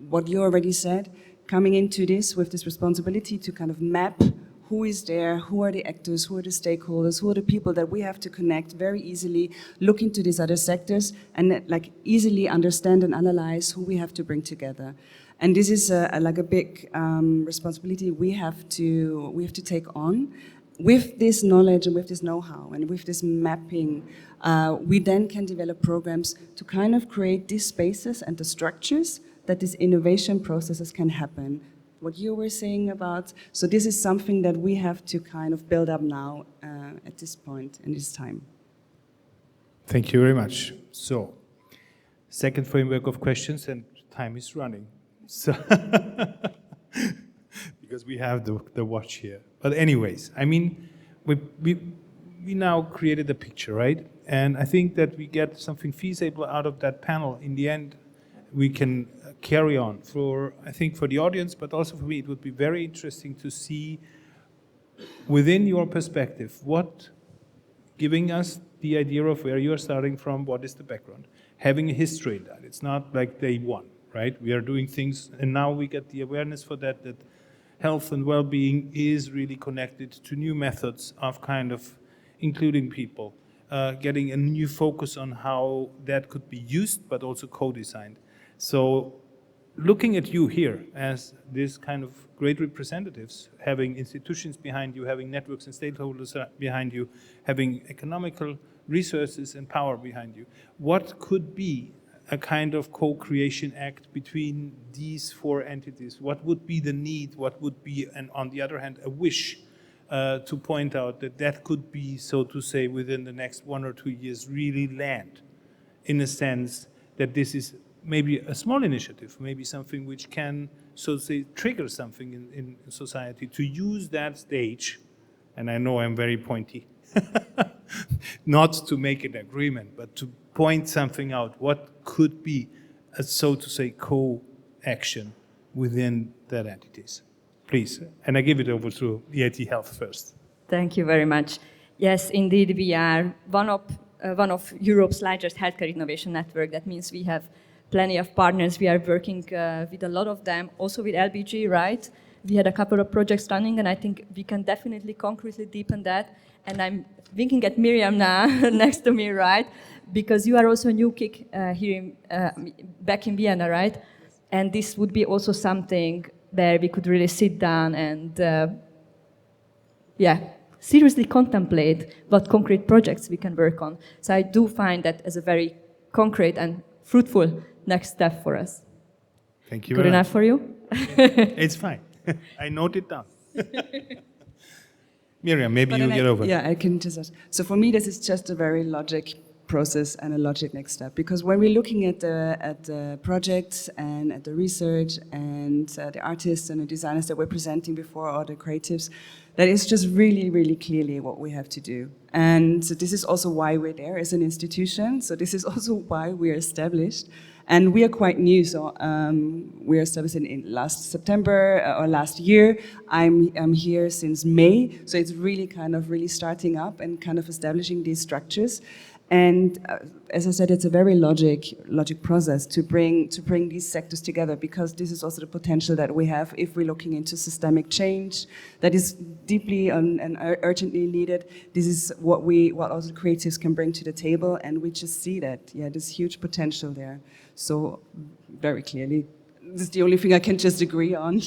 S8: what you already said, coming into this with this responsibility to kind of map who is there, who are the actors, who are the stakeholders, who are the people that we have to connect very easily, look into these other sectors and like easily understand and analyze who we have to bring together. And this is like a big responsibility we have to take on. With this knowledge and with this know-how and with this mapping, we then can develop programs to kind of create these spaces and the structures that these innovation processes can happen. What you were saying about, so this is something that we have to kind of build up now at this point in this time.
S19: Thank you very much. So, second framework of questions, and time is running. So because we have the watch here. But anyways, I mean, we now created a picture, right? And I think that we get something feasible out of that panel. In the end, we can carry on for, I think, for the audience, but also for me, it would be very interesting to see within your perspective, what, giving us the idea of where you are starting from, what is the background, having a history in that. It's not like day one, right? We are doing things, and now we get the awareness for that health and well-being is really connected to new methods of kind of including people, getting a new focus on how that could be used, but also co-designed. So looking at you here as this kind of great representatives, having institutions behind you, having networks and stakeholders behind you, having economical resources and power behind you, what could be a kind of co-creation act between these four entities? What would be the need? What would be, and on the other hand, a wish to point out that that could be, so to say, within the next 1 or 2 years, really land, in a sense that this is maybe a small initiative, maybe something which can, so to say, trigger something in society, to use that stage, and I know I'm very pointy, not to make an agreement, but to point something out, what could be a, so to say, co-action within that entities. Please, and I give it over to EIT Health first.
S9: Thank you very much. Yes, indeed, we are one of Europe's largest healthcare innovation network. That means we have plenty of partners. We are working with a lot of them, also with LBG, right? We had a couple of projects running, and I think we can definitely concretely deepen that. And I'm winking at Miriam now, next to me, right? Because you are also a new kick here back in Vienna, right? And this would be also something where we could really sit down and, seriously contemplate what concrete projects we can work on. So I do find that as a very concrete and fruitful next step for us.
S19: Thank you
S9: Good
S19: very
S9: enough
S19: much.
S9: for you?
S19: It's fine. I note it down. Miriam, maybe you get over.
S8: Yeah, I can just. So for me, this is just a very logic process and a logic next step, because when we're looking at the projects and at the research and the artists and the designers that we're presenting before, or the creatives, that is just really, really clearly what we have to do. And so this is also why we're there as an institution. So this is also why we're established. And we are quite new, so we are established in last September or last year. I'm here since May, so it's really kind of really starting up and kind of establishing these structures. And as I said, it's a very logic process to bring these sectors together, because this is also the potential that we have if we're looking into systemic change that is deeply and urgently needed. This is what also creatives can bring to the table, and we just see that there's huge potential there. So very clearly, this is the only thing I can just agree on,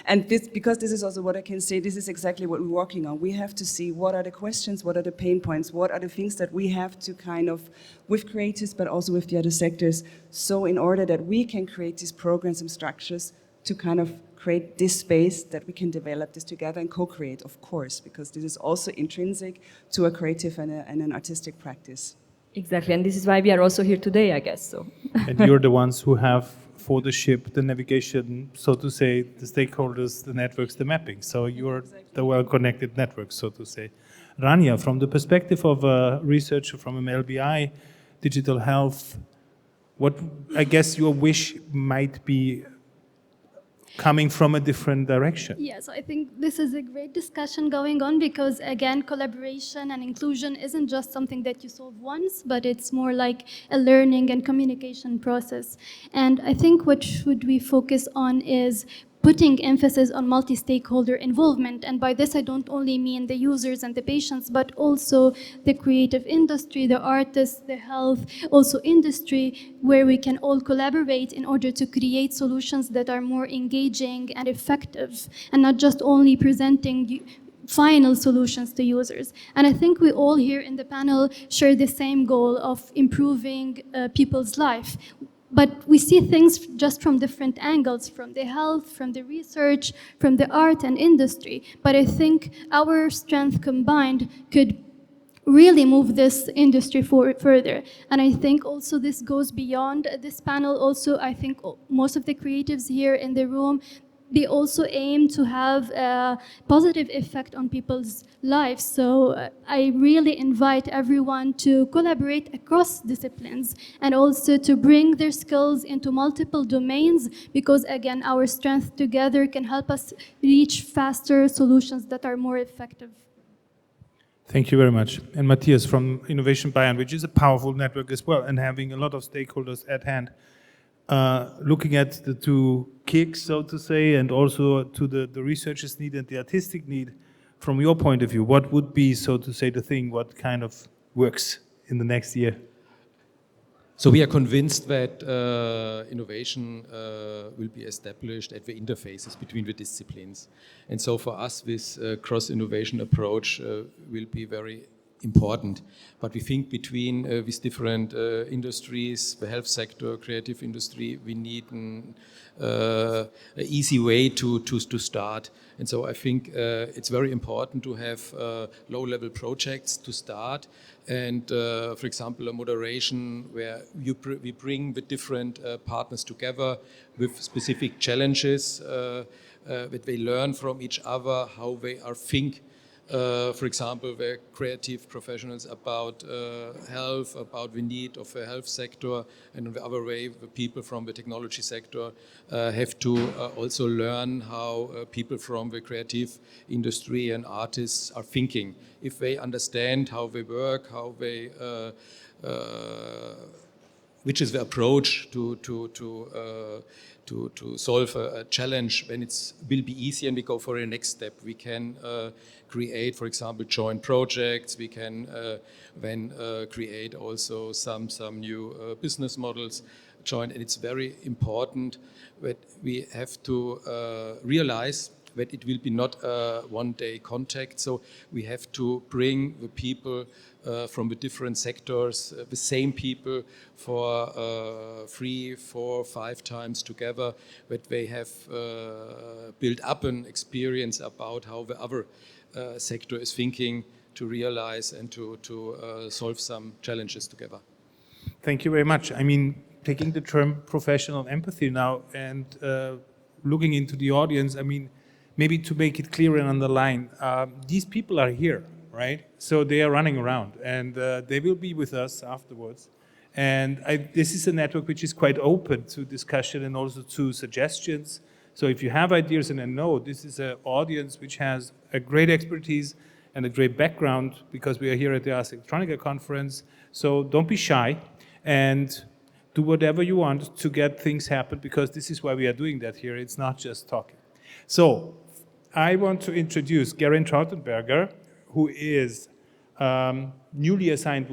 S8: And because this is also what I can say, this is exactly what we're working on. We have to see what are the questions, what are the pain points, what are the things that we have to kind of, with creatives, but also with the other sectors, so in order that we can create these programs and structures to kind of create this space that we can develop this together and co-create, of course, because this is also intrinsic to a creative and an artistic practice.
S9: Exactly, and this is why we are also here today, I guess. So.
S19: And you're the ones who have, for the ship, the navigation, so to say, the stakeholders, the networks, the mapping. So you're the well-connected network, so to say. Rania, from the perspective of a researcher from LBI, digital health, what I guess your wish might be coming from a different direction.
S7: Yes, I think this is a great discussion going on, because again, collaboration and inclusion isn't just something that you solve once, but it's more like a learning and communication process. And I think what should we focus on is putting emphasis on multi-stakeholder involvement. And by this, I don't only mean the users and the patients, but also the creative industry, the artists, the health, also industry, where we can all collaborate in order to create solutions that are more engaging and effective, and not just only presenting final solutions to users. And I think we all here in the panel share the same goal of improving people's life. But we see things just from different angles, from the health, from the research, from the art and industry. But I think our strength combined could really move this industry further. And I think also this goes beyond this panel. Also, I think most of the creatives here in the room, they also aim to have a positive effect on people's lives. So I really invite everyone to collaborate across disciplines and also to bring their skills into multiple domains, because again, our strength together can help us reach faster solutions that are more effective.
S19: Thank you very much. And Matthias from Innovation Bayern, which is a powerful network as well, and having a lot of stakeholders at hand. Looking at the two kicks, so to say, and also to the researchers' need and the artistic need, from your point of view, what would be, so to say, the thing, what kind of works in the next year?
S10: So we are convinced that innovation will be established at the interfaces between the disciplines. And so for us, this cross-innovation approach will be very important. But we think between these different industries, the health sector, creative industry, we need an easy way to start. And so I think it's very important to have low-level projects to start. And for example, a moderation where we bring the different partners together with specific challenges, that they learn from each other how they are think For example, where creative professionals about health, about the need of the health sector, and in the other way, the people from the technology sector have to also learn how people from the creative industry and artists are thinking. If they understand how they work, how they which is the approach to solve a challenge, then it will be easy and we go for the next step. We can create, for example, joint projects. We can then create also some new business models joint. And it's very important that we have to realize that it will be not a one-day contact. So we have to bring the people from the different sectors, the same people for 3, 4, 5 times together, that they have built up an experience about how the other sector is thinking to realize and to solve some challenges together.
S19: Thank you very much. I mean, taking the term professional empathy now and looking into the audience, I mean, maybe to make it clear and underline, these people are here, right? So they are running around and they will be with us afterwards. And this is a network which is quite open to discussion and also to suggestions. So if you have ideas, and I know this is an audience which has a great expertise and a great background because we are here at the Ars Electronica conference. So don't be shy and do whatever you want to get things happen, because this is why we are doing that here. It's not just talking. So I want to introduce Gerin Trautenberger, who is newly assigned,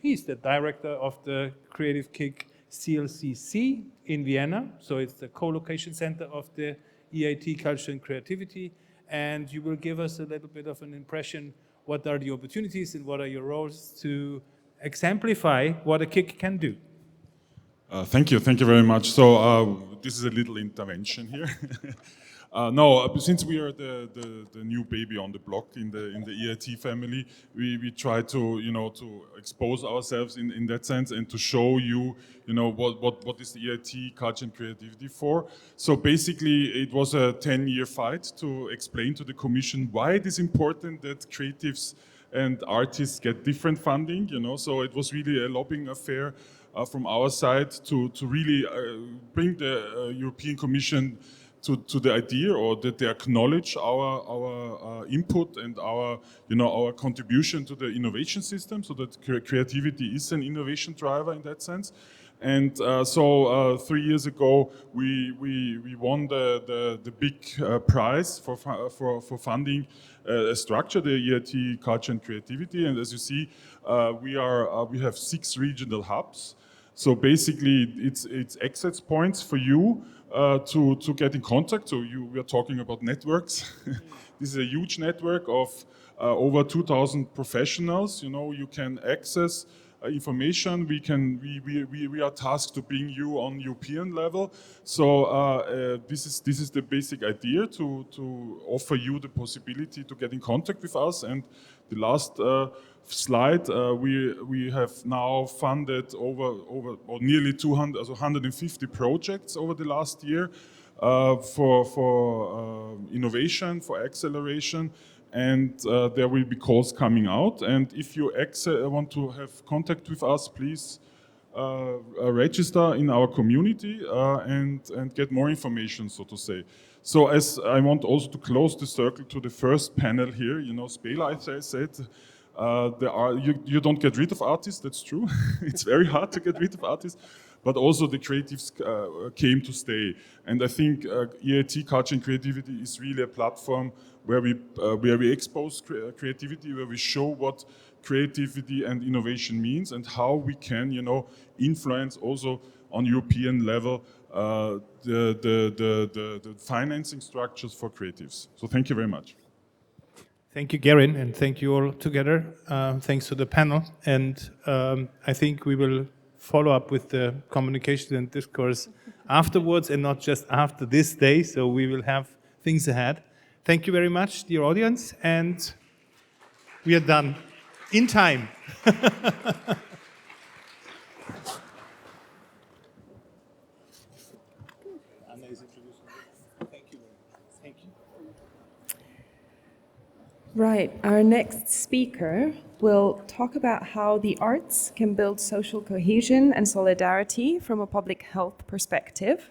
S19: he's the director of the Creative Kick CLCC in Vienna. So it's the co-location center of the EIT Culture and Creativity. And you will give us a little bit of an impression, what are the opportunities and what are your roles to exemplify what a kick can do.
S5: Thank you very much. So this is a little intervention here. No, since we are the new baby on the block in the EIT family, we try to to expose ourselves in that sense and to show you what is the EIT Culture and Creativity for. So basically, it was a 10-year fight to explain to the Commission why it is important that creatives and artists get different funding. So it was really a lobbying affair from our side to really bring the European Commission to the idea, or that they acknowledge our input and our contribution to the innovation system, so that creativity is an innovation driver in that sense. And so 3 years ago we won the big prize for funding a structure, the EIT Culture and Creativity. And as you see, we have 6 regional hubs. So basically, it's access points for you to get in contact. So we are talking about networks. This is a huge network of over 2,000 professionals. You can access information. We are tasked to bring you on European level. So this is the basic idea, to offer you the possibility to get in contact with us. And the last slide, we have now funded over nearly 200, also 150 projects over the last year for innovation, for acceleration, and there will be calls coming out. And if you want to have contact with us, please register in our community and get more information, so to say. So as I want also to close the circle to the first panel here, Spela, I said, you don't get rid of artists, that's true. It's very hard to get rid of artists, but also the creatives came to stay. And I think EIT Culture and Creativity is really a platform where we expose creativity, where we show what creativity and innovation means and how we can, influence also on European level the financing structures for creatives. So thank you very much.
S19: Thank you, Gerin, and thank you all together. Thanks to the panel. And I think we will follow up with the communication and discourse afterwards, and not just after this day. So we will have things ahead. Thank you very much, dear audience. And we are done in time.
S4: Right, our next speaker will talk about how the arts can build social cohesion and solidarity from a public health perspective.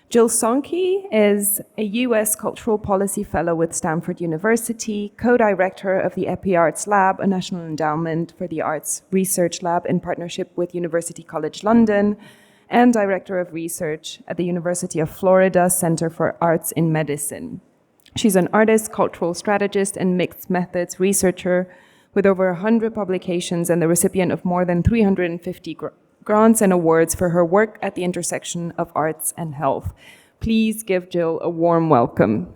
S4: Jill Sonke is a US Cultural Policy Fellow with Stanford University, co-director of the EPI Arts Lab, a national endowment for the arts research lab in partnership with University College London, and director of research at the University of Florida Center for Arts in Medicine. She's an artist, cultural strategist, and mixed methods researcher with over 100 publications and the recipient of more than 350 grants and awards for her work at the intersection of arts and health. Please give Jill a warm welcome.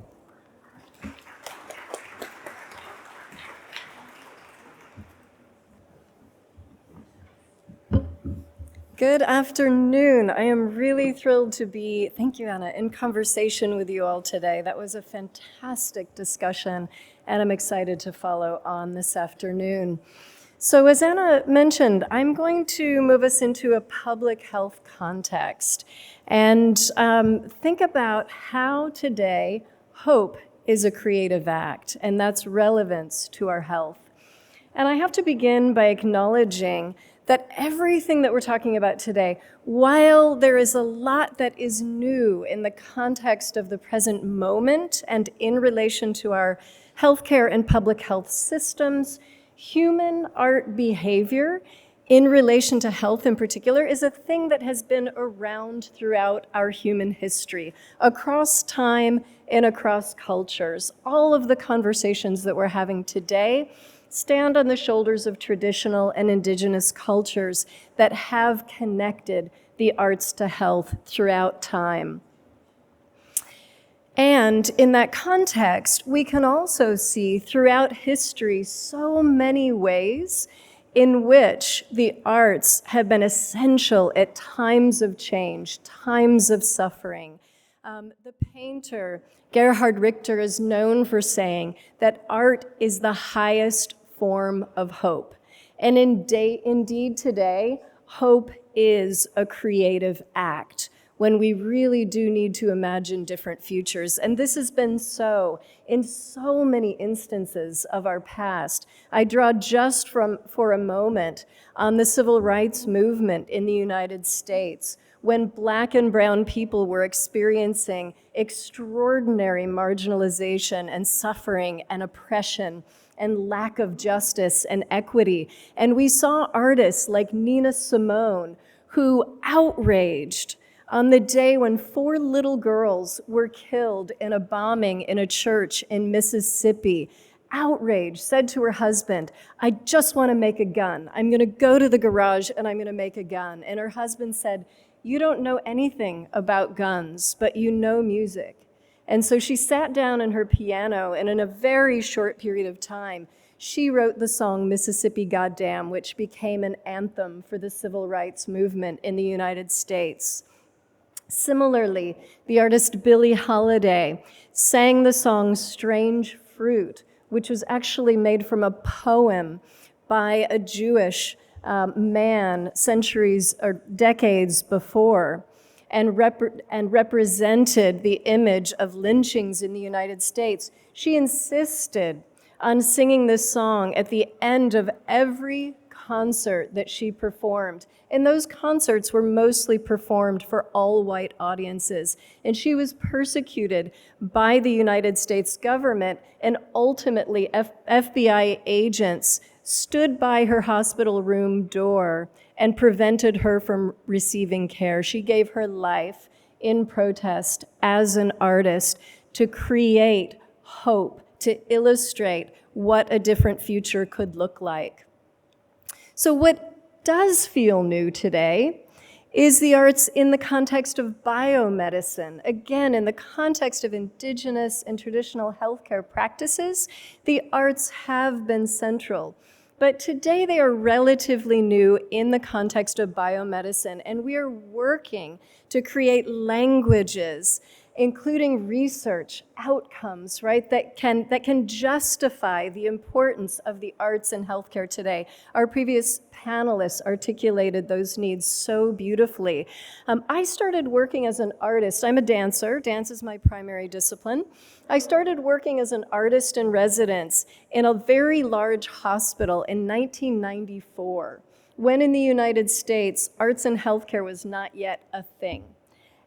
S6: Good afternoon. I am really thrilled to be, thank you, Anna, in conversation with you all today. That was a fantastic discussion, and I'm excited to follow on this afternoon. So as Anna mentioned, I'm going to move us into a public health context and think about how today hope is a creative act, and that's relevance to our health. And I have to begin by acknowledging that everything that we're talking about today, while there is a lot that is new in the context of the present moment and in relation to our healthcare and public health systems, human art behavior in relation to health in particular is a thing that has been around throughout our human history, across time and across cultures. All of the conversations that we're having today stand on the shoulders of traditional and indigenous cultures that have connected the arts to health throughout time. And in that context, we can also see throughout history so many ways in which the arts have been essential at times of change, times of suffering. The painter Gerhard Richter is known for saying that art is the highest form of hope. And indeed today, hope is a creative act when we really do need to imagine different futures. And this has been so in so many instances of our past. I draw just for a moment on the civil rights movement in the United States, when Black and brown people were experiencing extraordinary marginalization and suffering and oppression and lack of justice and equity. And we saw artists like Nina Simone, who outraged on the day when 4 little girls were killed in a bombing in a church in Mississippi, outraged, said to her husband, "I just want to make a gun. I'm going to go to the garage and I'm going to make a gun." And her husband said, "You don't know anything about guns, but you know music." And so she sat down on her piano, and in a very short period of time, she wrote the song Mississippi Goddamn, which became an anthem for the civil rights movement in the United States. Similarly, the artist Billie Holiday sang the song Strange Fruit, which was actually made from a poem by a Jewish man centuries or decades before, and represented the image of lynchings in the United States. She insisted on singing this song at the end of every concert that she performed. And those concerts were mostly performed for all white audiences. And she was persecuted by the United States government, and ultimately FBI agents stood by her hospital room door and prevented her from receiving care. She gave her life in protest as an artist to create hope, to illustrate what a different future could look like. So what does feel new today is the arts in the context of biomedicine. Again, in the context of indigenous and traditional healthcare practices, the arts have been central. But today they are relatively new in the context of biomedicine, and we are working to create languages including research, outcomes, right, that can justify the importance of the arts in healthcare today. Our previous panelists articulated those needs so beautifully. I started working as an artist. I'm a dancer. Dance is my primary discipline. I started working as an artist in residence in a very large hospital in 1994, when in the United States, arts in healthcare was not yet a thing.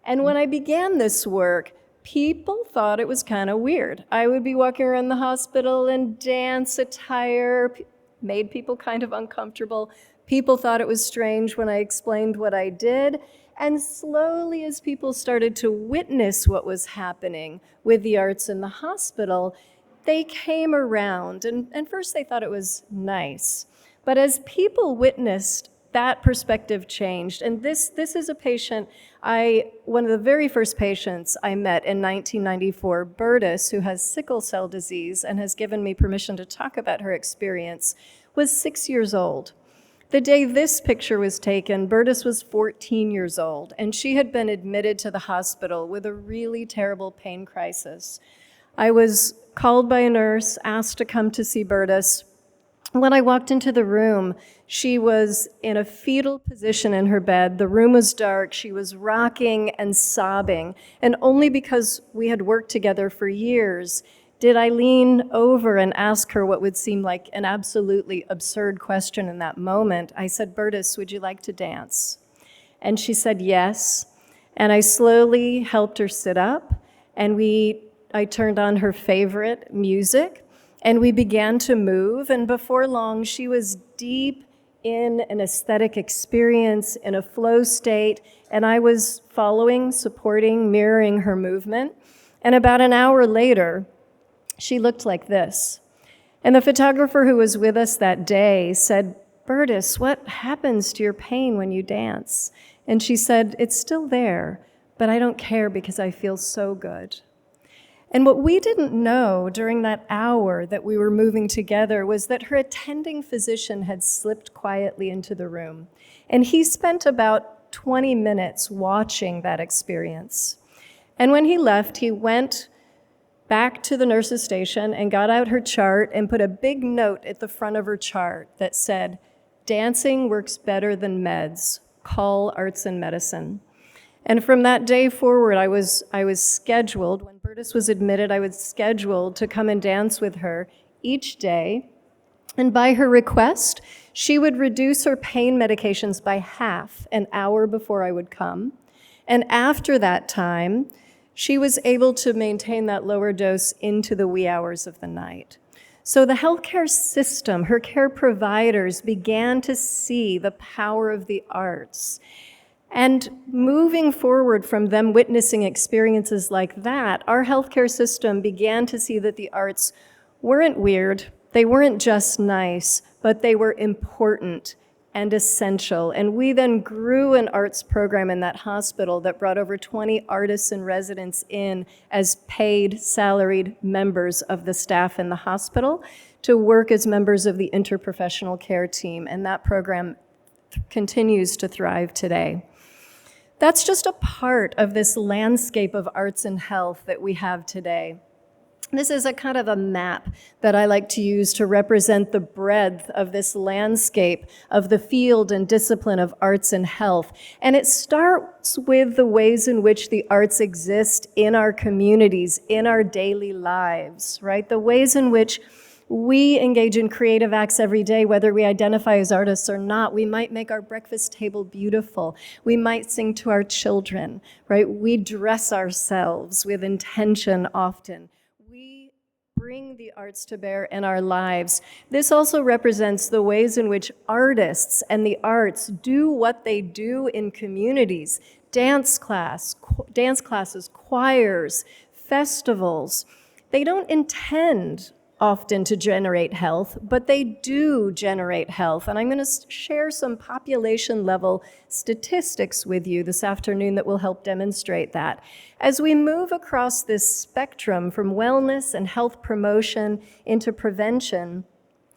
S6: And when I began this work, people thought it was kind of weird. I would be walking around the hospital in dance attire, made people kind of uncomfortable. People thought it was strange when I explained what I did. And slowly, as people started to witness what was happening with the arts in the hospital, they came around. And first they thought it was nice. But as people witnessed, that perspective changed. And this is a patient, one of the very first patients I met in 1994, Bertus, who has sickle cell disease and has given me permission to talk about her experience, was 6 years old. The day this picture was taken, Bertus was 14 years old, and she had been admitted to the hospital with a really terrible pain crisis. I was called by a nurse, asked to come to see Bertus. When I walked into the room, she was in a fetal position in her bed. The room was dark. She was rocking and sobbing. And only because we had worked together for years did I lean over and ask her what would seem like an absolutely absurd question in that moment. I said, "Bertus, would you like to dance?" And she said yes. And I slowly helped her sit up, and I turned on her favorite music. And we began to move, and before long, she was deep in an aesthetic experience, in a flow state, and I was following, supporting, mirroring her movement. And about an hour later, she looked like this. And the photographer who was with us that day said, "Bertus, what happens to your pain when you dance?" And she said, "It's still there, but I don't care because I feel so good." And what we didn't know during that hour that we were moving together was that her attending physician had slipped quietly into the room. And he spent about 20 minutes watching that experience. And when he left, he went back to the nurse's station and got out her chart and put a big note at the front of her chart that said, "Dancing works better than meds. Call arts and medicine." And from that day forward, I was scheduled, when Bertus was admitted, I was scheduled to come and dance with her each day. And by her request, she would reduce her pain medications by half an hour before I would come. And after that time, she was able to maintain that lower dose into the wee hours of the night. So the healthcare system, her care providers began to see the power of the arts. And moving forward from them witnessing experiences like that, our healthcare system began to see that the arts weren't weird, they weren't just nice, but they were important and essential. And we then grew an arts program in that hospital that brought over 20 artists and residents in as paid, salaried members of the staff in the hospital to work as members of the interprofessional care team. And that program continues to thrive today. That's just a part of this landscape of arts and health that we have today. This is a kind of a map that I like to use to represent the breadth of this landscape of the field and discipline of arts and health. And it starts with the ways in which the arts exist in our communities, in our daily lives, right? The ways in which we engage in creative acts every day, whether we identify as artists or not. We might make our breakfast table beautiful. We might sing to our children, right? We dress ourselves with intention often. We bring the arts to bear in our lives. This also represents the ways in which artists and the arts do what they do in communities. Dance classes, choirs, festivals. They don't intend often to generate health, but they do generate health. And I'm going to share some population level statistics with you this afternoon that will help demonstrate that. As we move across this spectrum from wellness and health promotion into prevention,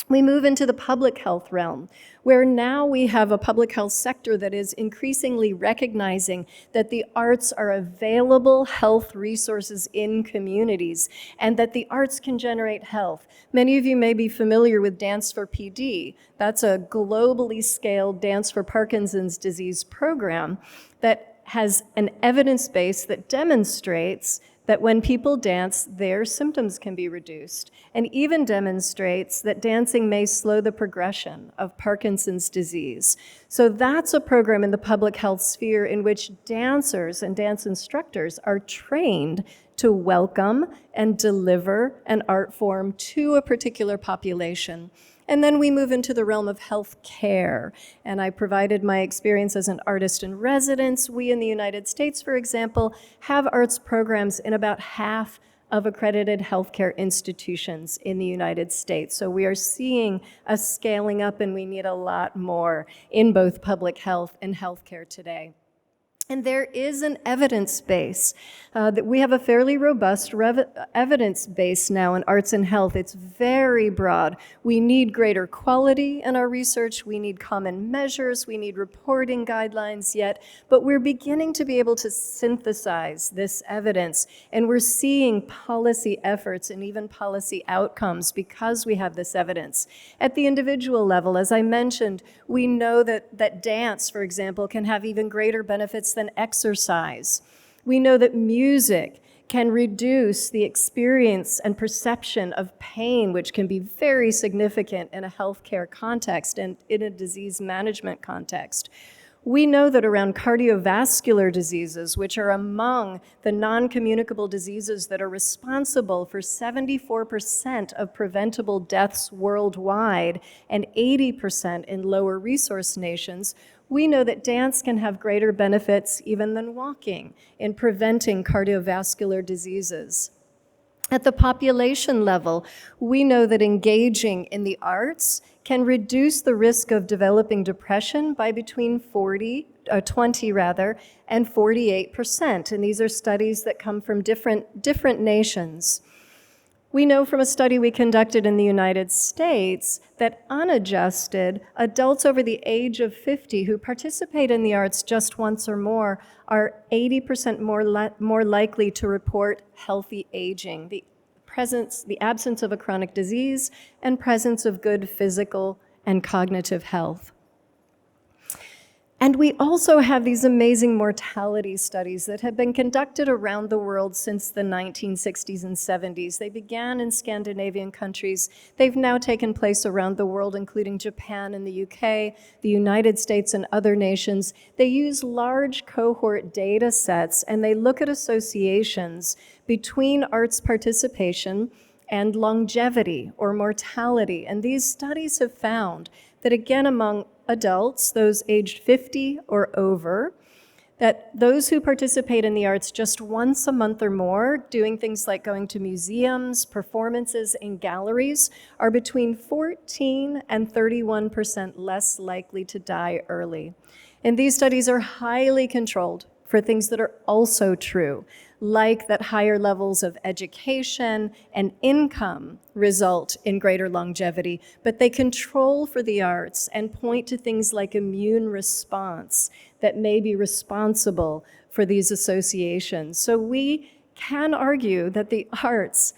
S6: We move into the public health realm, where now we have a public health sector that is increasingly recognizing that the arts are available health resources in communities and that the arts can generate health. Many of you may be familiar with Dance for PD. That's a globally scaled Dance for Parkinson's disease program that has an evidence base that demonstrates that when people dance, their symptoms can be reduced, and even demonstrates that dancing may slow the progression of Parkinson's disease. So that's a program in the public health sphere in which dancers and dance instructors are trained to welcome and deliver an art form to a particular population. And then we move into the realm of health care. And I provided my experience as an artist in residence. We in the United States, for example, have arts programs in about half of accredited healthcare institutions in the United States. So we are seeing a scaling up, and we need a lot more in both public health and healthcare today. And there is an evidence base that we have a fairly robust evidence base now in arts and health. It's very broad. We need greater quality in our research. We need common measures. We need reporting guidelines yet. But we're beginning to be able to synthesize this evidence. And we're seeing policy efforts and even policy outcomes because we have this evidence. At the individual level, as I mentioned, we know that dance, for example, can have even greater benefits than exercise. We know that music can reduce the experience and perception of pain, which can be very significant in a healthcare context and in a disease management context. We know that around cardiovascular diseases, which are among the non-communicable diseases that are responsible for 74% of preventable deaths worldwide and 80% in lower resource nations, we know that dance can have greater benefits even than walking in preventing cardiovascular diseases. At the population level, we know that engaging in the arts can reduce the risk of developing depression by between 20 and 48%. And these are studies that come from different nations. We know from a study we conducted in the United States that unadjusted, adults over the age of 50 who participate in the arts just once or more are 80% more likely to report healthy aging, the absence of a chronic disease, and presence of good physical and cognitive health. And we also have these amazing mortality studies that have been conducted around the world since the 1960s and 70s. They began in Scandinavian countries. They've now taken place around the world, including Japan and the UK, the United States, and other nations. They use large cohort data sets, and they look at associations between arts participation and longevity or mortality. And these studies have found that, again, among adults, those aged 50 or over, that those who participate in the arts just once a month or more, doing things like going to museums, performances, and galleries, are between 14 and 31% less likely to die early. And these studies are highly controlled for things that are also true, like that higher levels of education and income result in greater longevity, but they control for the arts and point to things like immune response that may be responsible for these associations. So we can argue that the arts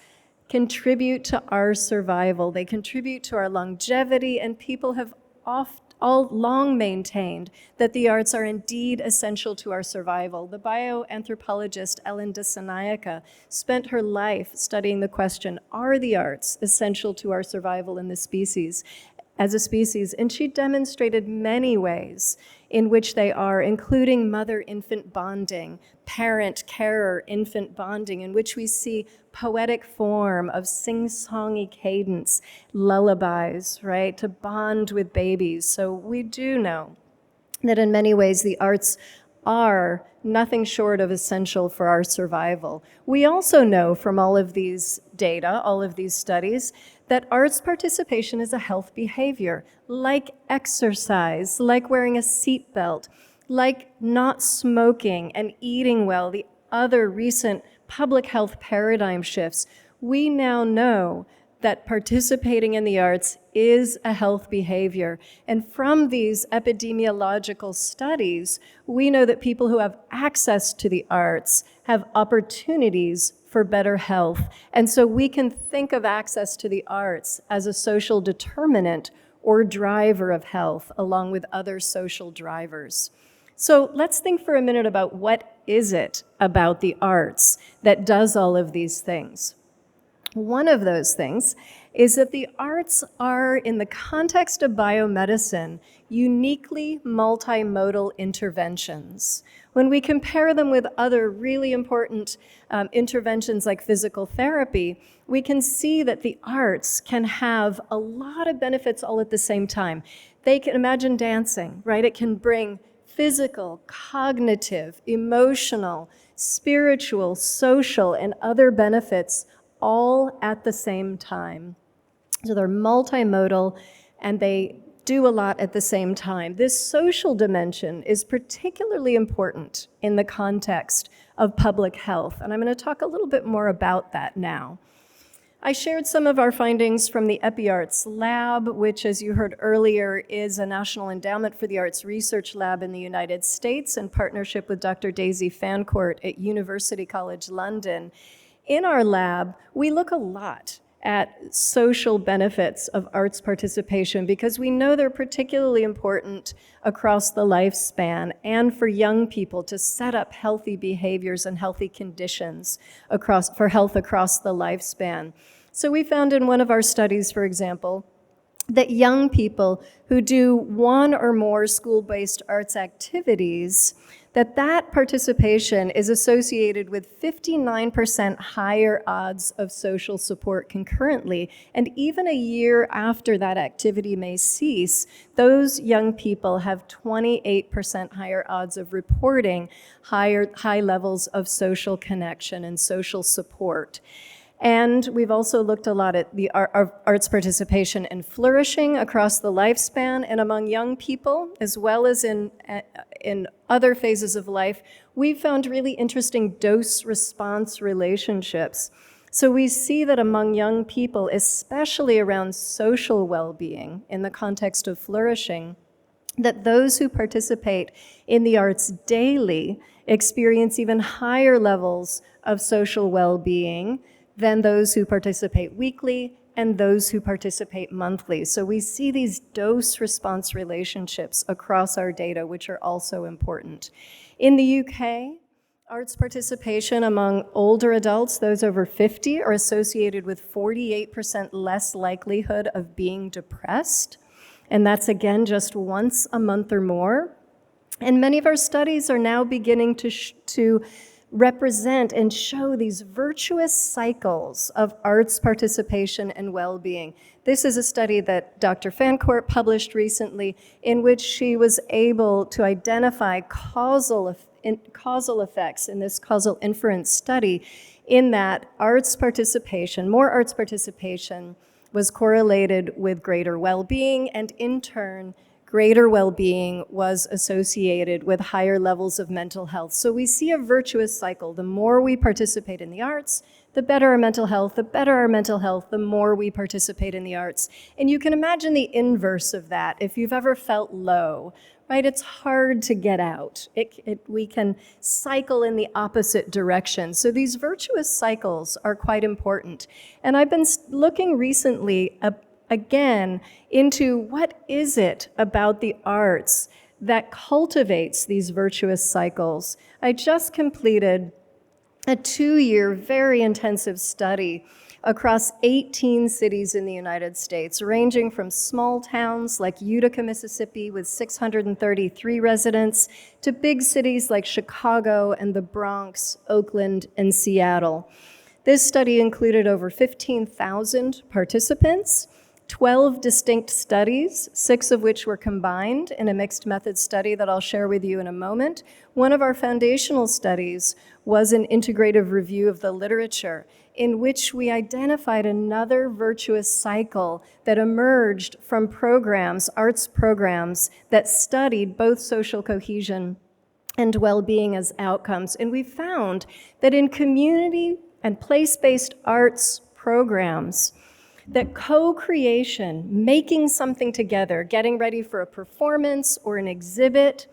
S6: contribute to our survival, they contribute to our longevity, and people have all long maintained that the arts are indeed essential to our survival. The bioanthropologist Ellen DeSanayaka spent her life studying the question, are the arts essential to our survival in the species, as a species? And she demonstrated many ways in which they are, including mother-infant bonding, parent-carer-infant bonding, in which we see poetic form of sing-songy cadence, lullabies, right, to bond with babies. So we do know that in many ways the arts are nothing short of essential for our survival. We also know from all of these data, all of these studies, that arts participation is a health behavior, like exercise, like wearing a seatbelt, like not smoking and eating well, the other recent public health paradigm shifts. We now know that participating in the arts is a health behavior. And from these epidemiological studies, we know that people who have access to the arts have opportunities for better health. And so we can think of access to the arts as a social determinant or driver of health, along with other social drivers. So let's think for a minute about what is it about the arts that does all of these things. One of those things is that the arts are, in the context of biomedicine, uniquely multimodal interventions. When we compare them with other really important interventions like physical therapy, we can see that the arts can have a lot of benefits all at the same time. They can imagine dancing, right? It can bring physical, cognitive, emotional, spiritual, social, and other benefits all at the same time. So they're multimodal and they do a lot at the same time. This social dimension is particularly important in the context of public health, and I'm going to talk a little bit more about that now. I shared some of our findings from the EpiArts Lab, which, as you heard earlier, is a National Endowment for the Arts research lab in the United States in partnership with Dr. Daisy Fancourt at University College London. In our lab, we look a lot at social benefits of arts participation because we know they're particularly important across the lifespan and for young people to set up healthy behaviors and healthy conditions for health across the lifespan. So we found in one of our studies, for example, that young people who do one or more school-based arts activities, that participation is associated with 59% higher odds of social support concurrently. And even a year after that activity may cease, those young people have 28% higher odds of reporting high levels of social connection and social support. And we've also looked a lot at the arts participation and flourishing across the lifespan and among young people, as well as in other phases of life. We've found really interesting dose-response relationships. So we see that among young people, especially around social well-being in the context of flourishing, that those who participate in the arts daily experience even higher levels of social well-being than those who participate weekly and those who participate monthly. So we see these dose-response relationships across our data, which are also important. In the UK, arts participation among older adults, those over 50, are associated with 48% less likelihood of being depressed. And that's, again, just once a month or more. And many of our studies are now beginning to represent and show these virtuous cycles of arts participation and well-being. This is a study that Dr. Fancourt published recently in which she was able to identify causal effects in this causal inference study, in that more arts participation was correlated with greater well-being, and in turn, greater well-being was associated with higher levels of mental health. So we see a virtuous cycle. The more we participate in the arts, the better our mental health. The better our mental health, the more we participate in the arts. And you can imagine the inverse of that. If you've ever felt low, right, it's hard to get out. We can cycle in the opposite direction. So these virtuous cycles are quite important. And I've been looking recently again into what is it about the arts that cultivates these virtuous cycles. I just completed a 2-year, very intensive study across 18 cities in the United States, ranging from small towns like Utica, Mississippi, with 633 residents, to big cities like Chicago and the Bronx, Oakland, and Seattle. This study included over 15,000 participants, 12 distinct studies, 6 of which were combined in a mixed method study that I'll share with you in a moment. One of our foundational studies was an integrative review of the literature, in which we identified another virtuous cycle that emerged from arts programs that studied both social cohesion and well-being as outcomes. And we found that in community and place-based arts programs, that co-creation, making something together, getting ready for a performance or an exhibit,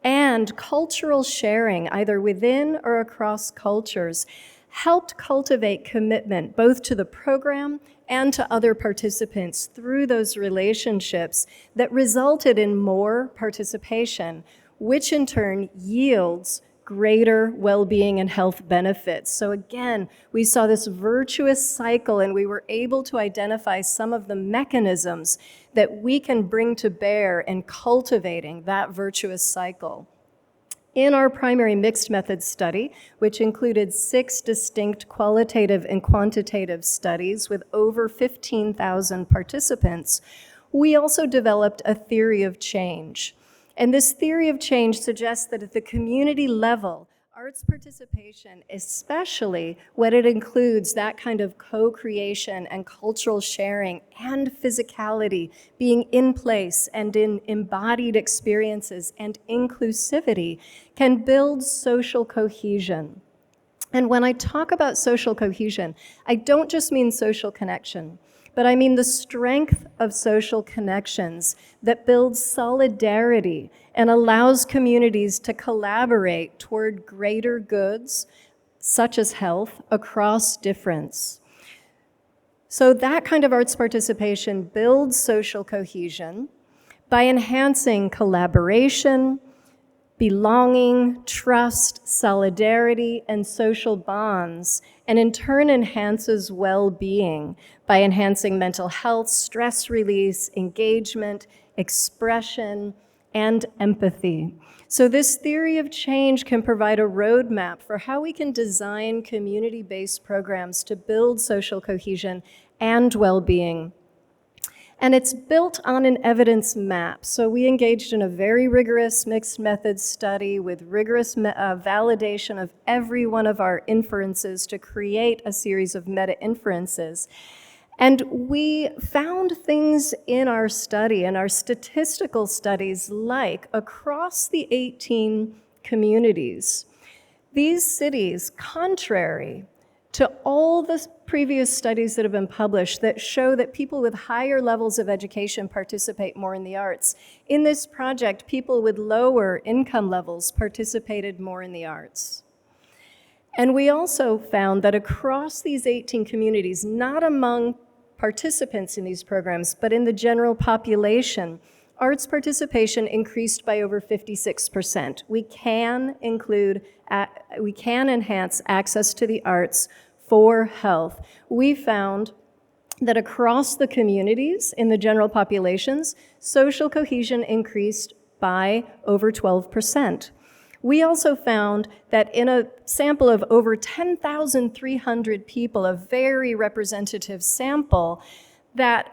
S6: and cultural sharing, either within or across cultures, helped cultivate commitment both to the program and to other participants through those relationships that resulted in more participation, which in turn yields greater well-being and health benefits. So again, we saw this virtuous cycle, and we were able to identify some of the mechanisms that we can bring to bear in cultivating that virtuous cycle. In our primary mixed methods study, which included 6 distinct qualitative and quantitative studies with over 15,000 participants, we also developed a theory of change. And this theory of change suggests that at the community level, arts participation, especially when it includes that kind of co-creation and cultural sharing and physicality being in place and in embodied experiences and inclusivity, can build social cohesion. And when I talk about social cohesion, I don't just mean social connection, but I mean the strength of social connections that builds solidarity and allows communities to collaborate toward greater goods, such as health, across difference. So that kind of arts participation builds social cohesion by enhancing collaboration, belonging, trust, solidarity, and social bonds, and in turn enhances well-being by enhancing mental health, stress release, engagement, expression, and empathy. So this theory of change can provide a roadmap for how we can design community-based programs to build social cohesion and well-being. And it's built on an evidence map. So we engaged in a very rigorous mixed methods study with rigorous validation of every one of our inferences to create a series of meta-inferences. And we found things in our study, in our statistical studies, like across the 18 communities, these cities, contrary to all the previous studies that have been published that show that people with higher levels of education participate more in the arts. In this project, people with lower income levels participated more in the arts. And we also found that across these 18 communities, not among participants in these programs, but in the general population, arts participation increased by over 56%. We can enhance access to the arts for health. We found that across the communities in the general populations, social cohesion increased by over 12%. We also found that in a sample of over 10,300 people, a very representative sample, that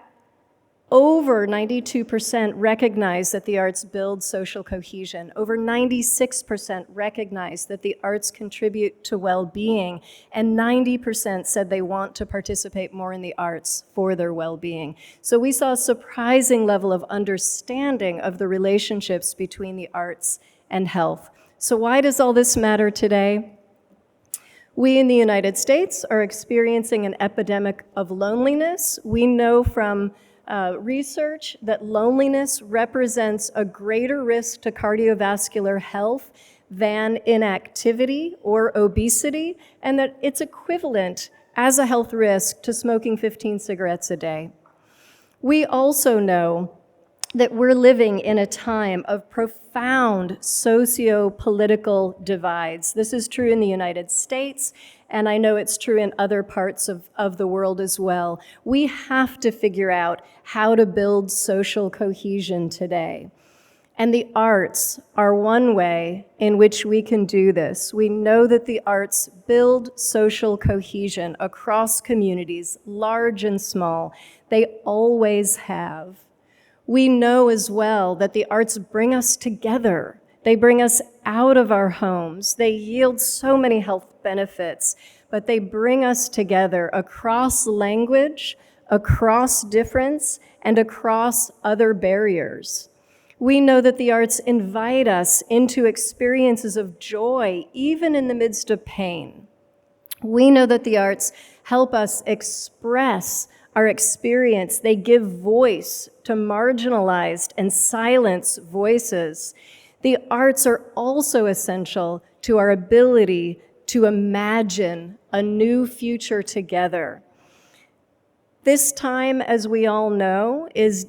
S6: over 92% recognize that the arts build social cohesion. Over 96% recognize that the arts contribute to well-being, and 90% said they want to participate more in the arts for their well-being. So we saw a surprising level of understanding of the relationships between the arts and health. So why does all this matter today? We in the United States are experiencing an epidemic of loneliness. We know from research that loneliness represents a greater risk to cardiovascular health than inactivity or obesity, and that it's equivalent as a health risk to smoking 15 cigarettes a day. We also know that we're living in a time of profound socio-political divides. This is true in the United States, and I know it's true in other parts of the world as well. We have to figure out how to build social cohesion today. And the arts are one way in which we can do this. We know that the arts build social cohesion across communities, large and small. They always have. We know as well that the arts bring us together. They bring us out of our homes. They yield so many health benefits, but they bring us together across language, across difference, and across other barriers. We know that the arts invite us into experiences of joy, even in the midst of pain. We know that the arts help us express our experience. They give voice to marginalized and silenced voices. The arts are also essential to our ability to imagine a new future together. This time, as we all know, is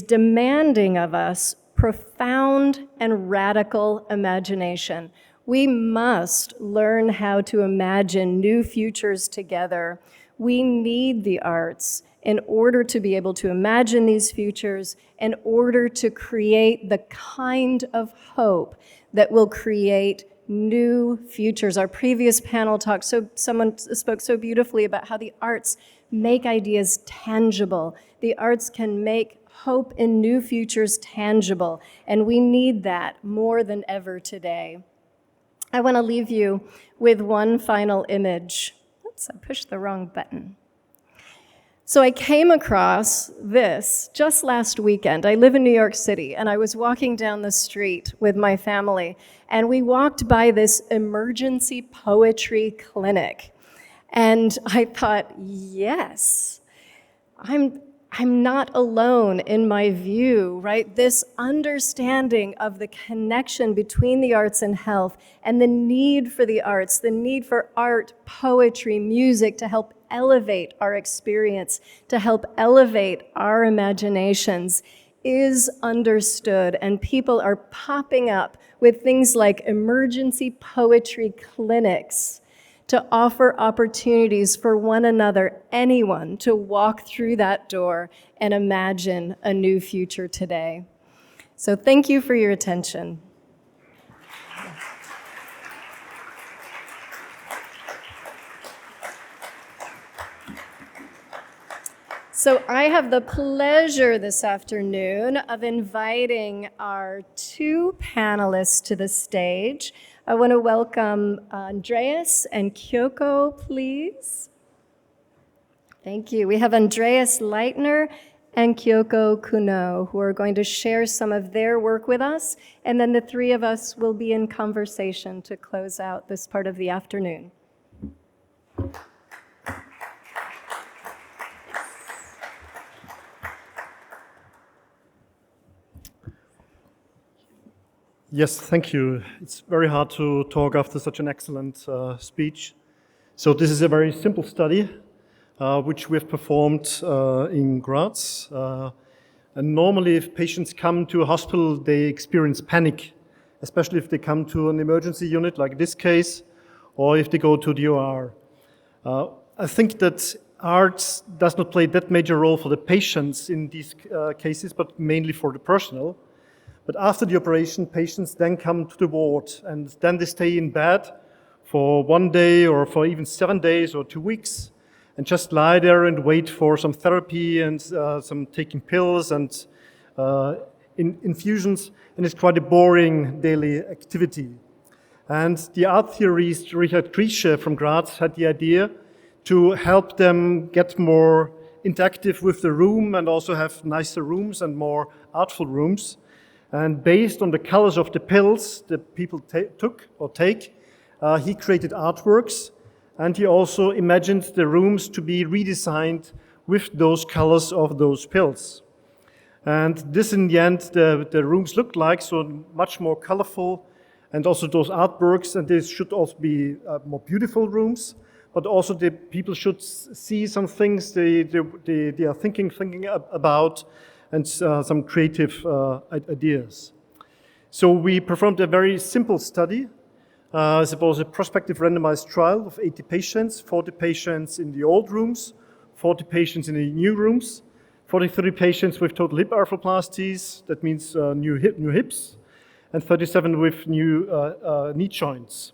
S6: demanding of us profound and radical imagination. We must learn how to imagine new futures together. We need the arts in order to be able to imagine these futures, in order to create the kind of hope that will create new futures. Our previous panel talked, someone spoke so beautifully about how the arts make ideas tangible. The arts can make hope in new futures tangible, and we need that more than ever today. I want to leave you with one final image. Oops, I pushed the wrong button. So I came across this just last weekend. I live in New York City, and I was walking down the street with my family, and we walked by this emergency poetry clinic. And I thought, yes, I'm not alone in my view, right? This understanding of the connection between the arts and health and the need for the arts, the need for art, poetry, music to help elevate our experience, to help elevate our imaginations is understood, and people are popping up with things like emergency poetry clinics to offer opportunities for one another, anyone, to walk through that door and imagine a new future today. So thank you for your attention. So I have the pleasure this afternoon of inviting our two panelists to the stage. I want to welcome Andreas and Kyoko, please. Thank you. We have Andreas Leitner and Kyoko Kuno, who are going to share some of their work with us, and then the three of us will be in conversation to close out this part of the afternoon.
S11: Yes, thank you. It's very hard to talk after such an excellent speech. So this is a very simple study, which we have performed in Graz. And normally if patients come to a hospital, they experience panic, especially if they come to an emergency unit like this case, or if they go to the OR. I think that arts does not play that major role for the patients in these cases, but mainly for the personnel. But after the operation, patients then come to the ward, and then they stay in bed for 1 day or for even 7 days or 2 weeks, and just lie there and wait for some therapy and some taking pills and infusions, and it's quite a boring daily activity. And the art theorist Richard Grieche from Graz had the idea to help them get more interactive with the room and also have nicer rooms and more artful rooms. And based on the colors of the pills that people take, he created artworks, and he also imagined the rooms to be redesigned with those colors of those pills. And this, in the end, the rooms looked like, so much more colorful, and also those artworks, and they should also be more beautiful rooms, but also the people should see some things they are thinking about, and some creative ideas. So we performed a very simple study. It was a prospective randomized trial of 80 patients, 40 patients in the old rooms, 40 patients in the new rooms, 43 patients with total hip arthroplasties, that means new hips, and 37 with new knee joints.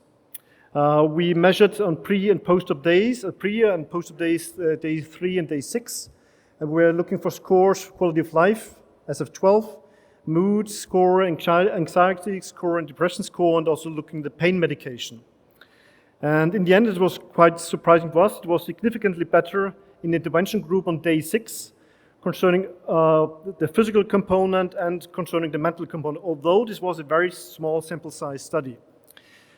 S11: We measured on pre and post-op days, pre and post-op days, day 3 and day 6. And we're looking for scores, quality of life, as of 12, mood score, anxiety score, and depression score, and also looking at the pain medication. And in the end, it was quite surprising to us. It was significantly better in the intervention group on day 6, concerning the physical component and concerning the mental component, although this was a very small sample size study.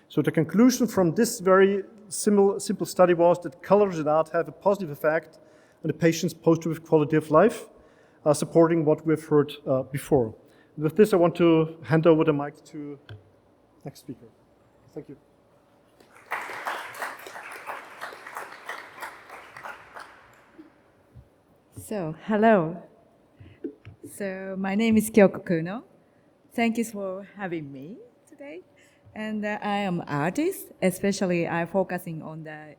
S11: So the conclusion from this very simple study was that colors in art have a positive effect and the patient's post-operative quality of life, supporting what we've heard before. With this, I want to hand over the mic to next speaker. Thank you.
S12: So, hello. So, my name is Kyoko Kuno. Thank you for having me today. And I am an artist, especially I'm focusing on the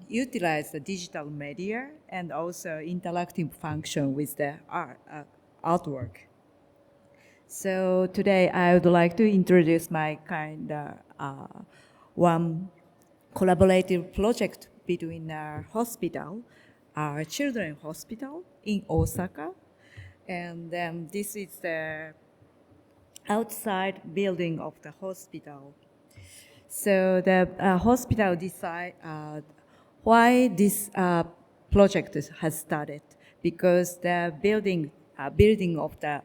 S12: utilize the digital media and also interactive function with the artwork. So today I would like to introduce my one collaborative project between our hospital, our children's hospital in Osaka, and then this is the outside building of the hospital. So the hospital decide why this project has started, because the building of the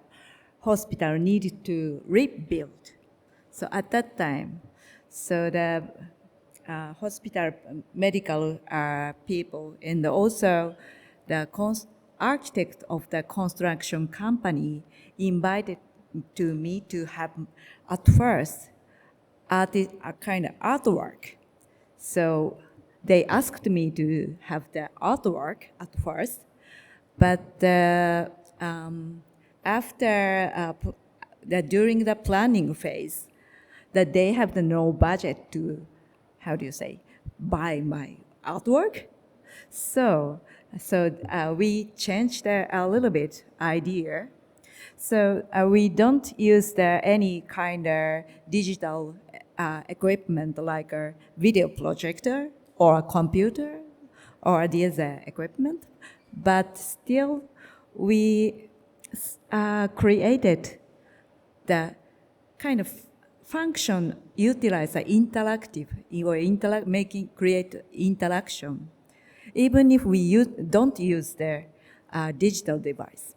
S12: hospital needed to rebuild. So at that time, so the hospital medical people and also the architect of the construction company invited to me to have at first a kind of artwork. So they asked me to have the artwork at first, but after during the planning phase, that they have no budget to, buy my artwork. So we changed a little bit idea. So we don't use any kind of digital equipment like a video projector or a computer or these equipment, but still we created the kind of function utilize interactive or create interaction, even if we don't use the digital device.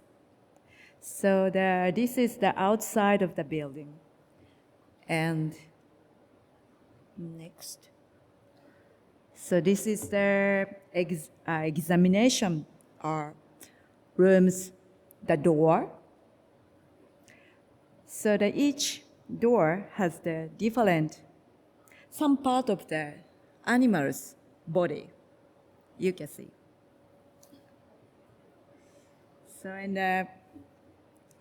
S12: So this is the outside of the building. And next. So this is the examination rooms, the door. So each door has the different, some part of the animal's body, you can see.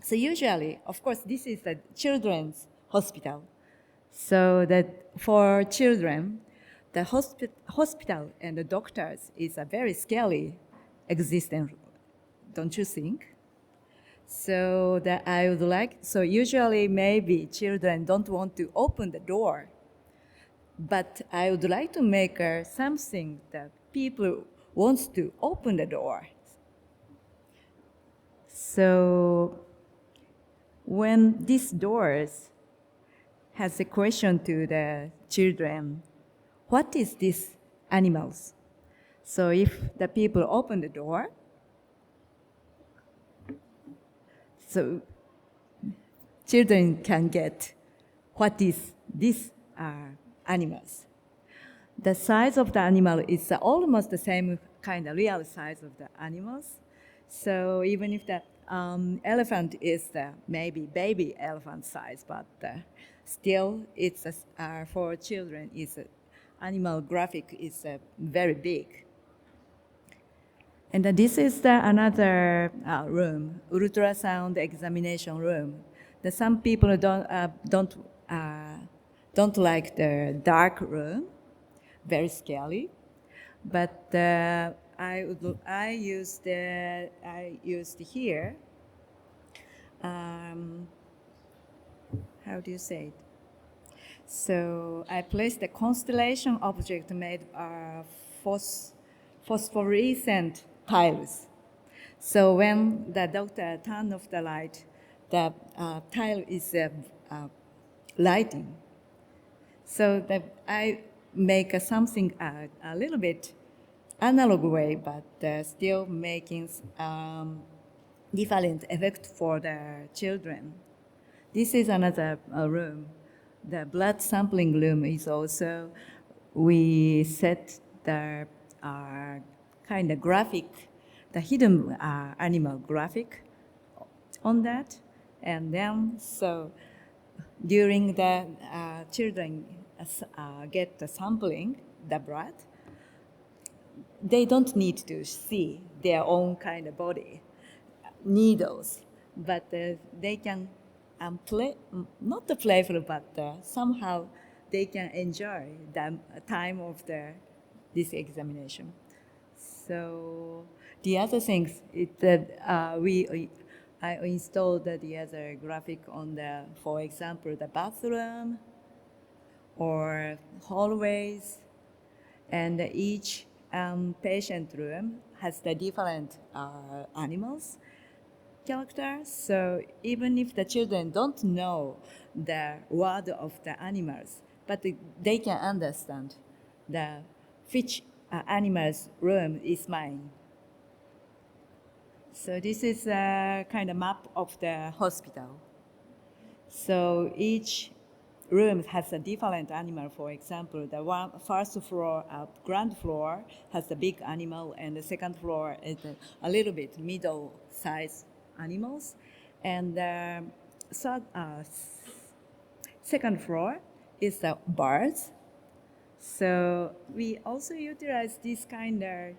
S12: So usually, of course, this is a children's hospital. So that for children, the hospital and the doctors is a very scary existence, don't you think? So I would like, so usually maybe children don't want to open the door, but I would like to make something that people wants to open the door. So when these doors has a question to the children, what is these animals? So if the people open the door, so children can get what is these animals. The size of the animal is almost the same kind of real size of the animals. So even if the elephant is maybe baby elephant size, but still it's for children it's animal graphic is very big. And this is another room, ultrasound examination room. Some people don't like the dark room, very scary. But I used here. How do you say it? So I placed a constellation object made of phosphorescent tiles. So when the doctor turned off the light, the tile is lighting. So I make something a little bit analog way, but still making different effect for the children. This is another room. The blood sampling room is also, we set the kind of graphic the hidden animal graphic on that. And then, so during the children get the sampling, the blood, they don't need to see their own kind of body, needles, but they can play, not the playful, but somehow they can enjoy the time of this examination. So the other things is that I installed the other graphic on the, for example, the bathroom or hallways, and each patient room has the different animals characters. So even if the children don't know the word of the animals, but they can understand which animal's room is mine. So this is a kind of map of the hospital. So each room has a different animal. For example, the first floor, ground floor has a big animal, and the second floor is a little bit middle-sized animals. And the second floor is the birds. So we also utilize this kind of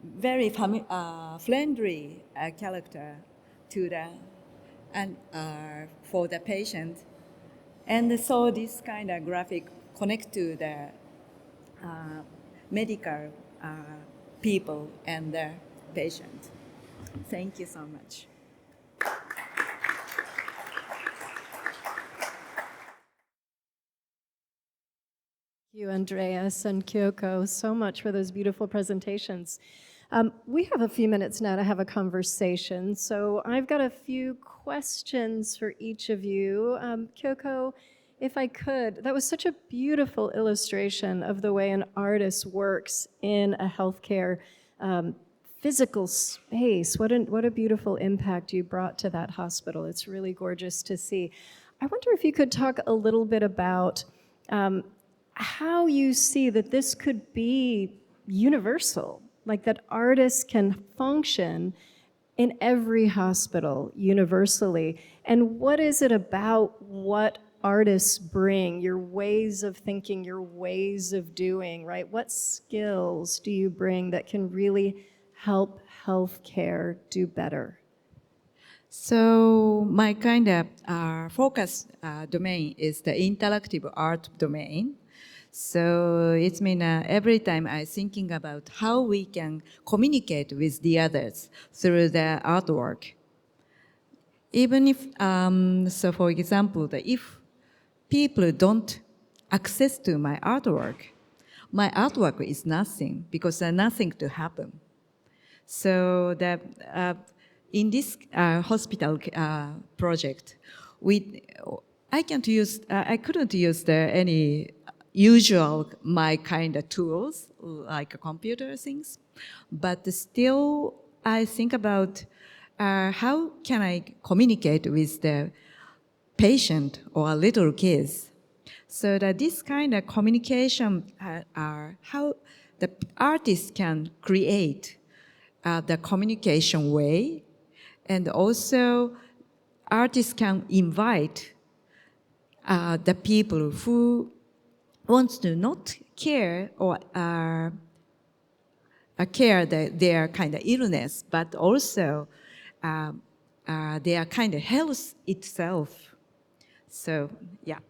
S12: very friendly character to the and for the patient, and so this kind of graphic connect to the medical people and the patient. Thank you so much.
S6: Thank you, Andreas and Kyoko, so much for those beautiful presentations. We have a few minutes now to have a conversation, so I've got a few questions for each of you. Kyoko, if I could, that was such a beautiful illustration of the way an artist works in a healthcare physical space. What a beautiful impact you brought to that hospital. It's really gorgeous to see. I wonder if you could talk a little bit about how you see that this could be universal, like that artists can function in every hospital universally. And what is it about what artists bring, your ways of thinking, your ways of doing, right? What skills do you bring that can really help healthcare do better?
S12: So my kind of focus domain is the interactive art domain. So it means every time I'm thinking about how we can communicate with the others through the artwork. Even if, so for example, if people don't access to my artwork is nothing, because there's nothing to happen. So in this hospital project, I couldn't use any usual my kind of tools like computer things, but still I think about how can I communicate with the patient or little kids, so that this kind of communication are how the artist can create the communication way, and also artists can invite the people who wants to not care or care their kind of illness, but also their kind of health itself. So, yeah.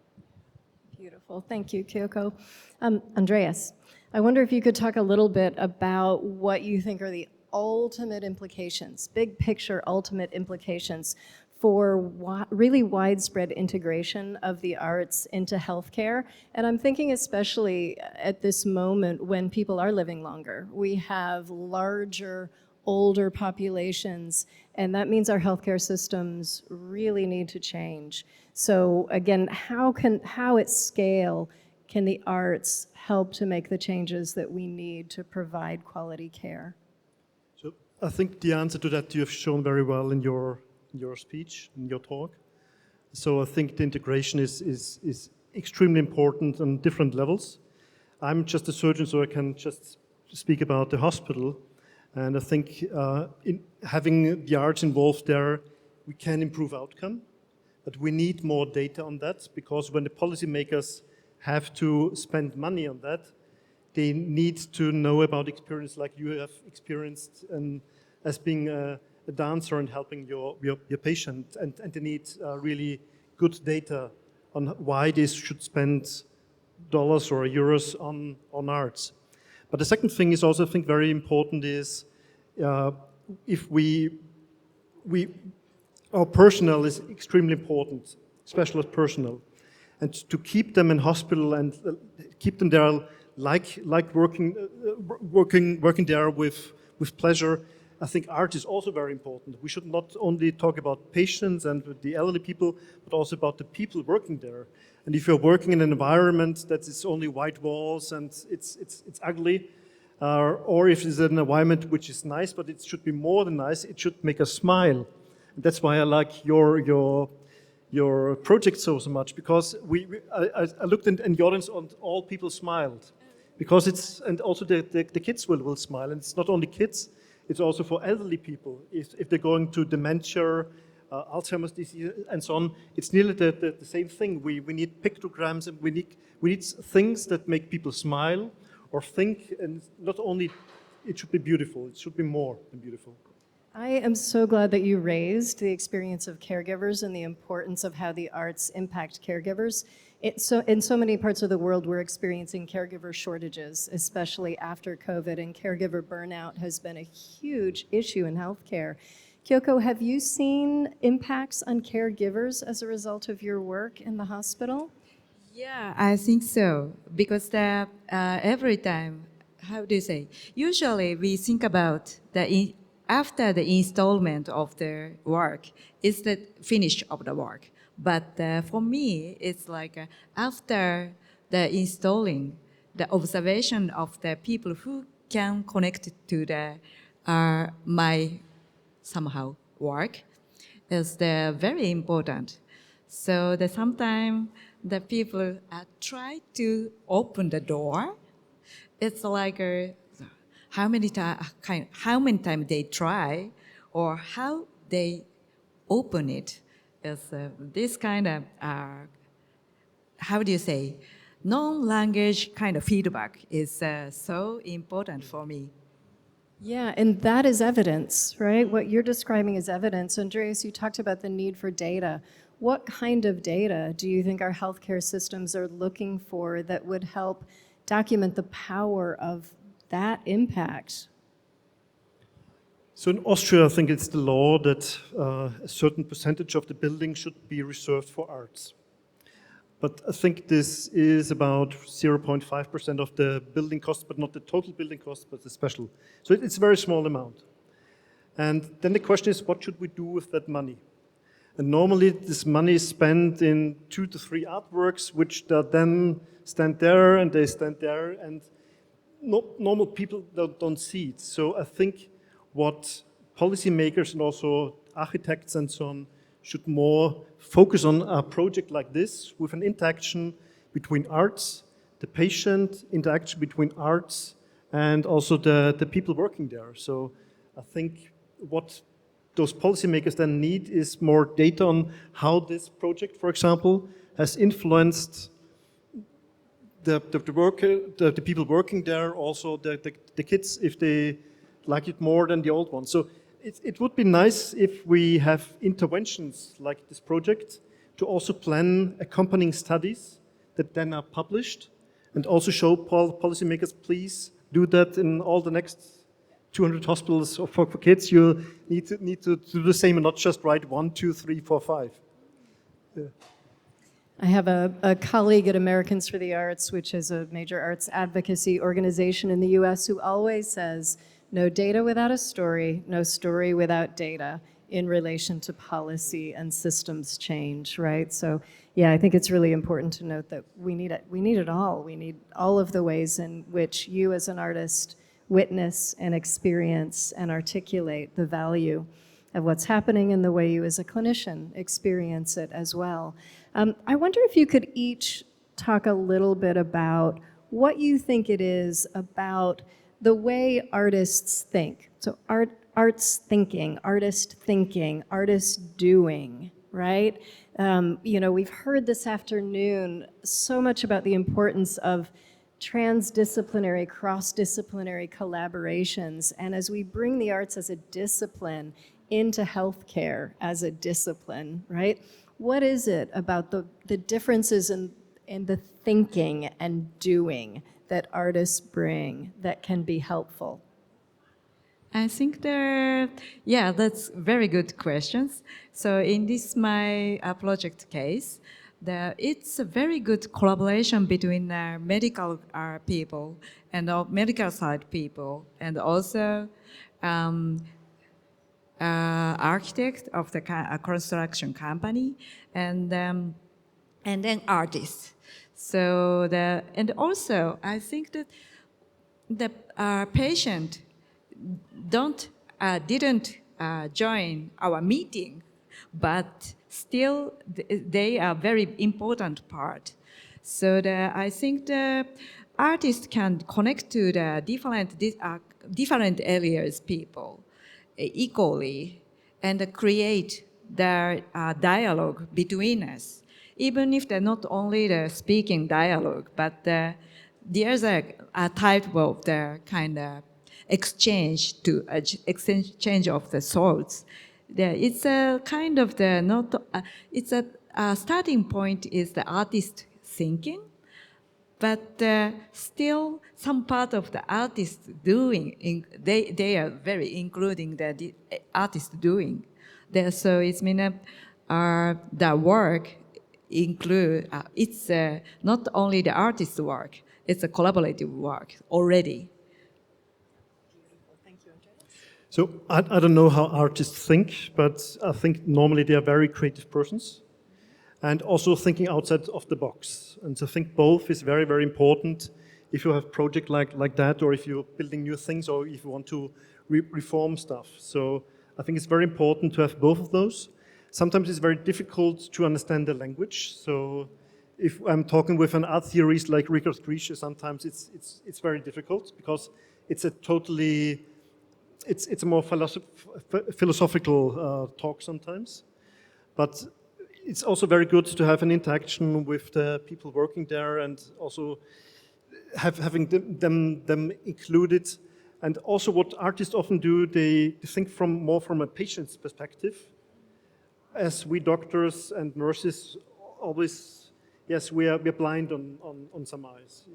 S6: Beautiful. Thank you, Kyoko. Andreas, I wonder if you could talk a little bit about what you think are the ultimate implications, big picture ultimate implications for really widespread integration of the arts into healthcare. And I'm thinking especially at this moment when people are living longer. We have larger, older populations, and that means our healthcare systems really need to change. So again, how at scale can the arts help to make the changes that we need to provide quality care?
S11: So I think the answer to that you have shown very well in your speech, in your talk. So I think the integration is extremely important on different levels. I'm just a surgeon, so I can just speak about the hospital. And I think in having the arts involved there, we can improve outcome. But we need more data on that, because when the policymakers have to spend money on that, they need to know about experience like you have experienced as being a dancer and helping your patient. And they need really good data on why they should spend dollars or euros on arts. But the second thing is also, I think, very important is if our personnel is extremely important, specialist personnel, and to keep them in hospital and keep them there like working there with pleasure. I think art is also very important. We should not only talk about patients and the elderly people, but also about the people working there. And if you're working in an environment that is only white walls and it's ugly, or if it's an environment which is nice, but it should be more than nice, it should make us smile. And that's why I like your project so much, because I looked in the audience and all people smiled. Because and also the kids will smile. And it's not only kids, it's also for elderly people. If they're going to dementia, Alzheimer's disease, and so on, it's nearly the same thing. We need pictograms, and we need things that make people smile or think, and not only it should be beautiful, it should be more than beautiful.
S6: I am so glad that you raised the experience of caregivers and the importance of how the arts impact caregivers. In so many parts of the world, we're experiencing caregiver shortages, especially after COVID, and caregiver burnout has been a huge issue in healthcare. Kyoko, have you seen impacts on caregivers as a result of your work in the hospital?
S12: Yeah, I think so, because every time, how do you say, usually we think about after the installment of the work is the finish of the work. But for me, it's like after the installing, the observation of the people who can connect to my somehow work is very important. So sometimes the people try to open the door. It's like how many times they try or how they open it. Is this kind of, how do you say, non-language kind of feedback is so important for me.
S6: Yeah, and that is evidence, right? What you're describing is evidence. Andreas, you talked about the need for data. What kind of data do you think our healthcare systems are looking for that would help document the power of that impact?
S11: So in Austria, I think it's the law that a certain percentage of the building should be reserved for arts. But I think this is about 0.5% of the building cost, but not the total building cost, but the special. So it's a very small amount. And then the question is, what should we do with that money? And normally this money is spent in 2 to 3 artworks, which then stand there and they stand there, and normal people don't see it. So I think what policymakers and also architects and so on should more focus on a project like this with an interaction between arts, the patient, interaction between arts, and also the people working there. So I think what those policymakers then need is more data on how this project, for example, has influenced the people working there, also the kids, if they like it more than the old ones. So it would be nice if we have interventions like this project to also plan accompanying studies that then are published and also show policymakers, please do that in all the next 200 hospitals for kids. You need to do the same and not just write 1, 2, 3, 4, 5. Yeah.
S6: I have a colleague at Americans for the Arts, which is a major arts advocacy organization in the US, who always says, no data without a story, no story without data in relation to policy and systems change, right? So yeah, I think it's really important to note that we need it. We need it all. We need all of the ways in which you as an artist witness and experience and articulate the value of what's happening and the way you as a clinician experience it as well. I wonder if you could each talk a little bit about what you think it is about the way artists think. So arts thinking, artist doing, right? We've heard this afternoon so much about the importance of transdisciplinary, cross-disciplinary collaborations. And as we bring the arts as a discipline into healthcare as a discipline, right? What is it about the differences in the thinking and doing that artists bring that can be helpful?
S12: I think that's very good questions. So in this my project case, it's a very good collaboration between medical people and medical side people, and also architect of the construction company, and then artists. So and also I think that the patient didn't join our meeting, but still they are very important part. So I think the artist can connect to the different areas people equally and create the dialogue between us, even if they're not only the speaking dialogue, but there's a type of the kind of exchange of the thoughts. It's a kind of it's a starting point is the artist thinking, but still some part of the artist doing, they are very including the artist doing. So it's mean the work include, it's not only the artist's work, it's a collaborative work already.
S11: So I don't know how artists think, but I think normally they are very creative persons and also thinking outside of the box. And so I think both is very, very important if you have a project like that, or if you're building new things, or if you want to reform stuff. So I think it's very important to have both of those. Sometimes it's very difficult to understand the language. So if I'm talking with an art theorist like Richard Grieche, sometimes it's very difficult because it's a totally... It's a more philosophical talk sometimes, but it's also very good to have an interaction with the people working there and also having them included. And also what artists often do, they think more from a patient's perspective. As we doctors and nurses always, yes, we're blind on some eyes.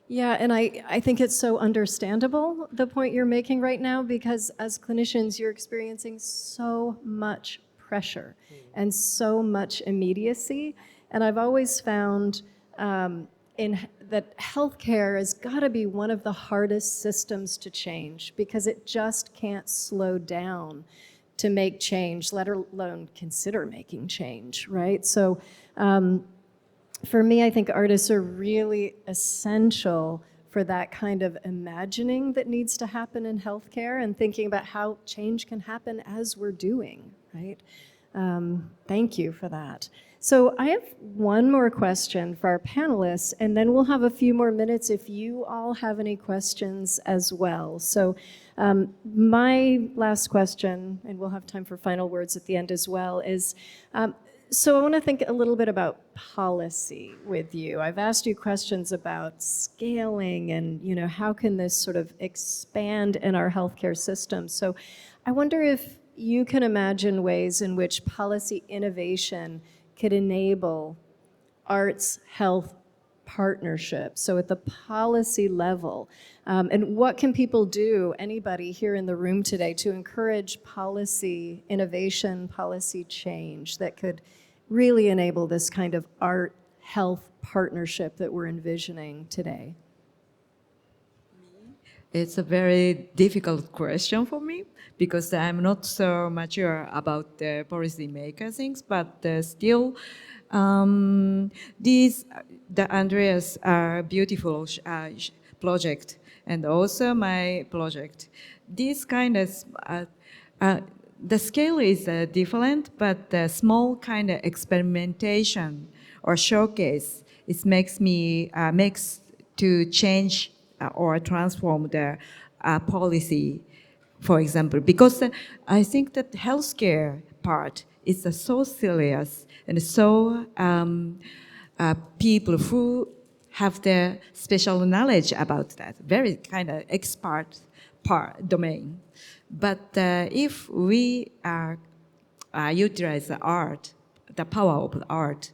S6: Yeah, and I think it's so understandable, the point you're making right now, because as clinicians, you're experiencing so much pressure and so much immediacy. And I've always found that healthcare has got to be one of the hardest systems to change because it just can't slow down to make change, let alone consider making change, right? So for me, I think artists are really essential for that kind of imagining that needs to happen in healthcare and thinking about how change can happen as we're doing, right? Thank you for that. So I have one more question for our panelists, and then we'll have a few more minutes if you all have any questions as well. So my last question, and we'll have time for final words at the end as well, is so I want to think a little bit about policy with you. I've asked you questions about scaling and, how can this sort of expand in our healthcare system. So I wonder if you can imagine ways in which policy innovation could enable arts health partnerships, so at the policy level. And what can people do, anybody here in the room today, to encourage policy innovation, policy change that could really enable this kind of art health partnership that we're envisioning today?
S12: It's a very difficult question for me because I'm not so mature about the policy maker things, but still the Andreas are beautiful project and also my project. This kind of the scale is different, but the small kind of experimentation or showcase, it makes to change or transform their policy, for example, because I think that healthcare part is so serious and so people who have their special knowledge about that, very kind of expert domain. But if we utilize the art, the power of the art,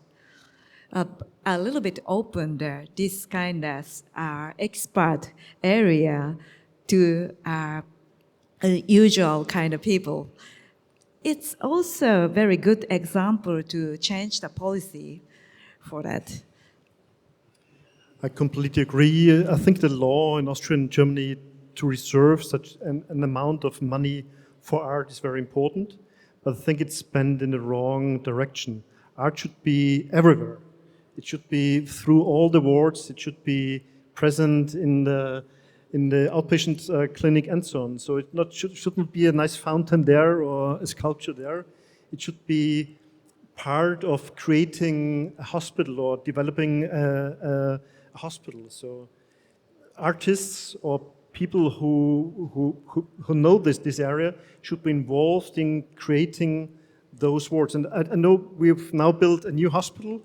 S12: a little bit open this kind of expert area to usual kind of people, it's also a very good example to change the policy for that.
S11: I completely agree. I think the law in Austria and Germany to reserve such an amount of money for art is very important, but I think it's spent in the wrong direction. Art should be everywhere. It should be through all the wards. It should be present in the outpatient clinic and so on. So it shouldn't be a nice fountain there or a sculpture there. It should be part of creating a hospital or developing a hospital. So artists or people who know this area should be involved in creating those wards. And I know we've now built a new hospital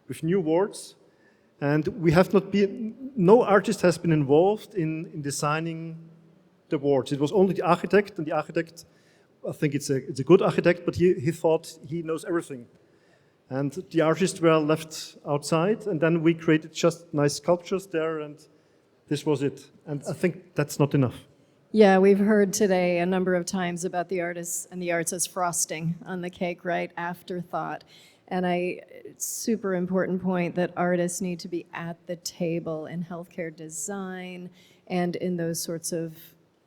S11: with new wards, and we have not been, no artist has been involved in designing the wards. It was only the architect, and the architect, I think it's a good architect, but he thought he knows everything. And the artists were left outside, and then we created just nice sculptures there, and this was it. And I think that's not enough.
S6: Yeah, we've heard today a number of times about the artists and the arts as frosting on the cake, right? Afterthought. And super important point that artists need to be at the table in healthcare design and in those sorts of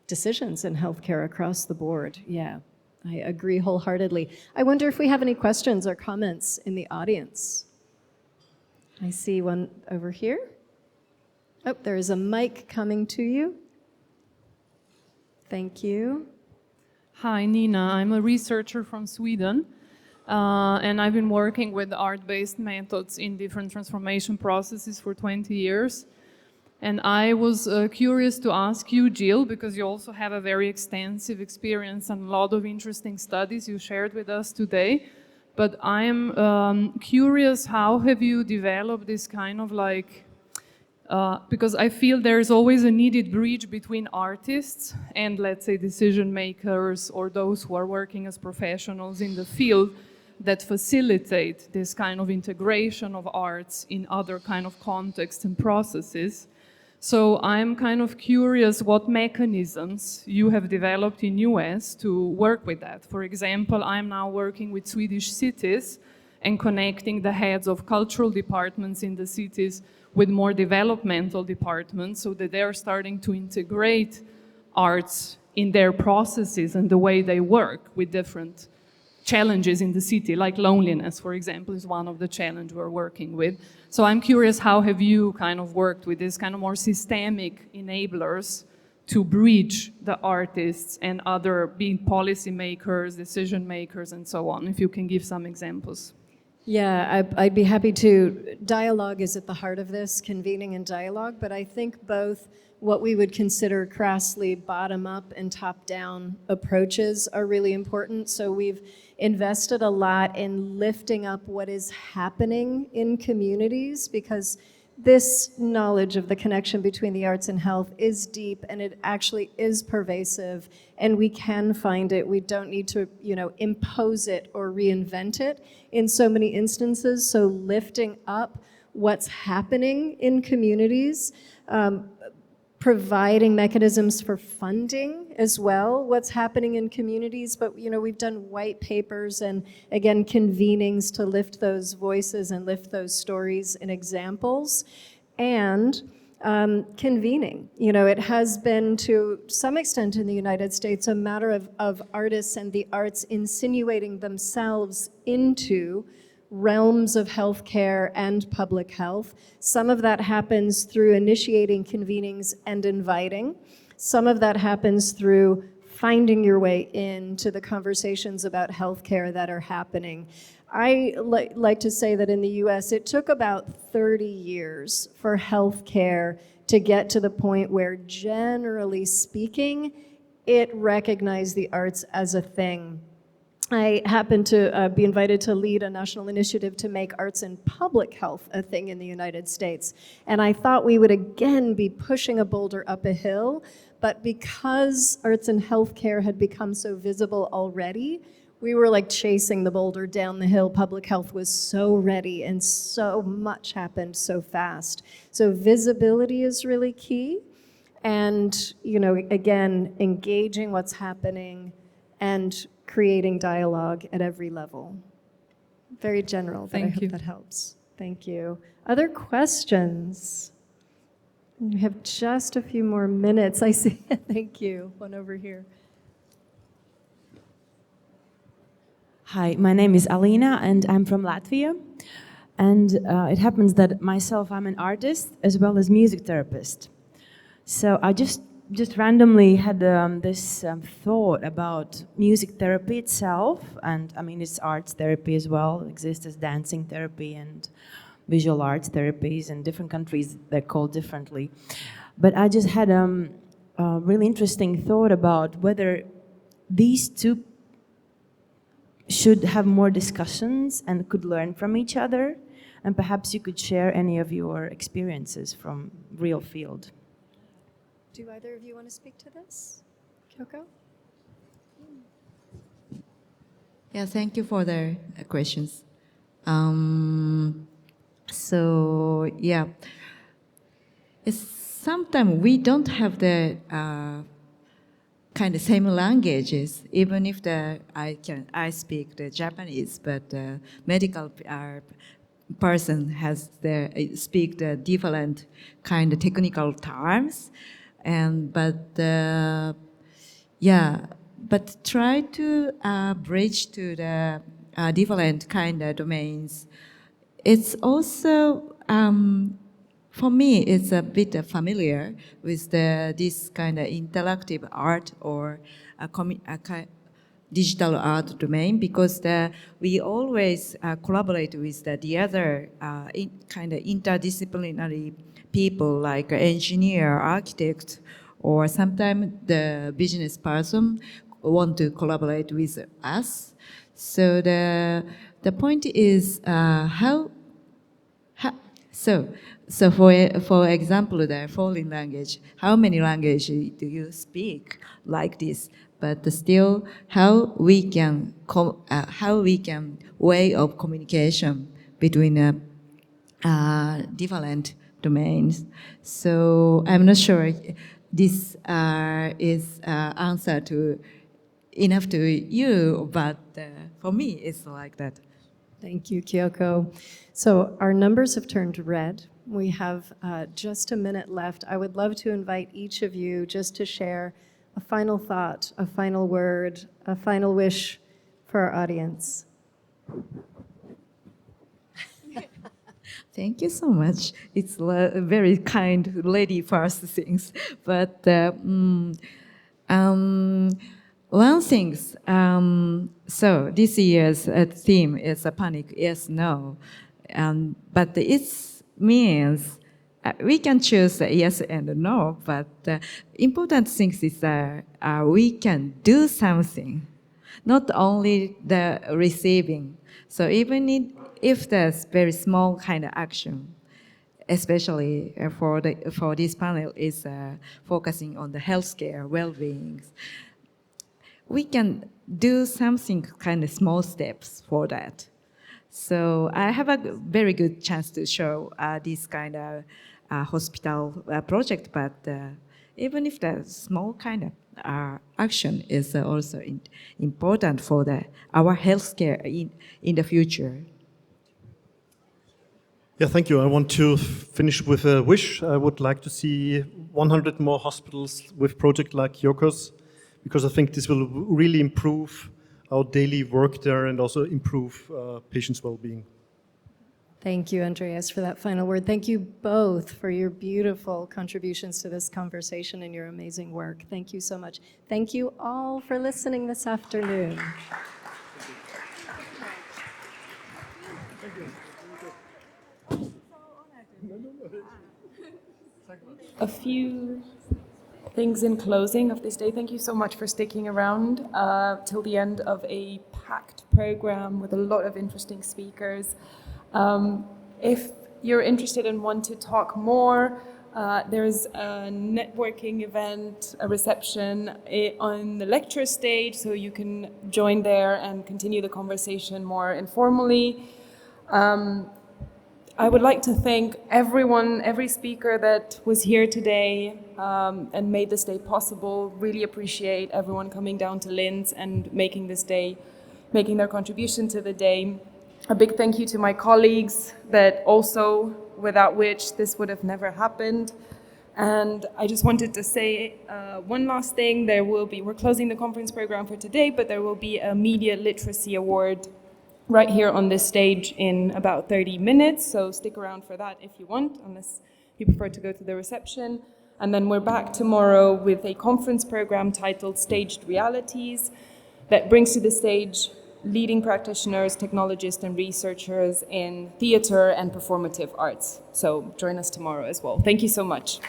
S6: decisions in healthcare across the board. Yeah, I agree wholeheartedly. I wonder if we have any questions or comments in the audience. I see one over here. Oh, there is a mic coming to you. Thank you.
S14: Hi, Nina. I'm a researcher from Sweden. And I've been working with art-based methods in different transformation processes for 20 years. And I was curious to ask you, Jill, because you also have a very extensive experience and a lot of interesting studies you shared with us today. But I'm curious, how have you developed this kind of because I feel there's always a needed bridge between artists and, let's say, decision makers or those who are working as professionals in the field that facilitate this kind of integration of arts in other kind of contexts and processes. So I'm kind of curious what mechanisms you have developed in US to work with that. For example, I'm now working with Swedish cities and connecting the heads of cultural departments in the cities with more developmental departments so that they're starting to integrate arts in their processes and the way they work with different challenges in the city, like loneliness, for example, is one of the challenges we're working with. So I'm curious, how have you kind of worked with this kind of more systemic enablers to bridge the artists and other being policy makers, decision makers, and so on? If you can give some examples.
S6: Yeah, I'd be happy to. Dialogue is at the heart of this, convening and dialogue, but I think both what we would consider crassly bottom-up and top-down approaches are really important. So we've invested a lot in lifting up what is happening in communities, because this knowledge of the connection between the arts and health is deep, and it actually is pervasive, and we can find it. We don't need to, impose it or reinvent it in so many instances. So lifting up what's happening in communities, providing mechanisms for funding as well, what's happening in communities. But we've done white papers and, again, convenings to lift those voices and lift those stories and examples. And convening. It has been, to some extent in the United States, a matter of artists and the arts insinuating themselves into realms of healthcare and public health. Some of that happens through initiating convenings and inviting. Some of that happens through finding your way into the conversations about healthcare that are happening. I like to say that in the US, it took about 30 years for healthcare to get to the point where, generally speaking, it recognized the arts as a thing. I happened to be invited to lead a national initiative to make arts in public health a thing in the United States. And I thought we would again be pushing a boulder up a hill, but because arts and healthcare had become so visible already, we were like chasing the boulder down the hill. Public health was so ready and so much happened so fast. So visibility is really key. And, you know, again, engaging what's happening and creating dialogue at every level. Very general, but I hope that helps. Thank you. Other questions? We have just a few more minutes. I see. Thank you. One over here.
S15: Hi, my name is Alina and I'm from Latvia. And it happens that myself, I'm an artist as well as music therapist. So I just randomly had this thought about music therapy itself. And I mean, it's arts therapy as well. It exists as dancing therapy and visual arts therapies. In different countries, they're called differently. But I just had a really interesting thought about whether these two should have more discussions and could learn from each other. And perhaps you could share any of your experiences from real field.
S6: Do either of you want to speak to this? Kyoko?
S16: Yeah, thank you for the questions. So, yeah, it's sometimes we don't have the kind of same languages, even if I speak the Japanese, but medical person has speak the different kind of technical terms, but try to bridge to the different kind of domains. It's also for me, it's a bit familiar with this kind of interactive art or digital art domain, because we always collaborate with the other kind of interdisciplinary people like engineer, architect, or sometimes the business person want to collaborate with us. So the point is So for example, the foreign language, how many languages do you speak like this? But still, how we can way of communication between different domains. So I'm not sure this is answer to enough to you, but for me, it's like that.
S6: Thank you, Kyoko. So our numbers have turned red. We have just a minute left. I would love to invite each of you just to share a final thought, a final word, a final wish for our audience.
S16: Thank you so much. It's a very kind lady first things. But one thing, so this year's theme is a panic, yes, no. But it means we can choose yes and no, but important thing is we can do something, not only the receiving. So even if there's very small kind of action, especially for this panel is focusing on the healthcare, well-being, we can do something kind of small steps for that. So I have a very good chance to show this kind of hospital project, but even if the small kind of action is also important for our healthcare in the future.
S11: Yeah, thank you. I want to finish with a wish. I would like to see 100 more hospitals with projects like Kyoko's, because I think this will really improve our daily work there and also improve patients' well-being.
S6: Thank you, Andreas, for that final word. Thank you both for your beautiful contributions to this conversation and your amazing work. Thank you so much. Thank you all for listening this afternoon.
S1: a few things in closing of this day. Thank you so much for sticking around till the end of a packed program with a lot of interesting speakers. If you're interested and want to talk more, there's a networking event, a reception on the lecture stage, so you can join there and continue the conversation more informally. I would like to thank everyone, every speaker that was here today and made this day possible. Really appreciate everyone coming down to Linz and making this day, making their contribution to the day. A big thank you to my colleagues that also, without which this would have never happened. And I just wanted to say one last thing. We're closing the conference program for today, but there will be a Media Literacy Award right here on this stage in about 30 minutes. So stick around for that if you want, unless you prefer to go to the reception. And then we're back tomorrow with a conference program titled Staged Realities that brings to the stage leading practitioners, technologists, and researchers in theater and performative arts. So join us tomorrow as well. Thank you so much.